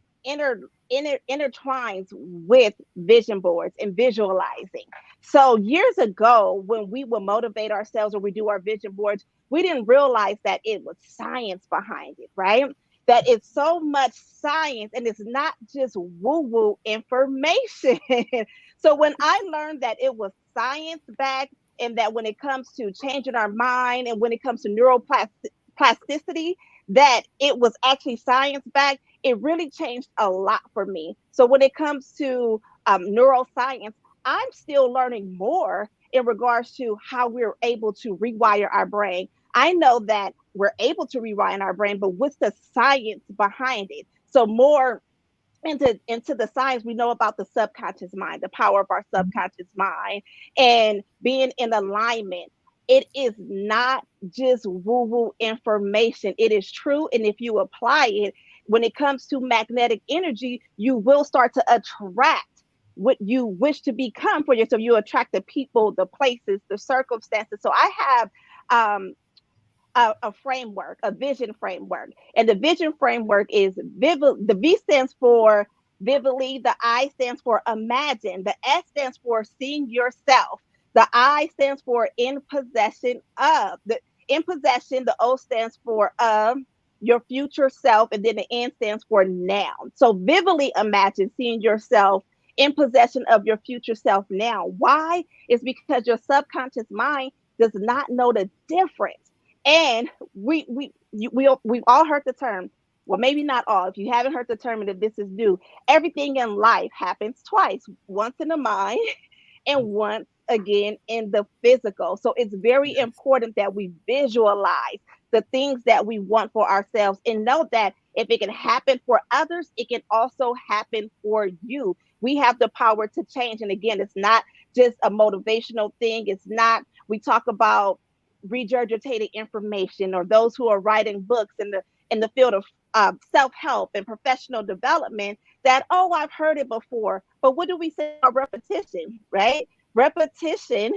intertwines with vision boards and visualizing. So years ago, when we would motivate ourselves or we do our vision boards, we didn't realize that it was science behind it, right? That it's so much science and it's not just woo-woo information. So when I learned that it was science backed, and that when it comes to changing our mind and when it comes to neuroplasticity, that it was actually science backed, it really changed a lot for me. So when it comes to neuroscience, I'm still learning more in regards to how we're able to rewire our brain. I know that we're able to rewire our brain, but what's the science behind it? So more into the science, we know about the subconscious mind, the power of our subconscious mind, and being in alignment. It is not just woo-woo information. It is true. And if you apply it, when it comes to magnetic energy, you will start to attract what you wish to become for yourself. You attract the people, the places, the circumstances. So I have a framework, a vision framework. And the vision framework is the V stands for vividly, the I stands for imagine, the S stands for seeing yourself, the I stands for in possession of, the O stands for your future self, and then the N stands for now. So vividly imagine seeing yourself in possession of your future self now. Why? It's because your subconscious mind does not know the difference. And we've all heard the term, well, maybe not all. If you haven't heard the term, and if this is new, everything in life happens twice, once in the mind and once again in the physical. So it's very important that we visualize the things that we want for ourselves and know that if it can happen for others, it can also happen for you. We have the power to change. And again, it's not just a motivational thing. It's not, we talk about regurgitated information, or those who are writing books in the field of self-help and professional development, that, oh, I've heard it before. But what do we say about repetition, right? Repetition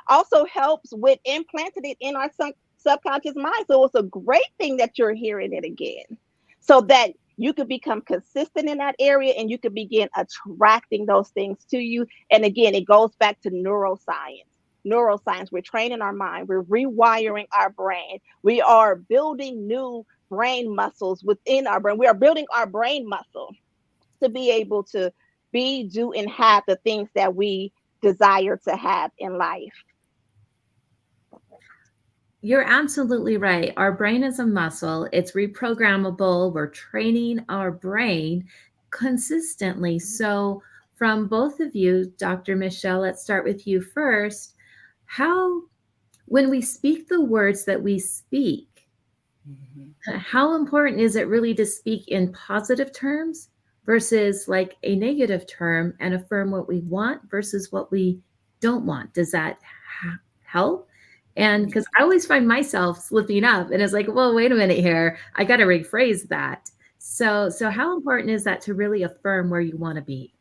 also helps with implanting it in our subconscious mind. So it's a great thing that you're hearing it again, so that you could become consistent in that area and you could begin attracting those things to you. And again, it goes back to neuroscience. We're training our mind, we're rewiring our brain, we are building new brain muscles within our brain. We are building our brain muscle to be able to be, do, and have the things that we desire to have in life. You're absolutely right. Our brain is a muscle. It's reprogrammable. We're training our brain consistently. So from both of you, Dr. Michelle, let's start with you first. When we speak the words that we speak, how important is it really to speak in positive terms versus like a negative term and affirm what we want versus what we don't want? Does that help? And because I always find myself slipping up and it's like, well, wait a minute here, I got to rephrase that. So how important is that to really affirm where you want to be?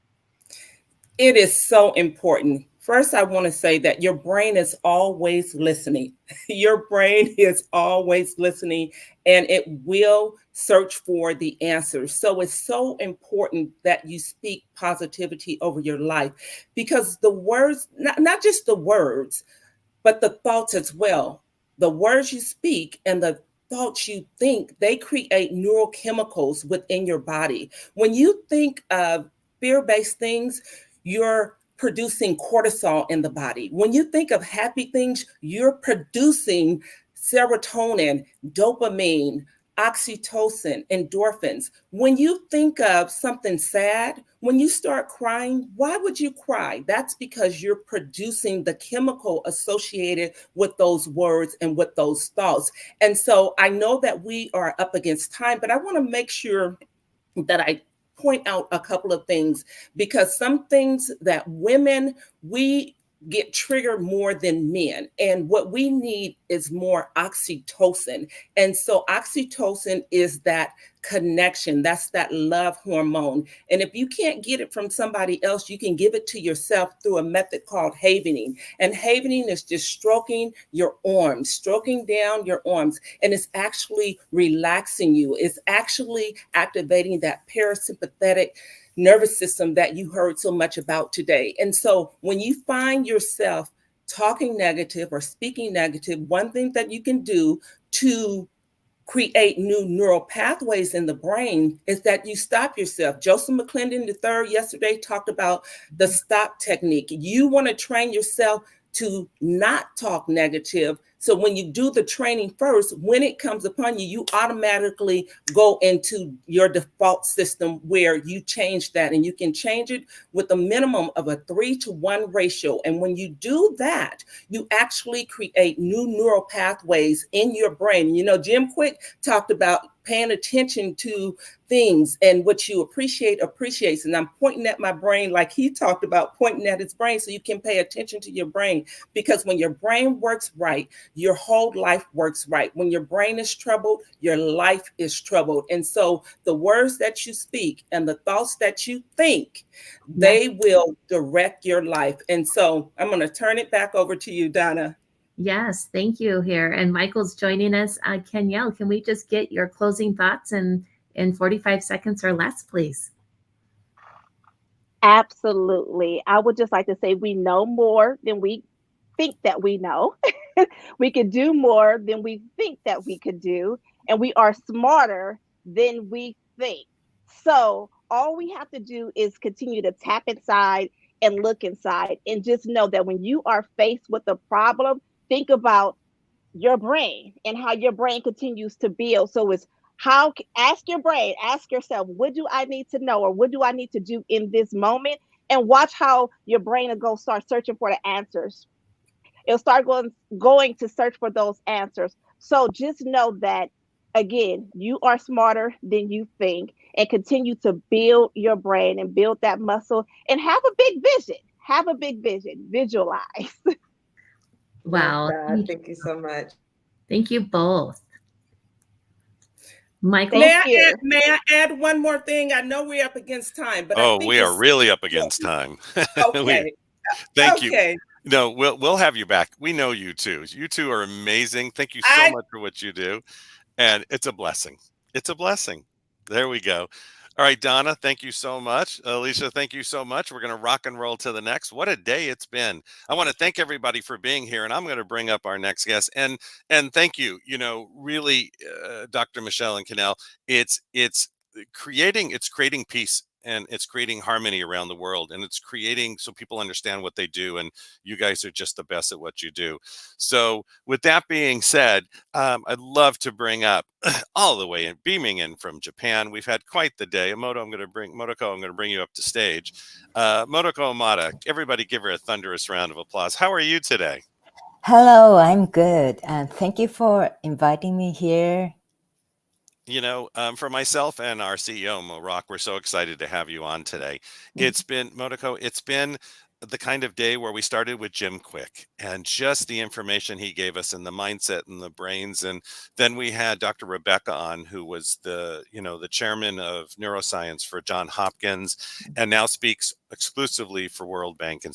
It is so important. First, I want to say that your brain is always listening. Your brain is always listening, and it will search for the answers. So it's so important that you speak positivity over your life, because the words, not just the words, but the thoughts as well. The words you speak and the thoughts you think, they create neurochemicals within your body. When you think of fear-based things, you're producing cortisol in the body. When you think of happy things, you're producing serotonin, dopamine, oxytocin, endorphins. When you think of something sad, when you start crying, why would you cry? That's because you're producing the chemical associated with those words and with those thoughts. And so I know that we are up against time, but I want to make sure that I point out a couple of things, because some things that women, we get triggered more than men. And what we need is more oxytocin. And so oxytocin is that connection. That's that love hormone. And if you can't get it from somebody else, you can give it to yourself through a method called havening. And havening is just stroking your arms, stroking down your arms. And it's actually relaxing you. It's actually activating that parasympathetic nervous system that you heard so much about today. And so when you find yourself talking negative or speaking negative, one thing that you can do to create new neural pathways in the brain is that you stop yourself. Joseph McClendon III yesterday talked about the stop technique. You want to train yourself to not talk negative. So when you do the training first, when it comes upon you, you automatically go into your default system where you change that, and you can change it with a minimum of a 3-to-1 ratio. And when you do that, you actually create new neural pathways in your brain. You know, Jim Kwik talked about paying attention to things, and what you appreciate appreciates. And I'm pointing at my brain like he talked about pointing at his brain, so you can pay attention to your brain. Because when your brain works right, your whole life works right. When your brain is troubled, your life is troubled. And so the words that you speak and the thoughts that you think, they will direct your life. And so I'm going to turn it back over to you, Donna. Yes, thank you here. And Michael's joining us. Kenyelle, can we just get your closing thoughts in 45 seconds or less, please? Absolutely. I would just like to say we know more than we think that we know. We could do more than we think that we could do. And we are smarter than we think. So all we have to do is continue to tap inside and look inside, and just know that when you are faced with a problem, think about your brain and how your brain continues to build. So it's ask your brain, ask yourself, what do I need to know, or what do I need to do in this moment? And watch how your brain will go start searching for the answers. It'll start going to search for those answers. So just know that, again, you are smarter than you think, and continue to build your brain and build that muscle, and have a big vision. Have a big vision. Visualize. Wow. Thank you so much. Thank you both. Michael? May I add one more thing? I know we're up against time, but I think we are really up against time. Okay. Thank you. No, we'll have you back. We know you two. You two are amazing. Thank you so much for what you do. And it's a blessing. It's a blessing. There we go. All right, Donna, thank you so much. Alicia, thank you so much. We're going to rock and roll to the next. What a day it's been. I want to thank everybody for being here, and I'm going to bring up our next guest. And thank you. You know, really, Dr. Michelle and Kenyelle, it's creating peace, and it's creating harmony around the world, and it's creating so people understand what they do, and you guys are just the best at what you do. So with that being said, I'd love to bring up all the way beaming in from Japan. We've had quite the day. Motoko, I'm going to bring you up to stage. Motoko Ma, everybody give her a thunderous round of applause. How are you today? Hello, I'm good. And thank you for inviting me here. You know, for myself and our CEO, Mo Rock, we're so excited to have you on today. It's been, Motoko, it's been the kind of day where we started with Jim Kwik, and just the information he gave us, and the mindset and the brains. And then we had Dr. Rebekah on, who was the chairman of neuroscience for Johns Hopkins, and now speaks exclusively for World Bank and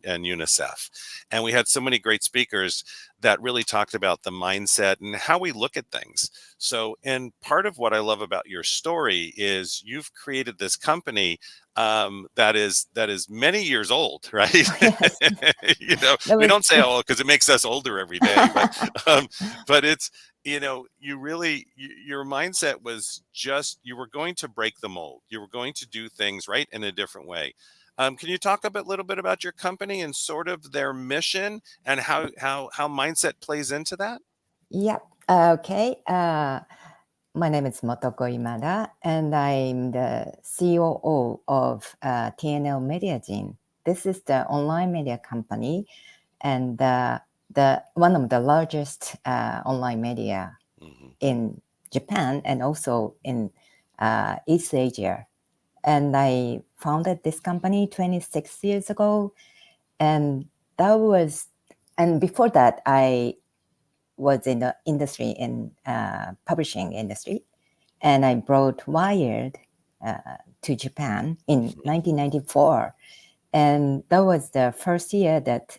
UNICEF. And we had so many great speakers that really talked about the mindset and how we look at things. So, and part of what I love about your story is you've created this company that is many years old, right? Yes. You know, we don't say old because it makes us older every day, but it's, you know, your mindset was just, you were going to break the mold. You were going to do things right in a different way. Can you talk a little bit about your company and sort of their mission, and how mindset plays into that? Yeah. Okay. My name is Motoko Imada, and I'm the COO of TNL Mediagene. This is the online media company, and the one of the largest online media in Japan, and also in East Asia. And I founded this company 26 years ago, and before that I was in the industry, in publishing industry, and I brought Wired to Japan in 1994, and that was the first year that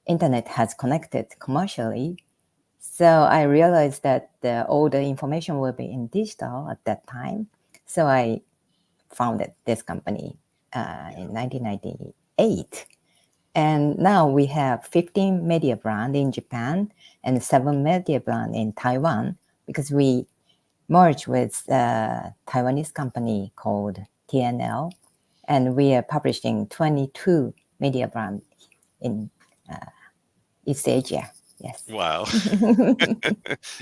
internet has connected commercially. So I realized that all the information will be in digital at that time. So I founded this company in 1998. And now we have 15 media brand in Japan and 7 media brand in Taiwan, because we merged with a Taiwanese company called TNL, and we are publishing 22 media brand in East Asia. Yes. Wow.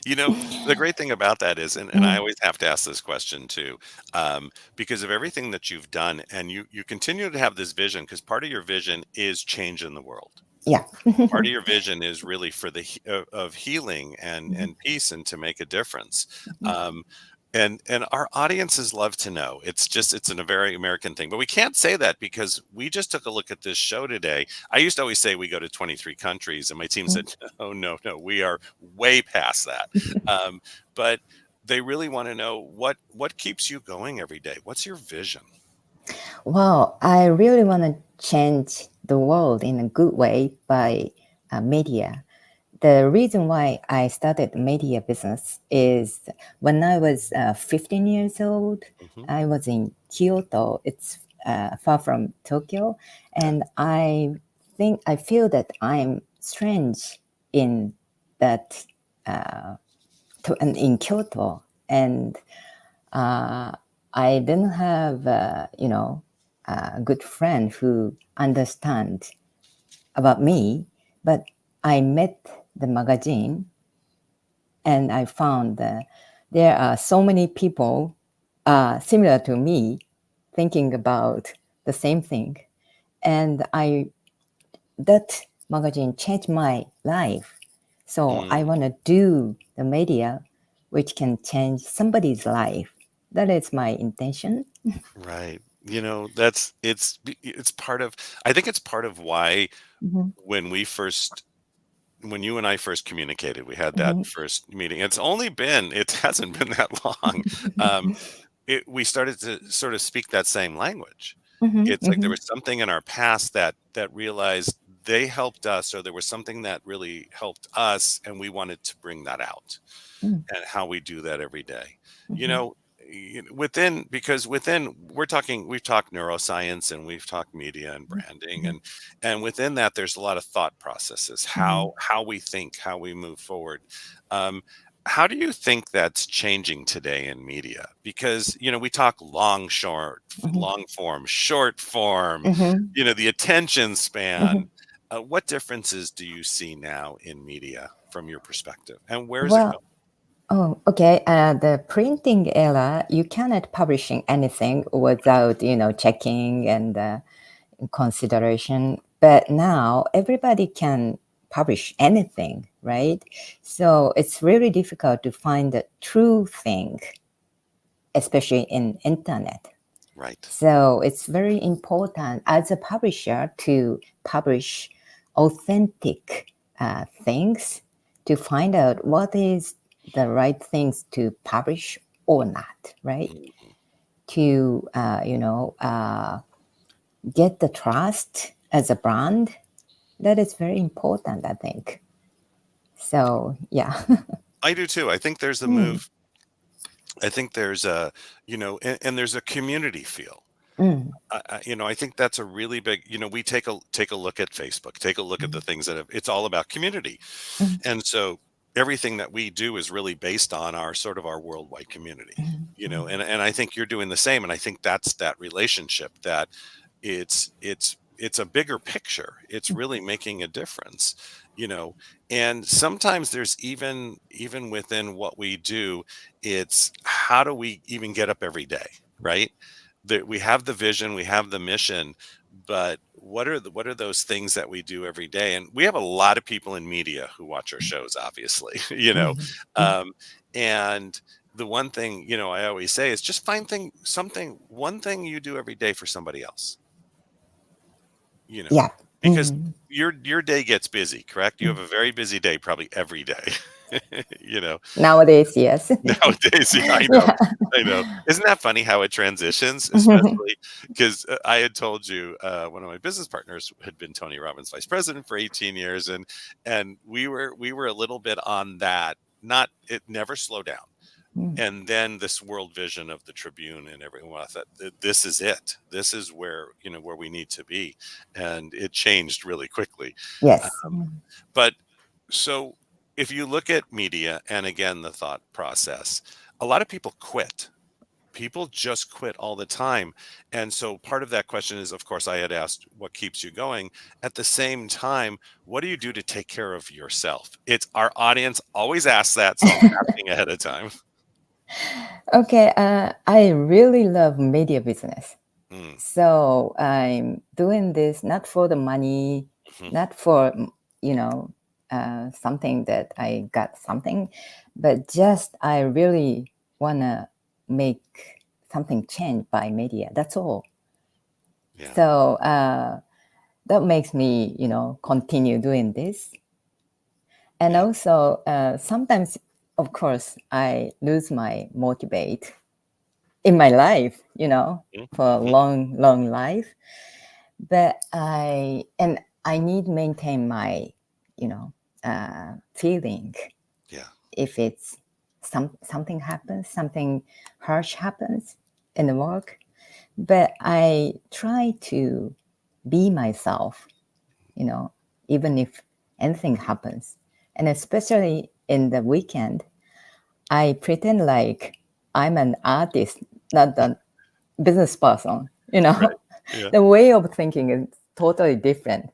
You know, the great thing about that is, and I always have to ask this question too, because of everything that you've done, and you continue to have this vision, because part of your vision is changing the world. Yeah. Part of your vision is really for the of healing and peace, and to make a difference. And our audiences love to know. It's a very American thing, but we can't say that because we just took a look at this show today. I used to always say we go to 23 countries, and my team said, "Oh no, we are way past that." But they really want to know what keeps you going every day. What's your vision? Well, I really want to change the world in a good way by media. The reason why I started media business is when I was 15 years old, I was in Kyoto. It's far from Tokyo. And I feel that I'm strange in that, in Kyoto. And I didn't have, a good friend who understands about me, but I met the magazine, and I found that there are so many people similar to me thinking about the same thing. And that magazine changed my life. So I want to do the media which can change somebody's life. That is my intention. Right. You know, it's part of, I think it's part of why when you and I first communicated, we had that first meeting. It hasn't been that long. We started to sort of speak that same language. It's like there was something in our past that realized they helped us, or there was something that really helped us, and we wanted to bring that out, and how we do that every day. You know, we've talked neuroscience, and we've talked media and branding, and within that there's a lot of thought processes, how we think, how we move forward. How do you think that's changing today in media? Because, we talk long form, short form, the attention span. What differences do you see now in media from your perspective, and where's it going? Oh, okay. The printing era, you cannot publishing anything without, checking and consideration. But now everybody can publish anything, right? So it's really difficult to find the true thing, especially in internet. Right. So it's very important as a publisher to publish authentic things, to find out what is the right things to publish or not, right? To, get the trust as a brand. That is very important, I think. So, yeah. I do too. I think there's a move. I think there's a, and there's a community feel. I think that's a really big, we take a look at Facebook, take a look at the things that it's all about community. And so everything that we do is really based on our worldwide community, and I think you're doing the same. And I think that's that relationship, that it's a bigger picture. It's really making a difference, and sometimes there's even within what we do, it's how do we even get up every day, right? That we have the vision, we have the mission, but what are those things that we do every day? And we have a lot of people in media who watch our shows, obviously, and the one thing, I always say is just find one thing you do every day for somebody else. Yeah. Because your day gets busy, correct? You have a very busy day, probably every day. Nowadays, yes. Nowadays, yeah, I know. Yeah. I know. Isn't that funny how it transitions? Especially because I had told you one of my business partners had been Tony Robbins' vice president for 18 years, and we were a little bit on that. It never slow down, And then this world vision of the Tribune and everyone, I thought, this is it. This is where, where we need to be. And it changed really quickly. Yes. But so if you look at media and again, the thought process, a lot of people quit. People just quit all the time. And so part of that question is, of course, I had asked what keeps you going. At the same time, what do you do to take care of yourself? It's our audience always asks that. So I'm asking ahead of time. Okay, I really love media business. So I'm doing this not for the money, not for, something that I got something, but just I really want to make something change by media. That's all. Yeah. So that makes me, continue doing this. And also sometimes, of course, I lose my motivate in my life, for a long, long life. But I need to maintain my, feeling. Yeah. If it's something happens, something harsh happens in the work, but I try to be myself, even if anything happens. And especially in the weekend, I pretend like I'm an artist, not a business person, Right. Yeah. The way of thinking is totally different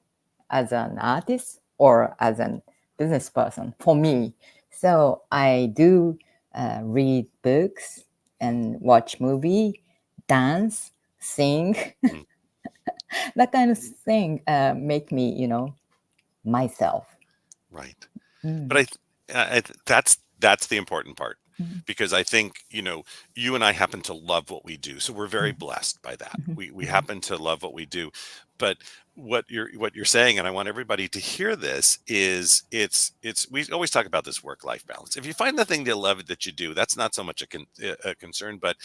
as an artist or as a business person for me. So I do read books and watch movie, dance, sing. That kind of thing make me, myself. Right. But that's the important part, because I think, you and I happen to love what we do. So we're very blessed by that. We happen to love what we do. But what you're saying, and I want everybody to hear this, is we always talk about this work-life balance. If you find the thing you love that you do, that's not so much a concern, but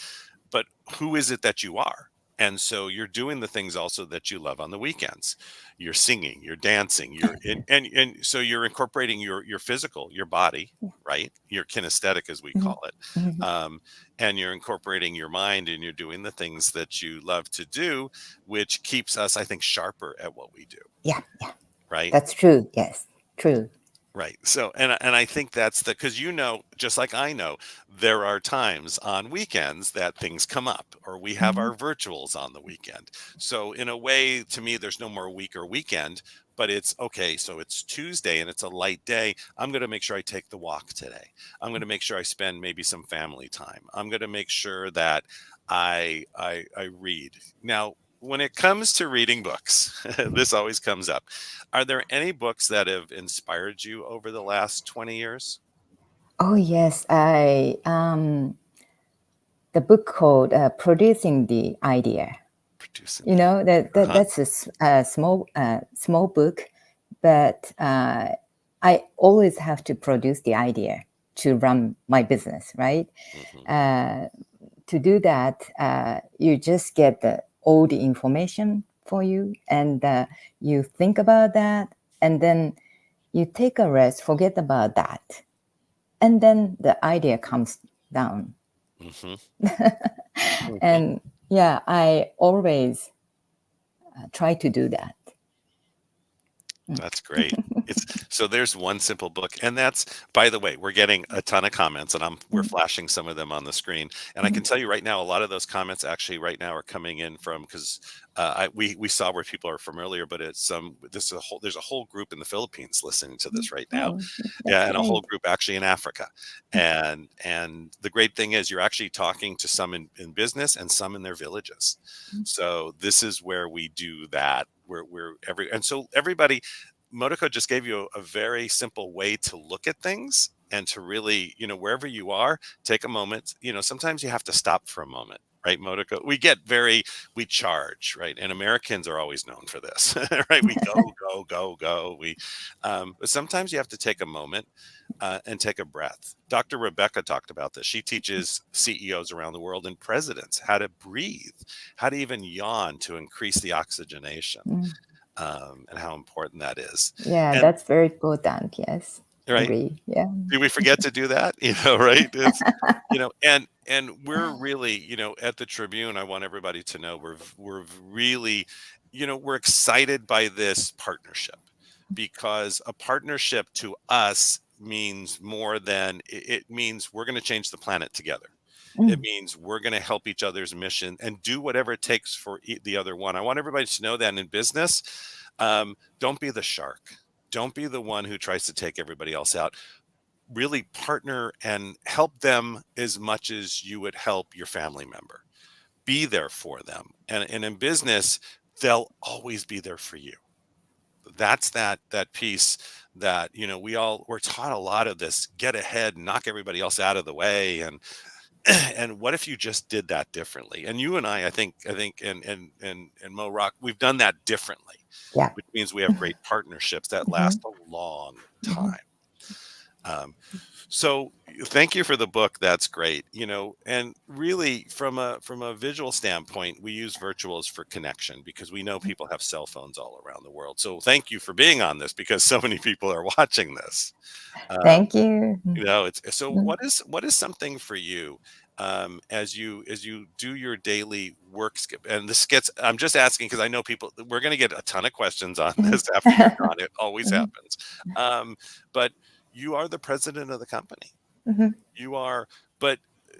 who is it that you are? And so you're doing the things also that you love on the weekends. You're singing, you're dancing, and so you're incorporating your physical, your body, right? Your kinesthetic, as we call it. And you're incorporating your mind, and you're doing the things that you love to do, which keeps us, I think, sharper at what we do. Yeah. Right. That's true. Yes, true. Right. So, and I think that's because, just like I know, there are times on weekends that things come up, or we have our virtuals on the weekend. So in a way, to me, there's no more week or weekend, but it's okay. So it's Tuesday and it's a light day. I'm going to make sure I take the walk today. I'm going to make sure I spend maybe some family time. I'm going to make sure that I read. Now, when it comes to reading books, this always comes up. Are there any books that have inspired you over the last 20 years? Oh, yes. The book called Producing the Idea. That's a small book, but I always have to produce the idea to run my business, right? To do that, you just get all the information for you, and you think about that, and then you take a rest, forget about that, and then the idea comes down. And yeah, I always try to do that. That's great. So there's one simple book, and that's, by the way, we're getting a ton of comments, and we're flashing some of them on the screen. And I can tell you right now, a lot of those comments actually right now are coming in from, because we saw where people are from earlier, but it's there's a whole group in the Philippines listening to this right now. Yeah, and a whole group actually in Africa. And the great thing is you're actually talking to some in business and some in their villages. So this is where we do that. And so everybody, Motoko just gave you a very simple way to look at things, and to really, wherever you are, take a moment. Sometimes you have to stop for a moment, right, Motoko? We charge, right? And Americans are always known for this, right? We go. But sometimes you have to take a moment and take a breath. Dr. Rebekah talked about this. She teaches CEOs around the world and presidents how to breathe, how to even yawn to increase the oxygenation, and how important that is. Yeah, that's very important. Yes. right? agree. Yeah. Do we forget to do that? Right? It's, and we're really, at the Tribune, I want everybody to know we're really, we're excited by this partnership, because a partnership to us means more than it means we're going to change the planet together. It means we're going to help each other's mission and do whatever it takes for the other one. I want everybody to know that in business, don't be the shark. Don't be the one who tries to take everybody else out. Really partner and help them as much as you would help your family member. Be there for them. And in business, they'll always be there for you. That's that piece that, we're taught a lot of this, get ahead, knock everybody else out of the way. And what if you just did that differently? And you and I think, and Mo Rock, we've done that differently. Yeah. Which means we have great partnerships that last a long time. So thank you for the book. That's great. And really from a visual standpoint, we use virtuals for connection, because we know people have cell phones all around the world. So thank you for being on this, because so many people are watching this. Thank you. It's so what is something for you, as you do your daily work skip and the skits? I'm just asking because I know we're going to get a ton of questions on this after you're gone. It always happens. But you are the president of the company. You are, but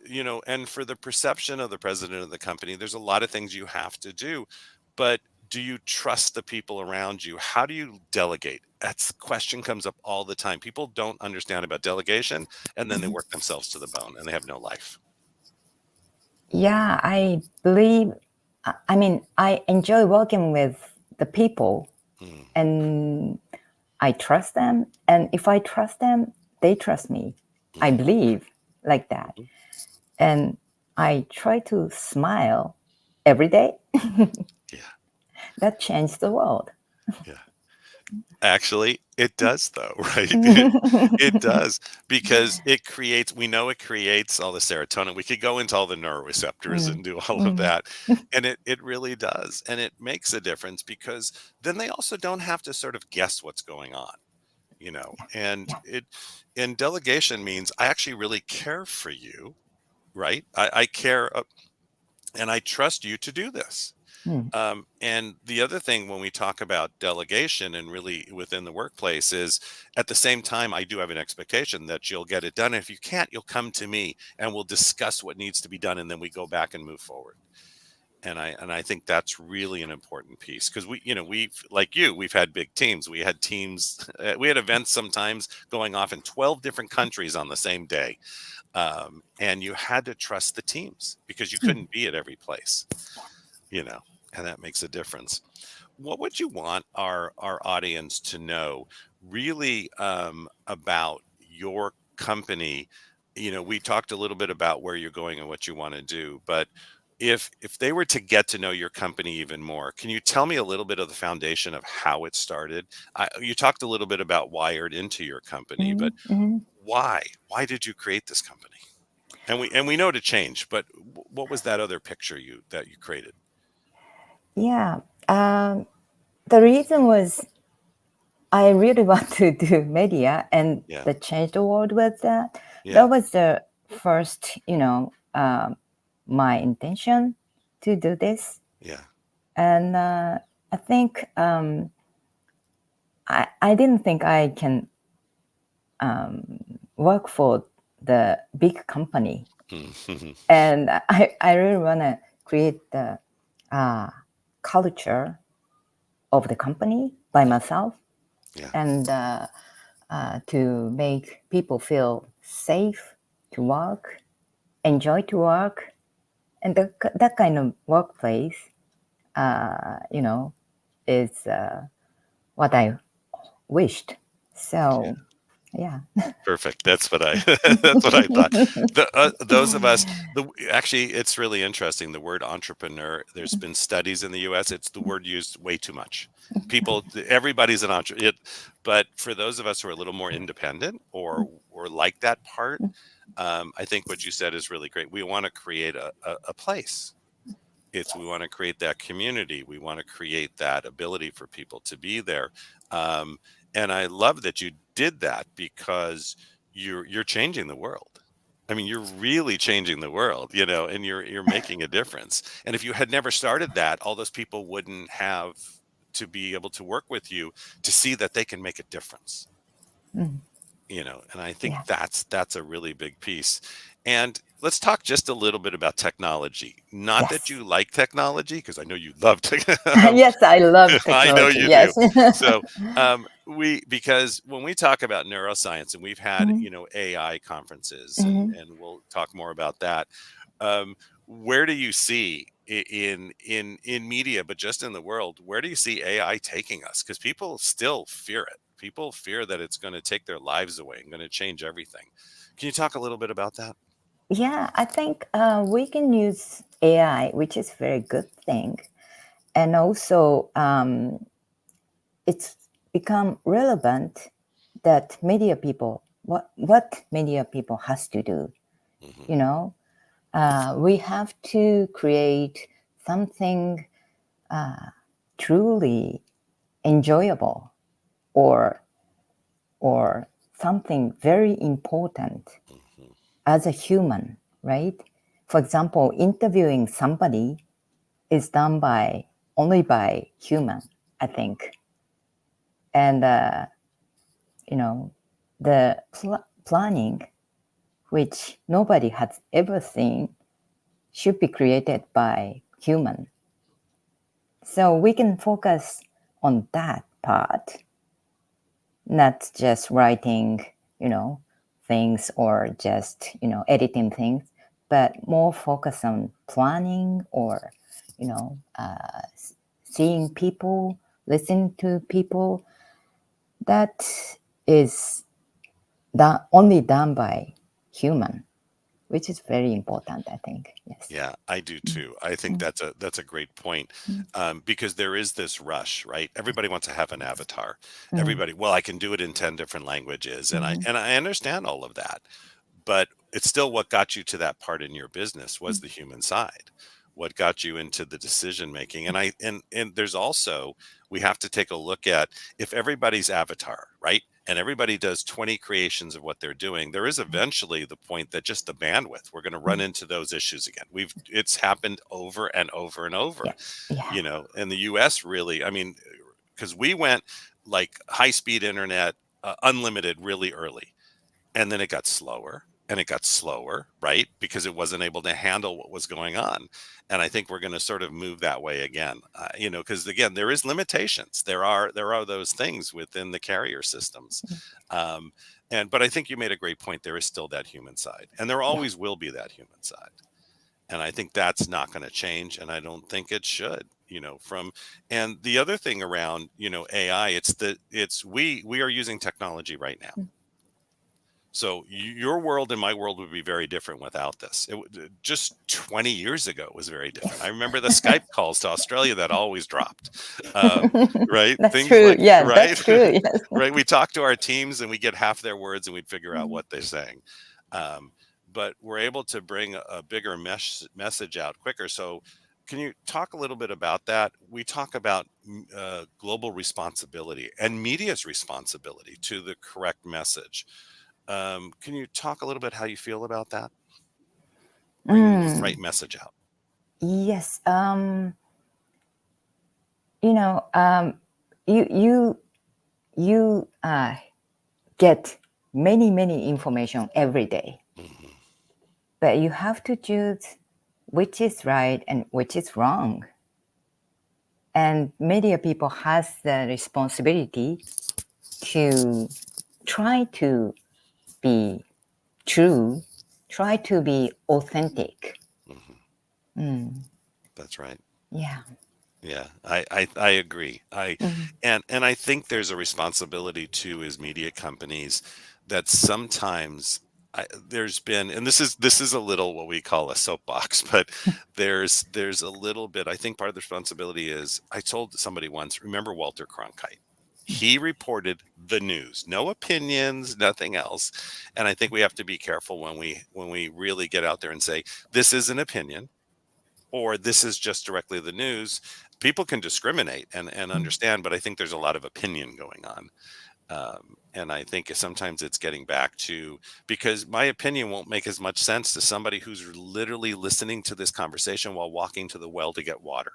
and for the perception of the president of the company, there's a lot of things you have to do. But do you trust the people around you? How do you delegate? That's question comes up all the time. People don't understand about delegation, and then they work themselves to the bone and they have no life. Yeah, I believe, I enjoy working with the people, and I trust them. And if I trust them, they trust me. I believe like that. And I try to smile every day. That changed the world. Actually, it does though, right? It does, because we know it creates all the serotonin. We could go into all the neuroreceptors and do all of that. And it really does. And it makes a difference, because then they also don't have to sort of guess what's going on, and delegation means I actually really care for you, right? I care, and I trust you to do this. And the other thing when we talk about delegation and really within the workplace is, at the same time, I do have an expectation that you'll get it done. And if you can't, you'll come to me and we'll discuss what needs to be done. And then we go back and move forward. And I think that's really an important piece, because we've had big teams. We had teams, we had events sometimes going off in 12 different countries on the same day. And you had to trust the teams, because you couldn't be at every place, and that makes a difference. What would you want our audience to know really about your company? We talked a little bit about where you're going and what you want to do, but if they were to get to know your company even more, can you tell me a little bit of the foundation of how it started? You talked a little bit about wired into your company, but why did you create this company? And we know to change, but what was that other picture that you created? Yeah. The reason was I really want to do media and to change the world with that. That was the first, my intention to do this. Yeah. And I think I didn't think I can work for the big company. And I really want to create the culture of the company by myself, and to make people feel safe to work, enjoy to work, and that kind of workplace, is what I wished. So, yeah. Perfect. That's what I thought. Those of us, actually, it's really interesting. The word entrepreneur, there's been studies in the US, it's the word used way too much. Everybody's an entrepreneur. But for those of us who are a little more independent or like that part, I think what you said is really great. We want to create a place. We want to create that community. We want to create that ability for people to be there. And I love that you did that because you're changing the world. I mean, you're really changing the world, and you're making a difference. And if you had never started that, all those people wouldn't have to be able to work with you to see that they can make a difference. Mm. And I think Yeah. that's a really big piece. And let's talk just a little bit about technology. Not that Yes. you like technology, because I know you love Yes, I love I know technology. you Yes. do. So because when we talk about neuroscience, and we've had Mhm. AI conferences, Mhm. and we'll talk more about that. Where do you see in media, but just in the world, where do you see AI taking us? Because people still fear it. People fear that it's going to take their lives away and going to change everything. Can you talk a little bit about that? Yeah, I think we can use AI, which is a very good thing. And also, it's become relevant that media people, what media people has to do, we have to create something truly enjoyable or something very important as a human, right? For example, interviewing somebody is done only by human, I think. And the planning, which nobody has ever seen, should be created by human. So we can focus on that part, not just writing, things or just, editing things, but more focus on planning or, seeing people, listening to people. That is only done by human, which is very important, I think. Yes. Yeah, I do too. I think that's a great point, because there is this rush, right? Everybody wants to have an avatar. Everybody, well, I can do it in 10 different languages, and I understand all of that, but it's still what got you to that part in your business was the human side. What got you into the decision making, and there's also, we have to take a look at, if everybody's avatar, right? And everybody does 20 creations of what they're doing, there is eventually the point that just the bandwidth, we're going to run into those issues again. It's happened over and over and over. Yeah. In the US, really, I mean, because we went like high-speed internet, unlimited really early, and then it got slower and it got slower, right? Because it wasn't able to handle what was going on. And I think we're going to sort of move that way again, because again, there is limitations. There are those things within the carrier systems. But I think you made a great point. There is still that human side, and there always will be that human side. And I think that's not going to change. And I don't think it should, and the other thing around, AI, we are using technology right now. So your world and my world would be very different without this. Just 20 years ago, it was very different. I remember the Skype calls to Australia that always dropped, right? That's Things true. like, Yeah, right? that's true. Yes. Right. We talk to our teams and we get half their words and we'd figure out what they're saying. But we're able to bring a bigger message out quicker. So can you talk a little bit about that? We talk about global responsibility and media's responsibility to the correct message. Can you talk a little bit how you feel about that? Bringing the right message out. Yes. You get many information every day, but you have to choose which is right and which is wrong. And media people has the responsibility to try to be true, try to be authentic. That's right. Yeah. Yeah, I agree. And I think there's a responsibility too, as media companies, that sometimes there's been, and this is a little what we call a soapbox, but there's a little bit. I think part of the responsibility is, I told somebody once, remember Walter Cronkite? He reported the news, no opinions, nothing else. And I think we have to be careful when we really get out there and say, this is an opinion, or this is just directly the news. People can discriminate and understand, but I think there's a lot of opinion going on. And I think sometimes it's getting back to, because my opinion won't make as much sense to somebody who's literally listening to this conversation while walking to the well to get water.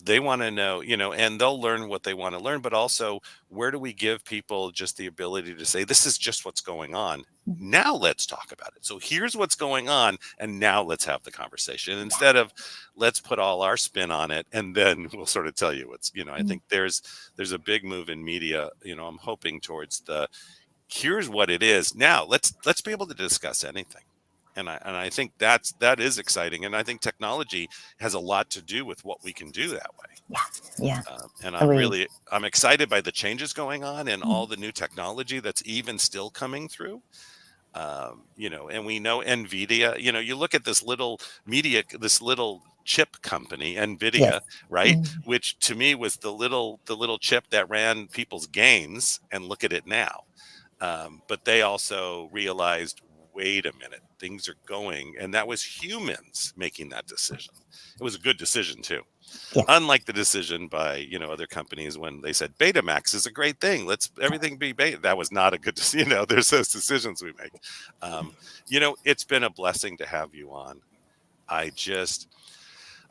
They want to know, and they'll learn what they want to learn, but also, where do we give people just the ability to say, this is just what's going on. Now let's talk about it. So here's what's going on, and now let's have the conversation, instead of let's put all our spin on it and then we'll sort of tell you what's, I think there's a big move in media. I'm hoping towards here's what it is. Now let's be able to discuss anything. And I think that is exciting. And I think technology has a lot to do with what we can do that way. Yeah. And I'm excited by the changes going on and all the new technology that's even still coming through. And we know NVIDIA, you look at this little chip company, NVIDIA, Yes. right? Which to me was the little chip that ran people's games, and look at it now. But they also realized, wait a minute, things are going, and that was humans making that decision. It was a good decision too. Yes. Unlike the decision by, other companies when they said Betamax is a great thing, let's everything be beta. That was not a good decision. There's those decisions we make. It's been a blessing to have you on. I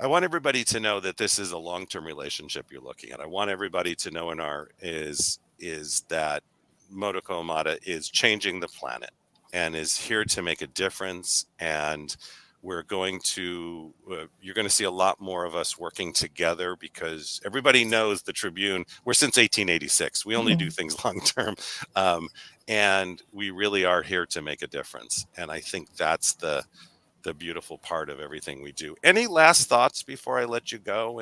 want everybody to know that this is a long-term relationship you're looking at. I want everybody to know is that Mokoa Ma is changing the planet and is here to make a difference. And we're going to, you're going to see a lot more of us working together, because everybody knows the Tribune, we're since 1886. We only do things long-term. And we really are here to make a difference. And I think that's the beautiful part of everything we do. Any last thoughts before I let you go?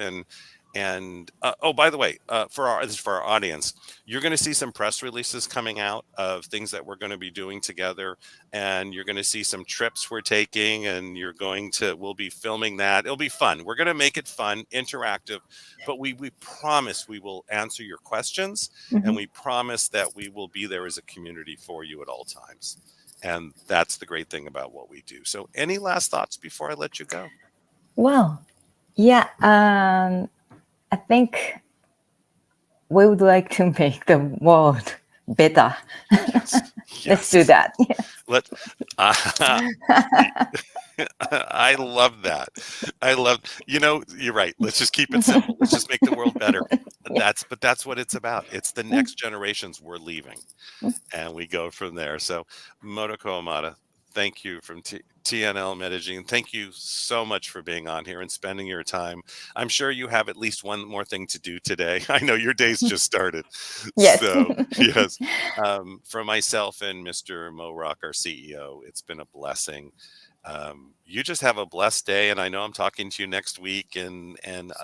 And oh, by the way, for our audience, you're going to see some press releases coming out of things that we're going to be doing together, and you're going to see some trips we're taking, and we'll be filming that. It'll be fun. We're going to make it fun, interactive, but we promise we will answer your questions, and we promise that we will be there as a community for you at all times. And that's the great thing about what we do. So any last thoughts before I let you go? Well, yeah, I think we would like to make the world better. Yes. Let's do that. I love that. You're right. Let's just keep it simple. Let's just make the world better. That's what it's about. It's the next generations we're leaving, and we go from there. So Mokoa Ma, thank you from TNL Medellin. Thank you so much for being on here and spending your time. I'm sure you have at least one more thing to do today. I know your day's just started. Yes. So, yes. For myself and Mr. Mo Rock, our CEO, it's been a blessing. You just have a blessed day, and I know I'm talking to you next week, and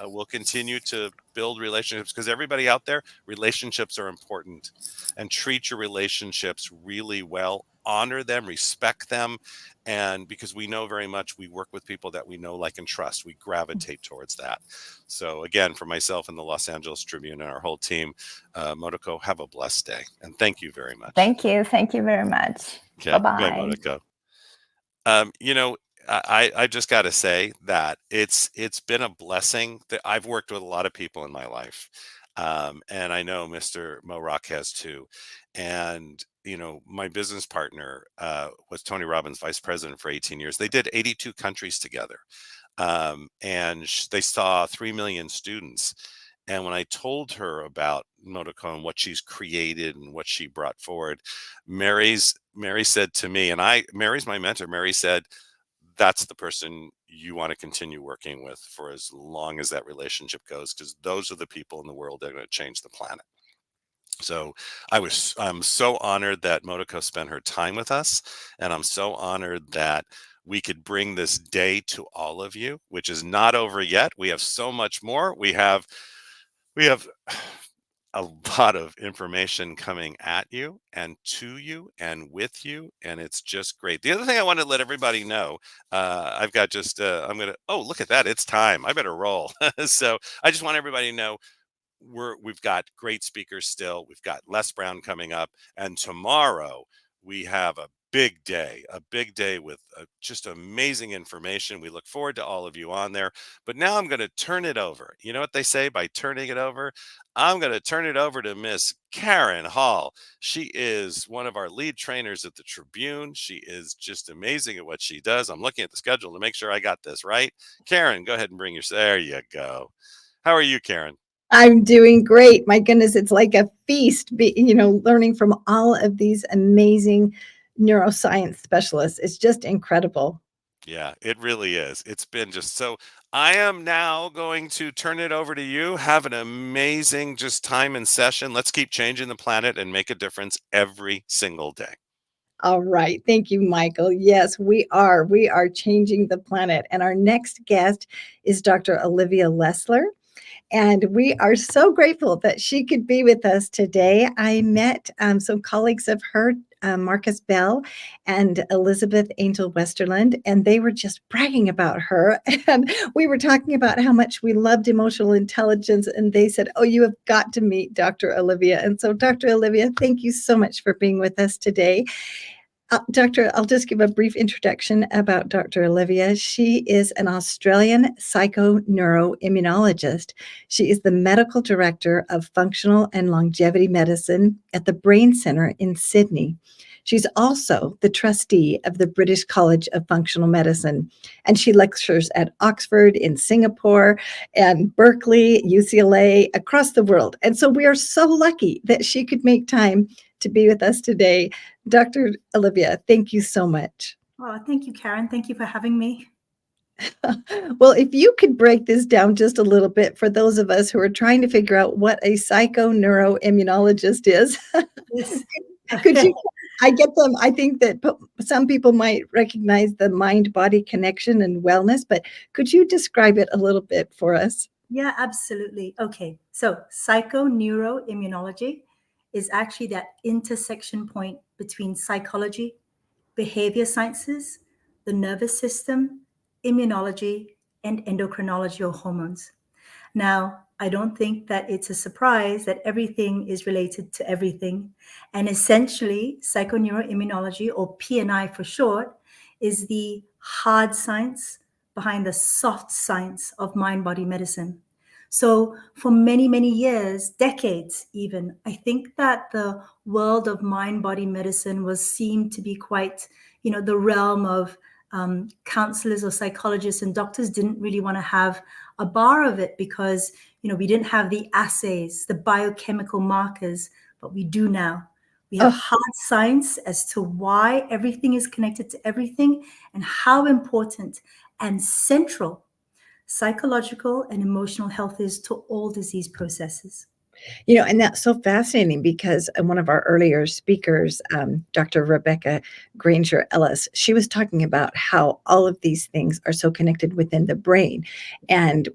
we'll continue to build relationships, because everybody out there, relationships are important, and treat your relationships really well. Honor them, respect them, and because we know very much, we work with people that we know, like, and trust. We gravitate towards that. So again, for myself and the Los Angeles Tribune and our whole team, Mokoa, have a blessed day, and thank you very much. Thank you very much. Okay. Bye-bye. Bye, Mokoa. I just got to say that it's been a blessing. That I've worked with a lot of people in my life, and I know Mr. Mo Rock has too. And my business partner was Tony Robbins' vice president for 18 years. They did 82 countries together, and they saw 3 million students. And when I told her about Mokoa and what she's created and what she brought forward, Mary said to me, and Mary's my mentor. Mary said, that's the person you want to continue working with for as long as that relationship goes, because those are the people in the world that are going to change the planet. So I'm so honored that Mokoa spent her time with us, and I'm so honored that we could bring this day to all of you, which is not over yet. We have so much more. We have a lot of information coming at you and to you and with you, and it's just great. The other thing I want to let everybody know, I've got just oh, look at that, it's time, I better roll. So I just want everybody to know we've got great speakers still. We've got Les Brown coming up, and tomorrow we have a big day with just amazing information. We look forward to all of you on there. But now I'm going to turn it over. You know what they say by turning it over? I'm going to turn it over to Miss Karen Hall. She is one of our lead trainers at the Tribune. She is just amazing at what she does. I'm looking at the schedule to make sure I got this right. Karen, go ahead and bring your, there you go. How are you, Karen? I'm doing great. My goodness, it's like a feast, learning from all of these amazing neuroscience specialists. It's just incredible. Yeah, it really is. It's been just so. I am now going to turn it over to you. Have an amazing just time and session. Let's keep changing the planet and make a difference every single day. All right. Thank you, Michael. Yes, we are. We are changing the planet. And our next guest is Dr. Olivia Lessler. And we are so grateful that she could be with us today. I met some colleagues of her, Marcus Bell and Elizabeth Angel Westerland, and they were just bragging about her. And we were talking about how much we loved emotional intelligence. And they said, oh, you have got to meet Dr. Olivia. And so, Dr. Olivia, thank you so much for being with us today. I'll just give a brief introduction about Dr. Olivia. She is an Australian psychoneuroimmunologist. She is the medical director of functional and longevity medicine at the Brain Centre in Sydney. She's also the trustee of the British College of Functional Medicine, and she lectures at Oxford, in Singapore, and Berkeley, UCLA, across the world. And so we are so lucky that she could make time to be with us today. Dr. Olivia, thank you so much. Oh, thank you, Karen. Thank you for having me. Well, if you could break this down just a little bit for those of us who are trying to figure out what a psychoneuroimmunologist is, could you? I get them. I think that some people might recognize the mind-body connection and wellness, but could you describe it a little bit for us? Yeah, absolutely. Okay, so psychoneuroimmunology is actually that intersection point between psychology, behavior sciences, the nervous system, immunology, and endocrinology or hormones. Now, I don't think that it's a surprise that everything is related to everything. And essentially, psychoneuroimmunology, or PNI for short, is the hard science behind the soft science of mind-body medicine. So for many, many years, decades even, I think that the world of mind-body medicine was seen to be quite, the realm of counselors or psychologists, and doctors didn't really want to have a bar of it because, we didn't have the assays, the biochemical markers, but we do now. We have hard science as to why everything is connected to everything and how important and central psychological and emotional health is to all disease processes. And that's so fascinating because one of our earlier speakers, Dr. Rebekah Granger-Ellis, she was talking about how all of these things are so connected within the brain. And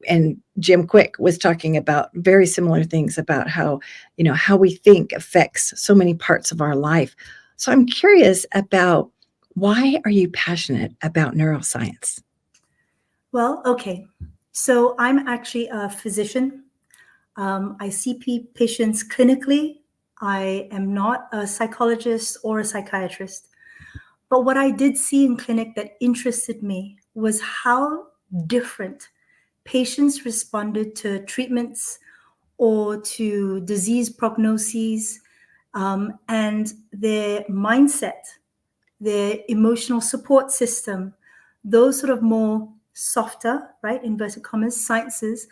Jim Kwik was talking about very similar things about how, how we think affects so many parts of our life. So I'm curious about, why are you passionate about neuroscience? Well, okay. So I'm actually a physician. I see patients clinically. I am not a psychologist or a psychiatrist. But what I did see in clinic that interested me was how different patients responded to treatments or to disease prognoses, and their mindset, their emotional support system, those sort of more softer, right, inverted commas, sciences,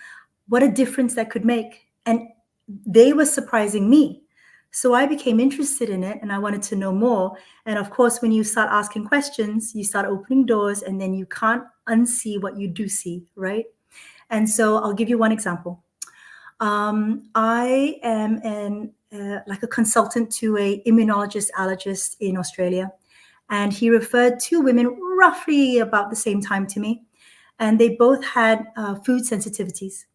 what a difference that could make. And they were surprising me. So I became interested in it and I wanted to know more. And of course, when you start asking questions, you start opening doors, and then you can't unsee what you do see, right? And so I'll give you one example. I am like a consultant to an immunologist allergist in Australia. And he referred two women roughly about the same time to me. And they both had food sensitivities.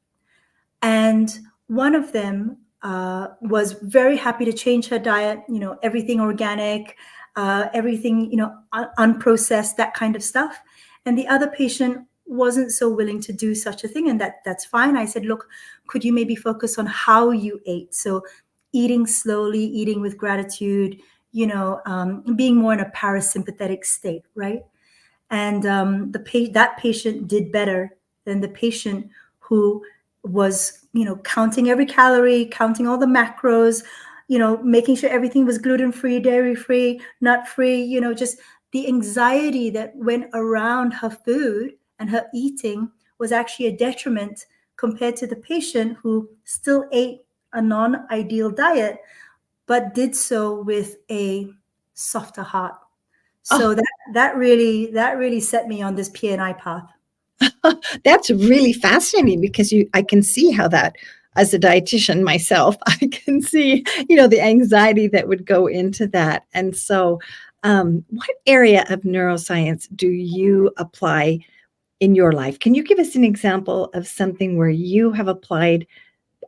And one of them was very happy to change her diet, everything organic, everything, unprocessed, that kind of stuff. And the other patient wasn't so willing to do such a thing. And that's fine. I said, look, could you maybe focus on how you ate? So eating slowly, eating with gratitude, being more in a parasympathetic state, right? And that patient did better than the patient who was, counting every calorie, counting all the macros, making sure everything was gluten-free, dairy-free, nut-free, just the anxiety that went around her food and her eating was actually a detriment compared to the patient who still ate a non-ideal diet, but did so with a softer heart. So that really set me on this P&I path. That's really fascinating because I can see how that, as a dietitian myself, I can see, the anxiety that would go into that. And so, what area of neuroscience do you apply in your life? Can you give us an example of something where you have applied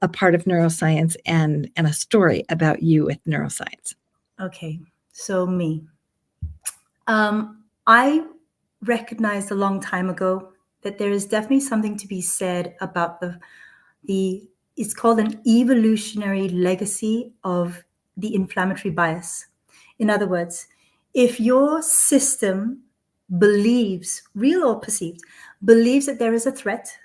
a part of neuroscience and a story about you with neuroscience? Okay, so me. I recognized a long time ago that there is definitely something to be said about it's called an evolutionary legacy of the inflammatory bias. In other words, if your system believes, real or perceived, believes that there is a threat,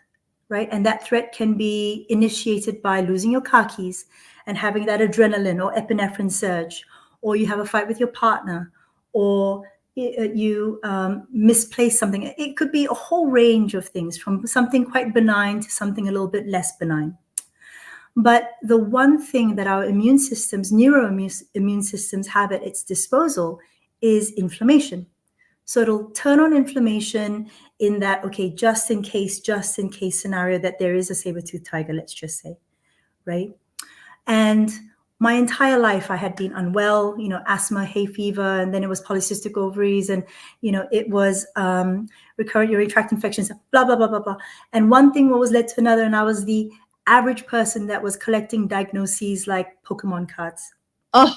right? And that threat can be initiated by losing your car keys and having that adrenaline or epinephrine surge, or you have a fight with your partner, or you misplace something. It could be a whole range of things, from something quite benign to something a little bit less benign. But the one thing that our immune systems, neuroimmune systems, have at its disposal is inflammation. So it'll turn on inflammation in that, okay, just in case scenario that there is a saber-toothed tiger, let's just say, right? And my entire life I had been unwell, asthma, hay fever, and then it was polycystic ovaries, and, it was recurrent urinary tract infections, blah, blah, blah, blah, blah. And one thing was led to another, and I was the average person that was collecting diagnoses like Pokemon cards. Oh.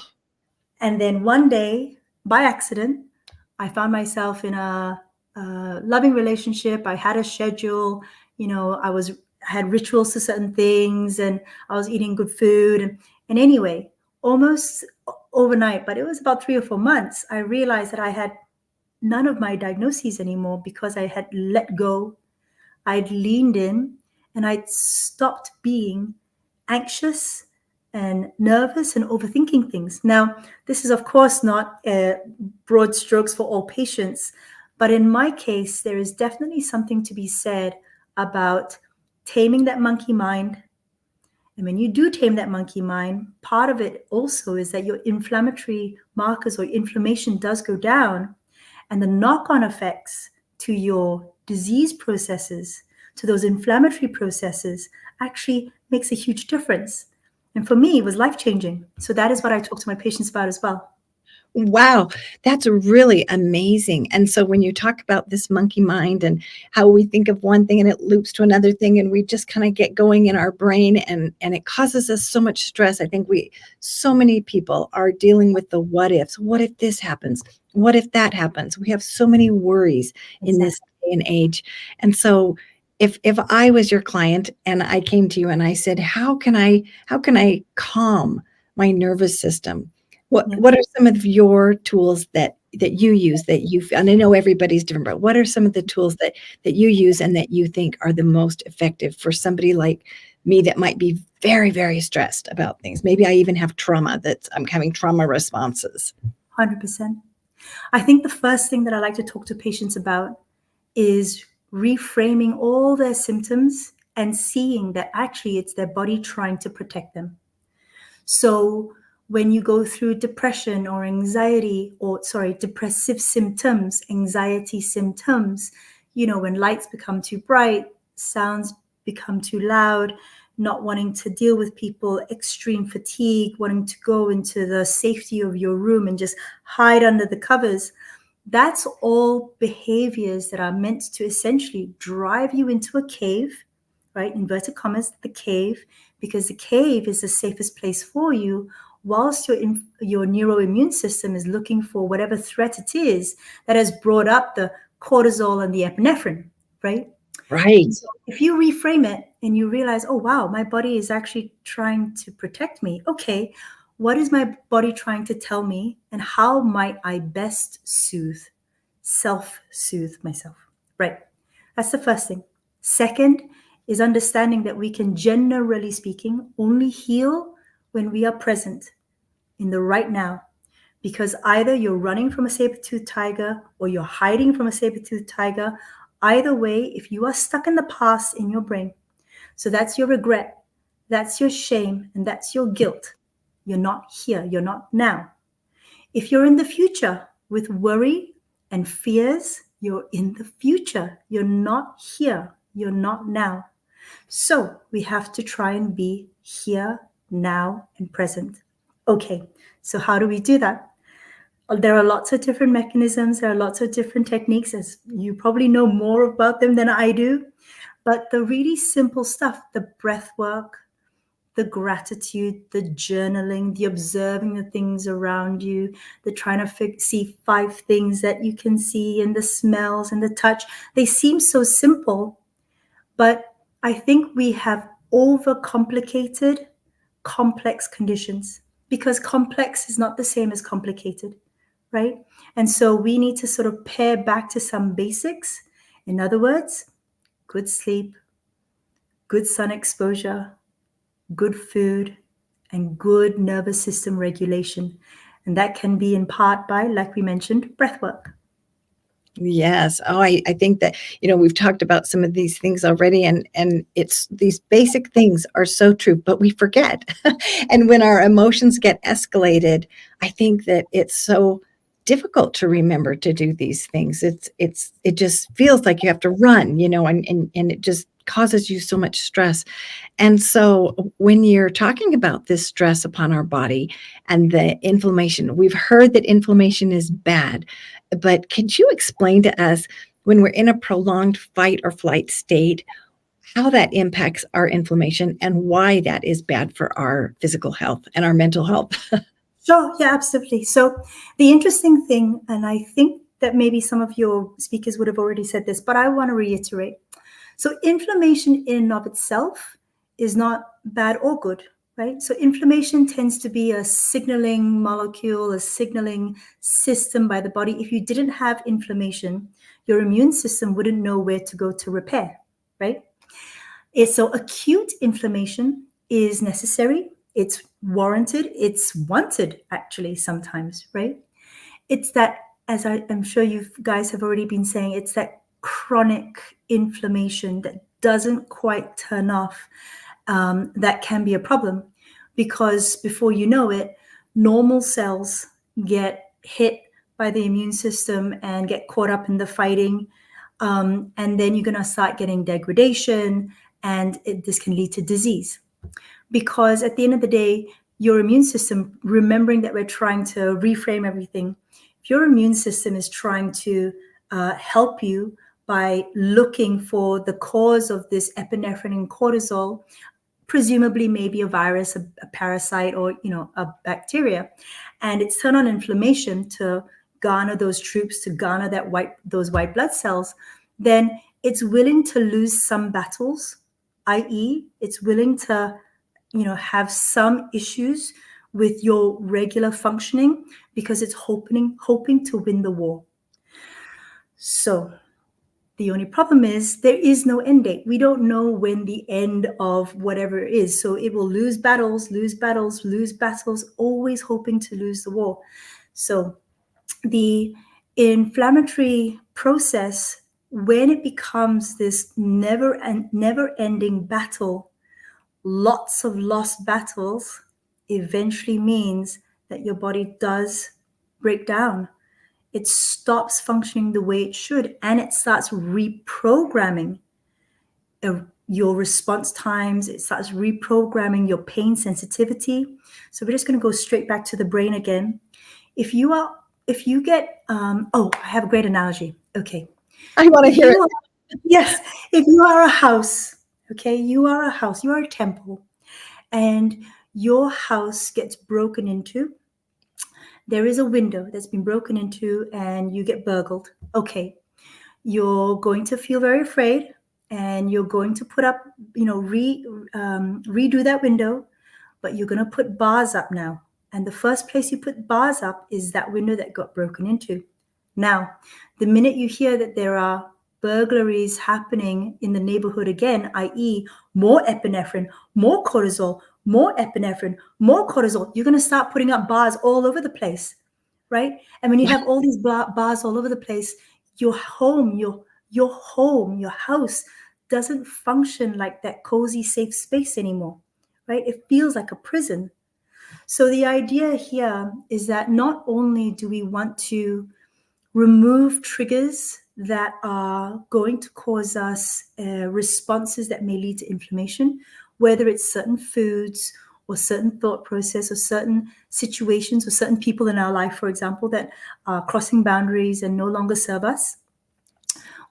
And then one day, by accident, I found myself in a loving relationship. I had a schedule, I had rituals to certain things, and I was eating good food. And anyway, almost overnight, but it was about 3 or 4 months, I realized that I had none of my diagnoses anymore because I had let go. I'd leaned in and I'd stopped being anxious and nervous and overthinking things. Now, this is, of course, not broad strokes for all patients, but in my case, there is definitely something to be said about taming that monkey mind. And when you do tame that monkey mind, part of it also is that your inflammatory markers or inflammation does go down, and the knock-on effects to your disease processes, to those inflammatory processes, actually makes a huge difference. And for me, it was life-changing. So that is what I talk to my patients about as well. Wow, that's really amazing. And so when you talk about this monkey mind and how we think of one thing and it loops to another thing, and we just kind of get going in our brain, and it causes us so much stress. I think so many people are dealing with the what ifs. What if this happens? What if that happens? We have so many worries in this day and age. And so if I was your client and I came to you and I said, how can I calm my nervous system? What are some of your tools that you use and I know everybody's different, but what are some of the tools that you use and that you think are the most effective for somebody like me that might be very, very stressed about things? Maybe I even have trauma, I'm having trauma responses. 100%. I think the first thing that I like to talk to patients about is reframing all their symptoms and seeing that actually it's their body trying to protect them. So when you go through depression or anxiety, depressive symptoms, anxiety symptoms, when lights become too bright, sounds become too loud, not wanting to deal with people, extreme fatigue, wanting to go into the safety of your room and just hide under the covers, that's all behaviors that are meant to essentially drive you into a cave, right? Inverted commas, the cave, because the cave is the safest place for you, whilst your neuroimmune system is looking for whatever threat it is that has brought up the cortisol and the epinephrine, right? Right. So if you reframe it and you realize, oh, wow, my body is actually trying to protect me. Okay, What is my body trying to tell me, and how might I best self-soothe myself? Right. That's the first thing. Second is understanding that we can, generally speaking, only heal when we are present in the right now. Because either you're running from a saber-toothed tiger or you're hiding from a saber-toothed tiger. Either way, if you are stuck in the past in your brain, so that's your regret, that's your shame, and that's your guilt. You're not here. You're not now. If you're in the future with worry and fears, you're in the future. You're not here. You're not now. So we have to try and be here, now, and present. Okay, so how do we do that? There are lots of different mechanisms. There are lots of different techniques, as you probably know more about them than I do. But the really simple stuff, the breath work, the gratitude, the journaling, the observing the things around you, the trying to see 5 things that you can see, and the smells and the touch. They seem so simple, but I think we have overcomplicated complex conditions, because complex is not the same as complicated, right? And so we need to sort of pare back to some basics. In other words, good sleep, good sun exposure, good food, and good nervous system regulation. And that can be in part by, like we mentioned, breath work. Yes. Oh, I think that, we've talked about some of these things already, and it's these basic things are so true, but we forget. And when our emotions get escalated, I think that it's so difficult to remember to do these things. It just feels like you have to run, and it just causes you so much stress. And so when you're talking about this stress upon our body and the inflammation, we've heard that inflammation is bad, but could you explain to us, when we're in a prolonged fight or flight state, how that impacts our inflammation and why that is bad for our physical health and our mental health? Sure, yeah, absolutely. So the interesting thing, and I think that maybe some of your speakers would have already said this, but I want to reiterate. So inflammation in and of itself is not bad or good, right? So inflammation tends to be a signaling molecule, a signaling system by the body. If you didn't have inflammation, your immune system wouldn't know where to go to repair, right? So acute inflammation is necessary. It's warranted. It's wanted, actually, sometimes, right? It's that, as I'm sure you guys have already been saying, it's that chronic inflammation that doesn't quite turn off. That can be a problem, because before you know it, normal cells get hit by the immune system and get caught up in the fighting. And then you're going to start getting degradation, and this can lead to disease. Because at the end of the day, your immune system, remembering that we're trying to reframe everything, if your immune system is trying to help you by looking for the cause of this epinephrine and cortisol, presumably maybe a virus, a parasite, or a bacteria, and it's turned on inflammation to garner those troops, to garner those white blood cells, then it's willing to lose some battles, i.e., it's willing to have some issues with your regular functioning, because it's hoping to win the war. So the only problem is there is no end date. We don't know when the end of whatever it is. So it will lose battles, always hoping to lose the war. So the inflammatory process, when it becomes this never-ending battle, lots of lost battles, eventually means that your body does break down. It stops functioning the way it should, and it starts reprogramming your response times. It starts reprogramming your pain sensitivity. So we're just going to go straight back to the brain again. If you get, I have a great analogy. Okay. I want to hear it. Yes. If you are a house, okay, you are a temple, and your house gets broken into. There is a window that's been broken into and you get burgled. Okay, you're going to feel very afraid, and you're going to put up, redo that window, but you're going to put bars up now. And the first place you put bars up is that window that got broken into. Now, the minute you hear that there are burglaries happening in the neighborhood again, i.e. more epinephrine, more cortisol, more epinephrine, more cortisol, you're going to start putting up bars all over the place, right? And when you have all these bars all over the place, your home, your house doesn't function like that cozy, safe space anymore, right? It feels like a prison. So the idea here is that not only do we want to remove triggers that are going to cause us responses that may lead to inflammation, whether it's certain foods or certain thought process or certain situations or certain people in our life, for example, that are crossing boundaries and no longer serve us.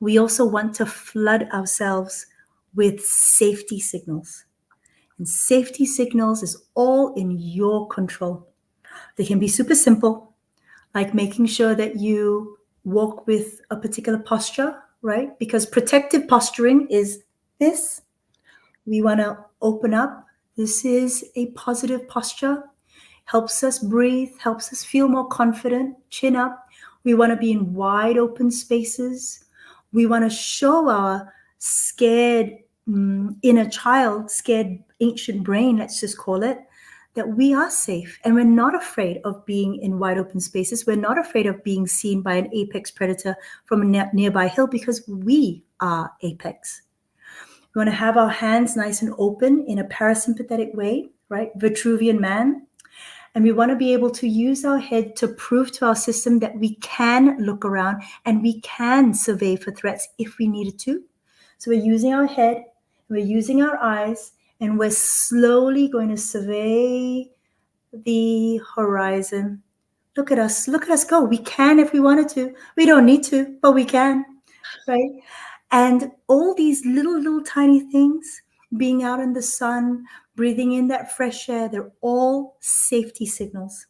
We also want to flood ourselves with safety signals. And safety signals is all in your control. They can be super simple, like making sure that you walk with a particular posture, right? Because protective posturing is this. We want to open up. This is a positive posture. Helps us breathe, helps us feel more confident, chin up. We want to be in wide open spaces. We want to show our scared inner child, scared ancient brain, let's just call it, that we are safe and we're not afraid of being in wide open spaces. We're not afraid of being seen by an apex predator from a nearby hill because we are apex. We want to have our hands nice and open in a parasympathetic way, right? Vitruvian man. And we want to be able to use our head to prove to our system that we can look around and we can survey for threats if we needed to. So we're using our head, we're using our eyes, and we're slowly going to survey the horizon. Look at us go. We can if we wanted to. We don't need to, but we can, right? And all these little tiny things, being out in the sun, breathing in that fresh air, they're all safety signals.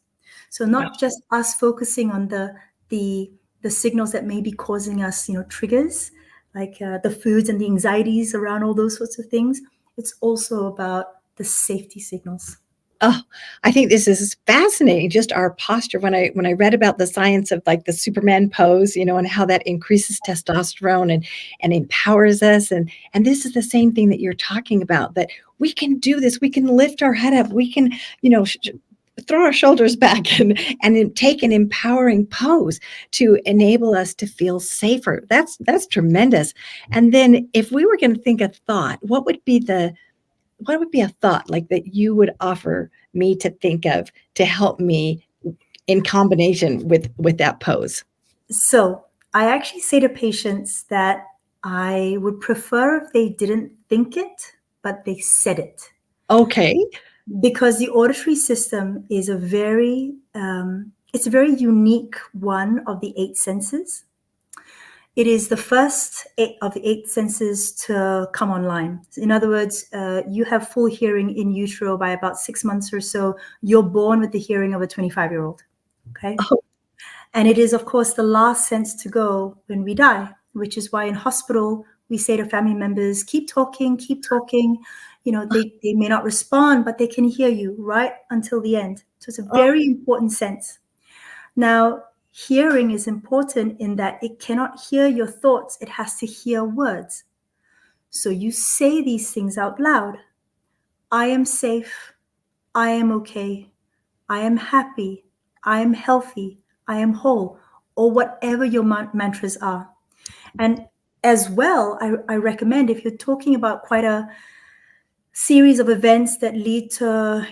So not just us focusing on the signals that may be causing us, triggers, like the foods and the anxieties around all those sorts of things. It's also about the safety signals. Oh, I think this is fascinating. Just our posture. When I read about the science of like the Superman pose, and how that increases testosterone and empowers us. And this is the same thing that you're talking about, that we can do this. We can lift our head up. We can, throw our shoulders back and take an empowering pose to enable us to feel safer. That's tremendous. And then if we were going to think a thought, what would be a thought like that you would offer me to think of to help me in combination with that pose? So I actually say to patients that I would prefer if they didn't think it, but they said it. Okay. Because the auditory system is a very unique one of the 8 senses. It is the first of the 8 senses to come online. In other words, you have full hearing in utero by about 6 months or so. You're born with the hearing of a 25-year-old. Okay. Oh. And it is, of course, the last sense to go when we die, which is why in hospital, we say to family members, keep talking, keep talking. They may not respond, but they can hear you right until the end. So it's a very important sense. Now, hearing is important in that it cannot hear your thoughts. It has to hear words. So you say these things out loud. I am safe. I am okay. I am happy. I am healthy. I am whole, or whatever your mantras are. And as well, I recommend, if you're talking about quite a series of events that lead to,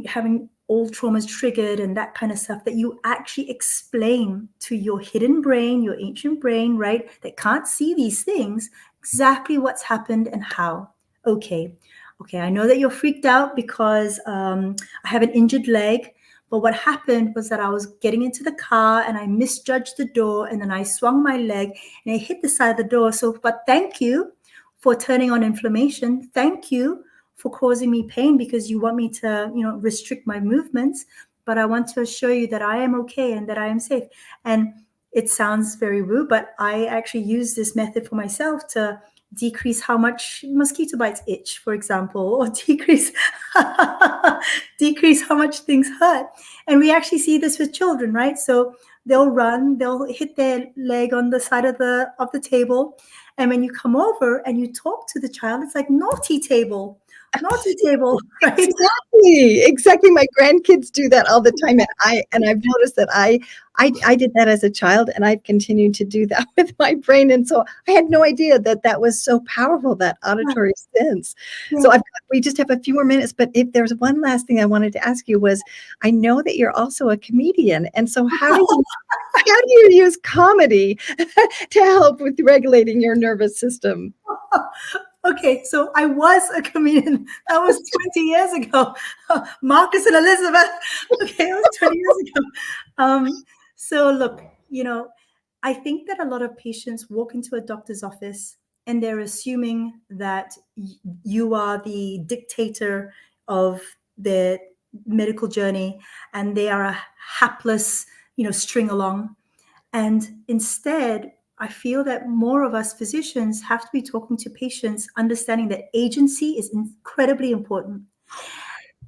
having old traumas triggered and that kind of stuff, that you actually explain to your hidden brain, your ancient brain, right, that can't see these things, exactly what's happened and how. Okay, I know that you're freaked out because I have an injured leg. But what happened was that I was getting into the car and I misjudged the door, and then I swung my leg and I hit the side of the door. But thank you for turning on inflammation. Thank you for causing me pain because you want me to, restrict my movements. But I want to assure you that I am okay and that I am safe. And it sounds very rude, but I actually use this method for myself to decrease how much mosquito bites itch, for example, or decrease decrease how much things hurt. And we actually see this with children, right? So they'll run, they'll hit their leg on the side of the table, and when you come over and you talk to the child, it's like naughty table, right? Exactly. My grandkids do that all the time, and I've noticed that I did that as a child, and I've continued to do that with my brain. And so I had no idea that was so powerful, that auditory sense. So we just have a few more minutes, but if there's one last thing I wanted to ask you was, I know that you're also a comedian, and so how do you use comedy to help with regulating your nervous system? Okay, so I was a comedian. That was 20 years ago. Marcus and Elizabeth. Okay, it was 20 years ago. So look, I think that a lot of patients walk into a doctor's office and they're assuming that you are the dictator of their medical journey and they are a hapless, string along. And instead, I feel that more of us physicians have to be talking to patients, understanding that agency is incredibly important.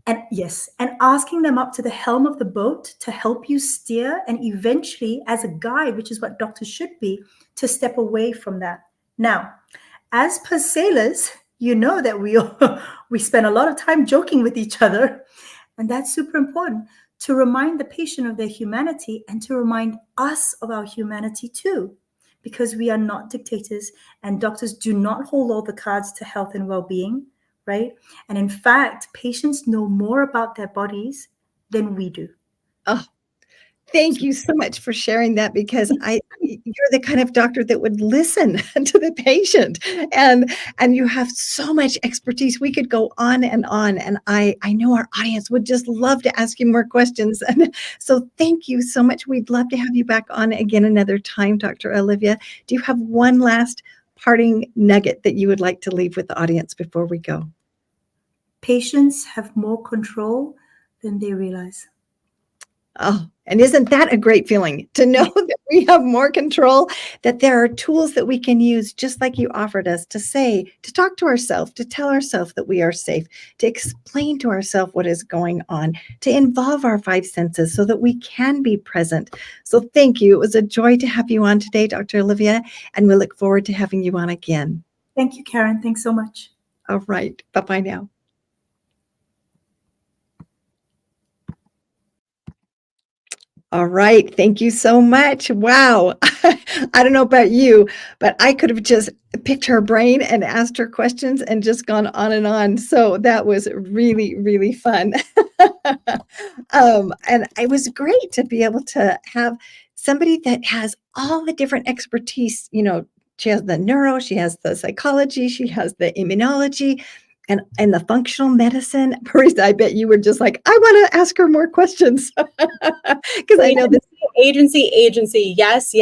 And yes, and asking them up to the helm of the boat to help you steer, and eventually as a guide, which is what doctors should be, to step away from that. Now, as per sailors, you know that we spend a lot of time joking with each other, and that's super important to remind the patient of their humanity and to remind us of our humanity too, because we are not dictators and doctors do not hold all the cards to health and well-being, right? And in fact, patients know more about their bodies than we do. Oh, thank you so much for sharing that, because you're the kind of doctor that would listen to the patient, and you have so much expertise. We could go on, and I know our audience would just love to ask you more questions. And so thank you so much. We'd love to have you back on again another time, Dr. Olivia. Do you have one last parting nugget that you would like to leave with the audience before we go? Patients have more control than they realize. Oh, and isn't that a great feeling to know that we have more control, that there are tools that we can use, just like you offered us, to talk to ourselves, to tell ourselves that we are safe, to explain to ourselves what is going on, to involve our five senses so that we can be present. So thank you. It was a joy to have you on today, Dr. Olivia, and we look forward to having you on again. Thank you, Karen. Thanks so much. All right. Bye-bye now. All right. Thank you so much. Wow. I don't know about you, but I could have just picked her brain and asked her questions and just gone on and on. So that was really, really fun. And it was great to be able to have somebody that has all the different expertise. She has the neuro, she has the psychology, she has the immunology, and the functional medicine. Marisa, I bet you were just like, I want to ask her more questions, because I know this agency. Yes.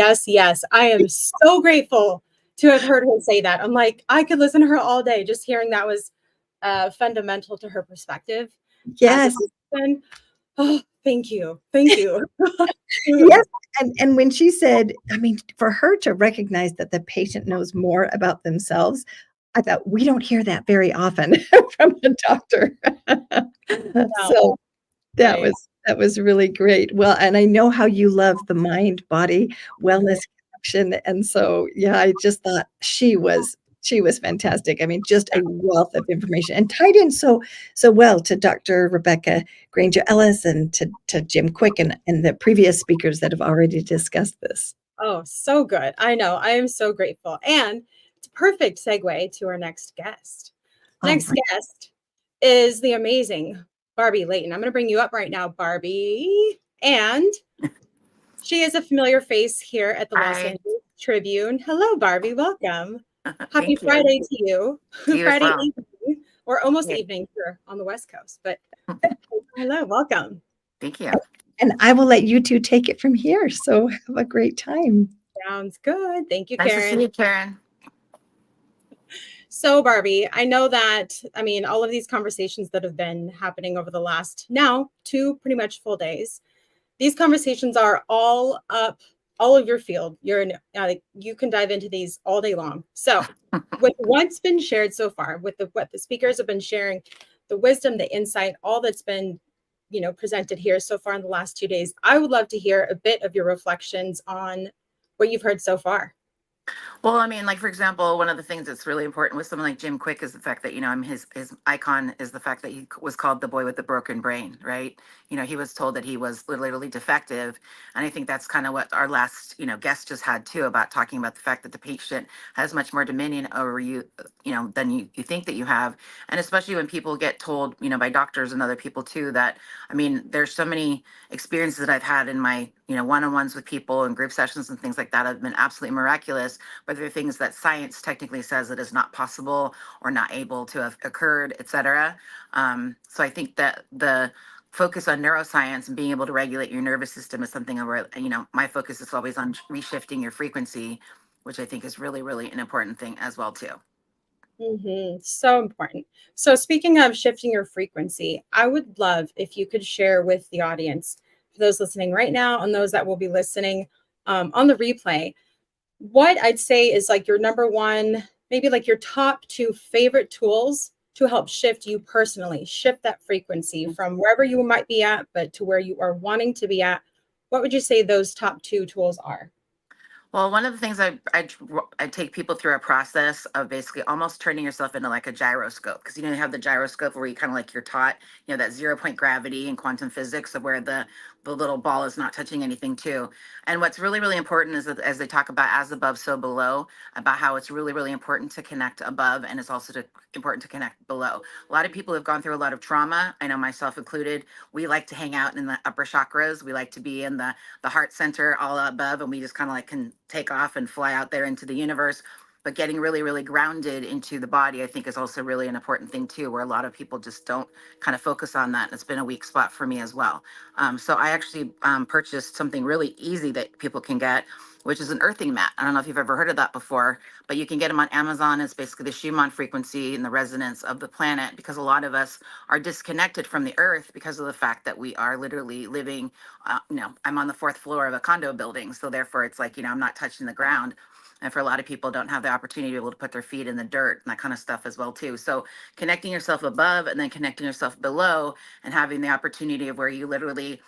I am so grateful to have heard her say that. I'm like, I could listen to her all day. Just hearing that was fundamental to her perspective. Yes. Oh, thank you. Yes. And when she said, for her to recognize that the patient knows more about themselves, I thought, we don't hear that very often from a doctor. So that was really great. Well, and I know how you love the mind body wellness connection. And so, yeah, I just thought she was fantastic. Just a wealth of information, and tied in so well to Dr. Rebekah Granger-Ellis and to Jim Kwik and the previous speakers that have already discussed this. Oh, so good. I know. I am so grateful. And it's a perfect segue to our next guest. Next guest is the amazing Barbie Leighton. I'm going to bring you up right now, Barbie. And she is a familiar face here at the Los Angeles Tribune. Hello, Barbie. Welcome. Happy Friday to you. Friday evening, or almost evening here on the West Coast. But hello, welcome. Thank you. And I will let you two take it from here. So have a great time. Sounds good. Thank you, Nice Karen. to see you, Karen. So, Barbie, I know that, all of these conversations that have been happening over the last now 2 pretty much full days, these conversations are all up all of your field. You can dive into these all day long. So with what's been shared so far, with what the speakers have been sharing, the wisdom, the insight, all that's been presented here so far in the last 2 days, I would love to hear a bit of your reflections on what you've heard so far. Well, I mean, like, for example, one of the things that's really important with someone like Jim Kwik is the fact that, his icon is the fact that he was called the boy with the broken brain, right? He was told that he was literally defective. And I think that's kind of what our last, guest just had too, about talking about the fact that the patient has much more dominion over you, than you think that you have. And especially when people get told, by doctors and other people too, that, I mean, there's so many experiences that I've had in my, one-on-ones with people and group sessions and things like that have been absolutely miraculous. But there are things that science technically says that is not possible or not able to have occurred, et cetera. So I think that the focus on neuroscience and being able to regulate your nervous system is something where, my focus is always on reshifting your frequency, which I think is really, really an important thing as well, too. So important. So speaking of shifting your frequency, I would love if you could share with the audience, for those listening right now and those that will be listening on the replay, what I'd say is like your number one, maybe like your top 2 favorite tools to help shift you personally, shift that frequency from wherever you might be at, but to where you are wanting to be at. What would you say those top 2 tools are? Well, one of the things I take people through a process of basically almost turning yourself into like a gyroscope, because you have the gyroscope where you kind of like you're taught, that 0-point gravity in quantum physics of where the little ball is not touching anything too. And what's really, really important is that as they talk about as above, so below, about how it's really, really important to connect above, and it's also important to connect below. A lot of people have gone through a lot of trauma. I know myself included. We like to hang out in the upper chakras. We like to be in the heart center all above, and we just kind of like can take off and fly out there into the universe. But getting really, really grounded into the body, I think, is also really an important thing too, where a lot of people just don't kind of focus on that. And it's been a weak spot for me as well. So I actually purchased something really easy that people can get, which is an earthing mat. I don't know if you've ever heard of that before, but you can get them on Amazon. It's basically the Schumann frequency and the resonance of the planet, because a lot of us are disconnected from the earth because of the fact that we are literally living, I'm on the 4th floor of a condo building. So therefore it's like, I'm not touching the ground. And for a lot of people don't have the opportunity to be able to put their feet in the dirt and that kind of stuff as well too. So connecting yourself above and then connecting yourself below and having the opportunity of where you literally,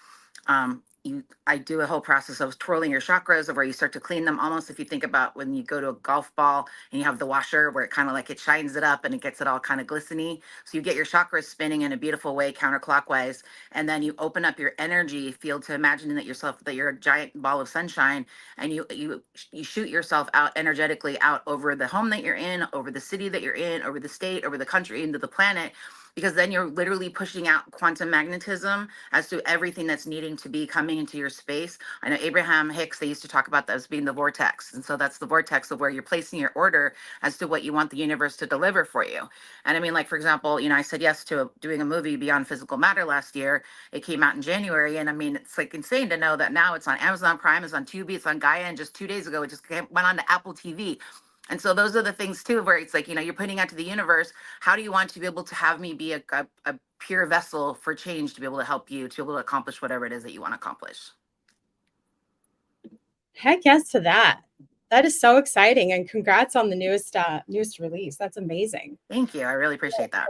I do a whole process of twirling your chakras, of where you start to clean them. Almost if you think about when you go to a golf ball and you have the washer where it kind of like it shines it up and it gets it all kind of glistening. So you get your chakras spinning in a beautiful way counterclockwise, and then you open up your energy field to imagining that you're a giant ball of sunshine, and you shoot yourself out energetically out over the home that you're in, over the city that you're in, over the state, over the country, into the planet. Because then you're literally pushing out quantum magnetism as to everything that's needing to be coming into your space. I know Abraham Hicks, they used to talk about that as being the vortex. And so that's the vortex of where you're placing your order as to what you want the universe to deliver for you. And I mean, like, for example, I said yes to doing a movie Beyond Physical Matter last year. It came out in January. And I mean, it's like insane to know that now it's on Amazon Prime, it's on Tubi, it's on Gaia. And just 2 days ago, it just went on to Apple TV. And so those are the things too, where it's like, you're putting out to the universe, how do you want to be able to have me be a pure vessel for change to be able to help you, to be able to accomplish whatever it is that you want to accomplish. Heck yes to that. That is so exciting. And congrats on the newest release. That's amazing. Thank you. I really appreciate that.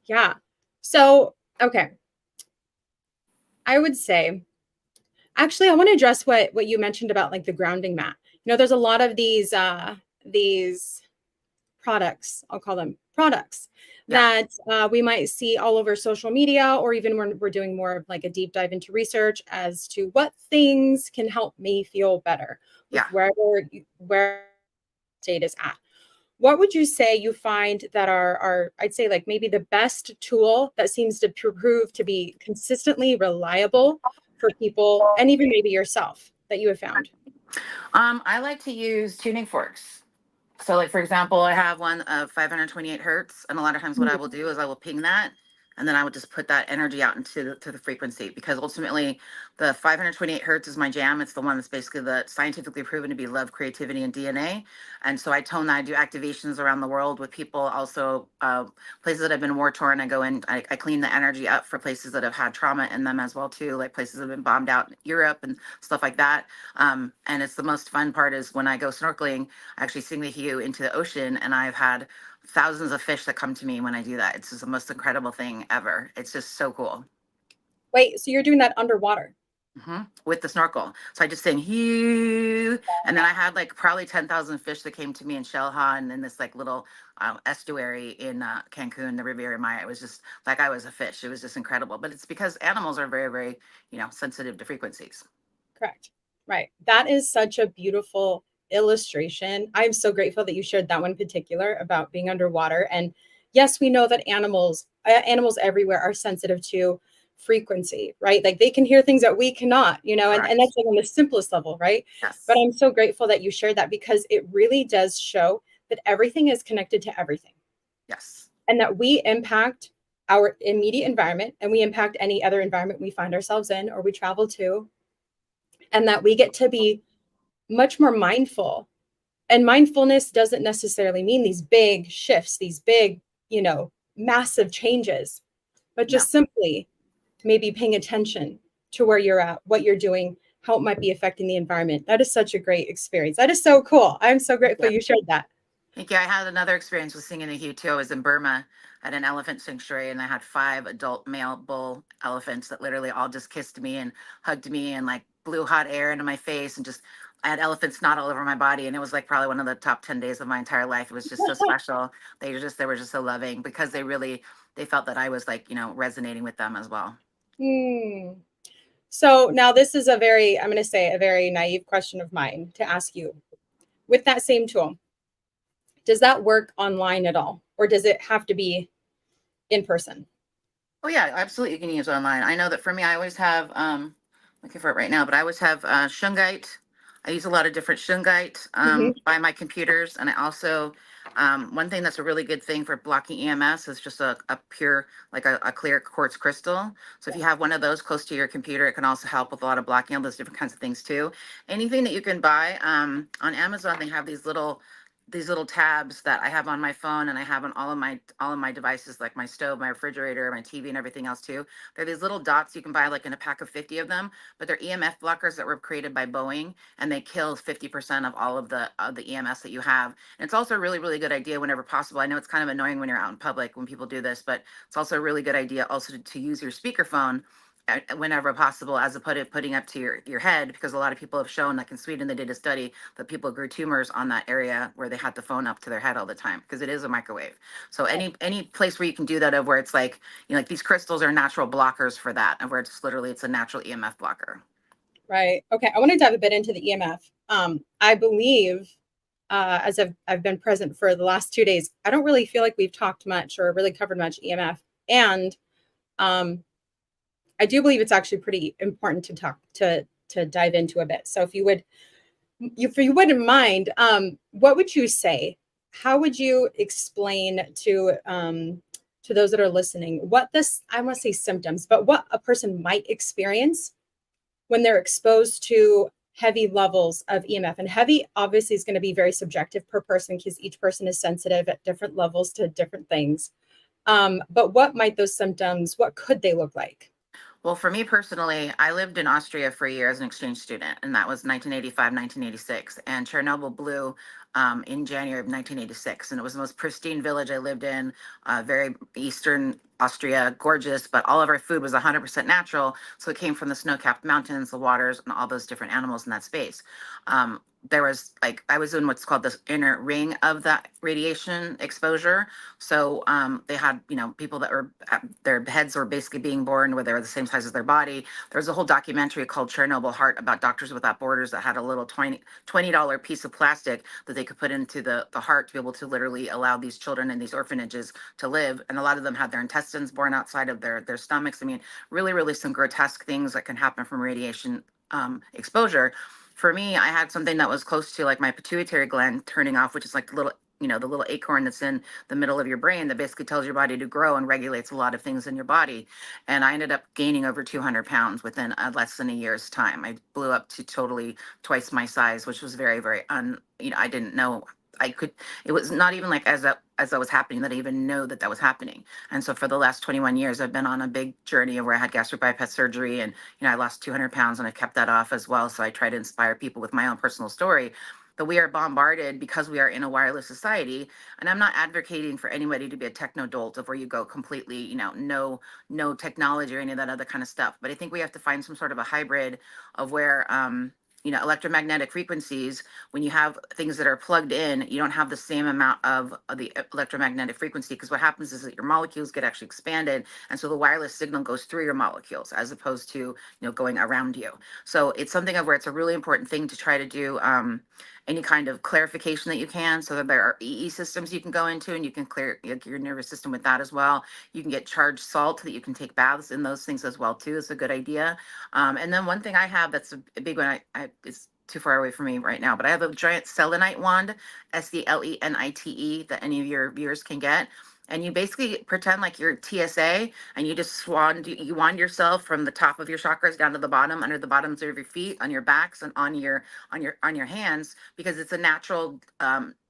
Yeah. So, okay. I would say, actually, I want to address what you mentioned about like the grounding mat. There's a lot of these products, I'll call them products, that we might see all over social media, or even when we're doing more of like a deep dive into research as to what things can help me feel better with where state is at. What would you say you find that are I'd say like maybe the best tool that seems to prove to be consistently reliable for people, and even maybe yourself, that you have found? I like to use tuning forks. So like, for example, I have one of 528 hertz. And a lot of times what I will do is I will ping that and then I would just put that energy out into the frequency, because ultimately the 528 hertz is my jam. It's the one that's basically the scientifically proven to be love, creativity, and DNA. And so I tone that. I do activations around the world with people, also places that have been war torn. I go in, I clean the energy up for places that have had trauma in them as well too, like places that have been bombed out in Europe and stuff like that. And it's the most fun part is when I go snorkeling, I actually sing the hue into the ocean, and I've had thousands of fish that come to me when I do that. It's just the most incredible thing ever. It's just so cool. Wait, so you're doing that underwater? With the snorkel. So I just sang hue, and then I had like probably 10,000 fish that came to me in Shellha and in this like little estuary in Cancun, the Riviera Maya. It was just like I was a fish. It was just incredible. But it's because animals are very, very, sensitive to frequencies. Correct. Right. That is such a beautiful illustration. I'm so grateful that you shared that one in particular about being underwater. And yes, we know that animals everywhere are sensitive to frequency, right? Like they can hear things that we cannot, and that's like on the simplest level, right? Yes. But I'm so grateful that you shared that, because it really does show that everything is connected to everything. Yes. And that we impact our immediate environment, and we impact any other environment we find ourselves in or we travel to, and that we get to be much more mindful. And mindfulness doesn't necessarily mean these big shifts, these big, massive changes, but just simply maybe paying attention to where you're at, what you're doing, how it might be affecting the environment. That is such a great experience. That is so cool. I'm so grateful you shared that. Thank you. I had another experience with singing the hue too. I was in Burma at an elephant sanctuary, and I had 5 adult male bull elephants that literally all just kissed me and hugged me and like blew hot air into my face, and just I had elephant snot all over my body, and it was like probably one of the top 10 days of my entire life. It was just so special. They were just so loving, because they felt that I was like, resonating with them as well. So now this is I'm going to say a very naive question of mine to ask you. With that same tool, does that work online at all? Or does it have to be in person? Oh yeah, absolutely. You can use it online. I know that for me, I always have, looking for it right now, but I always have shungite. I use a lot of different shungite by my computers. And I also, one thing that's a really good thing for blocking EMS is just a pure, like a clear quartz crystal. So if you have one of those close to your computer, it can also help with a lot of blocking all those different kinds of things too. Anything that you can buy on Amazon, they have these little tabs that I have on my phone, and I have on all of my devices, like my stove, my refrigerator, my TV, and everything else too. They're these little dots you can buy like in a pack of 50 of them, but they're EMF blockers that were created by Boeing, and they kill 50% of all of the EMS that you have. And it's also a really, really good idea whenever possible. I know it's kind of annoying when you're out in public when people do this, but it's also a really good idea also to use your speakerphone whenever possible, as opposed to putting up to your head, because a lot of people have shown, like in Sweden, they did a study that people grew tumors on that area where they had the phone up to their head all the time, because it is a microwave. So any place where you can do that, of where it's like, like these crystals are natural blockers for that, and where it's literally, it's a natural EMF blocker. Right. Okay. I want to dive a bit into the EMF. I believe, as I've been present for the last 2 days, I don't really feel like we've talked much or really covered much EMF. And I do believe it's actually pretty important to talk to dive into a bit. So if you wouldn't mind, what would you say? How would you explain to those that are listening what this, I want to say symptoms, but what a person might experience when they're exposed to heavy levels of EMF? And heavy obviously is going to be very subjective per person, because each person is sensitive at different levels to different things. But what might those symptoms, what could they look like? Well, for me personally, I lived in Austria for a year as an exchange student, and that was 1985, 1986. And Chernobyl blew in January of 1986, and it was the most pristine village I lived in, very eastern Austria, gorgeous, but all of our food was 100% natural. So it came from the snow-capped mountains, the waters, and all those different animals in that space. There was I was in what's called the inner ring of that radiation exposure. So they had, people that were, their heads were basically being born where they were the same size as their body. There's a whole documentary called Chernobyl Heart about Doctors Without Borders that had a little $20 piece of plastic that they could put into the heart to be able to literally allow these children in these orphanages to live. And a lot of them had their intestines born outside of their stomachs. I mean, really, really some grotesque things that can happen from radiation exposure. For me, I had something that was close to like my pituitary gland turning off, which is like the little the little acorn that's in the middle of your brain that basically tells your body to grow and regulates a lot of things in your body. And I ended up gaining over 200 pounds within less than a year's time. I blew up to totally twice my size, which was very, very I didn't know I could. It was not even like as that was happening that I even know that was happening. And so for the last 21 years, I've been on a big journey where I had gastric bypass surgery, and I lost 200 pounds, and I kept that off as well. So I try to inspire people with my own personal story. But we are bombarded because we are in a wireless society, and I'm not advocating for anybody to be a techno dolt of where you go completely, no technology or any of that other kind of stuff. But I think we have to find some sort of a hybrid of where electromagnetic frequencies, when you have things that are plugged in, you don't have the same amount of the electromagnetic frequency, because what happens is that your molecules get actually expanded, and so the wireless signal goes through your molecules as opposed to going around you. So it's something of where it's a really important thing to try to do any kind of clarification that you can, so that there are EE systems you can go into, and you can clear your nervous system with that as well. You can get charged salt that you can take baths in those things as well too. It's a good idea. And then one thing I have that's a big one, it's too far away from me right now, but I have a giant selenite wand, SELENITE, that any of your viewers can get. And you basically pretend like you're TSA, and you just you wand yourself from the top of your chakras down to the bottom, under the bottoms of your feet, on your backs, and on your hands, because it's a natural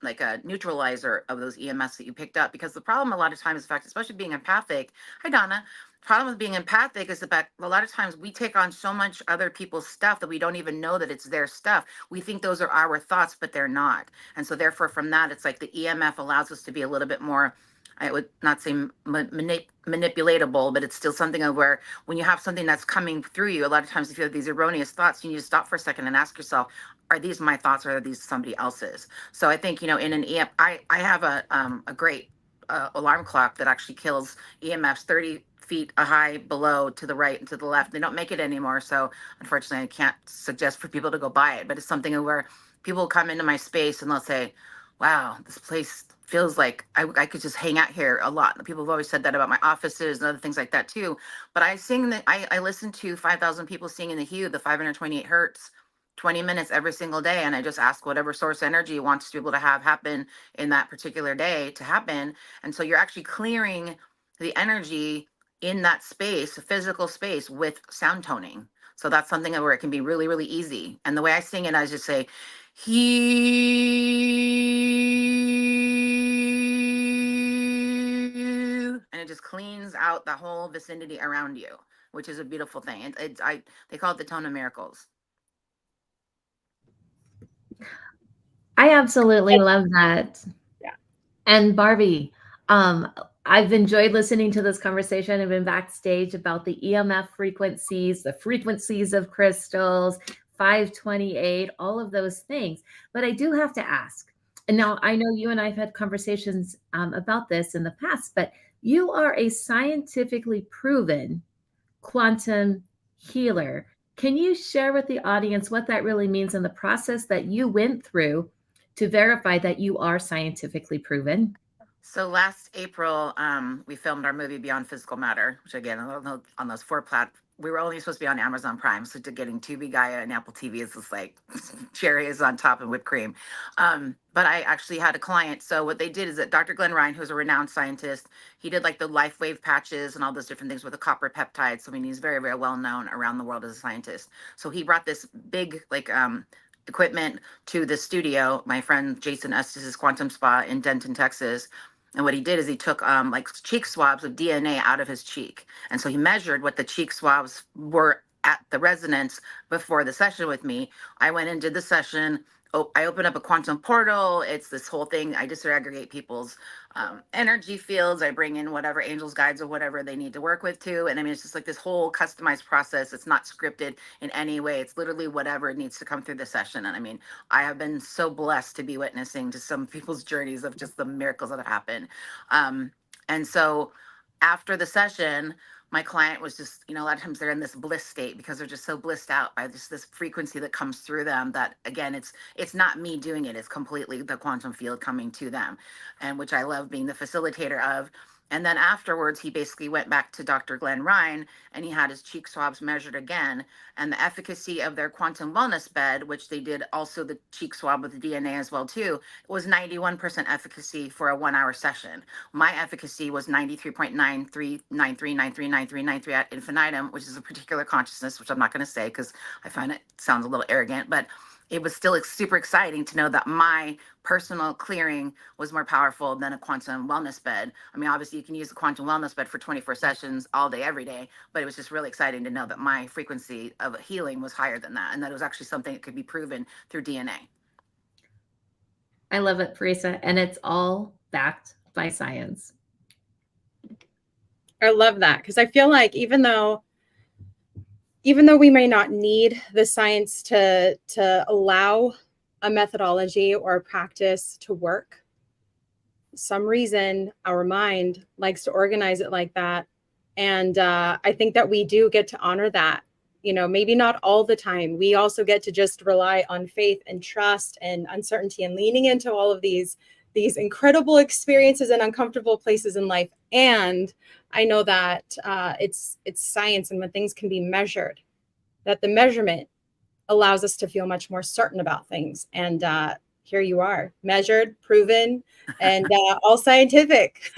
like a neutralizer of those EMFs that you picked up. Because the problem a lot of times, in fact, especially being empathic, hi Donna, problem with being empathic is that a lot of times we take on so much other people's stuff that we don't even know that it's their stuff. We think those are our thoughts, but they're not. And so therefore from that, it's like the EMF allows us to be a little bit more, I would not say manipulatable, but it's still something of where when you have something that's coming through you, a lot of times if you have these erroneous thoughts, you need to stop for a second and ask yourself, are these my thoughts, or are these somebody else's? So I think, in an EMF, I have a great alarm clock that actually kills EMFs 30 feet high below, to the right and to the left. They don't make it anymore, so unfortunately I can't suggest for people to go buy it, but it's something where people come into my space and they'll say, wow, this place feels like I could just hang out here a lot. People have always said that about my offices and other things like that too. But I listen to 5,000 people sing in the hue, the 528 hertz, 20 minutes every single day. And I just ask whatever source energy wants to be able to have happen in that particular day to happen. And so you're actually clearing the energy in that space, a physical space, with sound toning. So that's something where it can be really, really easy. And the way I sing it, I just say, and it just cleans out the whole vicinity around you, which is a beautiful thing. They call it the tone of miracles. I absolutely love that. Yeah. And Barbie, I've enjoyed listening to this conversation. I've been backstage about the EMF frequencies, the frequencies of crystals, 528, all of those things. But I do have to ask, and now I know you and I have had conversations about this in the past, but you are a scientifically proven quantum healer. Can you share with the audience what that really means and the process that you went through to verify that you are scientifically proven? So last April, we filmed our movie Beyond Physical Matter, which again, on those 4 platforms, we were only supposed to be on Amazon Prime. So getting Tubi, Gaia, and Apple TV is just like cherry is on top of whipped cream. But I actually had a client. So what they did is that Dr. Glenn Ryan, who's a renowned scientist, he did like the life wave patches and all those different things with the copper peptides. So I mean, he's very, very well known around the world as a scientist. So he brought this big equipment to the studio, my friend Jason Estes' Quantum Spa in Denton, Texas. And what he did is he took like cheek swabs of DNA out of his cheek. And so he measured what the cheek swabs were at the resonance before the session with me. I went and did the session. I opened up a quantum portal. It's this whole thing. I disaggregate people's energy fields. I bring in whatever angels, guides, or whatever they need to work with too. And I mean, it's just like this whole customized process. It's not scripted in any way. It's literally whatever needs to come through the session. And I mean, I have been so blessed to be witnessing to some people's journeys of just the miracles that have happened. And so after the session, my client was just, a lot of times they're in this bliss state because they're just so blissed out by this frequency that comes through them that, again, it's not me doing it. It's completely the quantum field coming to them, and which I love being the facilitator of. And then afterwards, he basically went back to Dr. Glenn Ryan and he had his cheek swabs measured again. And the efficacy of their quantum wellness bed, which they did also the cheek swab with the DNA as well too, was 91% efficacy for a 1 hour session. My efficacy was 93.9393939393 at infinitum, which is a particular consciousness, which I'm not going to say because I find it sounds a little arrogant, but it was still super exciting to know that my personal clearing was more powerful than a quantum wellness bed. I mean, obviously you can use the quantum wellness bed for 24 sessions all day, every day, but it was just really exciting to know that my frequency of healing was higher than that. And that it was actually something that could be proven through DNA. I love it, Parisa. And it's all backed by science. I love that, because I feel like even though we may not need the science to allow a methodology or a practice to work, some reason our mind likes to organize it like that. And I think that we do get to honor that, maybe not all the time. We also get to just rely on faith and trust and uncertainty and leaning into all of these incredible experiences and uncomfortable places in life. And I know that it's science, and when things can be measured, that the measurement allows us to feel much more certain about things. And here you are, measured, proven, and all scientific.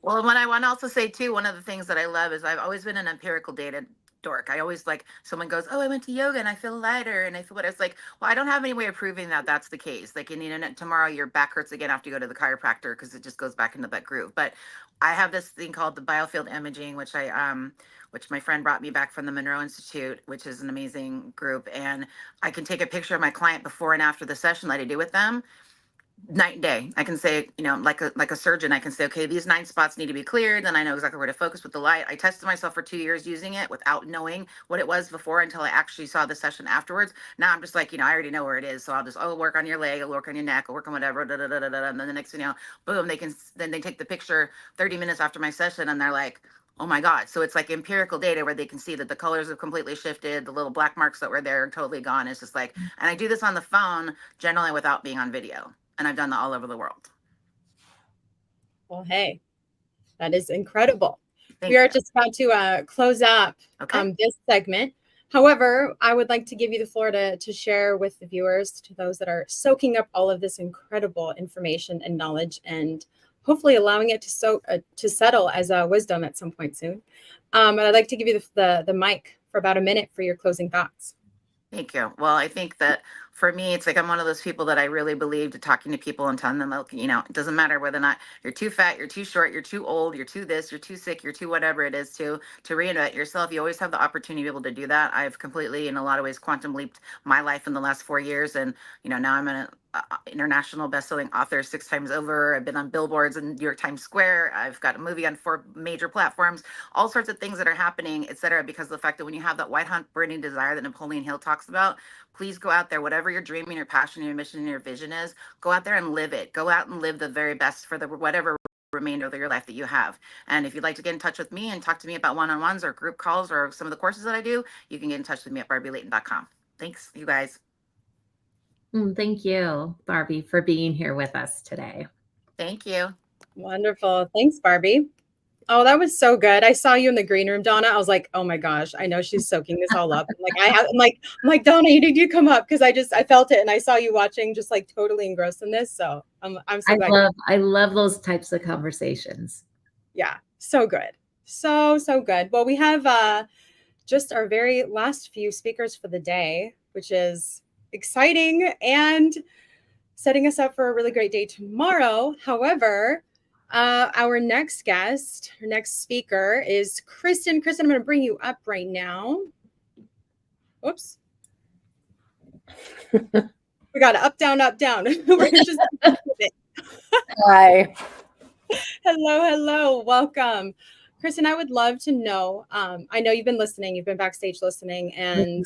Well, what I want to also say too, one of the things that I love is I've always been an empirical data dork. I always like, someone goes, oh, I went to yoga and I feel lighter and I feel what it's like. Well, I don't have any way of proving that that's the case. Like, tomorrow your back hurts again after you go to the chiropractor because it just goes back into that groove. But I have this thing called the biofield imaging, which which my friend brought me back from the Monroe Institute, which is an amazing group. And I can take a picture of my client before and after the session that I do with them, night and day. I can say, like a surgeon, I can say, okay, these 9 spots need to be cleared. Then I know exactly where to focus with the light. I tested myself for 2 years using it without knowing what it was before until I actually saw the session afterwards. Now I'm just like, I already know where it is. So I'll just, work on your leg, I'll work on your neck, I'll work on whatever, and then the next thing boom, then they take the picture 30 minutes after my session and they're like, oh my God. So it's like empirical data where they can see that the colors have completely shifted. The little black marks that were there are totally gone. It's just like, and I do this on the phone generally without being on video. And I've done that all over the world. Well, hey, that is incredible. Thank we are you. just about to close up this segment. However, I would like to give you the floor to share with the viewers, to those that are soaking up all of this incredible information and knowledge, and hopefully allowing it to settle as wisdom at some point soon. And I'd like to give you the mic for about a minute for your closing thoughts. Thank you. Well, I think that for me, it's like I'm one of those people that I really believe to talking to people and telling them, it doesn't matter whether or not you're too fat, you're too short, you're too old, you're too this, you're too sick, you're too whatever it is, to reinvent yourself. You always have the opportunity to be able to do that. I've completely, in a lot of ways, quantum leaped my life in the last 4 years. And, now I'm an international best-selling author 6 times over. I've been on billboards in New York Times Square. I've got a movie on 4 major platforms, all sorts of things that are happening, et cetera, because of the fact that when you have that white hot burning desire that Napoleon Hill talks about, please go out there, whatever your dream and your passion, your mission, and your vision is, go out there and live it. Go out and live the very best for the whatever remainder of your life that you have. And if you'd like to get in touch with me and talk to me about one-on-ones or group calls or some of the courses that I do, you can get in touch with me at barbieleighton.com. Thanks, you guys. Thank you, Barbie, for being here with us today. Thank you. Wonderful. Thanks, Barbie. Oh, that was so good. I saw you in the green room, Donna. I was like, oh my gosh, I know she's soaking this all up. I'm like, Donna, you need to come up, because I felt it, and I saw you watching, just like totally engrossed in this. So I'm so glad. I love those types of conversations. Yeah, so good. So good. Well, we have just our very last few speakers for the day, which is exciting and setting us up for a really great day tomorrow. However, our next guest, our next speaker is Kristen. Kristen, I'm going to bring you up right now. Whoops. We got up, down, up, down. We're just Hi. Hello. Welcome. Kristen, I would love to know, I know you've been listening, you've been backstage listening, and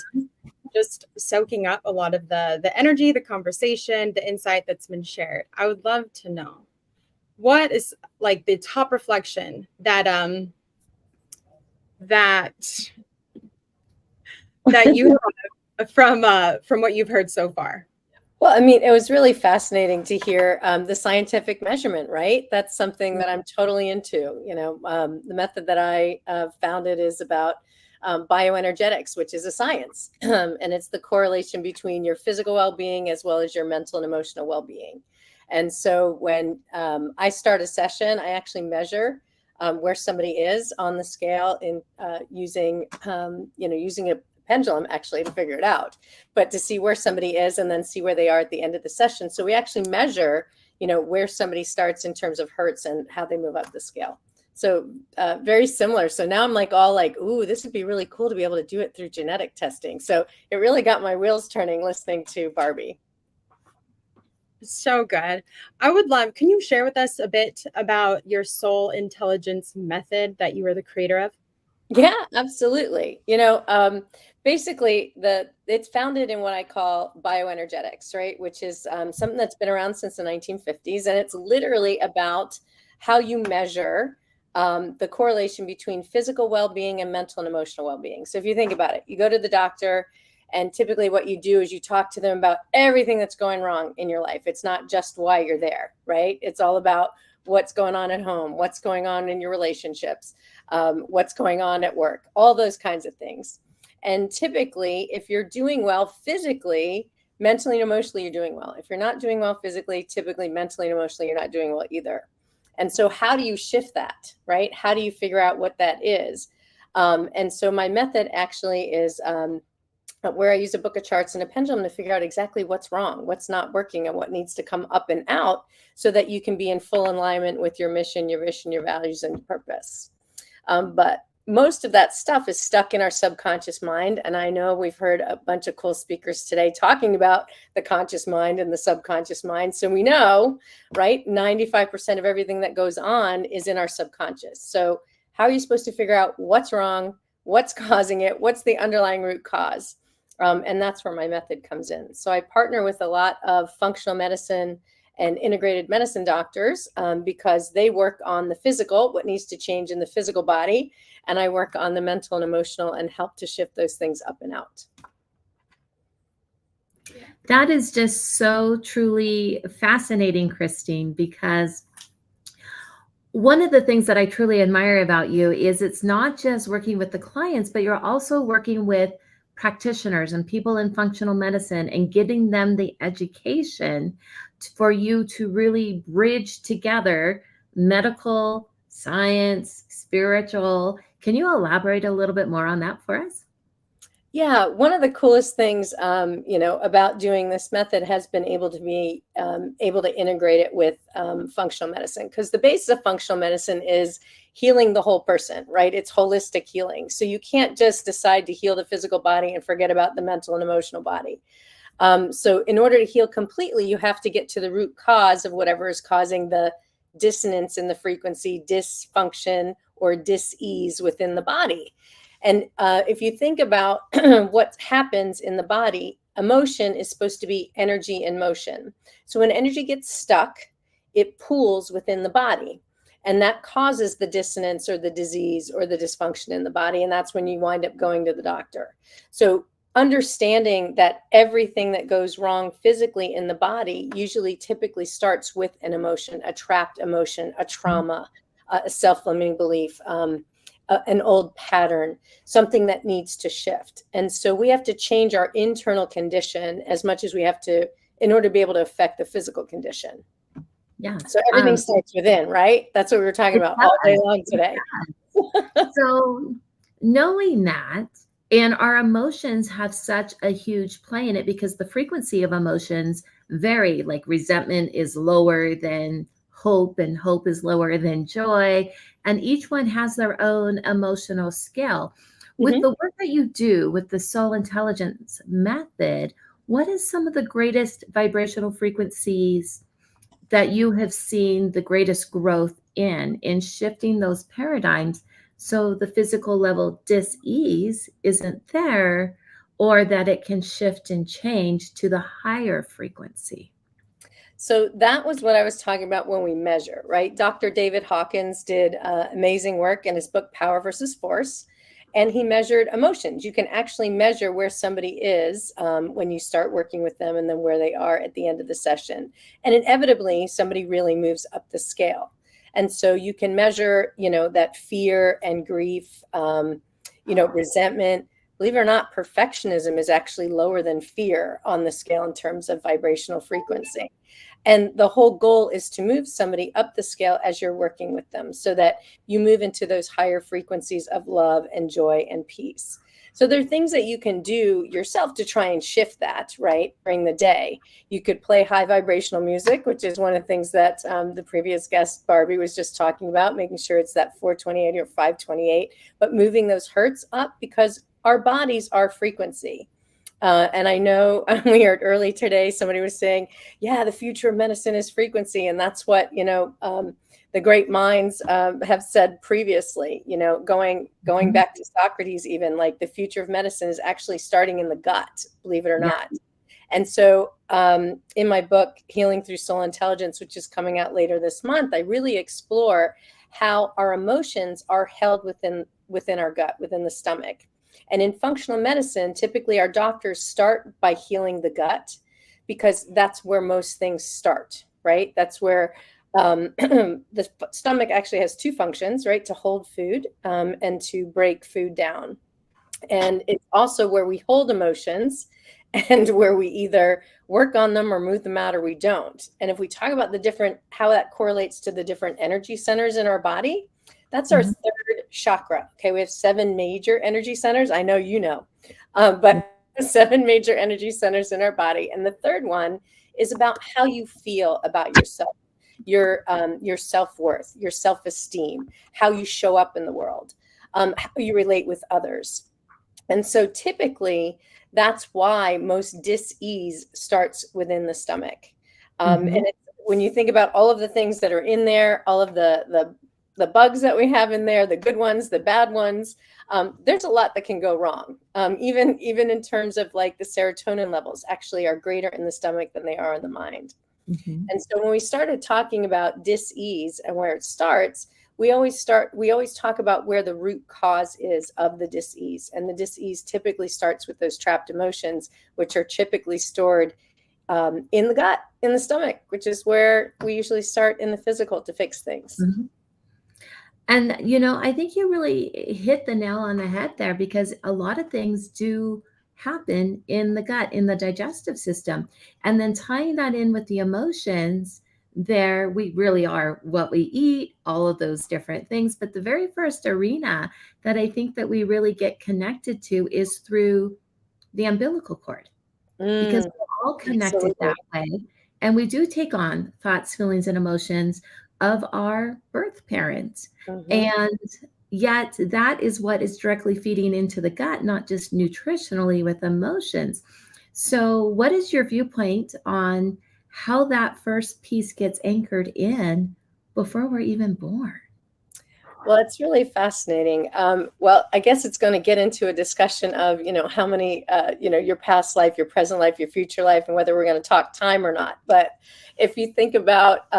just soaking up a lot of the energy, the conversation, the insight that's been shared. I would love to know, what is like the top reflection that you have from what you've heard so far? Well, I mean, it was really fascinating to hear the scientific measurement, right? That's something that I'm totally into. The method that I founded is about bioenergetics, which is a science, and it's the correlation between your physical well-being as well as your mental and emotional well-being. And so when I start a session, I actually measure where somebody is on the scale in using a pendulum actually to figure it out, but to see where somebody is and then see where they are at the end of the session. So we actually measure, where somebody starts in terms of hertz and how they move up the scale. So very similar. So now I'm ooh, this would be really cool to be able to do it through genetic testing. So it really got my wheels turning listening to Barbie. So good. I would love, can you share with us a bit about your soul intelligence method that you were the creator of? Yeah, absolutely. Basically it's founded in what I call bioenergetics, right? Which is something that's been around since the 1950s. And it's literally about how you measure the correlation between physical well-being and mental and emotional well-being. So if you think about it, you go to the doctor and typically what you do is you talk to them about everything that's going wrong in your life. It's not just why you're there, right? It's all about what's going on at home, what's going on in your relationships, what's going on at work, all those kinds of things. And typically, if you're doing well physically, mentally and emotionally, you're doing well. If you're not doing well physically, typically mentally and emotionally, you're not doing well either. And so how do you shift that, right? How do you figure out what that is? And so my method actually is where I use a book of charts and a pendulum to figure out exactly what's wrong, what's not working, and what needs to come up and out so that you can be in full alignment with your mission, your vision, your values, and purpose. But most of that stuff is stuck in our subconscious mind. And I know we've heard a bunch of cool speakers today talking about the conscious mind and the subconscious mind. So we know, right, 95% of everything that goes on is in our subconscious. So how are you supposed to figure out what's wrong, what's causing it, what's the underlying root cause? And that's where my method comes in. So I partner with a lot of functional medicine and integrated medicine doctors because they work on the physical, what needs to change in the physical body. And I work on the mental and emotional and help to shift those things up and out. That is just so truly fascinating, Christine, because one of the things that I truly admire about you is it's not just working with the clients, but you're also working with practitioners and people in functional medicine and getting them the education for you to really bridge together medical, science, spiritual. Can you elaborate a little bit more on that for us? Yeah, one of the coolest things, about doing this method has been able to be able to integrate it with functional medicine, because the basis of functional medicine is healing the whole person, right? It's holistic healing. So you can't just decide to heal the physical body and forget about the mental and emotional body. So in order to heal completely, you have to get to the root cause of whatever is causing the dissonance in the frequency, dysfunction, or dis-ease within the body. And if you think about what happens in the body, emotion is supposed to be energy in motion. So when energy gets stuck, it pools within the body. And that causes the dissonance or the disease or the dysfunction in the body. And that's when you wind up going to the doctor. So understanding that everything that goes wrong physically in the body usually typically starts with an emotion, a trapped emotion, a trauma, a self-limiting belief, an old pattern, something that needs to shift. And so we have to change our internal condition as much as we have to in order to be able to affect the physical condition. Yeah. So everything starts within, right? That's what we were talking about all day long today. So knowing that, and our emotions have such a huge play in it because the frequency of emotions vary, like resentment is lower than hope and hope is lower than joy. And each one has their own emotional scale. With the work that you do with the soul intelligence method, what is some of the greatest vibrational frequencies that you have seen the greatest growth in shifting those paradigms so the physical level dis-ease isn't there, or that it can shift and change to the higher frequency? So that was what I was talking about when we measure, right? Dr. David Hawkins did amazing work in his book, Power versus Force. And he measured emotions. You can actually measure where somebody is when you start working with them, and then where they are at the end of the session. And inevitably, somebody really moves up the scale. And so you can measure, that fear and grief, resentment. Believe it or not, perfectionism is actually lower than fear on the scale in terms of vibrational frequency. And the whole goal is to move somebody up the scale as you're working with them, so that you move into those higher frequencies of love and joy and peace. So there are things that you can do yourself to try and shift that, right, during the day. You could play high vibrational music, which is one of the things that the previous guest, Barbie, was just talking about, making sure it's that 428 or 528, but moving those hertz up, because our bodies are frequency. And I know we heard early today, somebody was saying, yeah, the future of medicine is frequency. And that's what, the great minds have said previously, going back to Socrates, even, like, the future of medicine is actually starting in the gut, believe it or not. And so in my book, Healing Through Soul Intelligence, which is coming out later this month, I really explore how our emotions are held within our gut, within the stomach. And in functional medicine, typically our doctors start by healing the gut, because that's where most things start, right? That's where the stomach actually has two functions, right? To hold food and to break food down. And it's also where we hold emotions, and where we either work on them or move them out, or we don't. And if we talk about how that correlates to the different energy centers in our body, that's our third chakra. Okay, we have 7 major energy centers. I know you know, but 7 major energy centers in our body. And the third one is about how you feel about yourself, your self-worth, your self-esteem, how you show up in the world, how you relate with others. And so typically, that's why most dis-ease starts within the stomach. And when you think about all of the things that are in there, all of the bugs that we have in there, the good ones, the bad ones, there's a lot that can go wrong. Even in terms of, like, the serotonin levels actually are greater in the stomach than they are in the mind. And so when we started talking about dis-ease and where it starts, we always talk about where the root cause is of the dis-ease. And the dis-ease typically starts with those trapped emotions, which are typically stored in the gut, in the stomach, which is where we usually start in the physical to fix things. And, I think you really hit the nail on the head there, because a lot of things do happen in the gut, in the digestive system. And then tying that in with the emotions, there we really are what we eat, all of those different things. But the very first arena that I think that we really get connected to is through the umbilical cord, because we're all connected that way. And we do take on thoughts, feelings, and emotions of our birth parents. And yet that is what is directly feeding into the gut, not just nutritionally with emotions. So what is your viewpoint on how that first piece gets anchored in before we're even born? Well, it's really fascinating. Well, I guess it's going to get into a discussion of, how many, your past life, your present life, your future life, and whether we're going to talk time or not. But if you think about,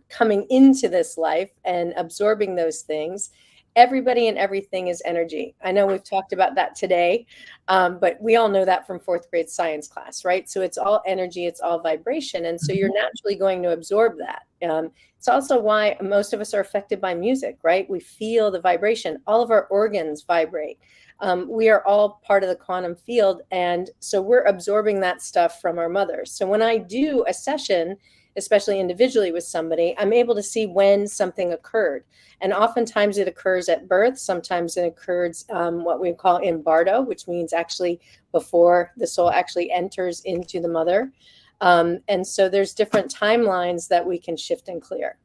coming into this life and absorbing those things, everybody and everything is energy. I know we've talked about that today, but we all know that from 4th grade science class, right? So it's all energy, it's all vibration. And so you're naturally going to absorb that. It's also why most of us are affected by music, right? We feel the vibration. All of our organs vibrate. We are all part of the quantum field. And so we're absorbing that stuff from our mothers. So when I do a session, especially individually with somebody, I'm able to see when something occurred. And oftentimes it occurs at birth. Sometimes it occurs what we call in bardo, which means actually before the soul actually enters into the mother. And so there's different timelines that we can shift and clear.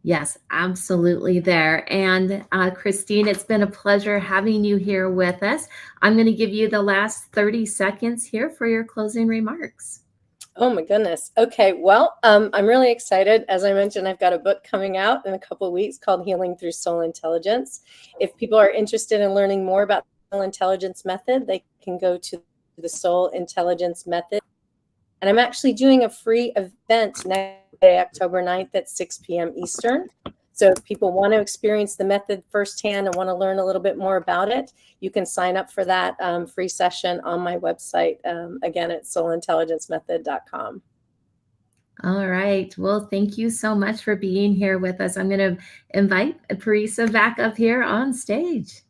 Yes, absolutely there. And Christine, it's been a pleasure having you here with us. I'm going to give you the last 30 seconds here for your closing remarks. Oh my goodness. Okay. Well, I'm really excited. As I mentioned, I've got a book coming out in a couple of weeks called Healing Through Soul Intelligence. If people are interested in learning more about the Soul Intelligence Method, they can go to the Soul Intelligence Method. And I'm actually doing a free event next day, October 9th at 6 p.m. Eastern. So if people want to experience the method firsthand and want to learn a little bit more about it, you can sign up for that free session on my website. Again, at soulintelligencemethod.com. All right. Well, thank you so much for being here with us. I'm going to invite Parisa back up here on stage.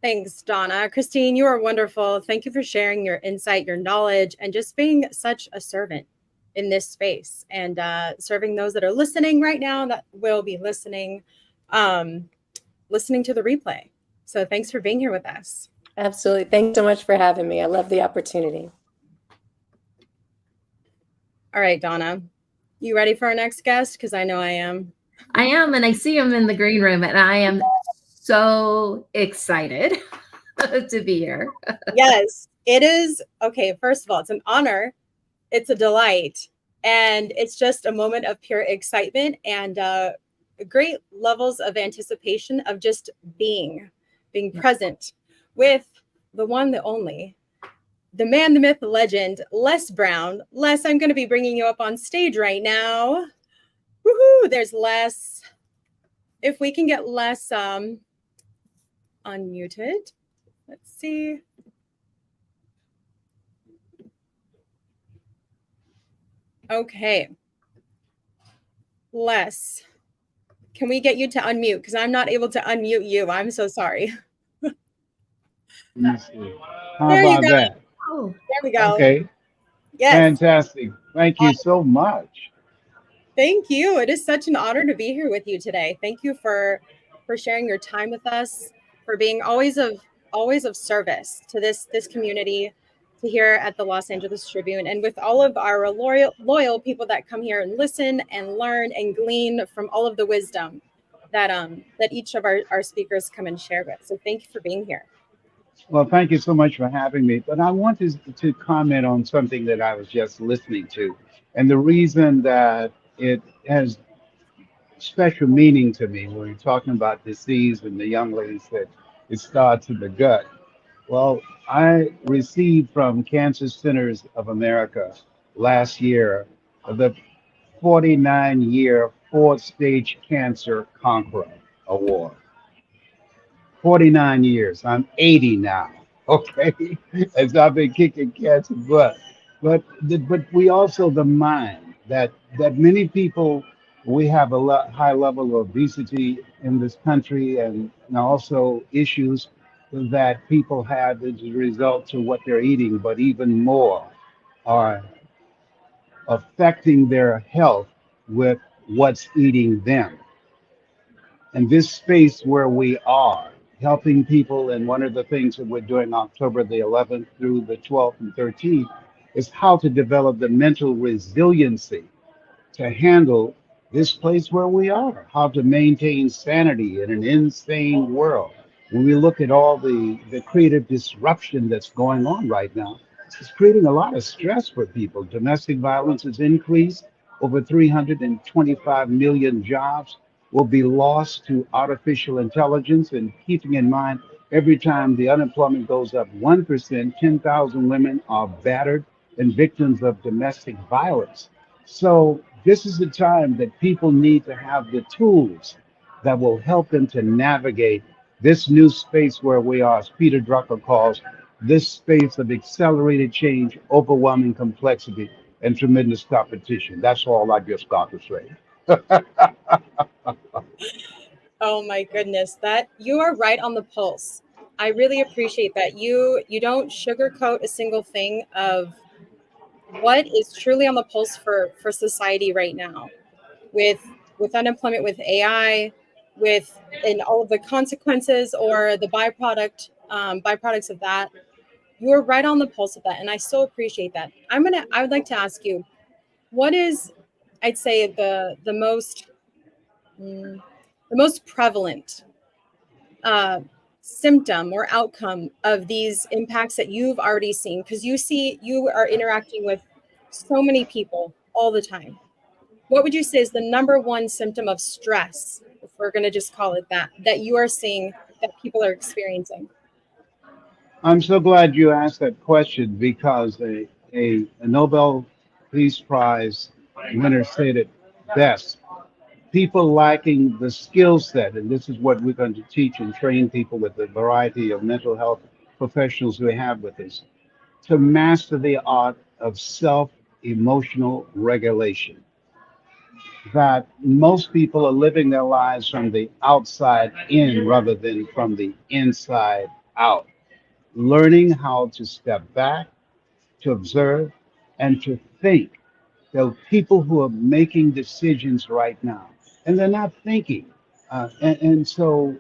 Thanks, Donna. Christine, you are wonderful. Thank you for sharing your insight, your knowledge, and just being such a servant in this space and serving those that are listening right now that will be listening to the replay. So thanks for being here with us. Absolutely. Thanks so much for having me. I love the opportunity. All right, Donna, you ready for our next guest? Because I know I am. I am, and I see him in the green room, and I am so excited to be here. Yes, it is. Okay, first of all, it's an honor. It's a delight. And it's just a moment of pure excitement and great levels of anticipation of just being present with the one, the only, the man, the myth, the legend, Les Brown. Les, I'm going to be bringing you up on stage right now. Woohoo! There's Les. If we can get Les unmuted. Let's see. Okay. Les, can we get you to unmute? Because I'm not able to unmute you. I'm so sorry. Let me see. How There you about go. that? Oh, there we go. Okay. Yes. Fantastic. Thank you so much. Thank you. It is such an honor to be here with you today. Thank you for sharing your time with us, for being always of service to this community, to here at the Los Angeles Tribune, and with all of our loyal people that come here and listen and learn and glean from all of the wisdom that each of our speakers come and share with. So thank you for being here. Well, thank you so much for having me. But I wanted to comment on something that I was just listening to. And the reason that it has special meaning to me when you're talking about disease and the young lady said it starts in the gut. Well, I received from Cancer Centers of America last year the 49-year fourth-stage cancer conqueror award. 49 years. I'm 80 now. Okay, as I've been kicking cancer butt. But we also the mind that many people, we have a high level of obesity in this country, and also issues that people have as a result of what they're eating, but even more are affecting their health with what's eating them. And this space where we are helping people, and one of the things that we're doing October the 11th through the 12th and 13th is how to develop the mental resiliency to handle this place where we are, how to maintain sanity in an insane world. When we look at all the creative disruption that's going on right now, it's creating a lot of stress for people. Domestic violence has increased. Over 325 million jobs will be lost to artificial intelligence. And keeping in mind, every time the unemployment goes up 1%, 10,000 women are battered and victims of domestic violence. So this is the time that people need to have the tools that will help them to navigate this new space where we are, as Peter Drucker calls, this space of accelerated change, overwhelming complexity, and tremendous competition. That's all I just got to say. Oh my goodness, that you are right on the pulse. I really appreciate that you don't sugarcoat a single thing of what is truly on the pulse for society right now, with unemployment, with AI, and all of the consequences or the byproducts of that. You are right on the pulse of that, and I so appreciate that. I would like to ask you, what is, I'd say, the most prevalent symptom or outcome of these impacts that you've already seen? Because you are interacting with so many people all the time. What would you say is the number one symptom of stress, if we're going to just call it that you are seeing that people are experiencing? I'm so glad you asked that question, because a Nobel Peace Prize winner said it best. people lacking the skill set, and this is what we're going to teach and train people with the variety of mental health professionals we have with us, to master the art of self emotional regulation. That most people are living their lives from the outside in rather than from the inside out. Learning how to step back, to observe, and to think. There are people who are making decisions right now, and they're not thinking. And so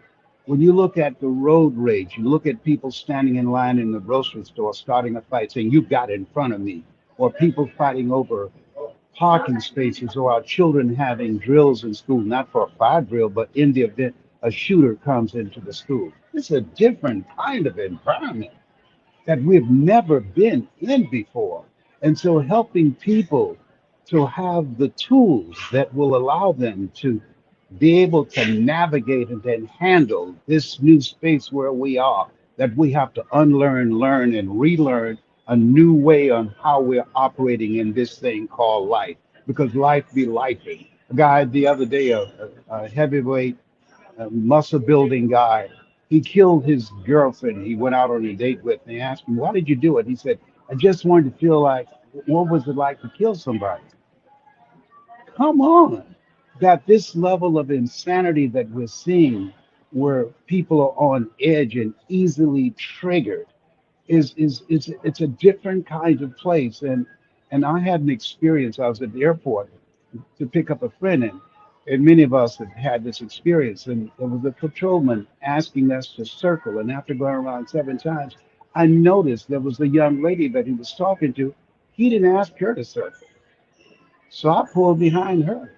when you look at the road rage, you look at people standing in line in the grocery store starting a fight saying, "You got in front of me," or people fighting over parking spaces, or our children having drills in school, not for a fire drill, but in the event a shooter comes into the school. It's a different kind of environment that we've never been in before. And so helping people to have the tools that will allow them to be able to navigate and then handle this new space where we are, that we have to unlearn, learn, and relearn a new way on how we're operating in this thing called life. Because life be lifing. A guy the other day, a heavyweight muscle building guy. He killed his girlfriend. He went out on a date with, and they asked him, "Why did you do it?" He said, "I just wanted to feel like, what was it like to kill somebody?" Come on. That this level of insanity that we're seeing, where people are on edge and easily triggered, is it's a different kind of place. And I had an experience. I was at the airport to pick up a friend, and many of us have had this experience. And there was a patrolman asking us to circle. And after going around 7 times, I noticed there was a young lady that he was talking to. He didn't ask her to circle. So I pulled behind her.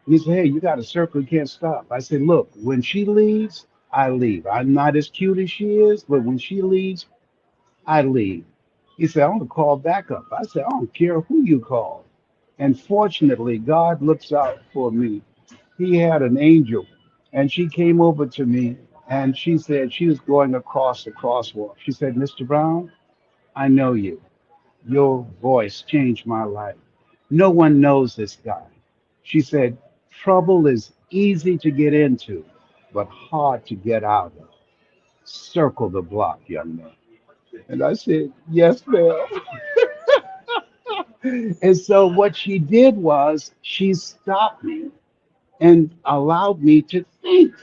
He said, "Hey, you got to circle, you can't stop." I said, "Look, when she leaves, I leave. I'm not as cute as she is, but when she leaves, I leave." He said, "I want to call backup." I said, "I don't care who you call." And fortunately, God looks out for me. He had an angel, and she came over to me, and she said she was going across the crosswalk. She said, "Mr. Brown, I know you. Your voice changed my life. No one knows this guy." She said, "Trouble is easy to get into, but hard to get out of. Circle the block, young man." And I said, "Yes, ma'am." And so what she did was she stopped me and allowed me to think.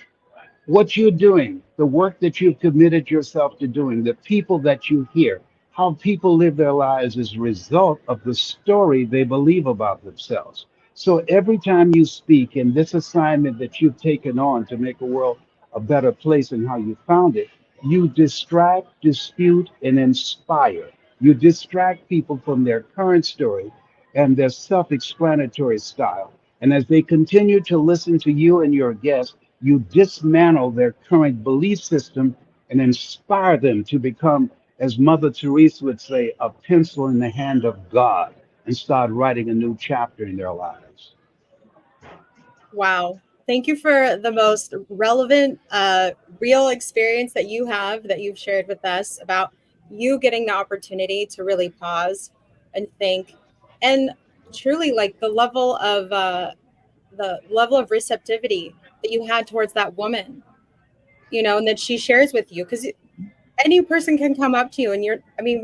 What you're doing, the work that you've committed yourself to doing, the people that you hear, how people live their lives is a result of the story they believe about themselves. So every time you speak in this assignment that you've taken on to make the world a better place than how you found it, you distract, dispute, and inspire. You distract people from their current story and their self explanatory style. And as they continue to listen to you and your guests, you dismantle their current belief system and inspire them to become, as Mother Teresa would say, a pencil in the hand of God and start writing a new chapter in their lives. Wow. Thank you for the most relevant, real experience that you have, that you've shared with us about you getting the opportunity to really pause and think, and truly like the level of receptivity that you had towards that woman, and that she shares with you, because any person can come up to you and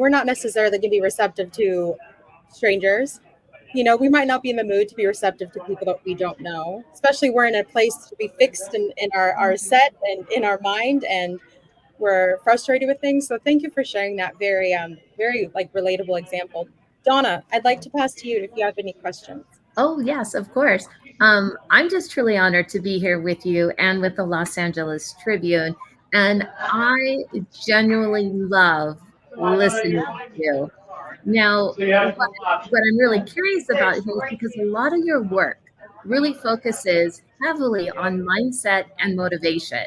we're not necessarily going to be receptive to strangers. We might not be in the mood to be receptive to people that we don't know, especially we're in a place to be fixed in our set and in our mind, and we're frustrated with things. So thank you for sharing that very, very like relatable example. Donna, I'd like to pass to you if you have any questions. Oh, yes, of course. I'm just truly honored to be here with you and with the Los Angeles Tribune. And I genuinely love listening to you. Now, what I'm really curious about here is because a lot of your work really focuses heavily on mindset and motivation.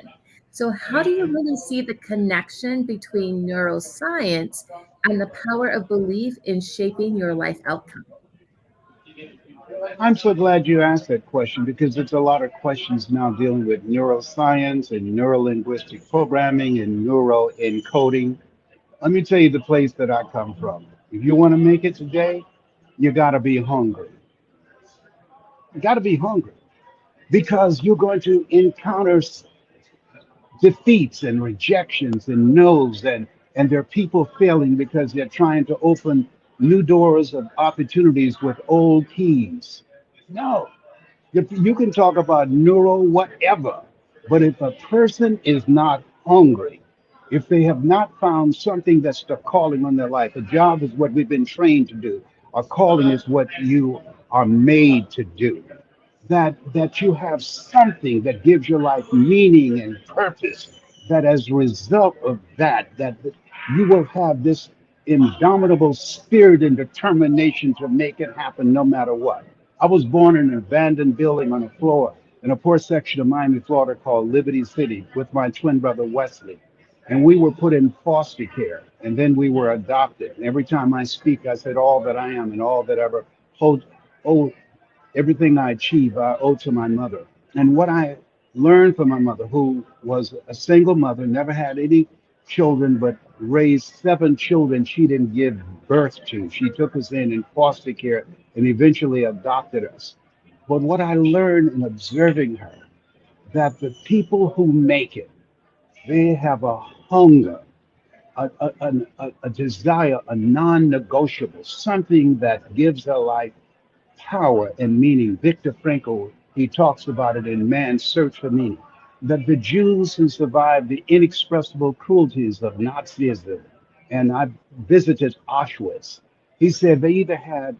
So how do you really see the connection between neuroscience and the power of belief in shaping your life outcome? I'm so glad you asked that question because there's a lot of questions now dealing with neuroscience and neurolinguistic programming and neuroencoding. Let me tell you the place that I come from. If you want to make it today, you got to be hungry. You got to be hungry. because you're going to encounter defeats and rejections and no's, and there are people failing because they're trying to open new doors of opportunities with old keys. No, you can talk about neuro whatever, but if a person is not hungry, if they have not found something that's the calling on their life, a job is what we've been trained to do, a calling is what you are made to do, that you have something that gives your life meaning and purpose, that as a result of that you will have this indomitable spirit and determination to make it happen no matter what. I was born in an abandoned building on a floor in a poor section of Miami, Florida called Liberty City with my twin brother Wesley. And we were put in foster care, and then we were adopted. And every time I speak, I said, all that I am and all that ever hold, oh, everything I achieve, I owe to my mother. And what I learned from my mother, who was a single mother, never had any children, but raised 7 children she didn't give birth to. She took us in foster care and eventually adopted us. But what I learned in observing her, that the people who make it, they have a hunger, a desire, a non-negotiable, something that gives their life power and meaning. Viktor Frankl, he talks about it in Man's Search for Meaning, that the Jews who survived the inexpressible cruelties of Nazism, and I visited Auschwitz, he said they either had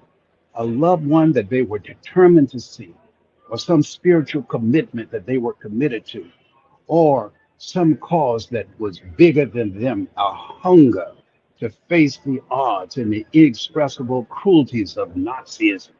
a loved one that they were determined to see, or some spiritual commitment that they were committed to, or some cause that was bigger than them, a hunger to face the odds and the inexpressible cruelties of Nazism.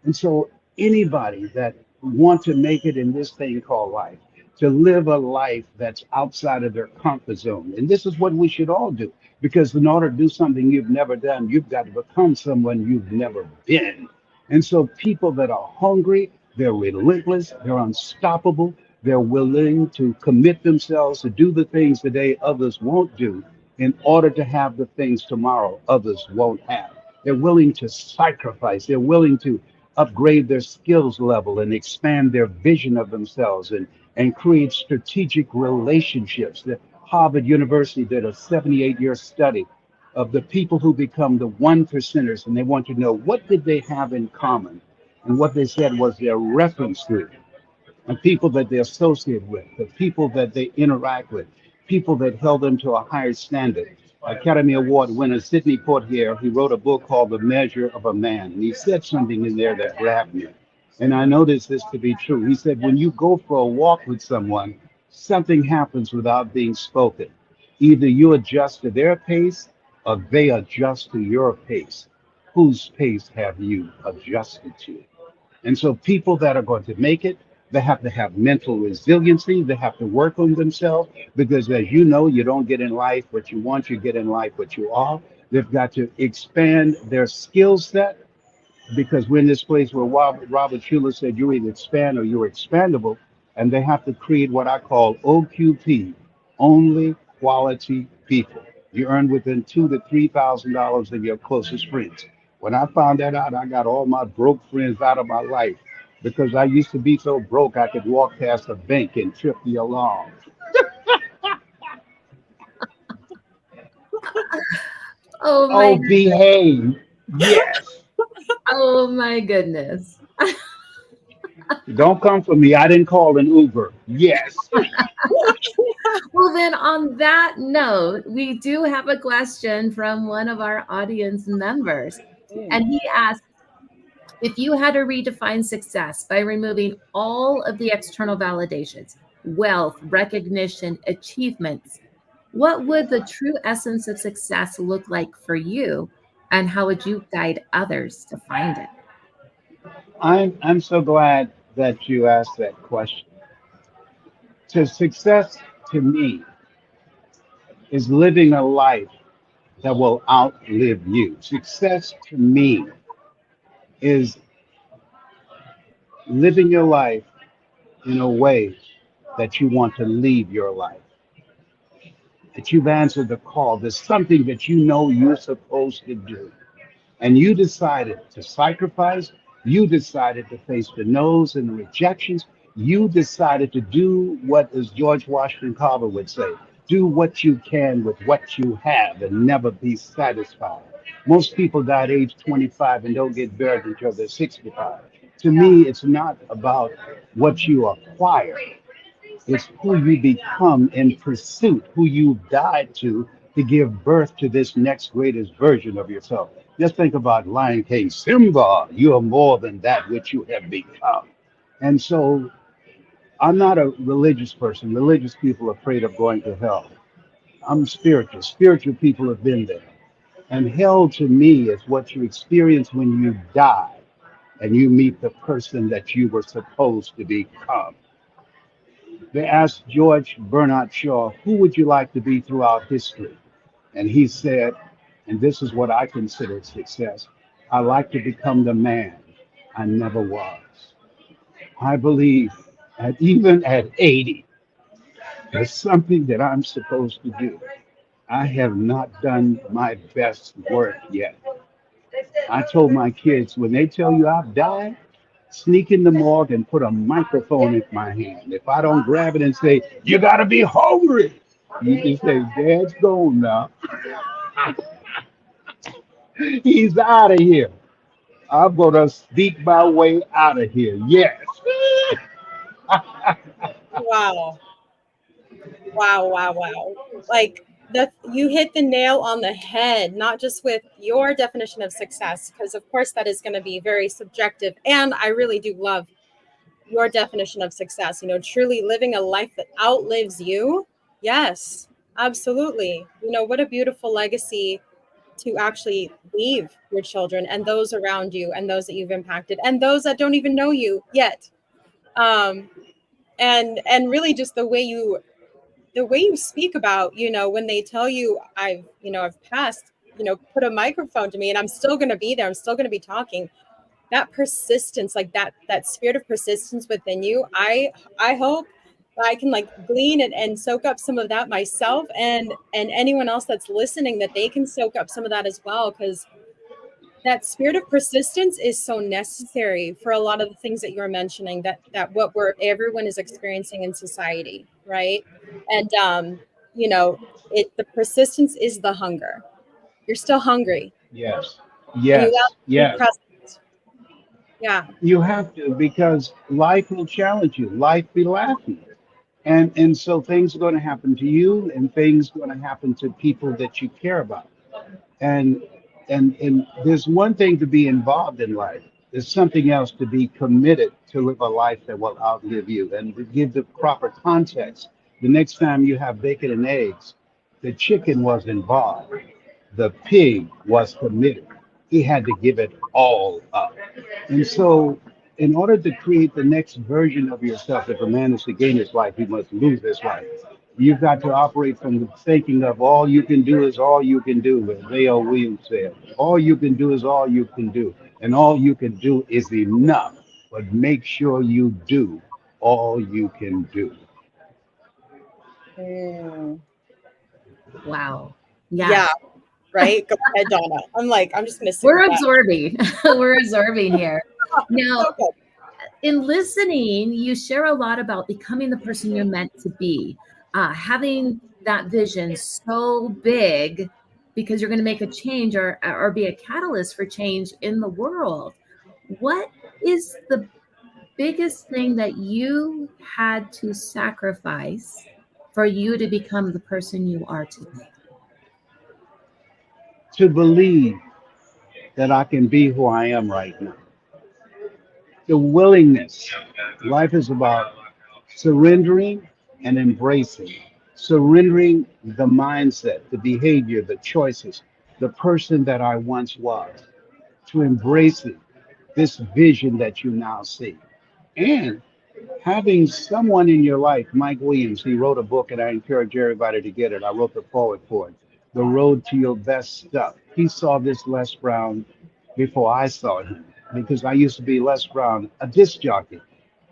And so anybody that want to make it in this thing called life, to live a life that's outside of their comfort zone. And this is what we should all do, because in order to do something you've never done, you've got to become someone you've never been. And so people that are hungry, they're relentless, they're unstoppable, they're willing to commit themselves to do the things today others won't do in order to have the things tomorrow others won't have. They're willing to sacrifice, they're willing to upgrade their skills level and expand their vision of themselves and create strategic relationships. That Harvard University did a 78-year study of the people who become the one percenters, and they want to know what did they have in common. And what they said was their reference group, and people that they associate with, the people that they interact with, people that held them to a higher standard. Academy Award winner Sidney Poitier, he wrote a book called The Measure of a Man, and he said something in there that grabbed me. And I noticed this to be true. He said, when you go for a walk with someone, something happens without being spoken. Either you adjust to their pace or they adjust to your pace. Whose pace have you adjusted to? And so people that are going to make it, they have to have mental resiliency. They have to work on themselves because, as you know, you don't get in life what you want, you get in life what you are. They've got to expand their skill set because we're in this place where Robert Schuller said you either expand or you're expandable. And they have to create what I call OQP, only quality people. You earn within $2,000 to $3,000 of your closest friends. When I found that out, I got all my broke friends out of my life because I used to be so broke I could walk past a bank and trip the alarm. Oh my Oh, behave. Yes. Oh my goodness. Don't come for me. I didn't call an Uber. Yes. Well, then on that note, we do have a question from one of our audience members. And he asked, if you had to redefine success by removing all of the external validations, wealth, recognition, achievements, what would the true essence of success look like for you? And how would you guide others to find it? I'm so glad that you asked that question. So success to me is living a life that will outlive you. Success to me is living your life in a way that you want to leave your life, that you've answered the call. There's something that you know you're supposed to do. And you decided to sacrifice, you decided to face the no's and the rejections, You decided to do what, as George Washington Carver would say, do what you can with what you have and never be satisfied. Most people die at age 25 and don't get buried until they're 65. To me, it's not about what you acquire. It's who you become in pursuit, who you died to give birth to this next greatest version of yourself. Just think about Lion King, Simba, you are more than that which you have become. And so I'm not a religious person. Religious people are afraid of going to hell. I'm spiritual. Spiritual people have been there. And hell to me is what you experience when you die and you meet the person that you were supposed to become. They asked George Bernard Shaw, who would you like to be throughout history? And he said, and this is what I consider success, I like to become the man I never was. I believe that even at 80, there's something that I'm supposed to do. I have not done my best work yet. I told my kids, when they tell you I've died, sneak in the morgue and put a microphone in my hand. If I don't grab it and say, you gotta be hungry, you can say, Dad's gone now. He's out of here. I'm gonna sneak my way out of here. Yes. Wow. Wow. Like that, you hit the nail on the head, not just with your definition of success, because of course that is going to be very subjective. And I really do love your definition of success, truly living a life that outlives you. Yes, absolutely. What a beautiful legacy to actually leave your children and those around you and those that you've impacted and those that don't even know you yet. And really just the way you speak about, when they tell you I've passed, put a microphone to me and I'm still going to be there. I'm still going to be talking. That persistence, like that spirit of persistence within you, I hope I can glean and soak up some of that myself, and anyone else that's listening, that they can soak up some of that as well, because that spirit of persistence is so necessary for a lot of the things that you're mentioning, that everyone is experiencing in society, right? And the persistence is the hunger. You're still hungry. Yes. And you have to be Yes. present. Yeah. You have to, because life will challenge you. Life be laughing. And so things are going to happen to you, and things are going to happen to people that you care about. And and there's one thing to be involved in life. There's something else to be committed to live a life that will outlive you. And to give the proper context, the next time you have bacon and eggs, the chicken was involved. The pig was committed. He had to give it all up. And so, in order to create the next version of yourself, if a man is to gain his life, he must lose his life. You've got to operate from the thinking of all you can do is all you can do, as Leo Williams said. All you can do is all you can do. And all you can do is enough. But make sure you do all you can do. Wow. Yeah. Right. Go ahead, Donna. I'm just missing. We're absorbing. We're absorbing here. Now, in listening, you share a lot about becoming the person you're meant to be, having that vision so big because you're going to make a change or be a catalyst for change in the world. What is the biggest thing that you had to sacrifice for you to become the person you are today? To believe that I can be who I am right now. The willingness. Life is about surrendering and embracing. Surrendering the mindset, the behavior, the choices, the person that I once was, to embracing this vision that you now see. And having someone in your life, Mike Williams, he wrote a book, and I encourage everybody to get it. I wrote the foreword for it, The Road to Your Best Stuff. He saw this Les Brown before I saw him, because I used to be Les Brown, a disc jockey.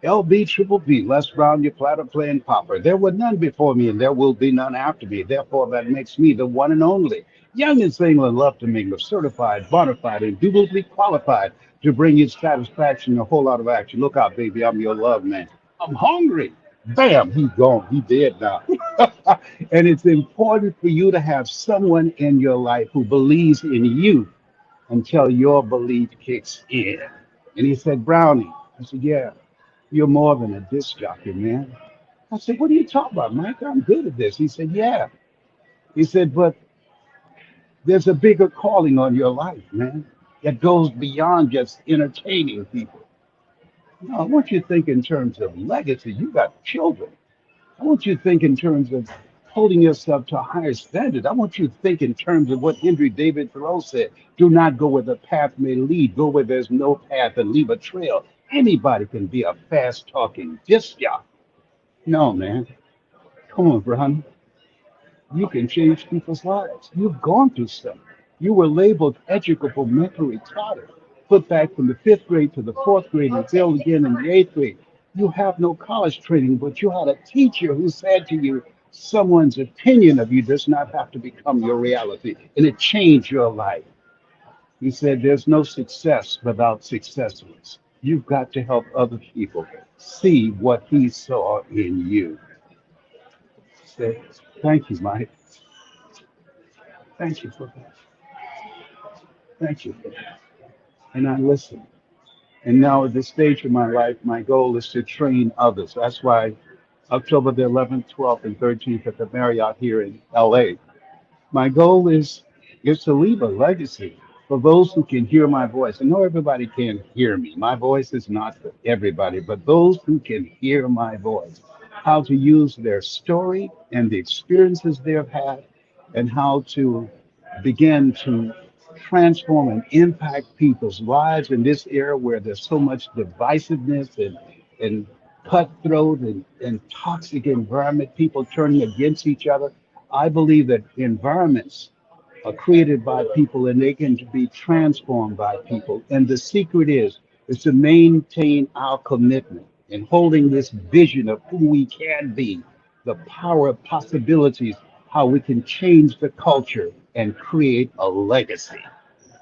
LB Triple B, Les Brown, your platter playing popper. There were none before me, and there will be none after me. Therefore, that makes me the one and only. Young and single and love to mingle, certified, bona fide, indubitably qualified to bring you satisfaction and a whole lot of action. Look out, baby, I'm your love man. I'm hungry. Bam, he's gone. He dead now. And it's important for you to have someone in your life who believes in you until your belief kicks in. And he said, Brownie. I said, yeah, you're more than a disc jockey, man. I said, what are you talking about, Mike? I'm good at this. He said, yeah. He said, but there's a bigger calling on your life, man, that goes beyond just entertaining people. No, I want you to think in terms of legacy. You got children. I want you to think in terms of holding yourself to a higher standard. I want you to think in terms of what Henry David Thoreau said. Do not go where the path may lead. Go where there's no path and leave a trail. Anybody can be a fast talking disc jockey. No, man. Come on, Ron. You can change people's lives. You've gone through stuff. You were labeled educable, mentally retarded, put back from the fifth grade to the fourth grade and failed again in the eighth grade. You have no college training, but you had a teacher who said to you, someone's opinion of you does not have to become your reality, and it changed your life. He said, there's no success without successors. You've got to help other people see what he saw in you. Say, thank you, Mike. Thank you for that. Thank you for that. And I listen. And now at this stage of my life, my goal is to train others. That's why October the 11th, 12th, and 13th at the Marriott here in LA. My goal is to leave a legacy for those who can hear my voice. I know everybody can't hear me. My voice is not for everybody, but those who can hear my voice, how to use their story and the experiences they've had, and how to begin to transform and impact people's lives in this era where there's so much divisiveness and cutthroat and toxic environment, people turning against each other. I believe that environments are created by people and they can be transformed by people. And the secret is to maintain our commitment and holding this vision of who we can be, the power of possibilities, how we can change the culture and create a legacy.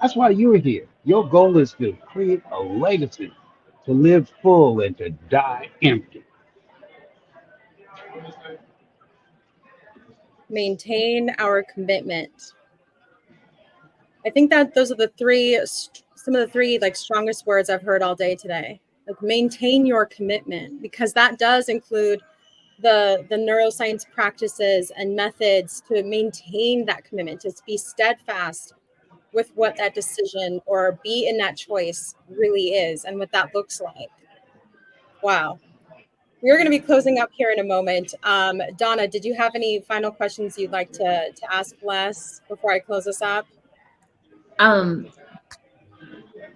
That's why you're here. Your goal is to create a legacy, to live full and to die empty. Maintain our commitment. I think that those are the three, some of the three like strongest words I've heard all day today. Like maintain your commitment, because that does include the neuroscience practices and methods to maintain that commitment, to be steadfast with what that decision or be in that choice really is and what that looks like. Wow. We're going to be closing up here in a moment. Donna, did you have any final questions you'd like to ask Les before I close this up?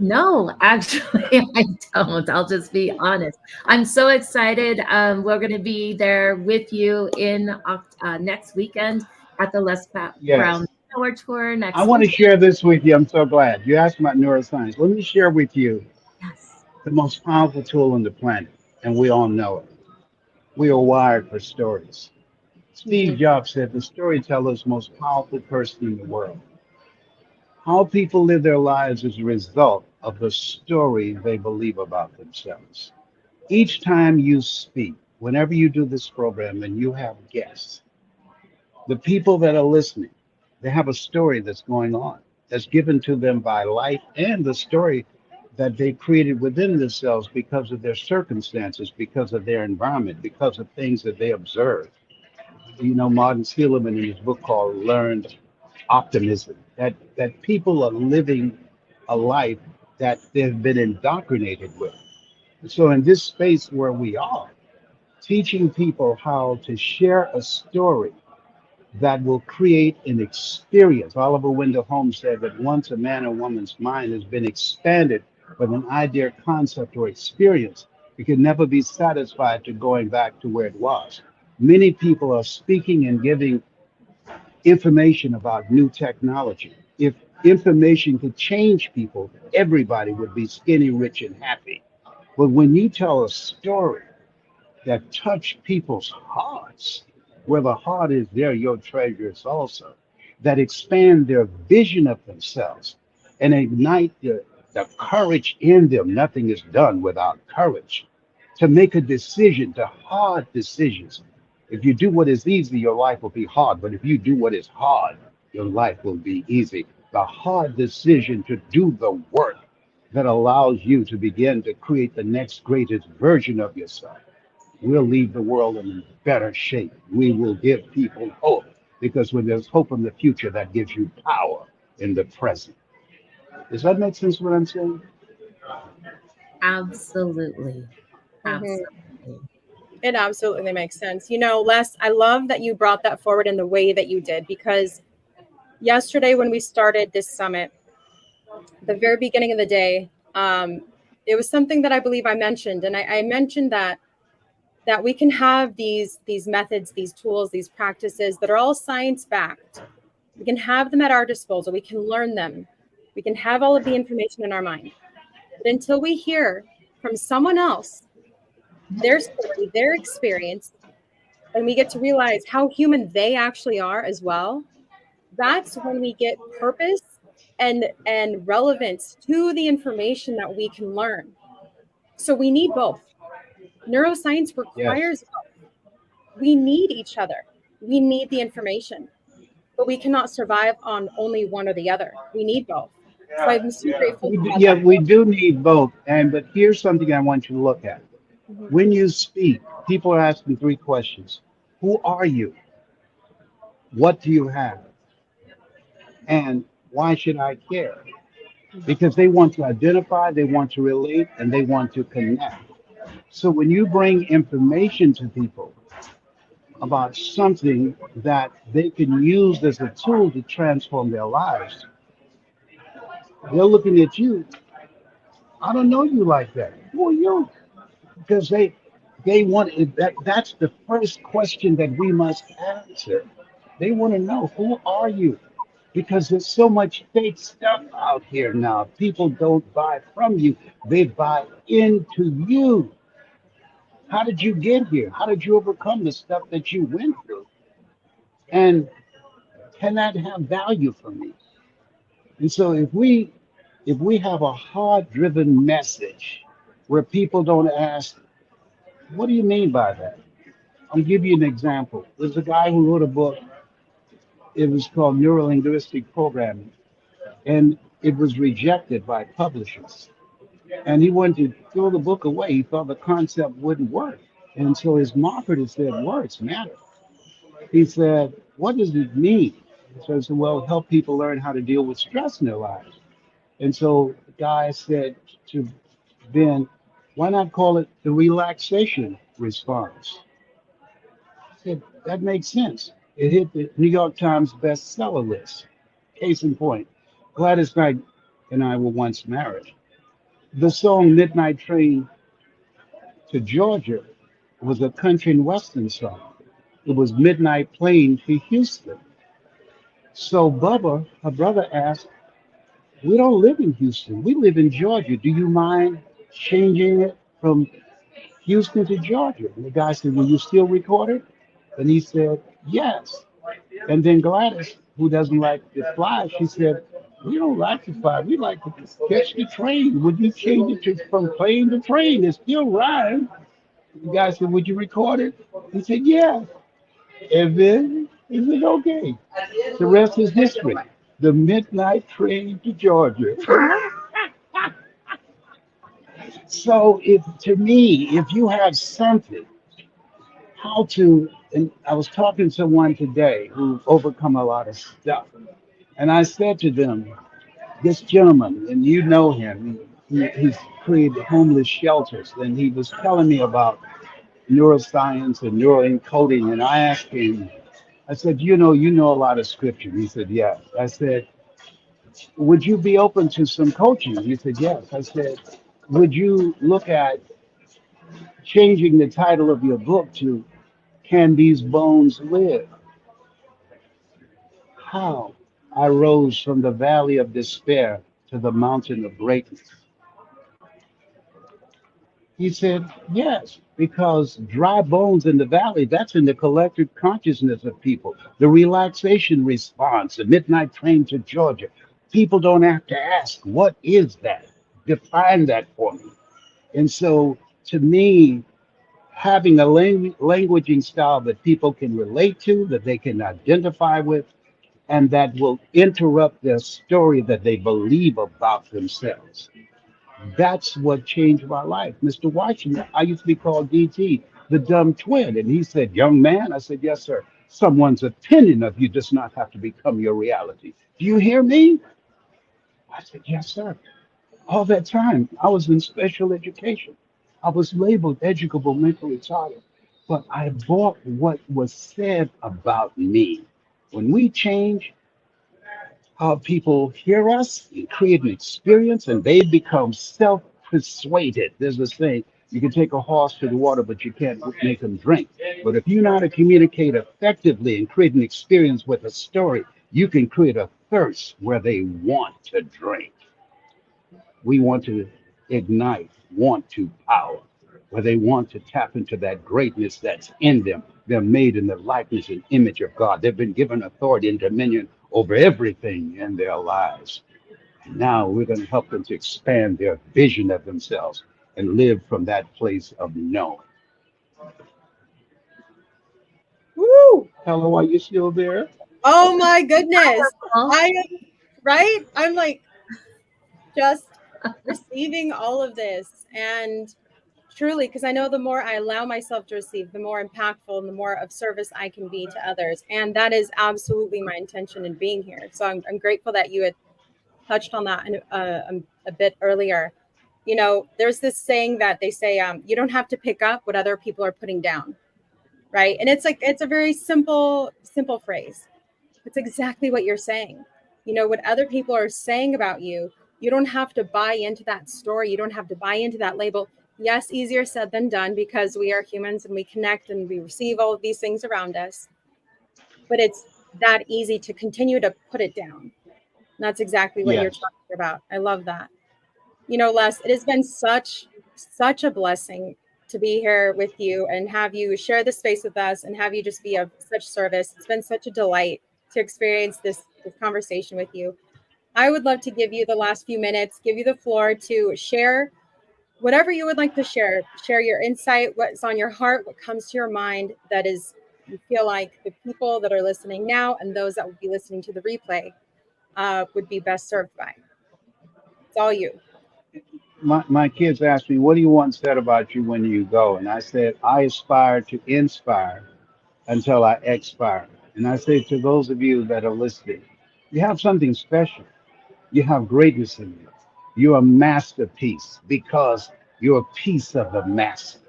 No, actually, I don't. I'll just be honest. I'm so excited. We're going to be there with you in next weekend at the Les Yes. Brown Power Tour next I want to weekend. share this with you. I'm so glad. You asked about neuroscience. Let me share with you Yes. the most powerful tool on the planet, and we all know it. We are wired for stories. Steve Jobs said the storyteller is the most powerful person in the world. How people live their lives is a result of the story they believe about themselves. Each time you speak, whenever you do this program and you have guests, the people that are listening, they have a story that's going on, that's given to them by life, and the story that they created within themselves because of their circumstances, because of their environment, because of things that they observed. You know, Martin Seligman in his book called Learned Optimism, that people are living a life that they've been indoctrinated with. So in this space where we are, teaching people how to share a story that will create an experience. Oliver Wendell Holmes said that once a man or woman's mind has been expanded with an idea, concept, or experience, it can never be satisfied to going back to where it was. Many people are speaking and giving information about new technology. If information could change people, everybody would be skinny, rich, and happy. But when you tell a story that touch people's hearts, where the heart is, there your treasure is also, that expand their vision of themselves and ignite the courage in them. Nothing is done without courage. to make a decision, to hard decisions. If you do what is easy, your life will be hard. But if you do what is hard, your life will be easy. The hard decision to do the work that allows you to begin to create the next greatest version of yourself. We'll leave the world in better shape. We will give people hope because when there's hope in the future, that gives you power in the present. Does that make sense what I'm saying? Absolutely. Mhm. Absolutely. It absolutely makes sense. You know, Les, I love that you brought that forward in the way that you did, because yesterday when we started this summit, the very beginning of the day, it was something that I believe I mentioned, and I mentioned that we can have these methods, these tools, these practices that are all science backed. We can have them at our disposal. We can learn them. We can have all of the information in our mind. But until we hear from someone else, their story, their experience, and we get to realize how human they actually are as well, that's when we get purpose and relevance to the information that we can learn. So we need both. Neuroscience Yes. requires both. We need each other. We need the information, but we cannot survive on only one or the other. We need both. So I'm so grateful you brought Yeah, that we forward. do need both. But here's something I want you to look at. Mhm. When you speak, people are asking three questions. Who are you? What do you have? And why should I care? Because they want to identify, they want to relate, and they want to connect. So when you bring information to people about something that they can use as a tool to transform their lives, they're looking at you. I don't know you like that. Who are you? Because they want that's the first question that we must answer. They want to know, who are you? Because there's so much fake stuff out here now. People don't buy from you, they buy into you. How did you get here? How did you overcome the stuff that you went through? And can that have value for me? And so if we have a heart driven message where people don't ask, what do you mean by that? I'll give you an example. There's a guy who wrote a book. It was called Neurolinguistic Programming, and it was rejected by publishers. And he wanted to throw the book away. He thought the concept wouldn't work. And so his marketer said, words matter. He said, what does it mean? So I said, well, help people learn how to deal with stress in their lives. And so the guy said to Ben, why not call it the relaxation response? I said, that makes sense. It hit the New York Times bestseller list. Case in point, Gladys Knight and I were once married. The song Midnight Train to Georgia was a country and western song. It was Midnight Plane to Houston. So Bubba, her brother, asked, we don't live in Houston. We live in Georgia. Do you mind changing it from Houston to Georgia? And the guy said, will you still record it? And he said, yes. And then Gladys, who doesn't like to fly, she said, we don't like to fly. We like to catch the train. Would you change it from plane to train? It still rhymes. The guy said, would you record it? He said, yeah. And then he said, okay. The rest is history. The midnight train to Georgia. So if to me, if you have something, how to, and I was talking to someone today who overcome a lot of stuff. And I said to them, this gentleman, and you know him, he's created homeless shelters, and he was telling me about neuroscience and neuroencoding. And I asked him, I said, you know a lot of scripture. He said, yes. I said, would you be open to some coaching? He said, yes. I said, would you look at changing the title of your book to Can These Bones Live? How I rose from the valley of despair to the mountain of greatness. He said, yes, because dry bones in the valley, that's in the collective consciousness of people. The relaxation response, the midnight train to Georgia. People don't have to ask, what is that? Define that for me. And so to me, having a languaging style that people can relate to, that they can identify with, and that will interrupt their story that they believe about themselves. That's what changed my life. Mr. Washington, I used to be called DT, the dumb twin. And he said, young man, I said, yes, sir. Someone's opinion of you does not have to become your reality. Do you hear me? I said, yes, sir. All that time, I was in special education. I was labeled educable mentally retarded, but I bought what was said about me. When we change how people hear us, you create an experience, and they become self-persuaded. There's this thing, you can take a horse to the water, but you can't make them drink. But if you know how to communicate effectively and create an experience with a story, you can create a thirst where they want to drink. We want to ignite, want to power, where they want to tap into that greatness that's in them. They're made in the likeness and image of God. They've been given authority and dominion over everything in their lives. And now we're going to help them to expand their vision of themselves and live from that place of knowing. Woo! Hello, are you still there? Oh my goodness. I am right. I'm like just receiving all of this, and truly, because I know the more I allow myself to receive, the more impactful and the more of service I can be to others. And that is absolutely my intention in being here. So I'm grateful that you had touched on that a bit earlier. You know, there's this saying that they say, you don't have to pick up what other people are putting down. Right. And it's like, it's a very simple phrase. It's exactly what you're saying. You know, what other people are saying about you, you don't have to buy into that story. You don't have to buy into that label. Yes, easier said than done, because we are humans and we connect and we receive all of these things around us. But it's that easy to continue to put it down. And that's exactly what you're Yes. talking about. I love that. You know, Les, it has been such a blessing to be here with you and have you share the space with us and have you just be of such service. It's been such a delight to experience this conversation with you. I would love to give you the last few minutes, give you the floor to share whatever you would like to share. Share your insight, what's on your heart, what comes to your mind that is, you feel like the people that are listening now and those that would be listening to the replay would be best served by. It's all you. My kids asked me, what do you want said about you when you go? And I said, I aspire to inspire until I expire. And I say to those of you that are listening, you have something special. You have greatness in you. You're a masterpiece because you're a piece of the master.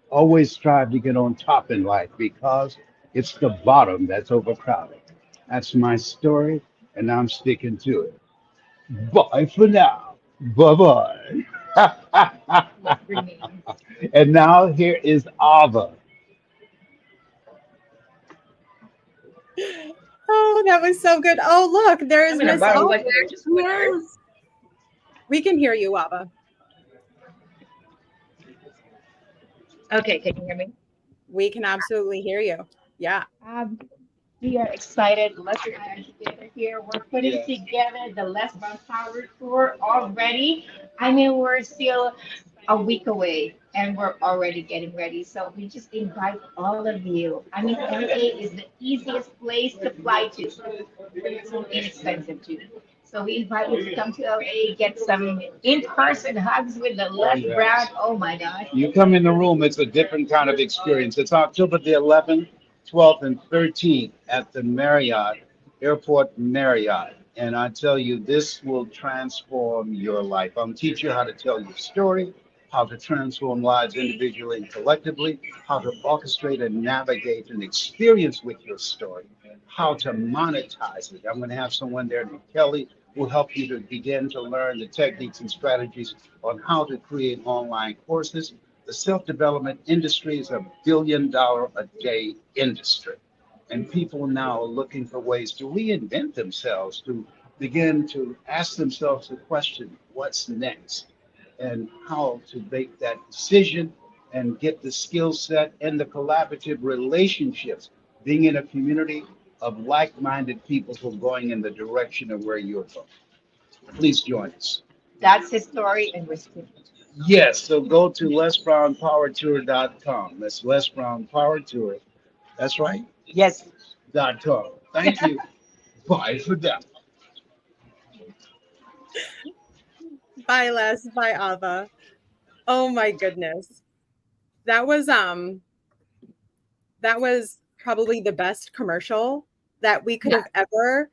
Always strive to get on top in life because it's the bottom that's overcrowded. That's my story, and I'm sticking to it. Bye for now. Bye bye. And now here is Ava. Oh, that was so good. Oh, look, there is Miss Ava. Yes. We can hear you, Ava. Okay, can you hear me? We can absolutely hear you. Yeah. We are excited. Les and I are together here. We're putting together the Les Brown Power Tour already. I mean, we're still a week away and we're already getting ready. So we just invite all of you. I mean, LA is the easiest place to fly to. It's so inexpensive too. So we invite you to come to LA, get some in-person hugs with the Les Brown. Oh my God. You come in the room, it's a different kind of experience. It's October the 11th, 12th, and 13th at the Marriott, Airport Marriott. And I tell you, this will transform your life. I'm teaching you how to tell your story, how to transform lives individually and collectively, how to orchestrate and navigate an experience with your story, how to monetize it. I'm going to have someone there named Kelly who will help you to begin to learn the techniques and strategies on how to create online courses. The self-development industry is $1 billion a day industry. And people now are looking for ways to reinvent themselves, to begin to ask themselves the question, what's next? And how to make that decision and get the skill set and the collaborative relationships, being in a community of like-minded people who are going in the direction of where you're going. Please join us. That's his story and we're sticking to it. Yes, so go to lesbrownpowertour.com. That's Les Brown Power Tour. That's right? Yes. .com. Thank you. Bye for now. Bye, Les. Bye, Ava. Oh my goodness. That was probably the best commercial that we could have ever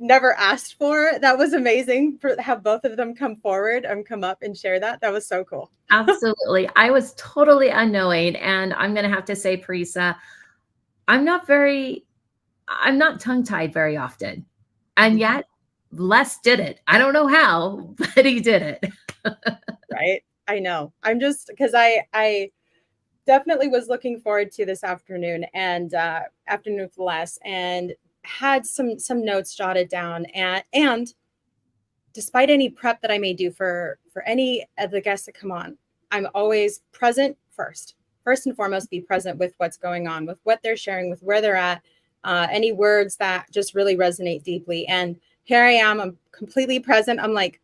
never asked for. That was amazing for have both of them come forward and come up and share that. That was so cool. Absolutely. I was totally unknowing. And I'm going to have to say, Parisa, I'm not tongue-tied very often. And yet Les did it. I don't know how, but he did it. Right. I know. I'm just because I definitely was looking forward to this afternoon and afternoon with Les and had some notes jotted down and despite any prep that I may do for any of the guests that come on, I'm always present first and foremost, be present with what's going on, with what they're sharing, with where they're at, any words that just really resonate deeply. And here I am, I'm completely present. I'm like,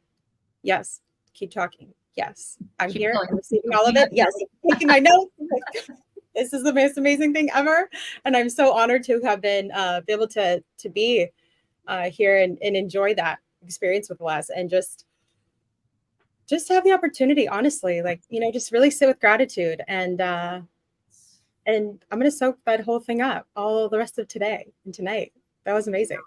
yes, keep talking. Yes, I'm here. I'm receiving all of it. Yes, taking my notes. This is the most amazing thing ever. And I'm so honored to have been be able to be here and enjoy that experience with Les and just have the opportunity, honestly, like, just really sit with gratitude and I'm going to soak that whole thing up all the rest of today and tonight. That was amazing.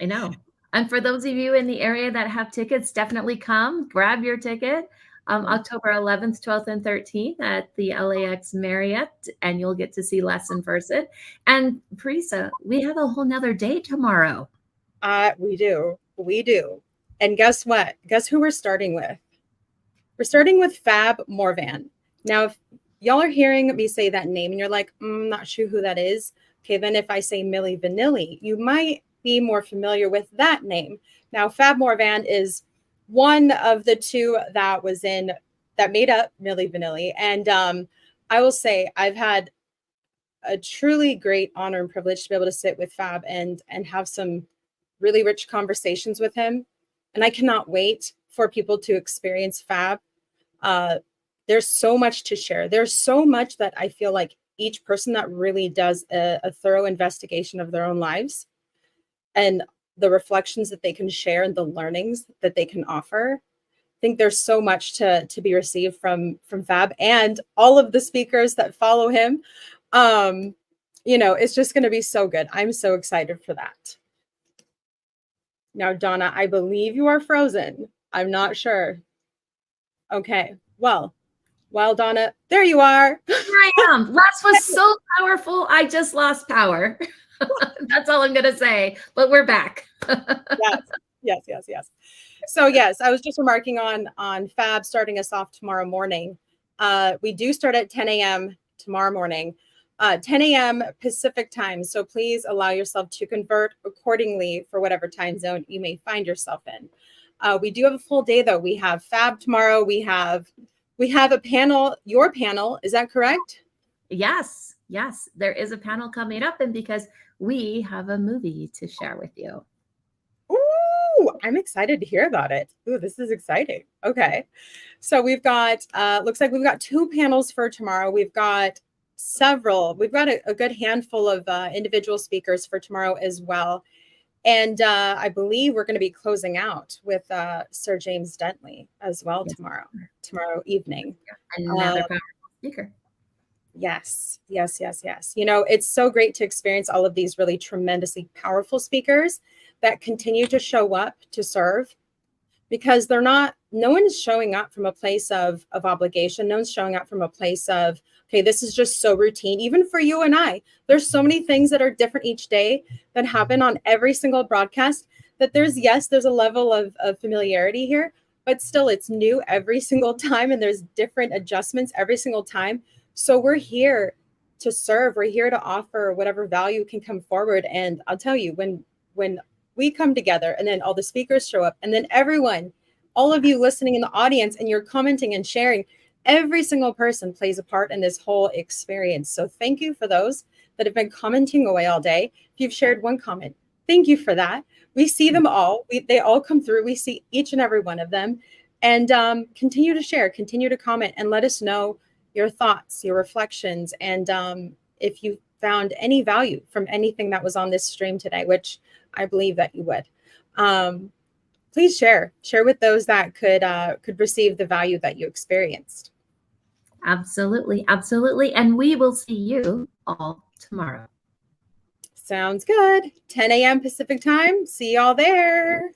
I know. And for those of you in the area that have tickets, definitely come grab your ticket. October 11th, 12th, and 13th at the LAX Marriott, and you'll get to see Les in person. And Parisa, we have a whole nother day tomorrow. We do. And guess what? Guess who we're starting with? We're starting with Fab Morvan. Now, if y'all are hearing me say that name and you're like, I'm not sure who that is. Okay, then if I say Milli Vanilli, you might be more familiar with that name. Now, Fab Morvan is one of the two that made up Milli Vanilli. And I will say I've had a truly great honor and privilege to be able to sit with Fab and have some really rich conversations with him. And I cannot wait for people to experience Fab. There's so much to share. There's so much that I feel like each person that really does a thorough investigation of their own lives and the reflections that they can share and the learnings that they can offer. I think there's so much to be received from Fab and all of the speakers that follow him. It's just going to be so good. I'm so excited for that. Now, Donna, I believe you are frozen. I'm not sure. Okay. Well, Donna, there you are. Here I am. Les was so powerful. I just lost power. That's all I'm going to say, but we're back. Yes. So yes, I was just remarking on Fab starting us off tomorrow morning. We do start at 10 a.m. tomorrow morning, 10 a.m. Pacific time. So please allow yourself to convert accordingly for whatever time zone you may find yourself in. We do have a full day though. We have Fab tomorrow. We have a panel, your panel. Is that correct? Yes. There is a panel coming up, and because we have a movie to share with you. Ooh, I'm excited to hear about it. Ooh, this is exciting. Okay. So we've got, looks like we've got 2 panels for tomorrow. We've got a good handful of individual speakers for tomorrow as well. And I believe we're going to be closing out with Sir James Dentley as well tomorrow evening. Another powerful speaker. Yes. It's so great to experience all of these really tremendously powerful speakers that continue to show up to serve, because no one is showing up from a place of obligation. No one's showing up from a place of, okay, this is just so routine. Even for you and I, there's so many things that are different each day that happen on every single broadcast that there's a level of familiarity here, but still it's new every single time. And there's different adjustments every single time. So we're here to serve. We're here to offer whatever value can come forward. And I'll tell you, when we come together and then all the speakers show up and then everyone, all of you listening in the audience and you're commenting and sharing, every single person plays a part in this whole experience. So thank you for those that have been commenting away all day. If you've shared one comment, thank you for that. We see them all. They all come through. We see each and every one of them. And continue to share, continue to comment, and let us know your thoughts, your reflections, and if you found any value from anything that was on this stream today, which I believe that you would. Please share with those that could receive the value that you experienced. Absolutely, absolutely. And we will see you all tomorrow. Sounds good. 10 a.m. Pacific time. See y'all there.